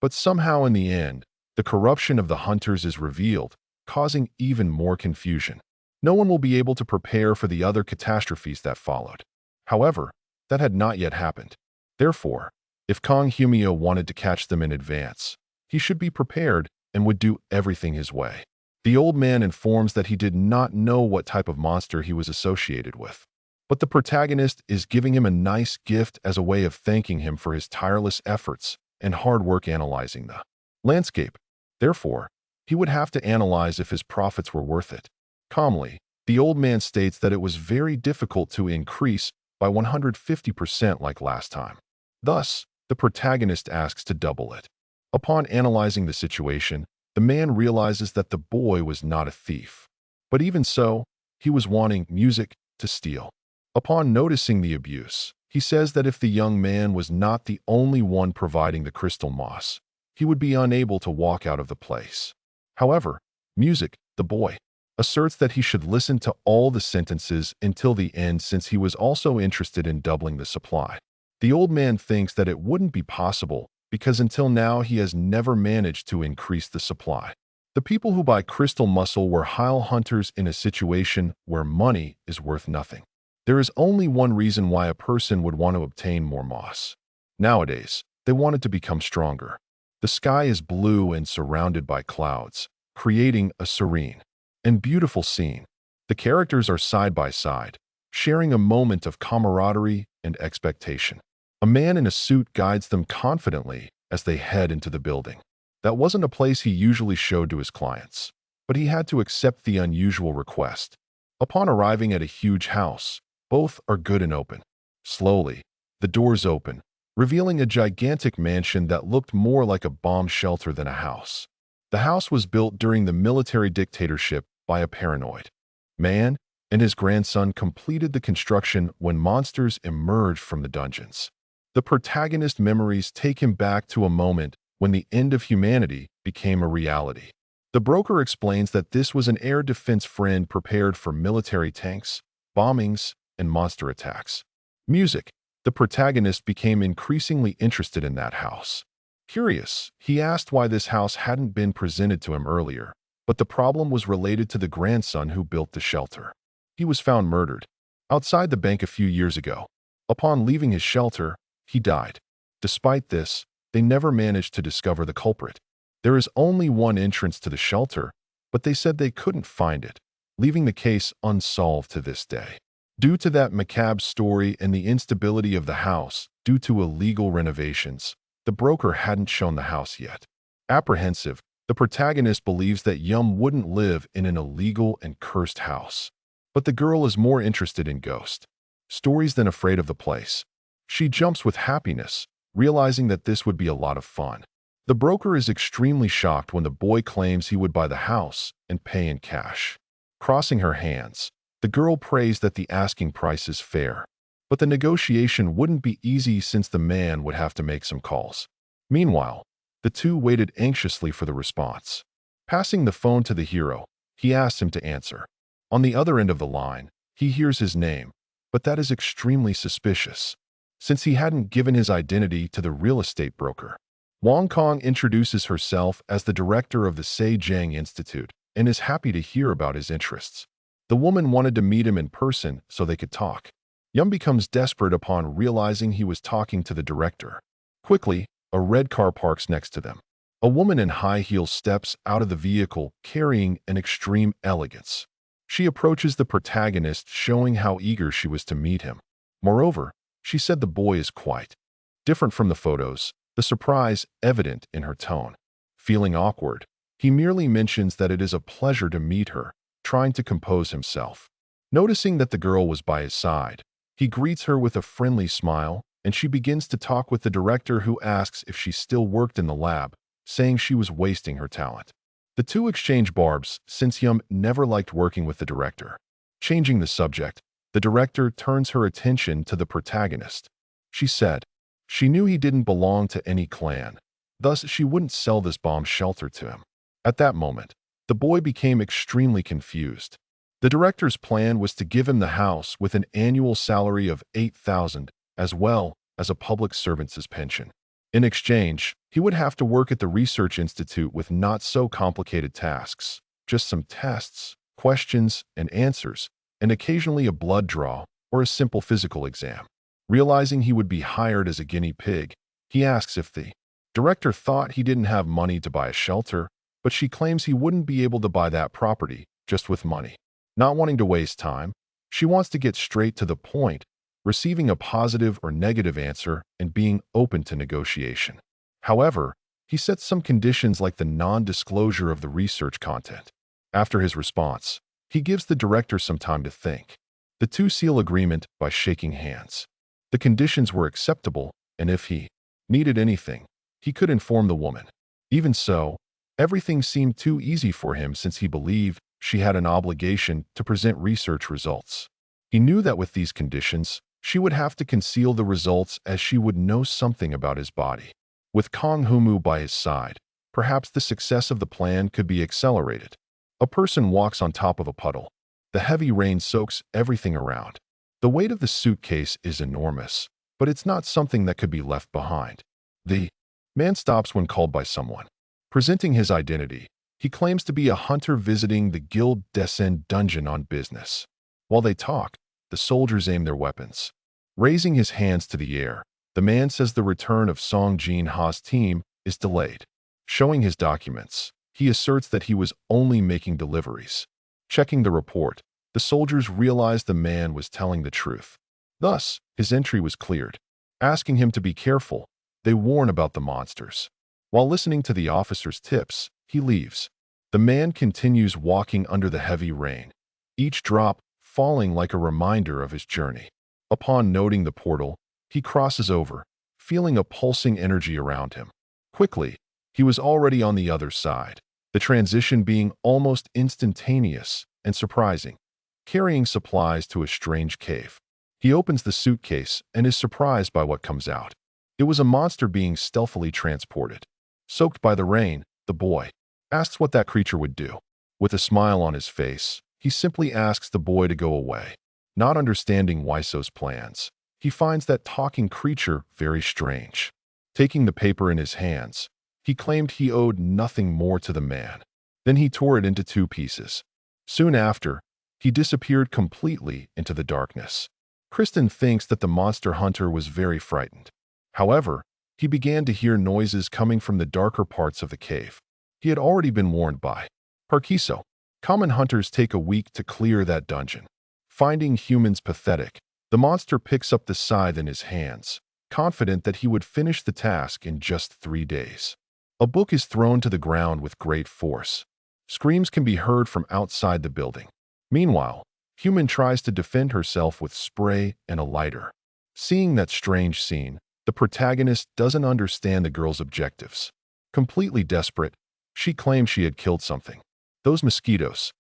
But somehow in the end, the corruption of the hunters is revealed, causing even more confusion. No one will be able to prepare for the other catastrophes that followed. However, that had not yet happened. Therefore, if Kong Humio wanted to catch them in advance, he should be prepared and would do everything his way. The old man informs that he did not know what type of monster he was associated with. But the protagonist is giving him a nice gift as a way of thanking him for his tireless efforts and hard work analyzing the landscape. Therefore, he would have to analyze if his profits were worth it. Calmly, the old man states that it was very difficult to increase by 150% like last time. Thus, the protagonist asks to double it. Upon analyzing the situation, the man realizes that the boy was not a thief. But even so, he was wanting music to steal. Upon noticing the abuse, he says that if the young man was not the only one providing the crystal moss, he would be unable to walk out of the place. However, music, the boy, asserts that he should listen to all the sentences until the end since he was also interested in doubling the supply. The old man thinks that it wouldn't be possible because until now he has never managed to increase the supply. The people who buy crystal muscle were hile hunters in a situation where money is worth nothing. There is only one reason why a person would want to obtain more moss. Nowadays, they wanted to become stronger. The sky is blue and surrounded by clouds, creating a serene and beautiful scene. The characters are side by side, sharing a moment of camaraderie and expectation. A man in a suit guides them confidently as they head into the building. That wasn't a place he usually showed to his clients, but he had to accept the unusual request. Upon arriving at a huge house, both are good and open. Slowly, the doors open, revealing a gigantic mansion that looked more like a bomb shelter than a house. The house was built during the military dictatorship by a paranoid man, and his grandson completed the construction when monsters emerged from the dungeons. The protagonist's memories take him back to a moment when the end of humanity became a reality. The broker explains that this was an air defense friend prepared for military tanks, bombings, and monster attacks. Music. The protagonist became increasingly interested in that house. Curious, he asked why this house hadn't been presented to him earlier, but the problem was related to the grandson who built the shelter. He was found murdered outside the bank a few years ago. Upon leaving his shelter, he died. Despite this, they never managed to discover the culprit. There is only one entrance to the shelter, but they said they couldn't find it, leaving the case unsolved to this day. Due to that macabre story and the instability of the house due to illegal renovations, the broker hadn't shown the house yet. Apprehensive, the protagonist believes that Yum wouldn't live in an illegal and cursed house. But the girl is more interested in ghost stories than afraid of the place. She jumps with happiness, realizing that this would be a lot of fun. The broker is extremely shocked when the boy claims he would buy the house and pay in cash. Crossing her hands, the girl prays that the asking price is fair. But the negotiation wouldn't be easy since the man would have to make some calls. Meanwhile, the two waited anxiously for the response. Passing the phone to the hero, he asks him to answer. On the other end of the line, he hears his name, but that is extremely suspicious, since he hadn't given his identity to the real estate broker. Wong Kong introduces herself as the director of the Sejang Institute and is happy to hear about his interests. The woman wanted to meet him in person so they could talk. Yum becomes desperate upon realizing he was talking to the director. Quickly, a red car parks next to them. A woman in high heels steps out of the vehicle carrying an extreme elegance. She approaches the protagonist, showing how eager she was to meet him. Moreover, she said the boy is quite different from the photos, the surprise evident in her tone. Feeling awkward, he merely mentions that it is a pleasure to meet her, trying to compose himself. Noticing that the girl was by his side, he greets her with a friendly smile, and she begins to talk with the director, who asks if she still worked in the lab, saying she was wasting her talent. The two exchange barbs since Yum never liked working with the director. Changing the subject, the director turns her attention to the protagonist. She said she knew he didn't belong to any clan, thus she wouldn't sell this bomb shelter to him. At that moment, the boy became extremely confused. The director's plan was to give him the house with an annual salary of 8,000 as well as a public servant's pension. In exchange, he would have to work at the research institute with not so complicated tasks, just some tests, questions, and answers, and occasionally a blood draw or a simple physical exam. Realizing he would be hired as a guinea pig, he asks if the director thought he didn't have money to buy a shelter, but she claims he wouldn't be able to buy that property just with money. Not wanting to waste time, she wants to get straight to the point, receiving a positive or negative answer and being open to negotiation. However, he sets some conditions like the non-disclosure of the research content. After his response, he gives the director some time to think. The two seal agreement by shaking hands. The conditions were acceptable, and if he needed anything, he could inform the woman. Even so, everything seemed too easy for him since he believed she had an obligation to present research results. He knew that with these conditions, she would have to conceal the results as she would know something about his body. With Kong Humu by his side, perhaps the success of the plan could be accelerated. A person walks on top of a puddle. The heavy rain soaks everything around. The weight of the suitcase is enormous, but it's not something that could be left behind. The man stops when called by someone. Presenting his identity, he claims to be a hunter visiting the Guild Descend dungeon on business. While they talk, the soldiers aim their weapons. Raising his hands to the air, the man says the return of Song Jin Ha's team is delayed. Showing his documents, he asserts that he was only making deliveries. Checking the report, the soldiers realized the man was telling the truth. Thus, his entry was cleared. Asking him to be careful, they warn about the monsters. While listening to the officer's tips, he leaves. The man continues walking under the heavy rain, each drop falling like a reminder of his journey. Upon noting the portal, he crosses over, feeling a pulsing energy around him. Quickly, he was already on the other side, the transition being almost instantaneous and surprising. Carrying supplies to a strange cave, he opens the suitcase and is surprised by what comes out. It was a monster being stealthily transported. Soaked by the rain, the boy asks what that creature would do. With a smile on his face, he simply asks the boy to go away. Not understanding Waiso's plans, he finds that talking creature very strange. Taking the paper in his hands, he claimed he owed nothing more to the man. Then he tore it into two pieces. Soon after, he disappeared completely into the darkness. Kristen thinks that the monster hunter was very frightened. However, he began to hear noises coming from the darker parts of the cave. He had already been warned by Parkiso. Common hunters take a week to clear that dungeon. Finding humans pathetic, the monster picks up the scythe in his hands, confident that he would finish the task in just 3 days. A book is thrown to the ground with great force. Screams can be heard from outside the building. Meanwhile, Human tries to defend herself with spray and a lighter. Seeing that strange scene, the protagonist doesn't understand the girl's objectives. Completely desperate, she claimed she had killed something. Those mosquitoes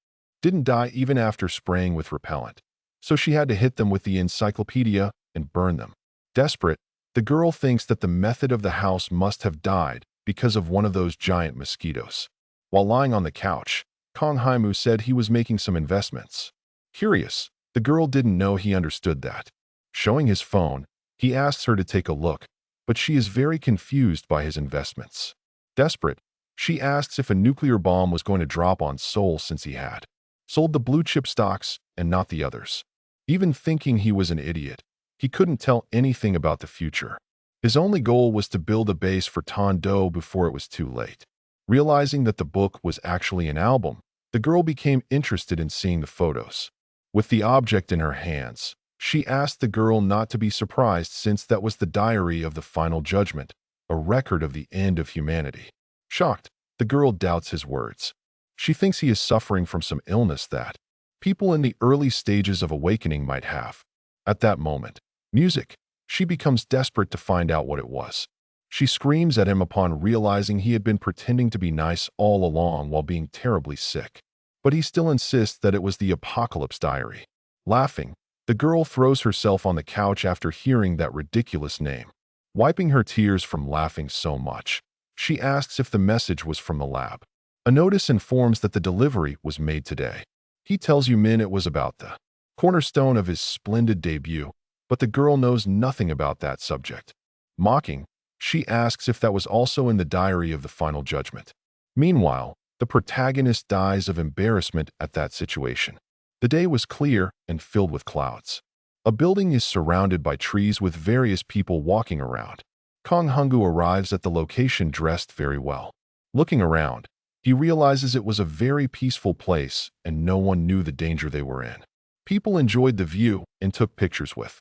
didn't die even after spraying with repellent, so she had to hit them with the encyclopedia and burn them. Desperate, the girl thinks that the method of the house must have died because of one of those giant mosquitoes. While lying on the couch, Kong Haimu said he was making some investments. Curious, the girl didn't know he understood that. Showing his phone, he asks her to take a look, but she is very confused by his investments. Desperate, she asks if a nuclear bomb was going to drop on Seoul since he had sold the blue chip stocks and not the others. Even thinking he was an idiot, he couldn't tell anything about the future. His only goal was to build a base for Tondo before it was too late. Realizing that the book was actually an album, the girl became interested in seeing the photos. With the object in her hands, she asked the girl not to be surprised since that was the diary of the final judgment, a record of the end of humanity. Shocked, the girl doubts his words. She thinks he is suffering from some illness that people in the early stages of awakening might have. At that moment, music, she becomes desperate to find out what it was. She screams at him upon realizing he had been pretending to be nice all along while being terribly sick. But he still insists that it was the Apocalypse Diary. Laughing, the girl throws herself on the couch after hearing that ridiculous name. Wiping her tears from laughing so much, she asks if the message was from the lab. A notice informs that the delivery was made today. He tells Yumin it was about the cornerstone of his splendid debut, but the girl knows nothing about that subject. Mocking, she asks if that was also in the diary of the final judgment. Meanwhile, the protagonist dies of embarrassment at that situation. The day was clear and filled with clouds. A building is surrounded by trees with various people walking around. Kong Hungu arrives at the location dressed very well. Looking around, he realizes it was a very peaceful place and no one knew the danger they were in. People enjoyed the view and took pictures with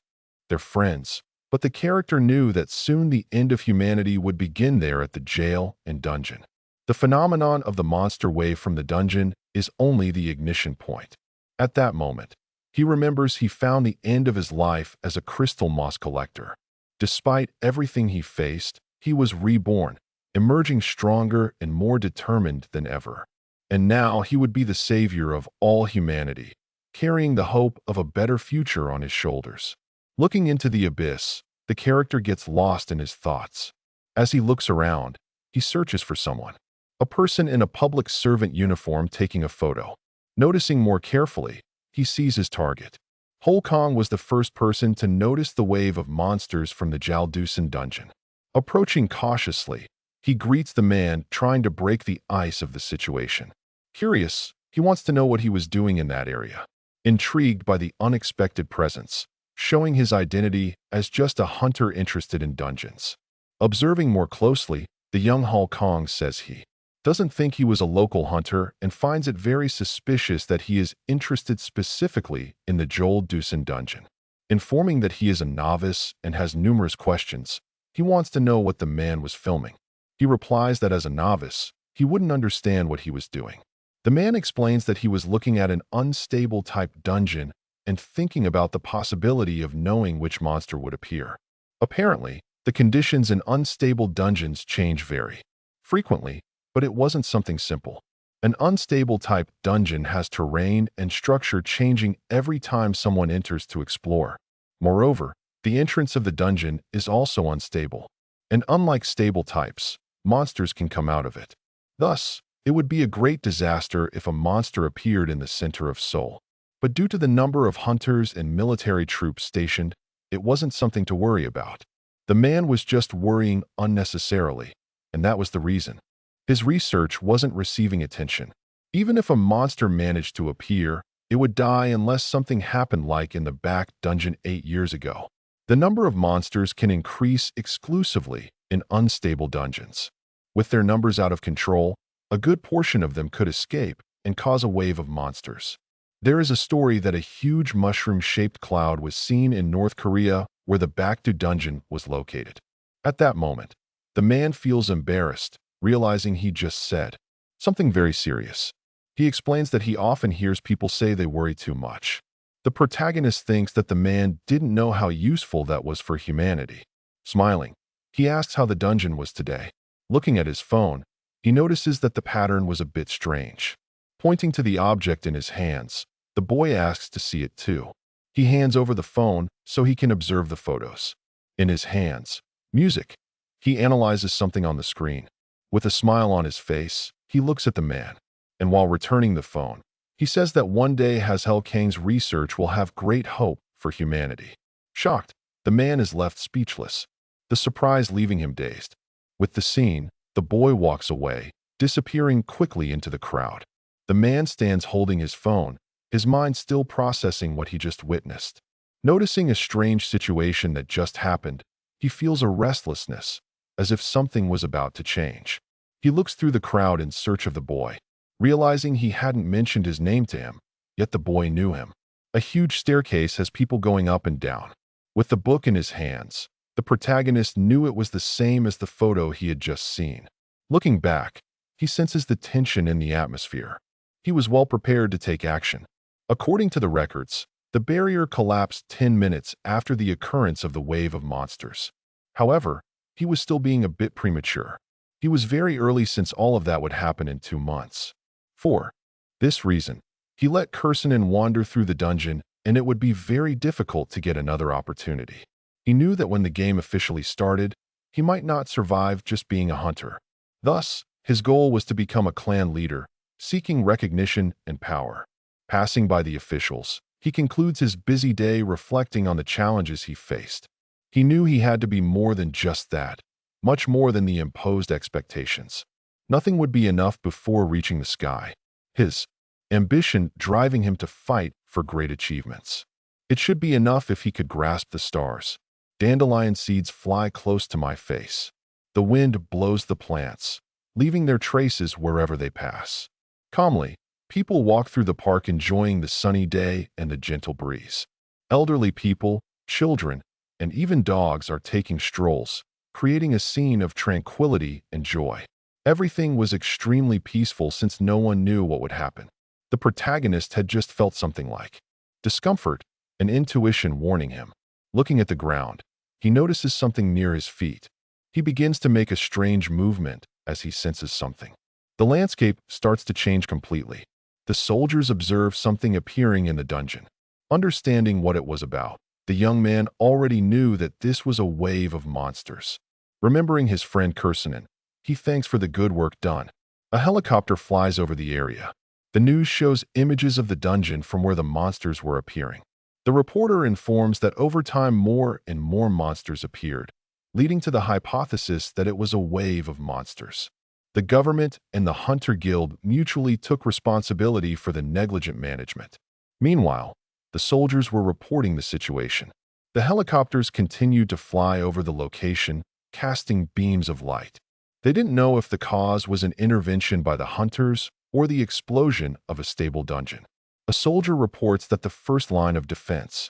their friends, but the character knew that soon the end of humanity would begin there at the jail and dungeon. The phenomenon of the monster wave from the dungeon is only the ignition point. At that moment, he remembers he found the end of his life as a crystal moss collector. Despite everything he faced, he was reborn, emerging stronger and more determined than ever. And now he would be the savior of all humanity, carrying the hope of a better future on his shoulders. Looking into the abyss, the character gets lost in his thoughts. As he looks around, he searches for someone. A person in a public servant uniform taking a photo. Noticing more carefully, he sees his target. Hol Kong was the first person to notice the wave of monsters from the Jaldusin dungeon. Approaching cautiously, he greets the man trying to break the ice of the situation. Curious, he wants to know what he was doing in that area. Intrigued by the unexpected presence, showing his identity as just a hunter interested in dungeons. Observing more closely, the young Hol Kong says he doesn't think he was a local hunter and finds it very suspicious that he is interested specifically in the Joel Dusin dungeon. Informing that he is a novice and has numerous questions, he wants to know what the man was filming. He replies that as a novice, he wouldn't understand what he was doing. The man explains that he was looking at an unstable type dungeon and thinking about the possibility of knowing which monster would appear. Apparently, the conditions in unstable dungeons change very frequently, but it wasn't something simple. An unstable type dungeon has terrain and structure changing every time someone enters to explore. Moreover, the entrance of the dungeon is also unstable. And unlike stable types, monsters can come out of it. Thus, it would be a great disaster if a monster appeared in the center of Seoul. But due to the number of hunters and military troops stationed, it wasn't something to worry about. The man was just worrying unnecessarily, and that was the reason. His research wasn't receiving attention. Even if a monster managed to appear, it would die unless something happened like in the back dungeon 8 years ago. The number of monsters can increase exclusively in unstable dungeons. With their numbers out of control, a good portion of them could escape and cause a wave of monsters. There is a story that a huge mushroom-shaped cloud was seen in North Korea where the Bakdu dungeon was located. At that moment, the man feels embarrassed, realizing he just said something very serious. He explains that he often hears people say they worry too much. The protagonist thinks that the man didn't know how useful that was for humanity. Smiling, he asks how the dungeon was today. Looking at his phone, he notices that the pattern was a bit strange. Pointing to the object in his hands, the boy asks to see it too. He hands over the phone so he can observe the photos. In his hands, music. He analyzes something on the screen. With a smile on his face, he looks at the man. And while returning the phone, he says that one day Hol Kang's research will have great hope for humanity. Shocked, the man is left speechless, the surprise leaving him dazed. With the scene, the boy walks away, disappearing quickly into the crowd. The man stands holding his phone, his mind still processing what he just witnessed. Noticing a strange situation that just happened, he feels a restlessness, as if something was about to change. He looks through the crowd in search of the boy, realizing he hadn't mentioned his name to him, yet the boy knew him. A huge staircase has people going up and down. With the book in his hands, the protagonist knew it was the same as the photo he had just seen. Looking back, he senses the tension in the atmosphere. He was well prepared to take action. According to the records, the barrier collapsed 10 minutes after the occurrence of the wave of monsters. However, he was still being a bit premature. He was very early since all of that would happen in 2 months. For this reason, he let Kursanen wander through the dungeon, and it would be very difficult to get another opportunity. He knew that when the game officially started, he might not survive just being a hunter. Thus, his goal was to become a clan leader, seeking recognition and power. Passing by the officials, he concludes his busy day reflecting on the challenges he faced. He knew he had to be more than just that, much more than the imposed expectations. Nothing would be enough before reaching the sky. His ambition driving him to fight for great achievements. It should be enough if he could grasp the stars. Dandelion seeds fly close to my face. The wind blows the plants, leaving their traces wherever they pass. Calmly, people walk through the park enjoying the sunny day and the gentle breeze. Elderly people, children, and even dogs are taking strolls, creating a scene of tranquility and joy. Everything was extremely peaceful since no one knew what would happen. The protagonist had just felt something like discomfort, an intuition warning him. Looking at the ground, he notices something near his feet. He begins to make a strange movement as he senses something. The landscape starts to change completely. The soldiers observe something appearing in the dungeon. Understanding what it was about, the young man already knew that this was a wave of monsters. Remembering his friend Kursanen, he thanks for the good work done. A helicopter flies over the area. The news shows images of the dungeon from where the monsters were appearing. The reporter informs that over time more and more monsters appeared, leading to the hypothesis that it was a wave of monsters. The government and the Hunter Guild mutually took responsibility for the negligent management. Meanwhile, the soldiers were reporting the situation. The helicopters continued to fly over the location, casting beams of light. They didn't know if the cause was an intervention by the hunters or the explosion of a stable dungeon. A soldier reports that the first line of defense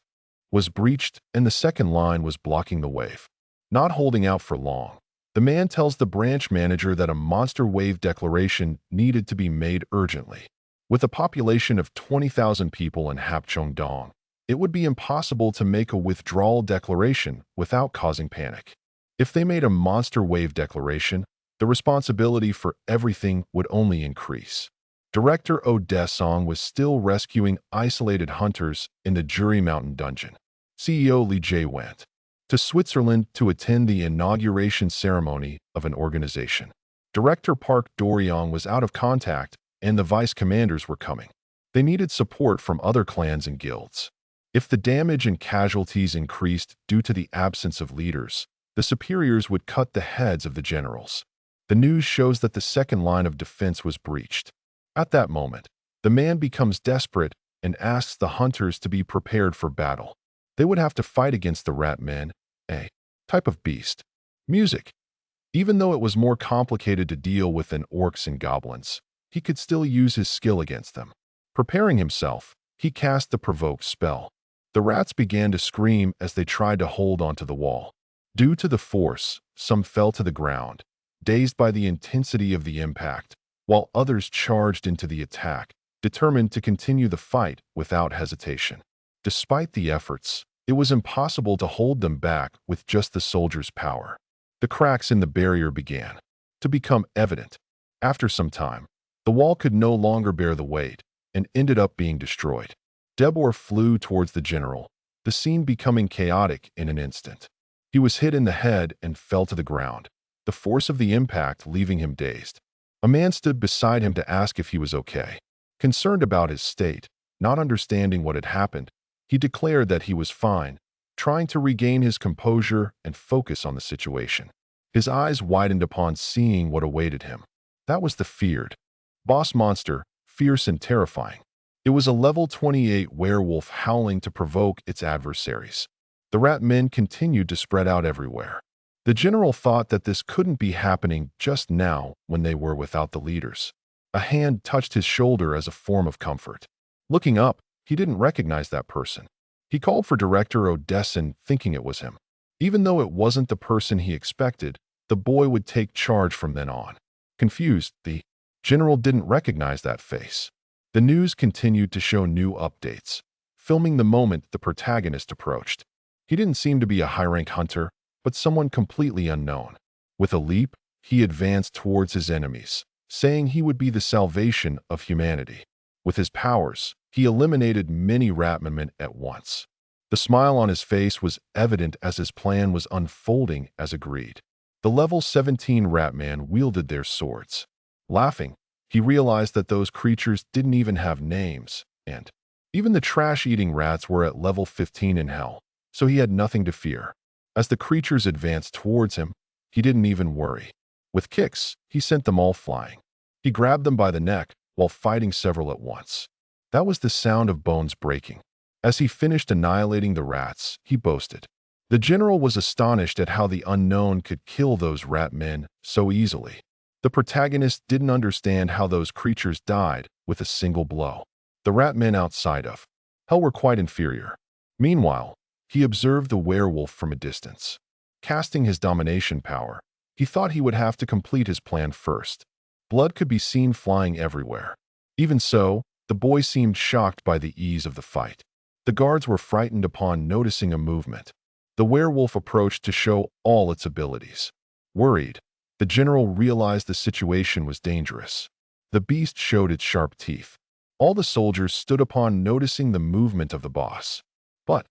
was breached and the second line was blocking the wave. Not holding out for long, the man tells the branch manager that a monster wave declaration needed to be made urgently. With a population of 20,000 people in Hapcheongdong, it would be impossible to make a withdrawal declaration without causing panic. If they made a monster wave declaration, the responsibility for everything would only increase. Director Oh Dae-song was still rescuing isolated hunters in the Jury Mountain dungeon. CEO Lee Jae went to Switzerland to attend the inauguration ceremony of an organization. Director Park Do-ryong was out of contact and the vice commanders were coming. They needed support from other clans and guilds. If the damage and casualties increased due to the absence of leaders, the superiors would cut the heads of the generals. The news shows that the second line of defense was breached. At that moment, the man becomes desperate and asks the hunters to be prepared for battle. They would have to fight against the rat men, a type of beast. Music. Even though it was more complicated to deal with than orcs and goblins, he could still use his skill against them. Preparing himself, he cast the provoke spell. The rats began to scream as they tried to hold onto the wall. Due to the force, some fell to the ground, dazed by the intensity of the impact, while others charged into the attack, determined to continue the fight without hesitation. Despite the efforts, it was impossible to hold them back with just the soldiers' power. The cracks in the barrier began to become evident. After some time, the wall could no longer bear the weight and ended up being destroyed. Debor flew towards the general, the scene becoming chaotic in an instant. He was hit in the head and fell to the ground, the force of the impact leaving him dazed. A man stood beside him to ask if he was okay. Concerned about his state, not understanding what had happened, he declared that he was fine, trying to regain his composure and focus on the situation. His eyes widened upon seeing what awaited him. That was the feared boss monster, fierce and terrifying. It was a level 28 werewolf howling to provoke its adversaries. The rat men continued to spread out everywhere. The general thought that this couldn't be happening just now when they were without the leaders. A hand touched his shoulder as a form of comfort. Looking up, he didn't recognize that person. He called for Director Odesson, thinking it was him. Even though it wasn't the person he expected, the boy would take charge from then on. Confused, the general didn't recognize that face. The news continued to show new updates, filming the moment the protagonist approached. He didn't seem to be a high-rank hunter, but someone completely unknown. With a leap, he advanced towards his enemies, saying he would be the salvation of humanity. With his powers, he eliminated many ratmen at once. The smile on his face was evident as his plan was unfolding as agreed. The level 17 ratman wielded their swords. Laughing, he realized that those creatures didn't even have names, and even the trash-eating rats were at level 15 in hell, so he had nothing to fear. As the creatures advanced towards him, he didn't even worry. With kicks, he sent them all flying. He grabbed them by the neck while fighting several at once. That was the sound of bones breaking. As he finished annihilating the rats, he boasted. The general was astonished at how the unknown could kill those rat men so easily. The protagonist didn't understand how those creatures died with a single blow. The rat men outside of hell were quite inferior. Meanwhile, he observed the werewolf from a distance. Casting his domination power, he thought he would have to complete his plan first. Blood could be seen flying everywhere. Even so, the boy seemed shocked by the ease of the fight. The guards were frightened upon noticing a movement. The werewolf approached to show all its abilities. Worried, the general realized the situation was dangerous. The beast showed its sharp teeth. All the soldiers stood upon noticing the movement of the boss. But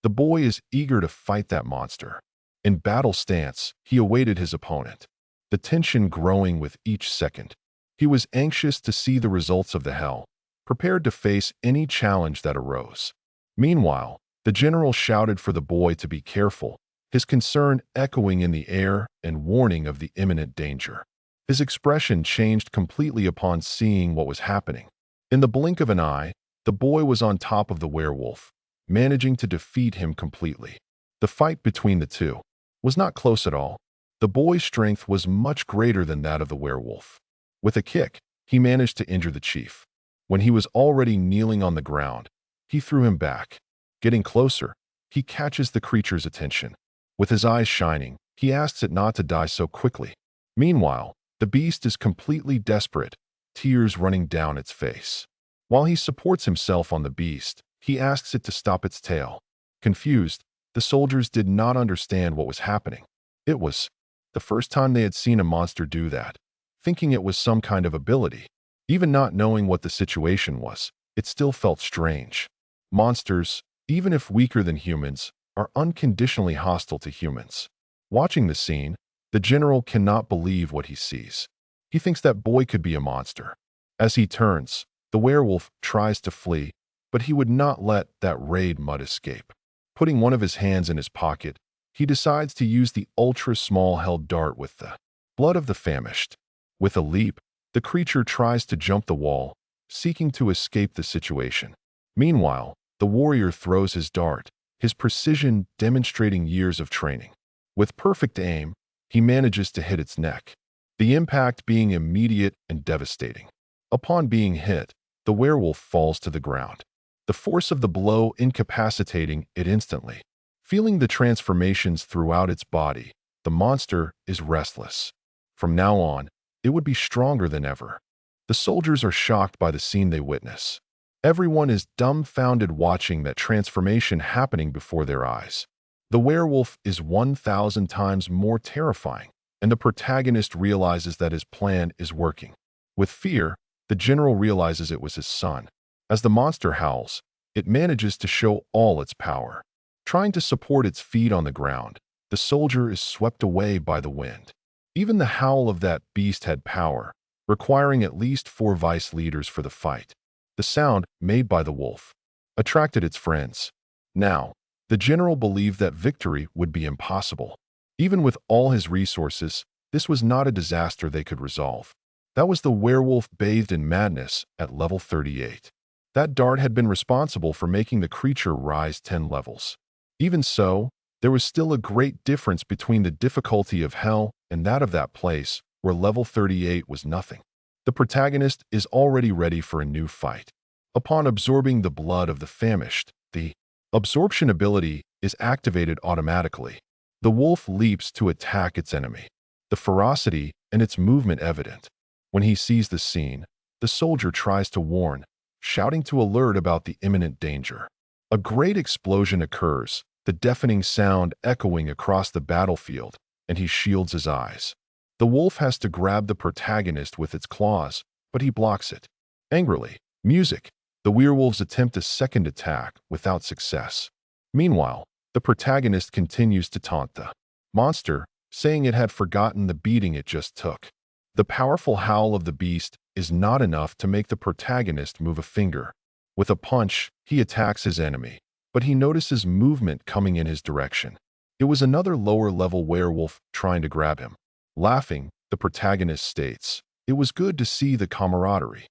the boy is eager to fight that monster. In battle stance, he awaited his opponent, the tension growing with each second. He was anxious to see the results of the hell, prepared to face any challenge that arose. Meanwhile, the general shouted for the boy to be careful, his concern echoing in the air and warning of the imminent danger. His expression changed completely upon seeing what was happening. In the blink of an eye, the boy was on top of the werewolf, managing to defeat him completely. The fight between the two was not close at all. The boy's strength was much greater than that of the werewolf. With a kick, he managed to injure the chief. When he was already kneeling on the ground, he threw him back. Getting closer, he catches the creature's attention. With his eyes shining, he asks it not to die so quickly. Meanwhile, the beast is completely desperate, tears running down its face. While he supports himself on the beast, he asks it to stop its tail. Confused, the soldiers did not understand what was happening. It was the first time they had seen a monster do that, thinking it was some kind of ability. Even not knowing what the situation was, it still felt strange. Monsters, even if weaker than humans, are unconditionally hostile to humans. Watching the scene, the general cannot believe what he sees. He thinks that boy could be a monster. As he turns, the werewolf tries to flee, but he would not let that raid mud escape. Putting one of his hands in his pocket, he decides to use the ultra-small held dart with the blood of the famished. With a leap, the creature tries to jump the wall, seeking to escape the situation. Meanwhile, the warrior throws his dart, his precision demonstrating years of training. With perfect aim, he manages to hit its neck, the impact being immediate and devastating. Upon being hit, the werewolf falls to the ground, the force of the blow incapacitating it instantly. Feeling the transformations throughout its body, the monster is restless. From now on, it would be stronger than ever. The soldiers are shocked by the scene they witness. Everyone is dumbfounded watching that transformation happening before their eyes. The werewolf is 1,000 times more terrifying, and the protagonist realizes that his plan is working. With fear, the general realizes it was his son. As the monster howls, it manages to show all its power. Trying to support its feet on the ground, the soldier is swept away by the wind. Even the howl of that beast had power, requiring at least 4 vice leaders for the fight. The sound, made by the wolf, attracted its friends. Now, the general believed that victory would be impossible. Even with all his resources, this was not a disaster they could resolve. That was the werewolf bathed in madness at level 38. That dart had been responsible for making the creature rise 10 levels. Even so, there was still a great difference between the difficulty of hell and that of that place, where level 38 was nothing. The protagonist is already ready for a new fight. Upon absorbing the blood of the famished, the absorption ability is activated automatically. The wolf leaps to attack its enemy, the ferocity and its movement evident. When he sees the scene, the soldier tries to warn, shouting to alert about the imminent danger. A great explosion occurs, the deafening sound echoing across the battlefield, and he shields his eyes. The wolf has to grab the protagonist with its claws, but he blocks it. Angrily, the werewolves attempt a second attack without success. Meanwhile, the protagonist continues to taunt the monster, saying it had forgotten the beating it just took. The powerful howl of the beast is not enough to make the protagonist move a finger. With a punch, he attacks his enemy, but he notices movement coming in his direction. It was another lower-level werewolf trying to grab him. Laughing, the protagonist states, "It was good to see the camaraderie."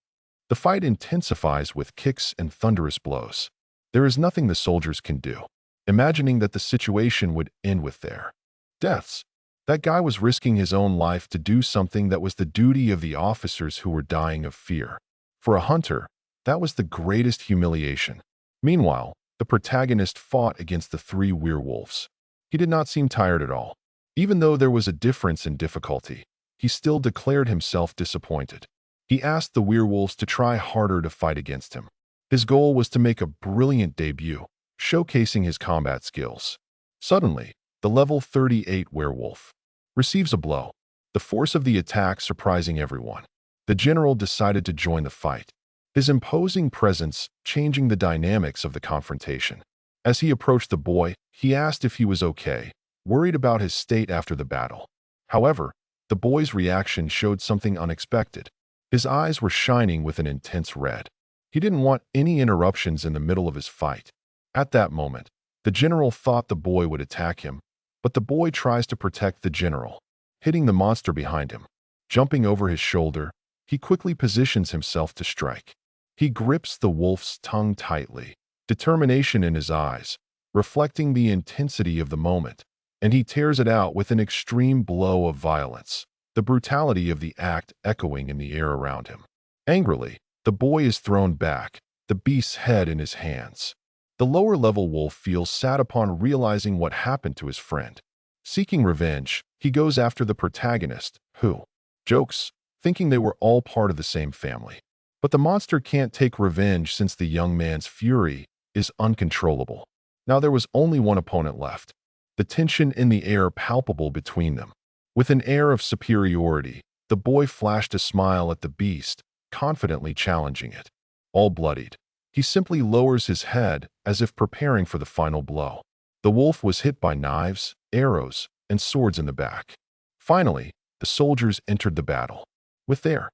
The fight intensifies with kicks and thunderous blows. There is nothing the soldiers can do. Imagining that the situation would end with their deaths, that guy was risking his own life to do something that was the duty of the officers who were dying of fear. For a hunter, that was the greatest humiliation. Meanwhile, the protagonist fought against the 3 werewolves. He did not seem tired at all. Even though there was a difference in difficulty, he still declared himself disappointed. He asked the werewolves to try harder to fight against him. His goal was to make a brilliant debut, showcasing his combat skills. Suddenly, the level 38 werewolf receives a blow, the force of the attack surprising everyone. The general decided to join the fight, his imposing presence changing the dynamics of the confrontation. As he approached the boy, he asked if he was okay, worried about his state after the battle. However, the boy's reaction showed something unexpected. His eyes were shining with an intense red. He didn't want any interruptions in the middle of his fight. At that moment, the general thought the boy would attack him, but the boy tries to protect the general, hitting the monster behind him. Jumping over his shoulder, he quickly positions himself to strike. He grips the wolf's tongue tightly, determination in his eyes, reflecting the intensity of the moment, and he tears it out with an extreme blow of violence, the brutality of the act echoing in the air around him. Angrily, the boy is thrown back, the beast's head in his hands. The lower-level wolf feels sad upon realizing what happened to his friend. Seeking revenge, he goes after the protagonist, who jokes, thinking they were all part of the same family. But the monster can't take revenge since the young man's fury is uncontrollable. Now there was only one opponent left, the tension in the air palpable between them. With an air of superiority, the boy flashed a smile at the beast, confidently challenging it. All bloodied, he simply lowers his head as if preparing for the final blow. The wolf was hit by knives, arrows, and swords in the back. Finally, the soldiers entered the battle. With their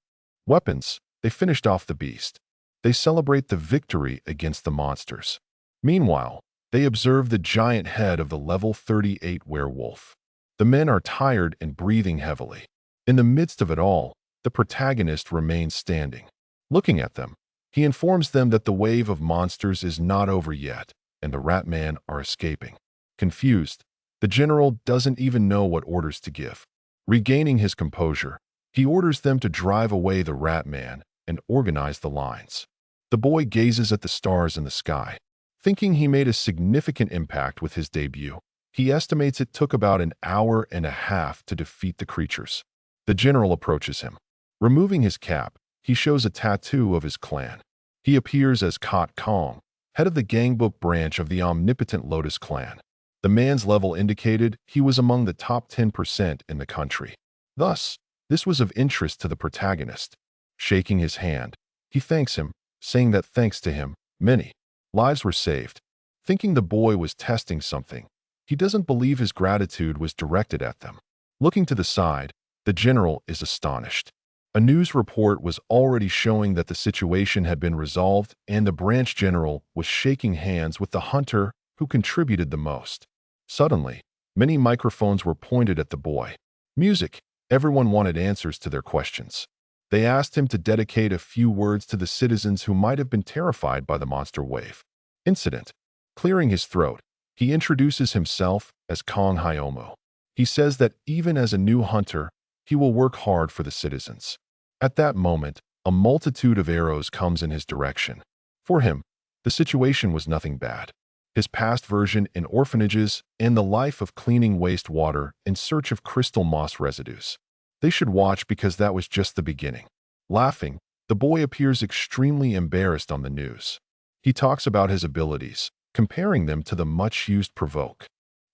weapons, they finished off the beast. They celebrate the victory against the monsters. Meanwhile, they observe the giant head of the level 38 werewolf. The men are tired and breathing heavily. In the midst of it all, the protagonist remains standing. Looking at them, he informs them that the wave of monsters is not over yet, and the rat man are escaping. Confused, the general doesn't even know what orders to give. Regaining his composure, he orders them to drive away the rat man and organize the lines. The boy gazes at the stars in the sky. Thinking he made a significant impact with his debut, he estimates it took about an hour and a half to defeat the creatures. The general approaches him. Removing his cap, he shows a tattoo of his clan. He appears as Kot Kong, head of the Gangbook branch of the omnipotent Lotus clan. The man's level indicated he was among the top 10% in the country. Thus, this was of interest to the protagonist. Shaking his hand, he thanks him, saying that thanks to him, many lives were saved. Thinking the boy was testing something, he doesn't believe his gratitude was directed at them. Looking to the side, the general is astonished. A news report was already showing that the situation had been resolved, and the branch general was shaking hands with the hunter who contributed the most. Suddenly, many microphones were pointed at the boy. Music. Everyone wanted answers to their questions. They asked him to dedicate a few words to the citizens who might have been terrified by the monster wave. Incident. Clearing his throat, he introduces himself as Kong Hyomo. He says that even as a new hunter, he will work hard for the citizens. At that moment, a multitude of arrows comes in his direction. For him, the situation was nothing bad. His past version in orphanages and the life of cleaning wastewater in search of crystal moss residues. They should watch because that was just the beginning. Laughing, the boy appears extremely embarrassed on the news. He talks about his abilities, comparing them to the much-used provoke.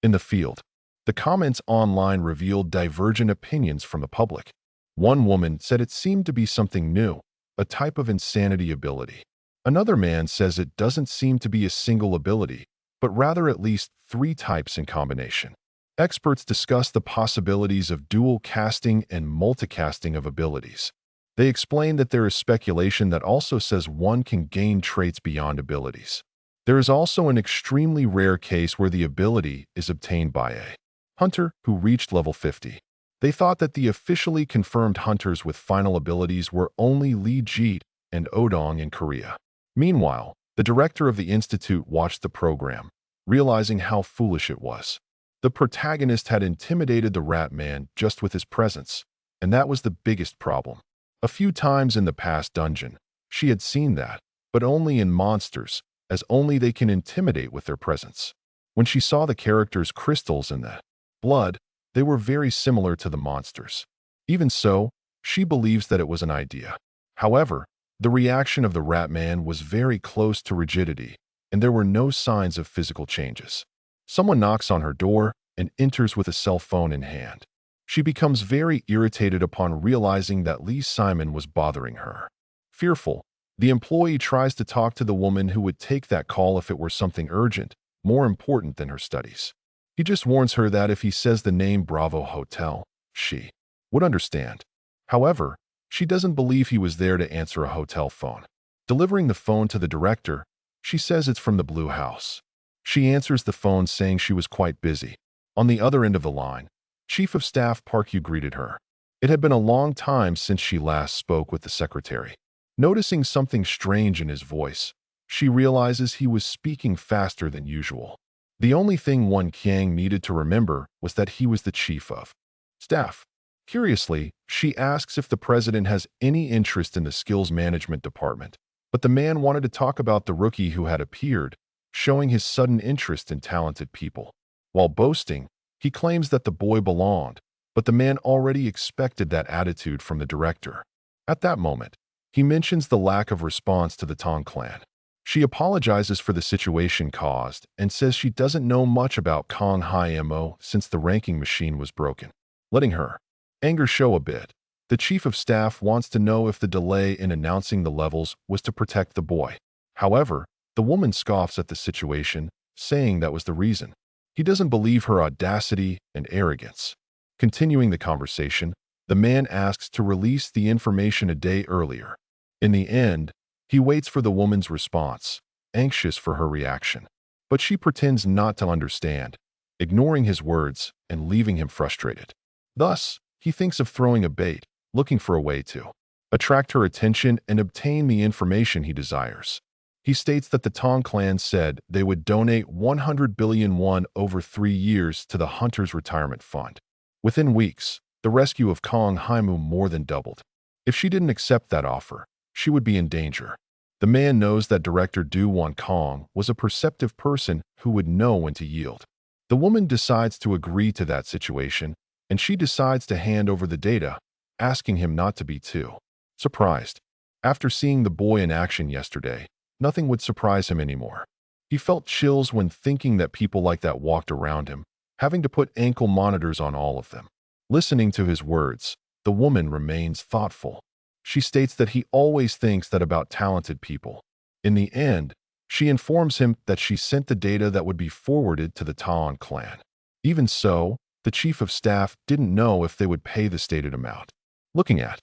In the field, the comments online revealed divergent opinions from the public. One woman said it seemed to be something new, a type of insanity ability. Another man says it doesn't seem to be a single ability, but rather at least 3 types in combination. Experts discuss the possibilities of dual casting and multicasting of abilities. They explain that there is speculation that also says one can gain traits beyond abilities. There is also an extremely rare case where the ability is obtained by a hunter who reached level 50. They thought that the officially confirmed hunters with final abilities were only Lee Jeet and Odong in Korea. Meanwhile, the director of the institute watched the program, realizing how foolish it was. The protagonist had intimidated the rat man just with his presence, and that was the biggest problem. A few times in the past dungeon, she had seen that, but only in monsters, as only they can intimidate with their presence. When she saw the characters' crystals in the blood, they were very similar to the monsters. Even so, she believes that it was an idea. However, the reaction of the rat man was very close to rigidity, and there were no signs of physical changes. Someone knocks on her door and enters with a cell phone in hand. She becomes very irritated upon realizing that Lee Simon was bothering her. Fearful, the employee tries to talk to the woman who would take that call if it were something urgent, more important than her studies. He just warns her that if he says the name Bravo Hotel, she would understand. However, she doesn't believe he was there to answer a hotel phone. Delivering the phone to the director, she says it's from the Blue House. She answers the phone saying she was quite busy. On the other end of the line, Chief of Staff Park Yu greeted her. It had been a long time since she last spoke with the secretary. Noticing something strange in his voice, she realizes he was speaking faster than usual. The only thing Won Qiang needed to remember was that he was the chief of staff. Curiously, she asks if the president has any interest in the skills management department, but the man wanted to talk about the rookie who had appeared, showing his sudden interest in talented people. While boasting, he claims that the boy belonged, but the man already expected that attitude from the director. At that moment, he mentions the lack of response to the Tong clan. She apologizes for the situation caused and says she doesn't know much about Kong Hai Mo since the ranking machine was broken. Letting her anger show a bit, the chief of staff wants to know if the delay in announcing the levels was to protect the boy. However, the woman scoffs at the situation, saying that was the reason. He doesn't believe her audacity and arrogance. Continuing the conversation, the man asks to release the information a day earlier. In the end, he waits for the woman's response, anxious for her reaction. But she pretends not to understand, ignoring his words and leaving him frustrated. Thus, he thinks of throwing a bait, looking for a way to attract her attention and obtain the information he desires. He states that the Tong clan said they would donate 100 billion won over 3 years to the Hunters' Retirement Fund. Within weeks, the rescue of Kong Haimu more than doubled. If she didn't accept that offer, she would be in danger. The man knows that Director Du Wan Kong was a perceptive person who would know when to yield. The woman decides to agree to that situation, and she decides to hand over the data, asking him not to be too surprised. After seeing the boy in action yesterday, nothing would surprise him anymore. He felt chills when thinking that people like that walked around him, having to put ankle monitors on all of them. Listening to his words, the woman remains thoughtful. She states that he always thinks that about talented people. In the end, she informs him that she sent the data that would be forwarded to the Taon clan. Even so, the chief of staff didn't know if they would pay the stated amount. Looking at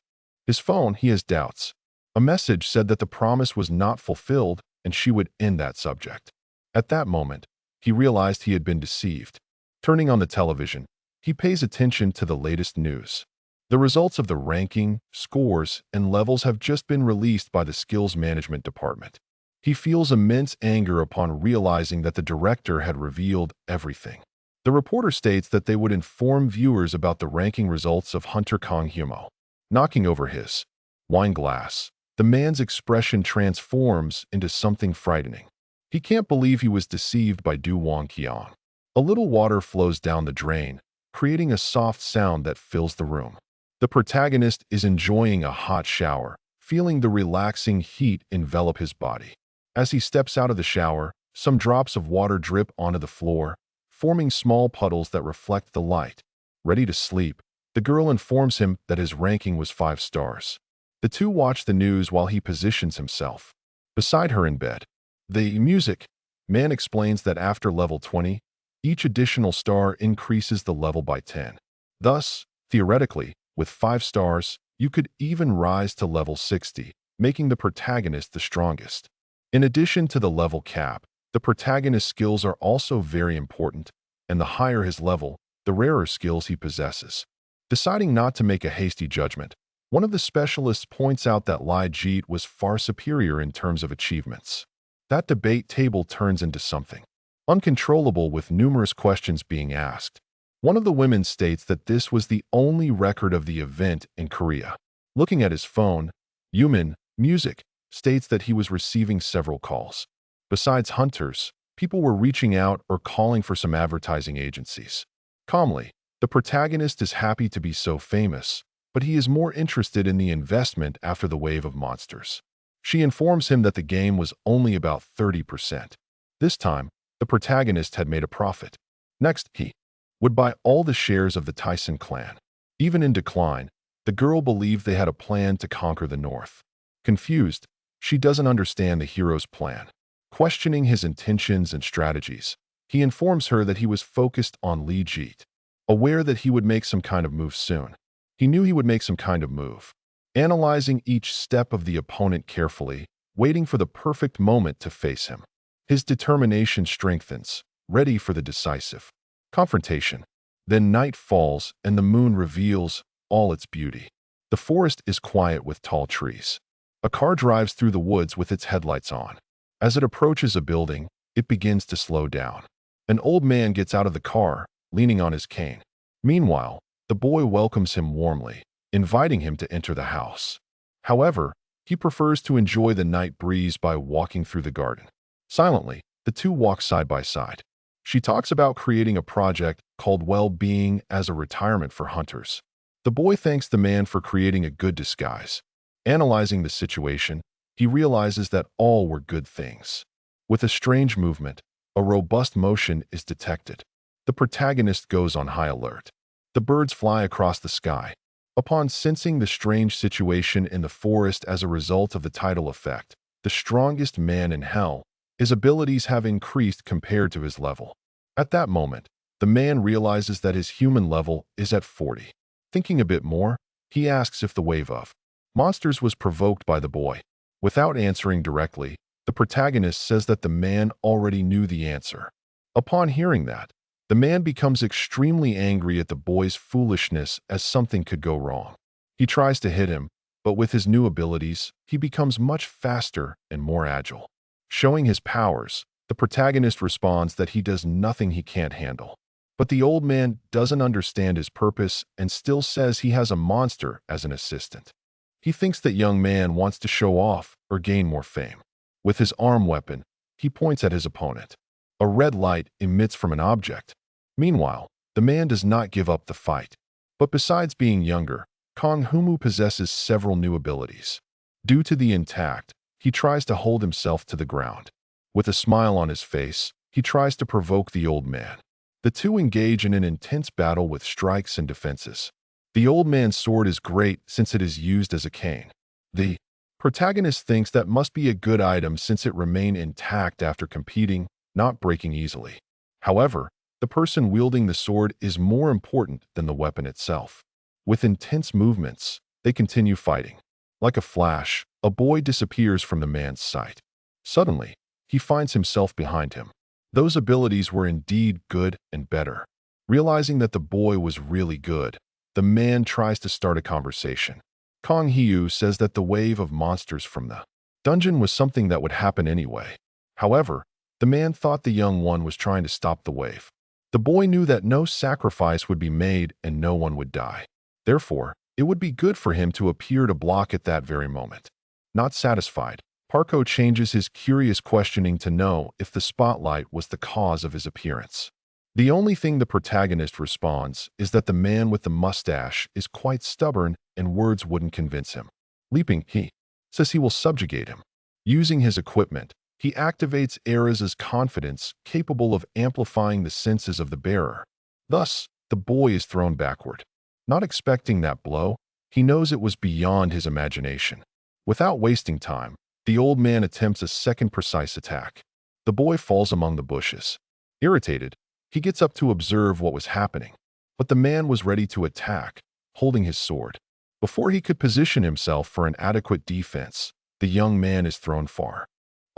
his phone, he has doubts. A message said that the promise was not fulfilled and she would end that subject. At that moment, he realized he had been deceived. Turning on the television, he pays attention to the latest news. The results of the ranking, scores, and levels have just been released by the Skills Management Department. He feels immense anger upon realizing that the director had revealed everything. The reporter states that they would inform viewers about the ranking results of Hunter Kong Humo. Knocking over his wine glass, the man's expression transforms into something frightening. He can't believe he was deceived by Du Wang Qiang. A little water flows down the drain, creating a soft sound that fills the room. The protagonist is enjoying a hot shower, feeling the relaxing heat envelop his body. As he steps out of the shower, some drops of water drip onto the floor, forming small puddles that reflect the light. Ready to sleep, the girl informs him that his ranking was 5 stars. The two watch the news while he positions himself beside her in bed. The music man explains that after level 20, each additional star increases the level by 10. Thus, theoretically, with 5 stars, you could even rise to level 60, making the protagonist the strongest. In addition to the level cap, the protagonist's skills are also very important, and the higher his level, the rarer skills he possesses. Deciding not to make a hasty judgment, one of the specialists points out that Lai Jit was far superior in terms of achievements. That debate table turns into something uncontrollable with numerous questions being asked. One of the women states that this was the only record of the event in Korea. Looking at his phone, Yumin, Music, states that he was receiving several calls. Besides hunters, people were reaching out or calling for some advertising agencies. Calmly, the protagonist is happy to be so famous, but he is more interested in the investment after the wave of monsters. She informs him that the game was only about 30%. This time, the protagonist had made a profit. Next, he would buy all the shares of the Tyson clan. Even in decline, the girl believed they had a plan to conquer the north. Confused, she doesn't understand the hero's plan. Questioning his intentions and strategies, he informs her that he was focused on Li Jit. Aware that he would make some kind of move soon, he knew he would make some kind of move. Analyzing each step of the opponent carefully, waiting for the perfect moment to face him. His determination strengthens, ready for the decisive confrontation. Then night falls and the moon reveals all its beauty. The forest is quiet with tall trees. A car drives through the woods with its headlights on. As it approaches a building, it begins to slow down. An old man gets out of the car, leaning on his cane. Meanwhile, the boy welcomes him warmly, inviting him to enter the house. However, he prefers to enjoy the night breeze by walking through the garden. Silently, the two walk side by side. She talks about creating a project called Well-Being as a retirement for hunters. The boy thanks the man for creating a good disguise. Analyzing the situation, he realizes that all were good things. With a strange movement, a robust motion is detected. The protagonist goes on high alert. The birds fly across the sky. Upon sensing the strange situation in the forest as a result of the tidal effect, the strongest man in hell, his abilities have increased compared to his level. At that moment, the man realizes that his human level is at 40. Thinking a bit more, he asks if the wave of monsters was provoked by the boy. Without answering directly, the protagonist says that the man already knew the answer. Upon hearing that, the man becomes extremely angry at the boy's foolishness as something could go wrong. He tries to hit him, but with his new abilities, he becomes much faster and more agile. Showing his powers, the protagonist responds that he does nothing he can't handle. But the old man doesn't understand his purpose and still says he has a monster as an assistant. He thinks that young man wants to show off or gain more fame. With his arm weapon, he points at his opponent. A red light emits from an object. Meanwhile, the man does not give up the fight. But besides being younger, Kong Humu possesses several new abilities. Due to the intact, he tries to hold himself to the ground. With a smile on his face, he tries to provoke the old man. The two engage in an intense battle with strikes and defenses. The old man's sword is great since it is used as a cane. The protagonist thinks that must be a good item since it remained intact after competing, not breaking easily. However, the person wielding the sword is more important than the weapon itself. With intense movements, they continue fighting. Like a flash, a boy disappears from the man's sight. Suddenly, he finds himself behind him. Those abilities were indeed good and better. Realizing that the boy was really good, the man tries to start a conversation. Kong Hiu says that the wave of monsters from the dungeon was something that would happen anyway. However, the man thought the young one was trying to stop the wave. The boy knew that no sacrifice would be made and no one would die. Therefore, it would be good for him to appear to block at that very moment. Not satisfied, Parko changes his curious questioning to know if the spotlight was the cause of his appearance. The only thing the protagonist responds is that the man with the mustache is quite stubborn and words wouldn't convince him. Leaping, he says he will subjugate him. Using his equipment, he activates Era's confidence capable of amplifying the senses of the bearer. Thus, the boy is thrown backward. Not expecting that blow, he knows it was beyond his imagination. Without wasting time, the old man attempts a second precise attack. The boy falls among the bushes. Irritated, he gets up to observe what was happening. But the man was ready to attack, holding his sword. Before he could position himself for an adequate defense, the young man is thrown far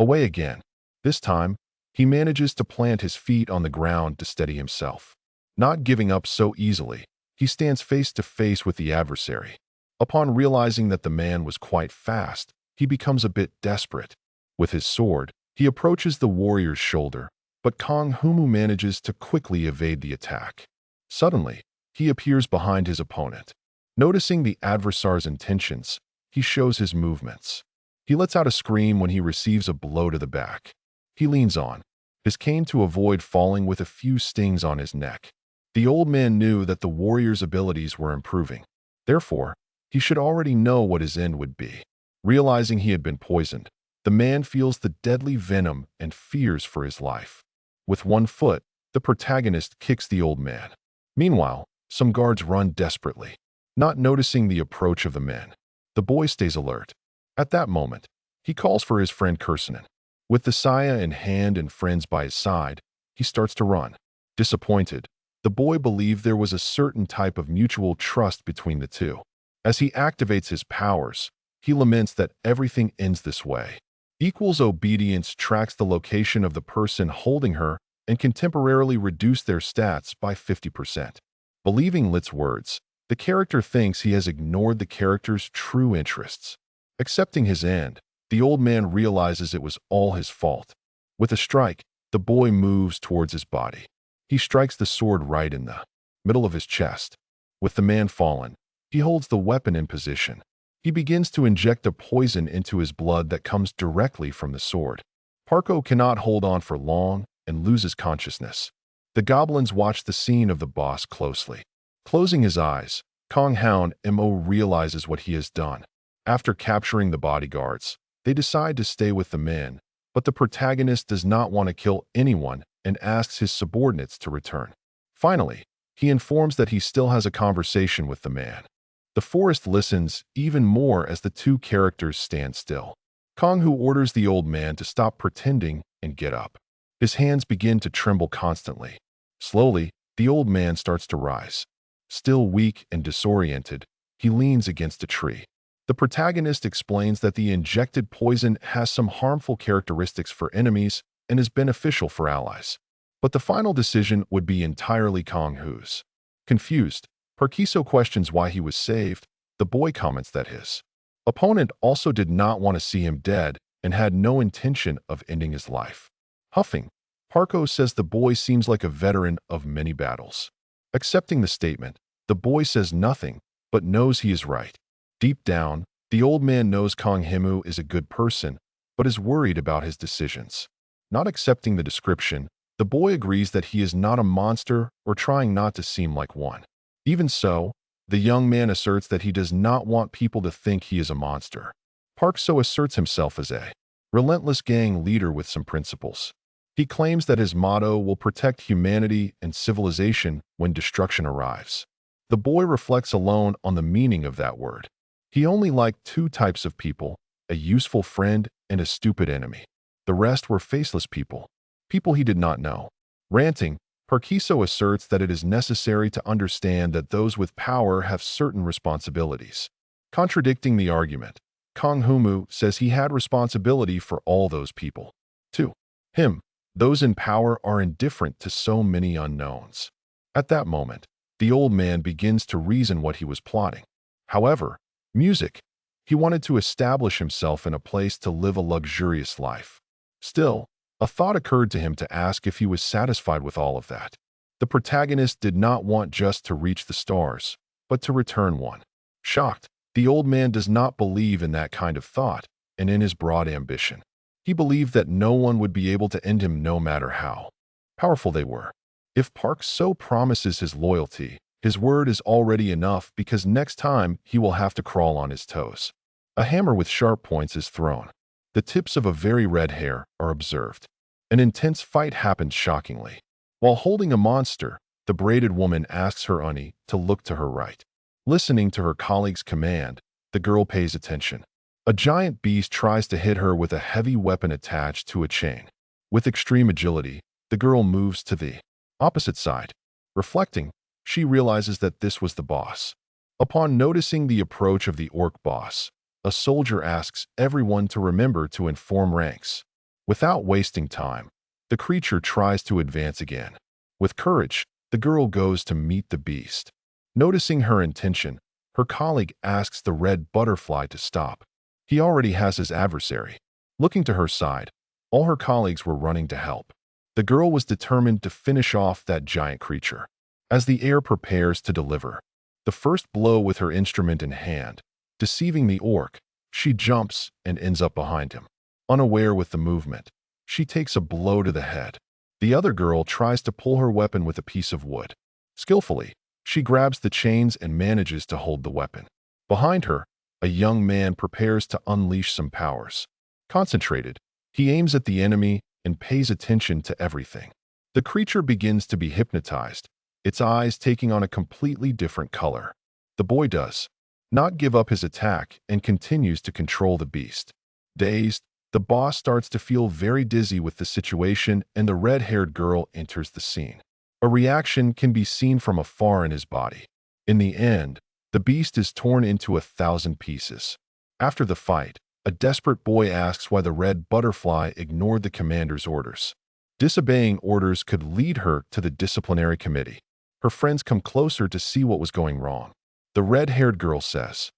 away again. This time, he manages to plant his feet on the ground to steady himself. Not giving up so easily, he stands face to face with the adversary. Upon realizing that the man was quite fast, he becomes a bit desperate. With his sword, he approaches the warrior's shoulder, but Kong Humu manages to quickly evade the attack. Suddenly, he appears behind his opponent. Noticing the adversary's intentions, he shows his movements. He lets out a scream when he receives a blow to the back. He leans on his cane to avoid falling with a few stings on his neck. The old man knew that the warrior's abilities were improving. Therefore, he should already know what his end would be. Realizing he had been poisoned, the man feels the deadly venom and fears for his life. With one foot, the protagonist kicks the old man. Meanwhile, some guards run desperately. not noticing the approach of the men. The boy stays alert. At that moment, he calls for his friend Kursanen. With the saya in hand and friends by his side, he starts to run. Disappointed, the boy believed there was a certain type of mutual trust between the two. As he activates his powers, he laments that everything ends this way. Equals obedience tracks the location of the person holding her and can temporarily reduce their stats by 50%. Believing Lit's words, the character thinks he has ignored the character's true interests. Accepting his end, the old man realizes it was all his fault. With a strike, the boy moves towards his body. He strikes the sword right in the middle of his chest. With the man fallen, he holds the weapon in position. He begins to inject a poison into his blood that comes directly from the sword. Parko cannot hold on for long and loses consciousness. The goblins watch the scene of the boss closely. Closing his eyes, Kong Hound Mo realizes what he has done. After capturing the bodyguards, they decide to stay with the men, but the protagonist does not want to kill anyone and asks his subordinates to return. Finally, he informs that he still has a conversation with the man. The forest listens even more as the two characters stand still. Kong Hu orders the old man to stop pretending and get up. His hands begin to tremble constantly. Slowly, the old man starts to rise. Still weak and disoriented, he leans against a tree. The protagonist explains that the injected poison has some harmful characteristics for enemies and is beneficial for allies. But the final decision would be entirely Kong Hu's. Confused, Parkiso questions why he was saved. The boy comments that his opponent also did not want to see him dead and had no intention of ending his life. Huffing, Parko says the boy seems like a veteran of many battles. Accepting the statement, the boy says nothing, but knows he is right. Deep down, the old man knows Kong Himu is a good person, but is worried about his decisions. Not accepting the description, the boy agrees that he is not a monster or trying not to seem like one. Even so, the young man asserts that he does not want people to think he is a monster. Park So asserts himself as a relentless gang leader with some principles. He claims that his motto will protect humanity and civilization when destruction arrives. The boy reflects alone on the meaning of that word. He only liked two types of people, a useful friend and a stupid enemy. The rest were faceless people, people he did not know. Ranting, Parkiso asserts that it is necessary to understand that those with power have certain responsibilities. Contradicting the argument, Kong Humu says he had responsibility for all those people. To him, those in power are indifferent to so many unknowns. At that moment, the old man begins to reason what he was plotting. However, music. He wanted to establish himself in a place to live a luxurious life. Still, a thought occurred to him to ask if he was satisfied with all of that. The protagonist did not want just to reach the stars, but to return one. Shocked, the old man does not believe in that kind of thought and in his broad ambition. He believed that no one would be able to end him no matter how powerful they were. If Park So promises his loyalty, his word is already enough because next time he will have to crawl on his toes. A hammer with sharp points is thrown. The tips of a very red hair are observed. An intense fight happens shockingly. While holding a monster, the braided woman asks her Unni to look to her right. Listening to her colleague's command, the girl pays attention. A giant beast tries to hit her with a heavy weapon attached to a chain. With extreme agility, the girl moves to the opposite side. Reflecting, she realizes that this was the boss. Upon noticing the approach of the orc boss, a soldier asks everyone to remember to inform ranks. Without wasting time, the creature tries to advance again. With courage, the girl goes to meet the beast. Noticing her intention, her colleague asks the red butterfly to stop. He already has his adversary. Looking to her side, all her colleagues were running to help. The girl was determined to finish off that giant creature. As the heir prepares to deliver the first blow with her instrument in hand, deceiving the orc, she jumps and ends up behind him. Unaware with the movement, she takes a blow to the head. The other girl tries to pull her weapon with a piece of wood. Skillfully, she grabs the chains and manages to hold the weapon. Behind her, a young man prepares to unleash some powers. Concentrated, he aims at the enemy and pays attention to everything. The creature begins to be hypnotized, its eyes taking on a completely different color. The The boy does not give up his attack and continues to control the beast. Dazed, the boss starts to feel very dizzy with the situation and the red-haired girl enters the scene. A reaction can be seen from afar in his body. In the end, the beast is torn into 1,000 pieces. After the fight, a desperate boy asks why the red butterfly ignored the commander's orders. Disobeying orders could lead her to the disciplinary committee. Her friends come closer to see what was going wrong. The red-haired girl says,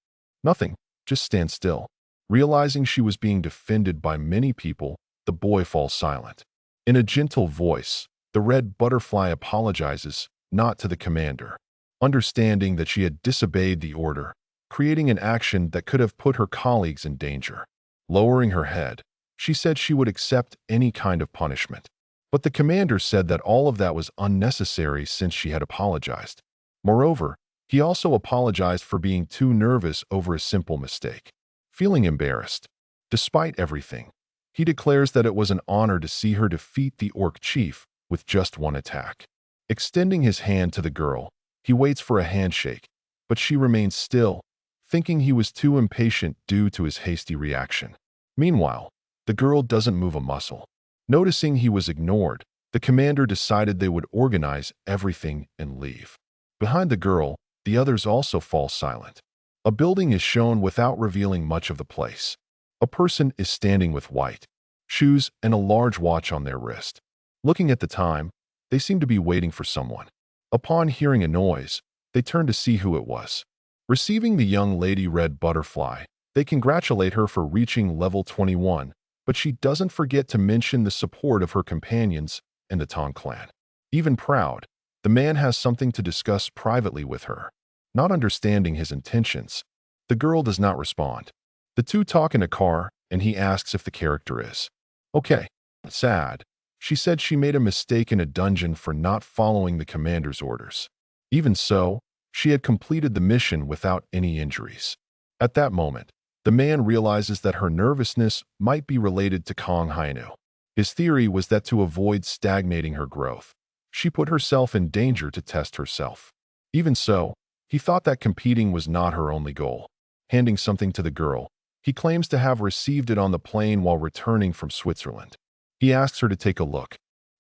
"Nothing, just stand still." Realizing she was being defended by many people, the boy falls silent. In a gentle voice, the red butterfly apologizes, not to the commander, understanding that she had disobeyed the order, creating an action that could have put her colleagues in danger. Lowering her head, she said she would accept any kind of punishment. But the commander said that all of that was unnecessary since she had apologized. Moreover, he also apologized for being too nervous over a simple mistake. Feeling embarrassed, despite everything, he declares that it was an honor to see her defeat the orc chief with just one attack. Extending his hand to the girl, he waits for a handshake, but she remains still, thinking he was too impatient due to his hasty reaction. Meanwhile, the girl doesn't move a muscle. Noticing he was ignored, the commander decided they would organize everything and leave. Behind the girl, the others also fall silent. A building is shown without revealing much of the place. A person is standing with white shoes and a large watch on their wrist. Looking at the time, they seem to be waiting for someone. Upon hearing a noise, they turn to see who it was. Receiving the young lady red butterfly, they congratulate her for reaching level 21, but she doesn't forget to mention the support of her companions and the Tong clan. Even proud, the man has something to discuss privately with her. Not understanding his intentions, the girl does not respond. The two talk in a car, and he asks if the character is okay. Sad. She said she made a mistake in a dungeon for not following the commander's orders. Even so, she had completed the mission without any injuries. At that moment, the man realizes that her nervousness might be related to Kong Hainu. His theory was that to avoid stagnating her growth, she put herself in danger to test herself. Even so, he thought that competing was not her only goal. Handing something to the girl, he claims to have received it on the plane while returning from Switzerland. He asks her to take a look,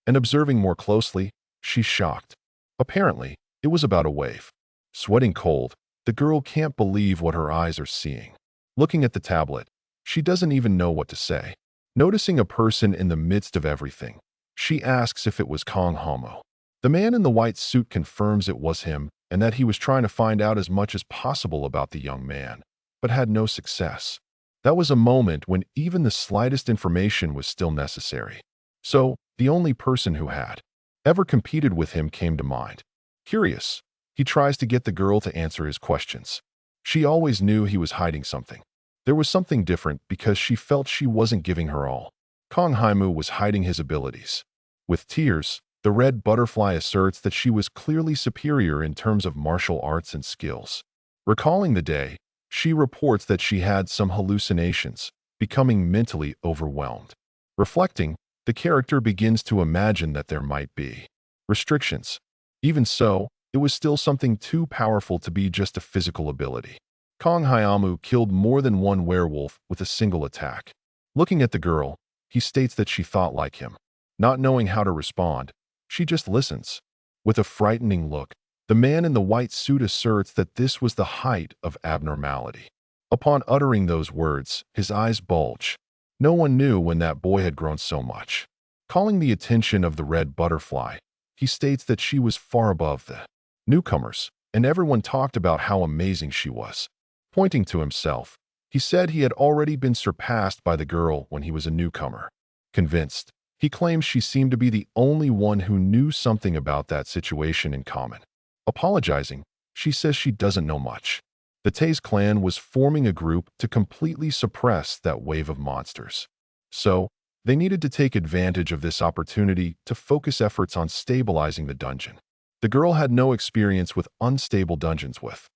and observing more closely, she's shocked. Apparently, it was about a wave. Sweating cold, the girl can't believe what her eyes are seeing. Looking at the tablet, she doesn't even know what to say. Noticing a person in the midst of everything, she asks if it was Kong Homo. The man in the white suit confirms it was him and that he was trying to find out as much as possible about the young man, but had no success. That was a moment when even the slightest information was still necessary. So, the only person who had ever competed with him came to mind. Curious, he tries to get the girl to answer his questions. She always knew he was hiding something. There was something different because she felt she wasn't giving her all. Kong Haimu was hiding his abilities. With tears, the red butterfly asserts that she was clearly superior in terms of martial arts and skills. Recalling the day, she reports that she had some hallucinations, becoming mentally overwhelmed. Reflecting, the character begins to imagine that there might be restrictions. Even so, it was still something too powerful to be just a physical ability. Kong Hyamu killed more than one werewolf with a single attack. Looking at the girl, he states that she thought like him. Not knowing how to respond, she just listens. With a frightening look, the man in the white suit asserts that this was the height of abnormality. Upon uttering those words, his eyes bulge. No one knew when that boy had grown so much. Calling the attention of the red butterfly, he states that she was far above the newcomers, and everyone talked about how amazing she was. Pointing to himself, he said he had already been surpassed by the girl when he was a newcomer. Convinced, he claims she seemed to be the only one who knew something about that situation in common. Apologizing, she says she doesn't know much. The Taze clan was forming a group to completely suppress that wave of monsters. So, they needed to take advantage of this opportunity to focus efforts on stabilizing the dungeon. The girl had no experience with unstable dungeons with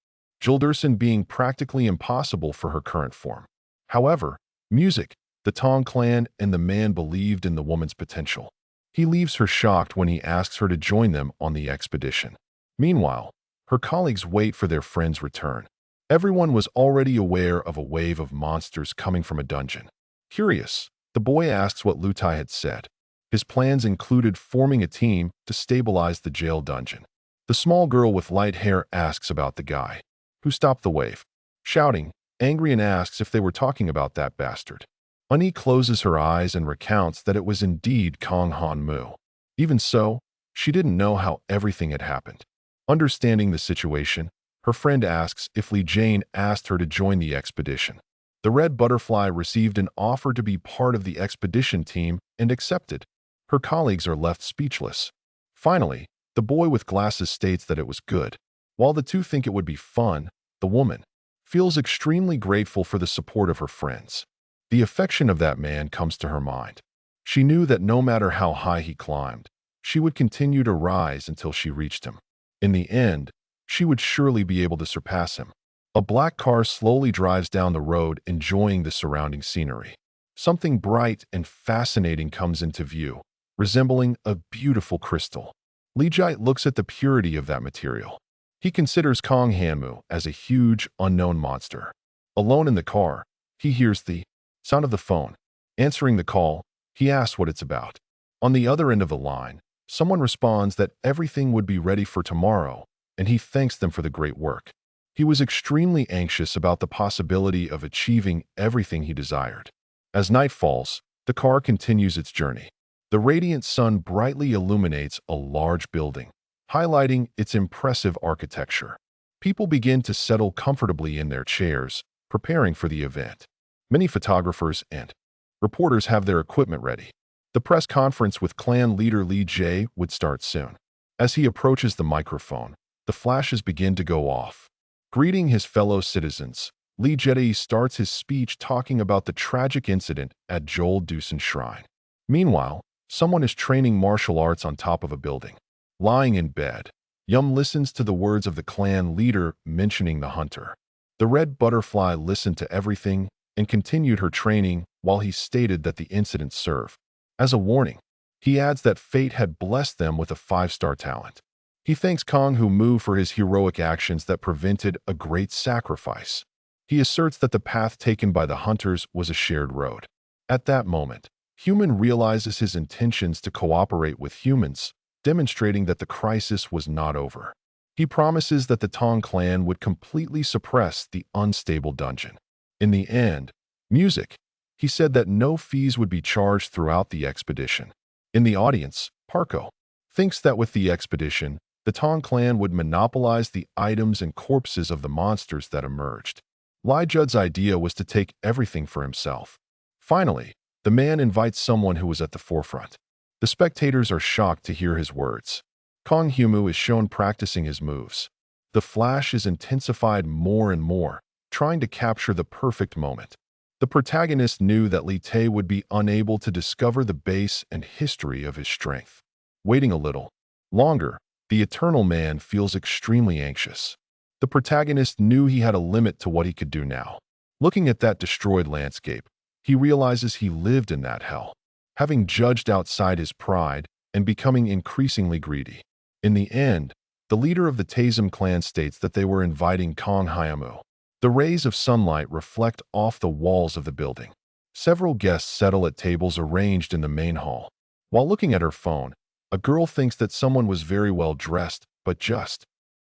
Jilderson being practically impossible for her current form. However, music, the Tong clan, and the man believed in the woman's potential. He leaves her shocked when he asks her to join them on the expedition. Meanwhile, Her colleagues wait for their friend's return. Everyone was already aware of a wave of monsters coming from a dungeon. Curious, the boy asks what Lutai had said. His plans included forming a team to stabilize the jail dungeon. The small girl with light hair asks about the guy who stopped the wave, shouting, angry, and asks if they were talking about that bastard. Ani closes her eyes and recounts that it was indeed Kong Han Mu. Even so, she didn't know how everything had happened. Understanding the situation, her friend asks if Li Jane asked her to join the expedition. The red butterfly received an offer to be part of the expedition team and accepted. Her colleagues are left speechless. Finally, the boy with glasses states that it was good. While the two think it would be fun, the woman feels extremely grateful for the support of her friends. The affection of that man comes to her mind. She knew that no matter how high he climbed, she would continue to rise until she reached him. In the end, she would surely be able to surpass him. A black car slowly drives down the road, enjoying the surrounding scenery. Something bright and fascinating comes into view, resembling a beautiful crystal. Li Jai looks at the purity of that material. He considers Kong Hanmu as a huge, unknown monster. Alone in the car, he hears the sound of the phone. Answering the call, he asks what it's about. On the other end of the line, someone responds that everything would be ready for tomorrow, and he thanks them for the great work. He was extremely anxious about the possibility of achieving everything he desired. As night falls, the car continues its journey. The radiant sun brightly illuminates a large building, highlighting its impressive architecture. People begin to settle comfortably in their chairs, preparing for the event. Many photographers and reporters have their equipment ready. The press conference with clan leader Li Jie would start soon. As he approaches the microphone, the flashes begin to go off. Greeting his fellow citizens, Li Jie starts his speech talking about the tragic incident at Joel Dusan Shrine. Meanwhile, someone is training martial arts on top of a building. Lying in bed, Yum listens to the words of the clan leader mentioning the hunter. The red butterfly listened to everything and continued her training while he stated that the incident served as a warning. He adds that fate had blessed them with a 5-star talent. He thanks Kong Hu Mu for his heroic actions that prevented a great sacrifice. He asserts that the path taken by the hunters was a shared road. At that moment, Human realizes his intentions to cooperate with humans, demonstrating that the crisis was not over. He promises that the Tong clan would completely suppress the unstable dungeon. In the end, music. He said that no fees would be charged throughout the expedition. In the audience, Parko thinks that with the expedition, the Tong clan would monopolize the items and corpses of the monsters that emerged. Lai Jud's idea was to take everything for himself. Finally, the man invites someone who was at the forefront. The spectators are shocked to hear his words. Kong Humu is shown practicing his moves. The flash is intensified more and more, trying to capture the perfect moment. The protagonist knew that Li Te would be unable to discover the base and history of his strength. Waiting a little longer, the Eternal Man feels extremely anxious. The protagonist knew he had a limit to what he could do now. Looking at that destroyed landscape, he realizes he lived in that hell, having judged outside his pride and becoming increasingly greedy. In the end, the leader of the Tazim clan states that they were inviting Kong Hyamu. The rays of sunlight reflect off the walls of the building. Several guests settle at tables arranged in the main hall. While looking at her phone, a girl thinks that someone was very well dressed, but just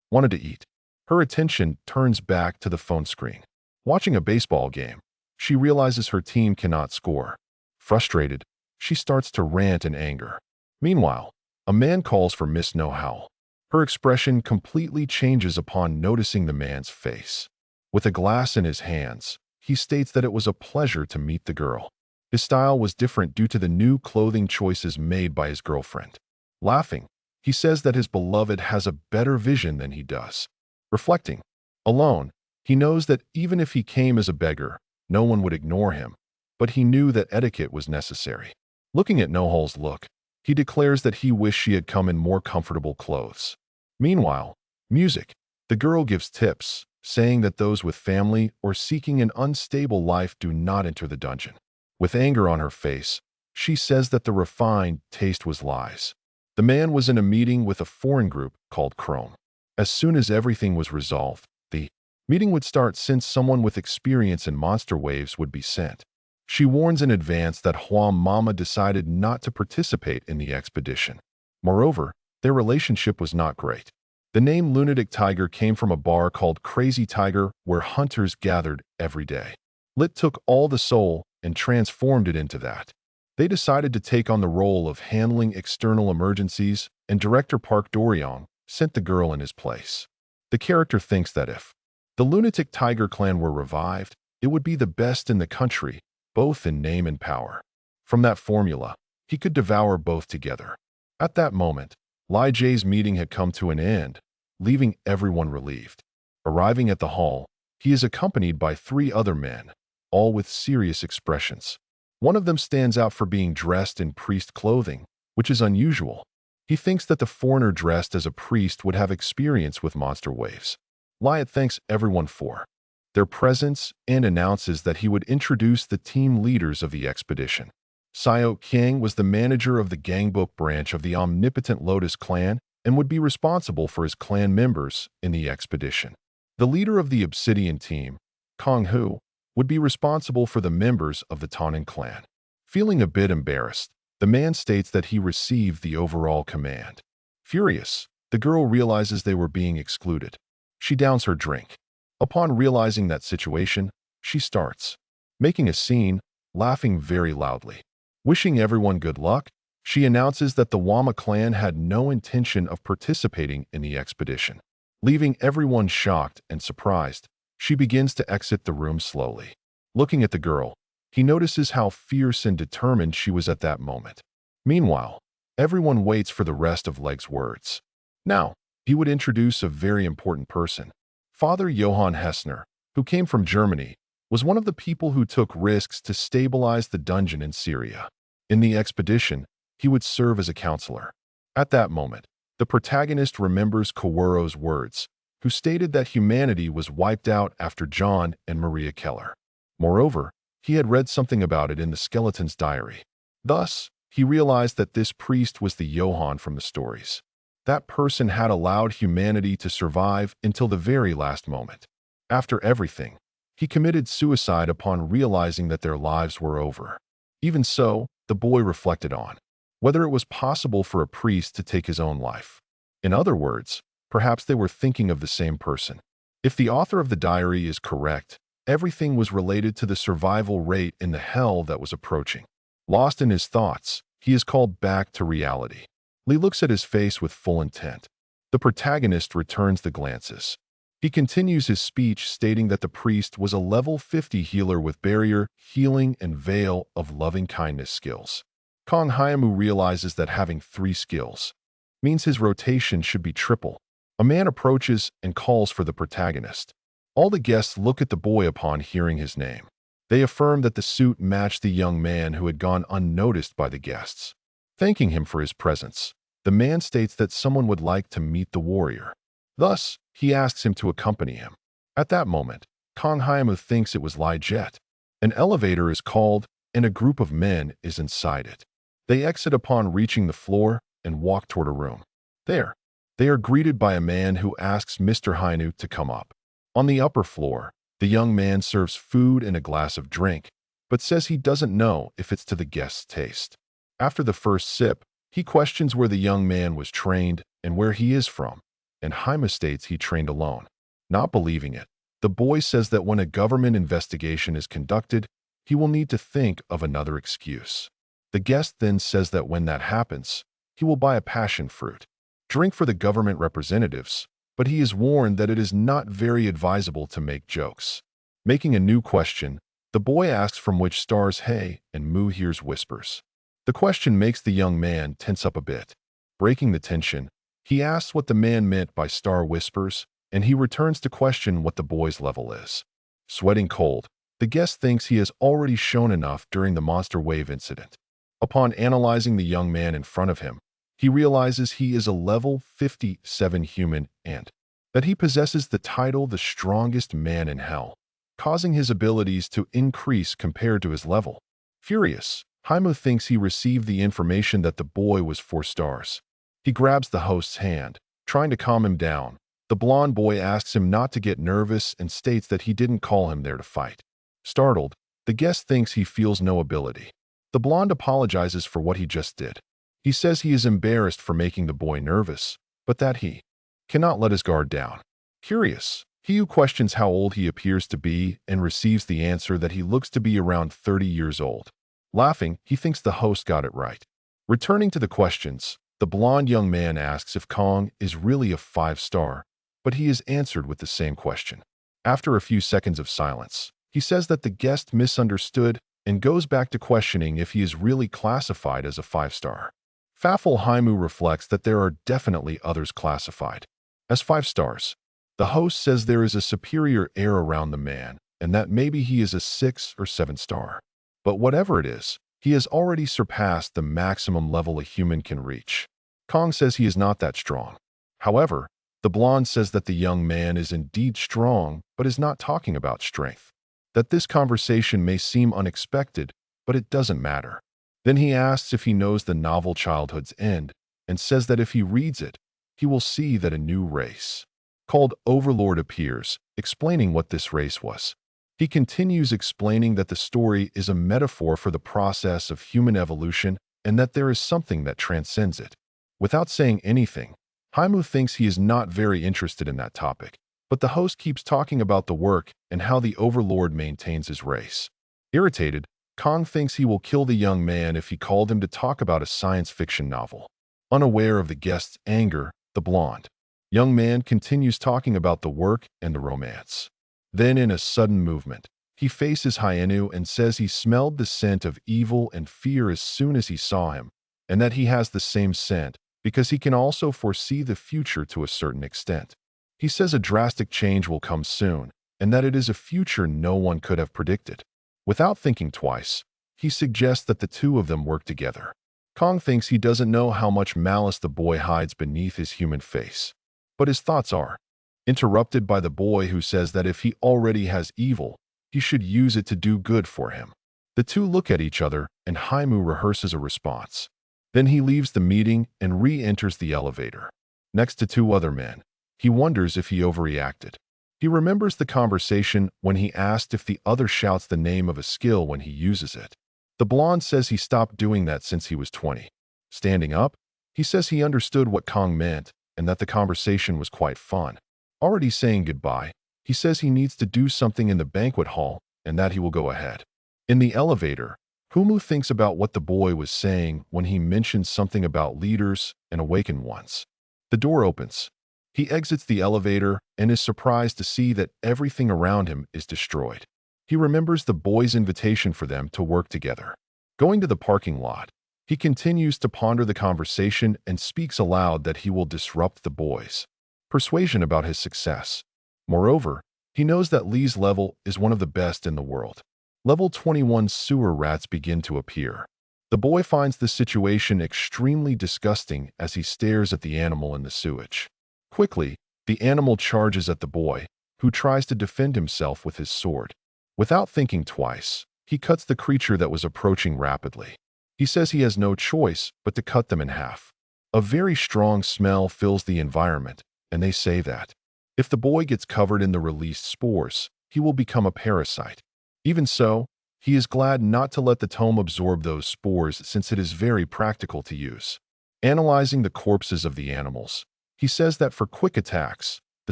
wanted to eat. Her attention turns back to the phone screen. Watching a baseball game, she realizes her team cannot score. Frustrated, she starts to rant in anger. Meanwhile, a man calls for Miss No-Howl. Her expression completely changes upon noticing the man's face. With a glass in his hands, he states that it was a pleasure to meet the girl. His style was different due to the new clothing choices made by his girlfriend. Laughing, he says that his beloved has a better vision than he does. Reflecting, alone, he knows that even if he came as a beggar, no one would ignore him, but he knew that etiquette was necessary. Looking at No-Howl's look, he declares that he wished she had come in more comfortable clothes. Meanwhile, music. The girl gives tips, saying that those with family or seeking an unstable life do not enter the dungeon. With anger on her face, she says that the refined taste was lies. The man was in a meeting with a foreign group called Chrome. As soon as everything was resolved, the meeting would start since someone with experience in monster waves would be sent. She warns in advance that Huam Mama decided not to participate in the expedition. Moreover, their relationship was not great. The name Lunatic Tiger came from a bar called Crazy Tiger where hunters gathered every day. Lit took all the soul and transformed it into that. They decided to take on the role of handling external emergencies, and director Park Doryong sent the girl in his place. The character thinks that if the Lunatic Tiger clan were revived, it would be the best in the country, both in name and power. From that formula, he could devour both together. At that moment, Lai Jie's meeting had come to an end, leaving everyone relieved. Arriving at the hall, he is accompanied by 3 other men, all with serious expressions. One of them stands out for being dressed in priest clothing, which is unusual. He thinks that the foreigner dressed as a priest would have experience with monster waves. Liat thanks everyone for their presence and announces that he would introduce the team leaders of the expedition. Sio King was the manager of the Gangbook branch of the Omnipotent Lotus clan and would be responsible for his clan members in the expedition. The leader of the Obsidian team, Kong Hu, would be responsible for the members of the Tanin clan. Feeling a bit embarrassed, the man states that he received the overall command. Furious, the girl realizes they were being excluded. She downs her drink. Upon realizing that situation, she starts making a scene, laughing very loudly. Wishing everyone good luck, she announces that the Wama clan had no intention of participating in the expedition. Leaving everyone shocked and surprised, she begins to exit the room slowly. Looking at the girl, he notices how fierce and determined she was at that moment. Meanwhile, everyone waits for the rest of Leg's words. Now, he would introduce a very important person. Father Johann Hessner, who came from Germany, was one of the people who took risks to stabilize the dungeon in Syria. In the expedition, he would serve as a counselor. At that moment, the protagonist remembers Kaworu's words, who stated that humanity was wiped out after John and Maria Keller. Moreover, he had read something about it in the skeleton's diary. Thus, he realized that this priest was the Johann from the stories. That person had allowed humanity to survive until the very last moment. After everything, he committed suicide upon realizing that their lives were over. Even so, the boy reflected on whether it was possible for a priest to take his own life. In other words, perhaps they were thinking of the same person. If the author of the diary is correct, everything was related to the survival rate in the hell that was approaching. Lost in his thoughts, he is called back to reality. Lee looks at his face with full intent. The protagonist returns the glances. He continues his speech stating that the priest was a level 50 healer with barrier, healing, and veil of loving-kindness skills. Kong Hyamu realizes that having 3 skills means his rotation should be triple. A man approaches and calls for the protagonist. All the guests look at the boy upon hearing his name. They affirm that the suit matched the young man who had gone unnoticed by the guests. Thanking him for his presence, the man states that someone would like to meet the warrior. Thus, he asks him to accompany him. At that moment, Kong Hyamu thinks it was Lai Jet. An elevator is called, and a group of men is inside it. They exit upon reaching the floor and walk toward a room. There, they are greeted by a man who asks Mr. Hainu to come up. On the upper floor, the young man serves food and a glass of drink, but says he doesn't know if it's to the guest's taste. After the first sip, he questions where the young man was trained and where he is from, and Haima states he trained alone. Not believing it, the boy says that when a government investigation is conducted, he will need to think of another excuse. The guest then says that when that happens, he will buy a passion fruit, drink for the government representatives, but he is warned that it is not very advisable to make jokes. Making a new question, the boy asks from which stars He and Mu hears whispers. The question makes the young man tense up a bit. Breaking the tension, he asks what the man meant by star whispers, and he returns to question what the boy's level is. Sweating cold, the guest thinks he has already shown enough during the monster wave incident. Upon analyzing the young man in front of him, he realizes he is a level 57 human and that he possesses the title the strongest man in hell, causing his abilities to increase compared to his level. Furious, Haimu thinks he received the information that the boy was 4 stars. He grabs the host's hand, trying to calm him down. The blonde boy asks him not to get nervous and states that he didn't call him there to fight. Startled, the guest thinks he feels no ability. The blonde apologizes for what he just did. He says he is embarrassed for making the boy nervous, but that he cannot let his guard down. Curious, he questions how old he appears to be and receives the answer that he looks to be around 30 years old. Laughing, he thinks the host got it right. Returning to the questions, the blonde young man asks if Kong is really a 5-star, but he is answered with the same question. After a few seconds of silence, he says that the guest misunderstood and goes back to questioning if he is really classified as a 5-star. Faful Haimu reflects that there are definitely others classified as 5 stars. The host says there is a superior air around the man and that maybe he is a 6 or 7 star. But whatever it is, he has already surpassed the maximum level a human can reach. Kong says he is not that strong. However, the blonde says that the young man is indeed strong, but is not talking about strength. That this conversation may seem unexpected, but it doesn't matter. Then he asks if he knows the novel Childhood's End, and says that if he reads it, he will see that a new race called Overlord appears, explaining what this race was. He continues explaining that the story is a metaphor for the process of human evolution and that there is something that transcends it. Without saying anything, Haimu thinks he is not very interested in that topic, but the host keeps talking about the work and how the Overlord maintains his race. Irritated, Kong thinks he will kill the young man if he called him to talk about a science fiction novel. Unaware of the guest's anger, the blonde young man continues talking about the work and the romance. Then, in a sudden movement, he faces Hyenu and says he smelled the scent of evil and fear as soon as he saw him, and that he has the same scent because he can also foresee the future to a certain extent. He says a drastic change will come soon, and that it is a future no one could have predicted. Without thinking twice, he suggests that the two of them work together. Kong thinks he doesn't know how much malice the boy hides beneath his human face, but his thoughts are interrupted by the boy who says that if he already has evil, he should use it to do good for him. The two look at each other, and Haimu rehearses a response. Then he leaves the meeting and re-enters the elevator. Next to 2 other men, he wonders if he overreacted. He remembers the conversation when he asked if the other shouts the name of a skill when he uses it. The blonde says he stopped doing that since he was 20. Standing up, he says he understood what Kong meant and that the conversation was quite fun. Already saying goodbye, he says he needs to do something in the banquet hall and that he will go ahead. In the elevator, Humu thinks about what the boy was saying when he mentioned something about leaders and awakened ones. The door opens. He exits the elevator and is surprised to see that everything around him is destroyed. He remembers the boy's invitation for them to work together. Going to the parking lot, he continues to ponder the conversation and speaks aloud that he will disrupt the boys' persuasion about his success. Moreover, he knows that Lee's level is one of the best in the world. Level 21 sewer rats begin to appear. The boy finds the situation extremely disgusting as he stares at the animal in the sewage. Quickly, the animal charges at the boy, who tries to defend himself with his sword. Without thinking twice, he cuts the creature that was approaching rapidly. He says he has no choice but to cut them in half. A very strong smell fills the environment, and they say that if the boy gets covered in the released spores, he will become a parasite. Even so, he is glad not to let the tome absorb those spores since it is very practical to use. Analyzing the corpses of the animals, he says that for quick attacks, the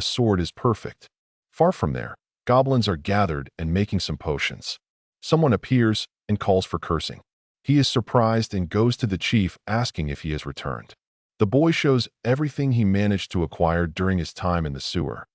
sword is perfect. Far from there, goblins are gathered and making some potions. Someone appears and calls for cursing. He is surprised and goes to the chief asking if he has returned. The boy shows everything he managed to acquire during his time in the sewer.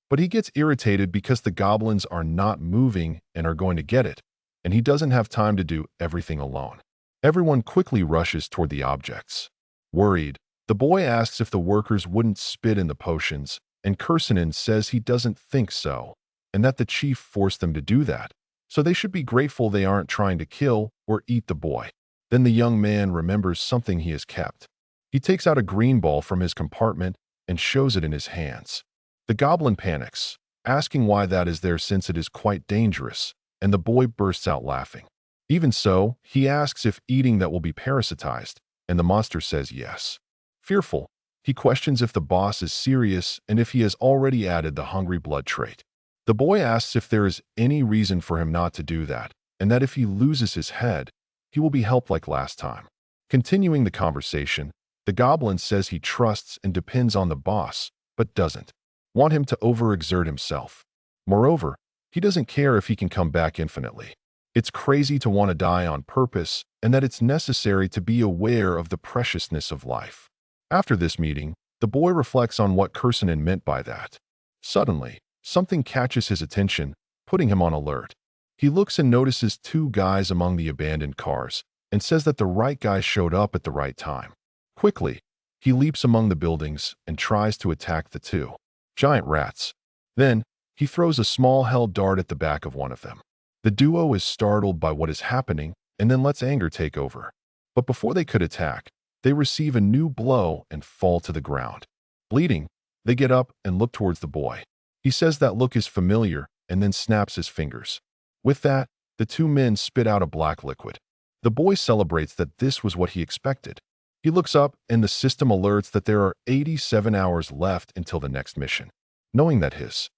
But he gets irritated because the goblins are not moving and are going to get it, and he doesn't have time to do everything alone. Everyone quickly rushes toward the objects. Worried, the boy asks if the workers wouldn't spit in the potions, and Kursinen says he doesn't think so, and that the chief forced them to do that, so they should be grateful they aren't trying to kill or eat the boy. Then the young man remembers something he has kept. He takes out a green ball from his compartment and shows it in his hands. The goblin panics, asking why that is there since it is quite dangerous, and the boy bursts out laughing. Even so, he asks if eating that will be parasitized, and the monster says yes. Fearful, He questions if the boss is serious and if he has already added the hungry blood trait. The boy asks if there is any reason for him not to do that, and that if he loses his head, he will be helped like last time. Continuing the conversation, the goblin says he trusts and depends on the boss, but doesn't want him to overexert himself. Moreover, he doesn't care if he can come back infinitely. It's crazy to want to die on purpose, and that it's necessary to be aware of the preciousness of life. After this meeting, the boy reflects on what Kursanen meant by that. Suddenly, something catches his attention, putting him on alert. He looks and notices two guys among the abandoned cars, and says that the right guy showed up at the right time. Quickly, he leaps among the buildings and tries to attack the two giant rats. Then, he throws a small held dart at the back of one of them. The duo is startled by what is happening and then lets anger take over. But before they could attack, they receive a new blow and fall to the ground. Bleeding, they get up and look towards the boy. He says that look is familiar and then snaps his fingers. With that, the two men spit out a black liquid. The boy celebrates that this was what he expected. He looks up and the system alerts that there are 87 hours left until the next mission. Knowing that his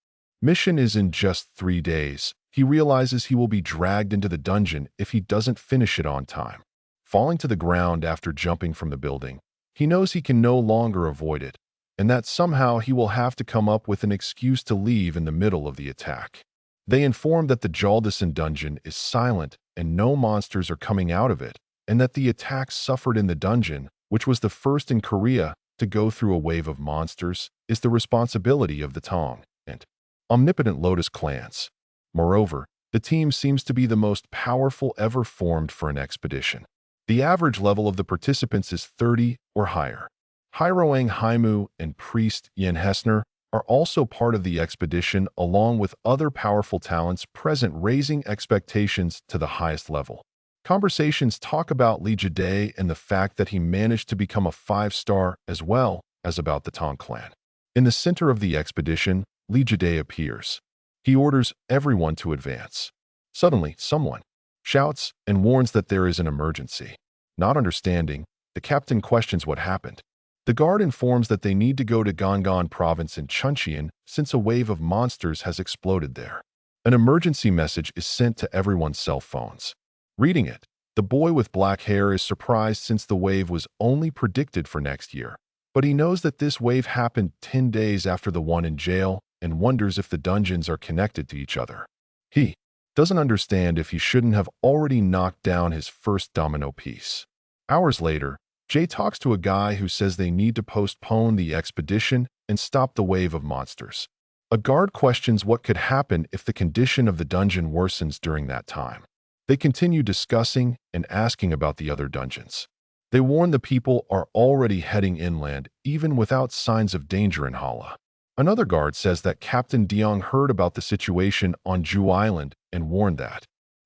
mission is in just 3 days, he realizes he will be dragged into the dungeon if he doesn't finish it on time. Falling to the ground after jumping from the building, he knows he can no longer avoid it, and that somehow he will have to come up with an excuse to leave in the middle of the attack. They inform that the Jaldison dungeon is silent and no monsters are coming out of it, and that the attack suffered in the dungeon, which was the first in Korea to go through a wave of monsters, is the responsibility of the Tong and Omnipotent Lotus clans. Moreover, the team seems to be the most powerful ever formed for an expedition. The average level of the participants is 30 or higher. Hiroang Haimu and priest Yen Hessner are also part of the expedition along with other powerful talents present, raising expectations to the highest level. Conversations talk about Lee Jade and the fact that he managed to become a 5-star, as well as about the Tong clan. In the center of the expedition, Lee Jade appears. He orders everyone to advance. Suddenly, someone shouts and warns that there is an emergency. Not understanding, the captain questions what happened. The guard informs that they need to go to Gangan province in Chuncheon since a wave of monsters has exploded there. An emergency message is sent to everyone's cell phones. Reading it, the boy with black hair is surprised since the wave was only predicted for next year. But he knows that this wave happened 10 days after the one in jail and wonders if the dungeons are connected to each other. He doesn't understand if he shouldn't have already knocked down his first domino piece. Hours later, Jay talks to a guy who says they need to postpone the expedition and stop the wave of monsters. A guard questions what could happen if the condition of the dungeon worsens during that time. They continue discussing and asking about the other dungeons. They warn the people are already heading inland, even without signs of danger in Hala. Another guard says that Captain Deong heard about the situation on Ju Island and warned that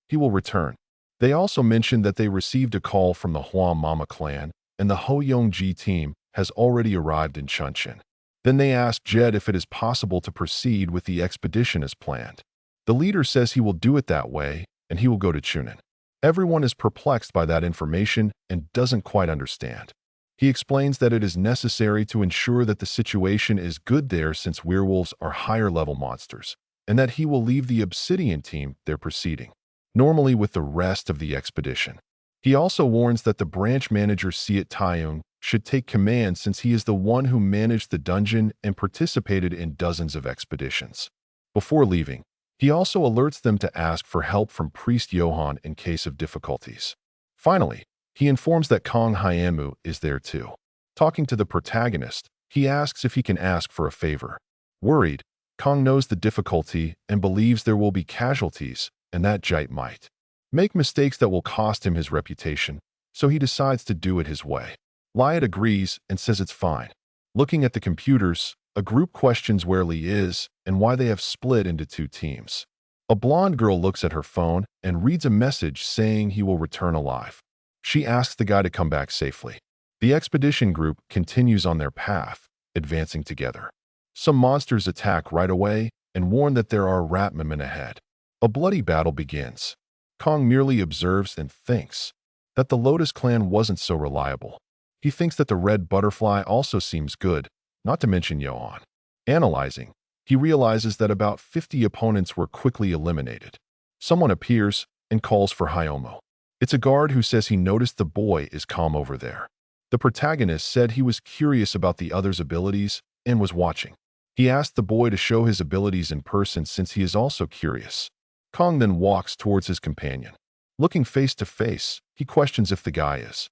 he will return. They also mention that they received a call from the Hua Mama clan, and the Ho Yong-ji team has already arrived in Chuncheon. Then they ask Jed if it is possible to proceed with the expedition as planned. The leader says he will do it that way, and he will go to Chunin. Everyone is perplexed by that information and doesn't quite understand. He explains that it is necessary to ensure that the situation is good there since werewolves are higher-level monsters, and that he will leave the Obsidian team there proceeding, normally with the rest of the expedition. He also warns that the branch manager Siet Taeyong should take command since he is the one who managed the dungeon and participated in dozens of expeditions. Before leaving, he also alerts them to ask for help from Priest Johan in case of difficulties. Finally, he informs that Kong Hyanmu is there too. Talking to the protagonist, he asks if he can ask for a favor. Worried, Kong knows the difficulty and believes there will be casualties, and that Jite might make mistakes that will cost him his reputation, so he decides to do it his way. Lyot agrees and says it's fine. Looking at the computers, a group questions where Lee is and why they have split into 2 teams. A blonde girl looks at her phone and reads a message saying he will return alive. She asks the guy to come back safely. The expedition group continues on their path, advancing together. Some monsters attack right away and warn that there are ratmen ahead. A bloody battle begins. Kong merely observes and thinks that the Lotus clan wasn't so reliable. He thinks that the red butterfly also seems good, not to mention Johan. Analyzing, he realizes that about 50 opponents were quickly eliminated. Someone appears and calls for Hyomo. It's a guard who says he noticed the boy is calm over there. The protagonist said he was curious about the other's abilities and was watching. He asked the boy to show his abilities in person since he is also curious. Kong then walks towards his companion. Looking face to face, he questions if the guy is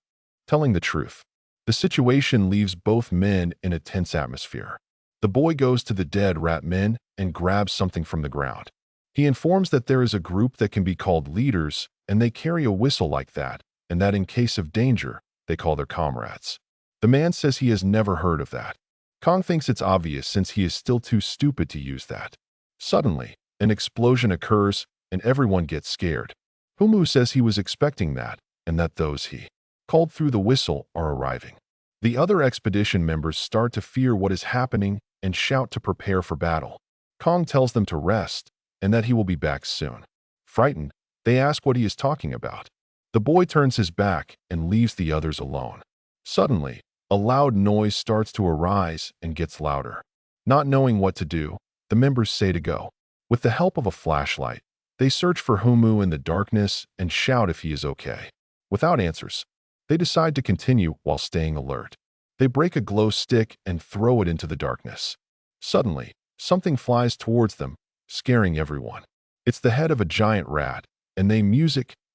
telling the truth. The situation leaves both men in a tense atmosphere. The boy goes to the dead rat men and grabs something from the ground. He informs that there is a group that can be called leaders, and they carry a whistle like that, and that in case of danger, they call their comrades. The man says he has never heard of that. Kong thinks it's obvious since he is still too stupid to use that. Suddenly, an explosion occurs, and everyone gets scared. Humu says he was expecting that, and that those he called through the whistle are arriving. The other expedition members start to fear what is happening and shout to prepare for battle. Kong tells them to rest, and that he will be back soon. Frightened, they ask what he is talking about. The boy turns his back and leaves the others alone. Suddenly, a loud noise starts to arise and gets louder. Not knowing what to do, the members say to go. With the help of a flashlight, they search for Humu in the darkness and shout if he is okay. Without answers, they decide to continue while staying alert. They break a glow stick and throw it into the darkness. Suddenly, something flies towards them, scaring everyone. It's the head of a giant rat, and they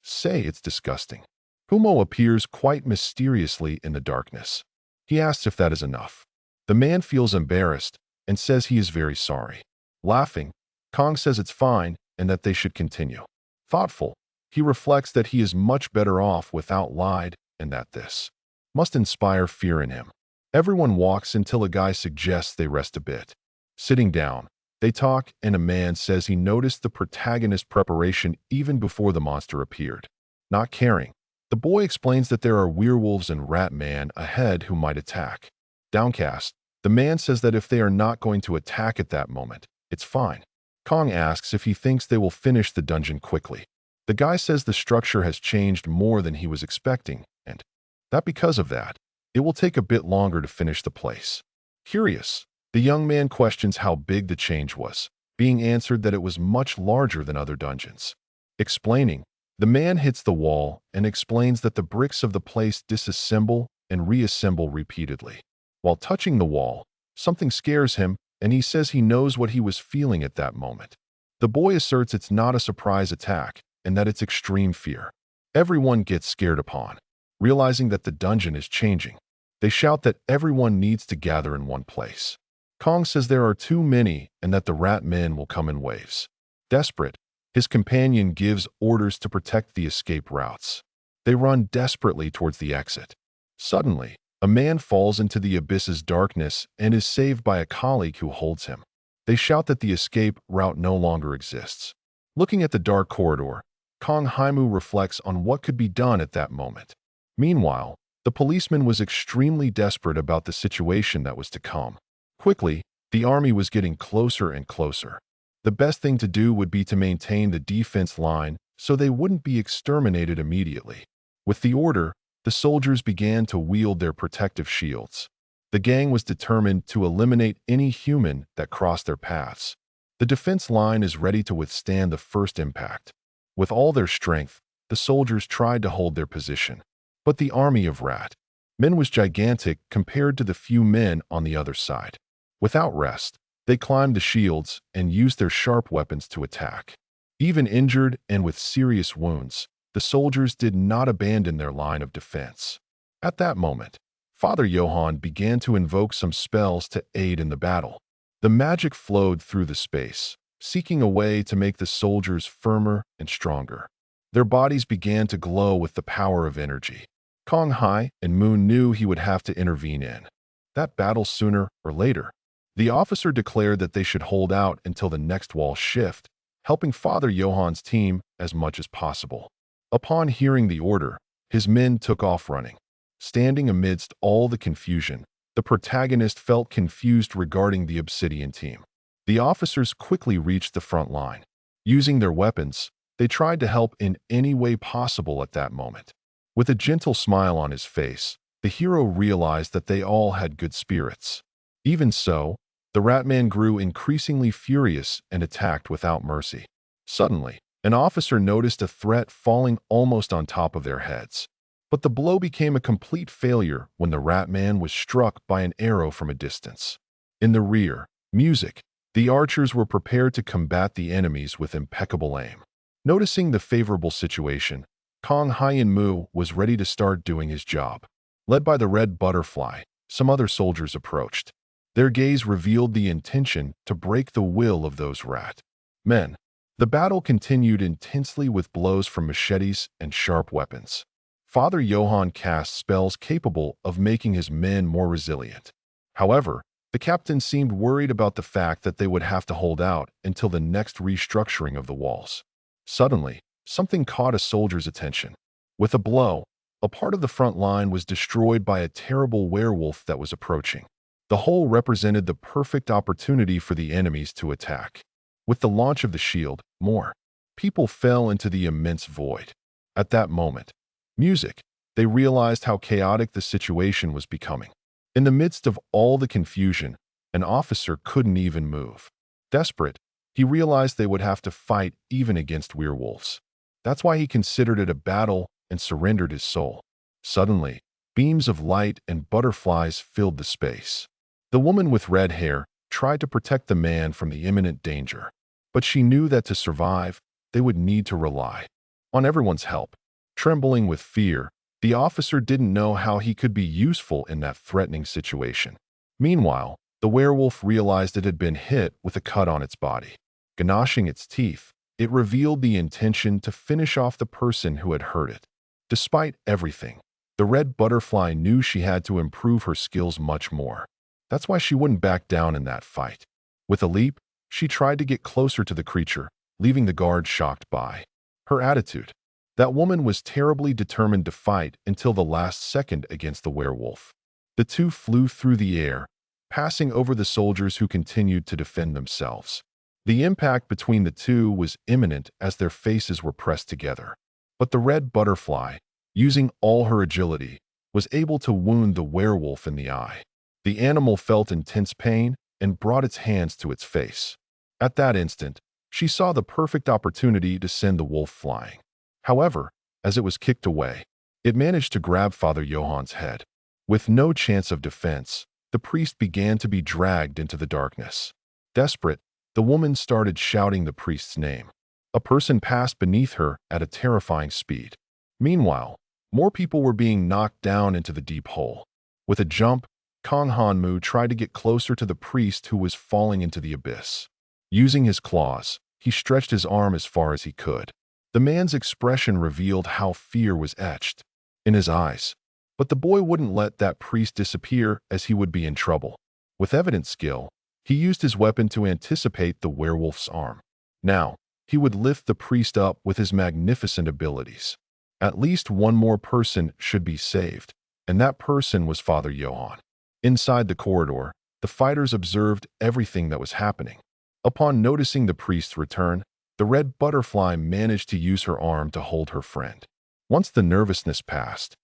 say it's disgusting. Humo appears quite mysteriously in the darkness. He asks if that is enough. The man feels embarrassed and says he is very sorry. Laughing, Kong says it's fine and that they should continue. Thoughtful, he reflects that he is much better off without lied and that this must inspire fear in him. Everyone walks until a guy suggests they rest a bit. Sitting down, they talk and a man says he noticed the protagonist's preparation even before the monster appeared. Not caring, the boy explains that there are werewolves and rat man ahead who might attack. Downcast, the man says that if they are not going to attack at that moment, it's fine. Kong asks if he thinks they will finish the dungeon quickly. The guy says the structure has changed more than he was expecting, and that because of that, it will take a bit longer to finish the place. Curious, the young man questions how big the change was, being answered that it was much larger than other dungeons. Explaining, the man hits the wall and explains that the bricks of the place disassemble and reassemble repeatedly. While touching the wall, something scares him, and he says he knows what he was feeling at that moment. The boy asserts it's not a surprise attack, and that it's extreme fear. Everyone gets scared upon realizing that the dungeon is changing. They shout that everyone needs to gather in one place. Kong says there are too many and that the rat men will come in waves. Desperate, his companion gives orders to protect the escape routes. They run desperately towards the exit. Suddenly, a man falls into the abyss's darkness and is saved by a colleague who holds him. They shout that the escape route no longer exists. Looking at the dark corridor, Kong Haimu reflects on what could be done at that moment. Meanwhile, the policeman was extremely desperate about the situation that was to come. Quickly, the army was getting closer and closer. The best thing to do would be to maintain the defense line so they wouldn't be exterminated immediately. With the order, the soldiers began to wield their protective shields. The gang was determined to eliminate any human that crossed their paths. The defense line is ready to withstand the first impact. With all their strength, the soldiers tried to hold their position. But the army of rat men was gigantic compared to the few men on the other side. Without rest, they climbed the shields and used their sharp weapons to attack. Even injured and with serious wounds, the soldiers did not abandon their line of defense. At that moment, Father Johann began to invoke some spells to aid in the battle. The magic flowed through the space, seeking a way to make the soldiers firmer and stronger. Their bodies began to glow with the power of energy. Kong Hai and Moon knew he would have to intervene in that battle sooner or later. The officer declared that they should hold out until the next wall shift, helping Father Johann's team as much as possible. Upon hearing the order, his men took off running. Standing amidst all the confusion, the protagonist felt confused regarding the Obsidian team. The officers quickly reached the front line. Using their weapons, they tried to help in any way possible at that moment. With a gentle smile on his face, the hero realized that they all had good spirits. Even so, the Ratman grew increasingly furious and attacked without mercy. Suddenly, an officer noticed a threat falling almost on top of their heads. But the blow became a complete failure when the Ratman was struck by an arrow from a distance. In the rear, music, the archers were prepared to combat the enemies with impeccable aim. Noticing the favorable situation, Kong Hyun-moo was ready to start doing his job. Led by the Red Butterfly, some other soldiers approached. Their gaze revealed the intention to break the will of those rat men. The battle continued intensely with blows from machetes and sharp weapons. Father Johann cast spells capable of making his men more resilient. However, the captain seemed worried about the fact that they would have to hold out until the next restructuring of the walls. Suddenly, something caught a soldier's attention. With a blow, a part of the front line was destroyed by a terrible werewolf that was approaching. The whole represented the perfect opportunity for the enemies to attack. With the launch of the shield, more people fell into the immense void. At that moment, they realized how chaotic the situation was becoming. In the midst of all the confusion, an officer couldn't even move. Desperate, he realized they would have to fight even against werewolves. That's why he considered it a battle and surrendered his soul. Suddenly, beams of light and butterflies filled the space. The woman with red hair tried to protect the man from the imminent danger, but she knew that to survive, they would need to rely on everyone's help. Trembling with fear, the officer didn't know how he could be useful in that threatening situation. Meanwhile, the werewolf realized it had been hit with a cut on its body. Gnashing its teeth, it revealed the intention to finish off the person who had hurt it. Despite everything, the Red Butterfly knew she had to improve her skills much more. That's why she wouldn't back down in that fight. With a leap, she tried to get closer to the creature, leaving the guard shocked by her attitude. That woman was terribly determined to fight until the last second against the werewolf. The two flew through the air, passing over the soldiers who continued to defend themselves. The impact between the two was imminent as their faces were pressed together. But the Red Butterfly, using all her agility, was able to wound the werewolf in the eye. The animal felt intense pain and brought its hands to its face. At that instant, she saw the perfect opportunity to send the wolf flying. However, as it was kicked away, it managed to grab Father Johann's head. With no chance of defense, the priest began to be dragged into the darkness. Desperate, the woman started shouting the priest's name. A person passed beneath her at a terrifying speed. Meanwhile, more people were being knocked down into the deep hole. With a jump, Kong Hanmu tried to get closer to the priest who was falling into the abyss. Using his claws, he stretched his arm as far as he could. The man's expression revealed how fear was etched in his eyes. But the boy wouldn't let that priest disappear as he would be in trouble. With evident skill, he used his weapon to anticipate the werewolf's arm. Now, he would lift the priest up with his magnificent abilities. At least one more person should be saved, and that person was Father Johann. Inside the corridor, the fighters observed everything that was happening. Upon noticing the priest's return, the Red Butterfly managed to use her arm to hold her friend. Once the nervousness passed,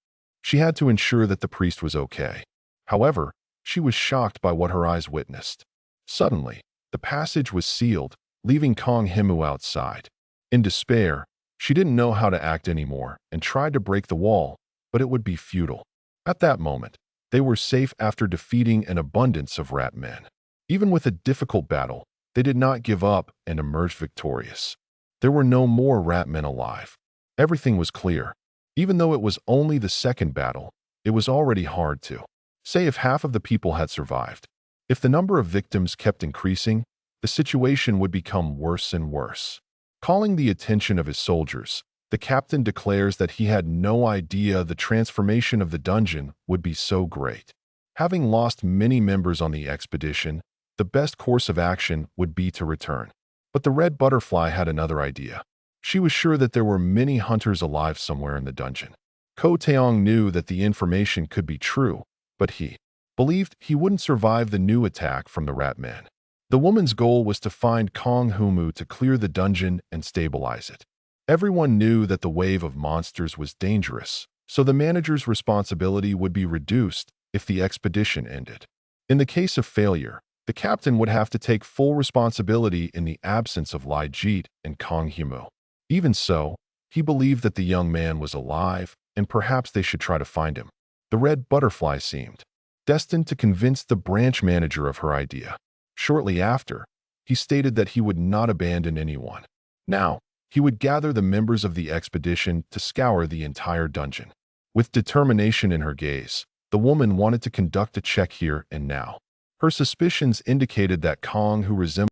she had to ensure that the priest was okay. However, she was shocked by what her eyes witnessed. Suddenly, the passage was sealed, leaving Kong Himu outside. In despair, she didn't know how to act anymore and tried to break the wall, but it would be futile. At that moment, they were safe after defeating an abundance of rat men. Even with a difficult battle, they did not give up and emerged victorious. There were no more rat men alive. Everything was clear. Even though it was only the second battle, it was already hard to say if half of the people had survived. If the number of victims kept increasing, the situation would become worse and worse. Calling the attention of his soldiers, the captain declares that he had no idea the transformation of the dungeon would be so great. Having lost many members on the expedition, the best course of action would be to return. But the Red Butterfly had another idea. She was sure that there were many hunters alive somewhere in the dungeon. Ko Taeyong knew that the information could be true, but he believed he wouldn't survive the new attack from the rat men. The woman's goal was to find Kong Humu to clear the dungeon and stabilize it. Everyone knew that the wave of monsters was dangerous, so the manager's responsibility would be reduced if the expedition ended. In the case of failure, the captain would have to take full responsibility in the absence of Lai Jit and Kang Himu. Even so, he believed that the young man was alive, and perhaps they should try to find him. The red butterfly seemed destined to convince the branch manager of her idea. Shortly after, he stated that he would not abandon anyone. Now, he would gather the members of the expedition to scour the entire dungeon. With determination in her gaze, the woman wanted to conduct a check here and now. Her suspicions indicated that Kang, who resembled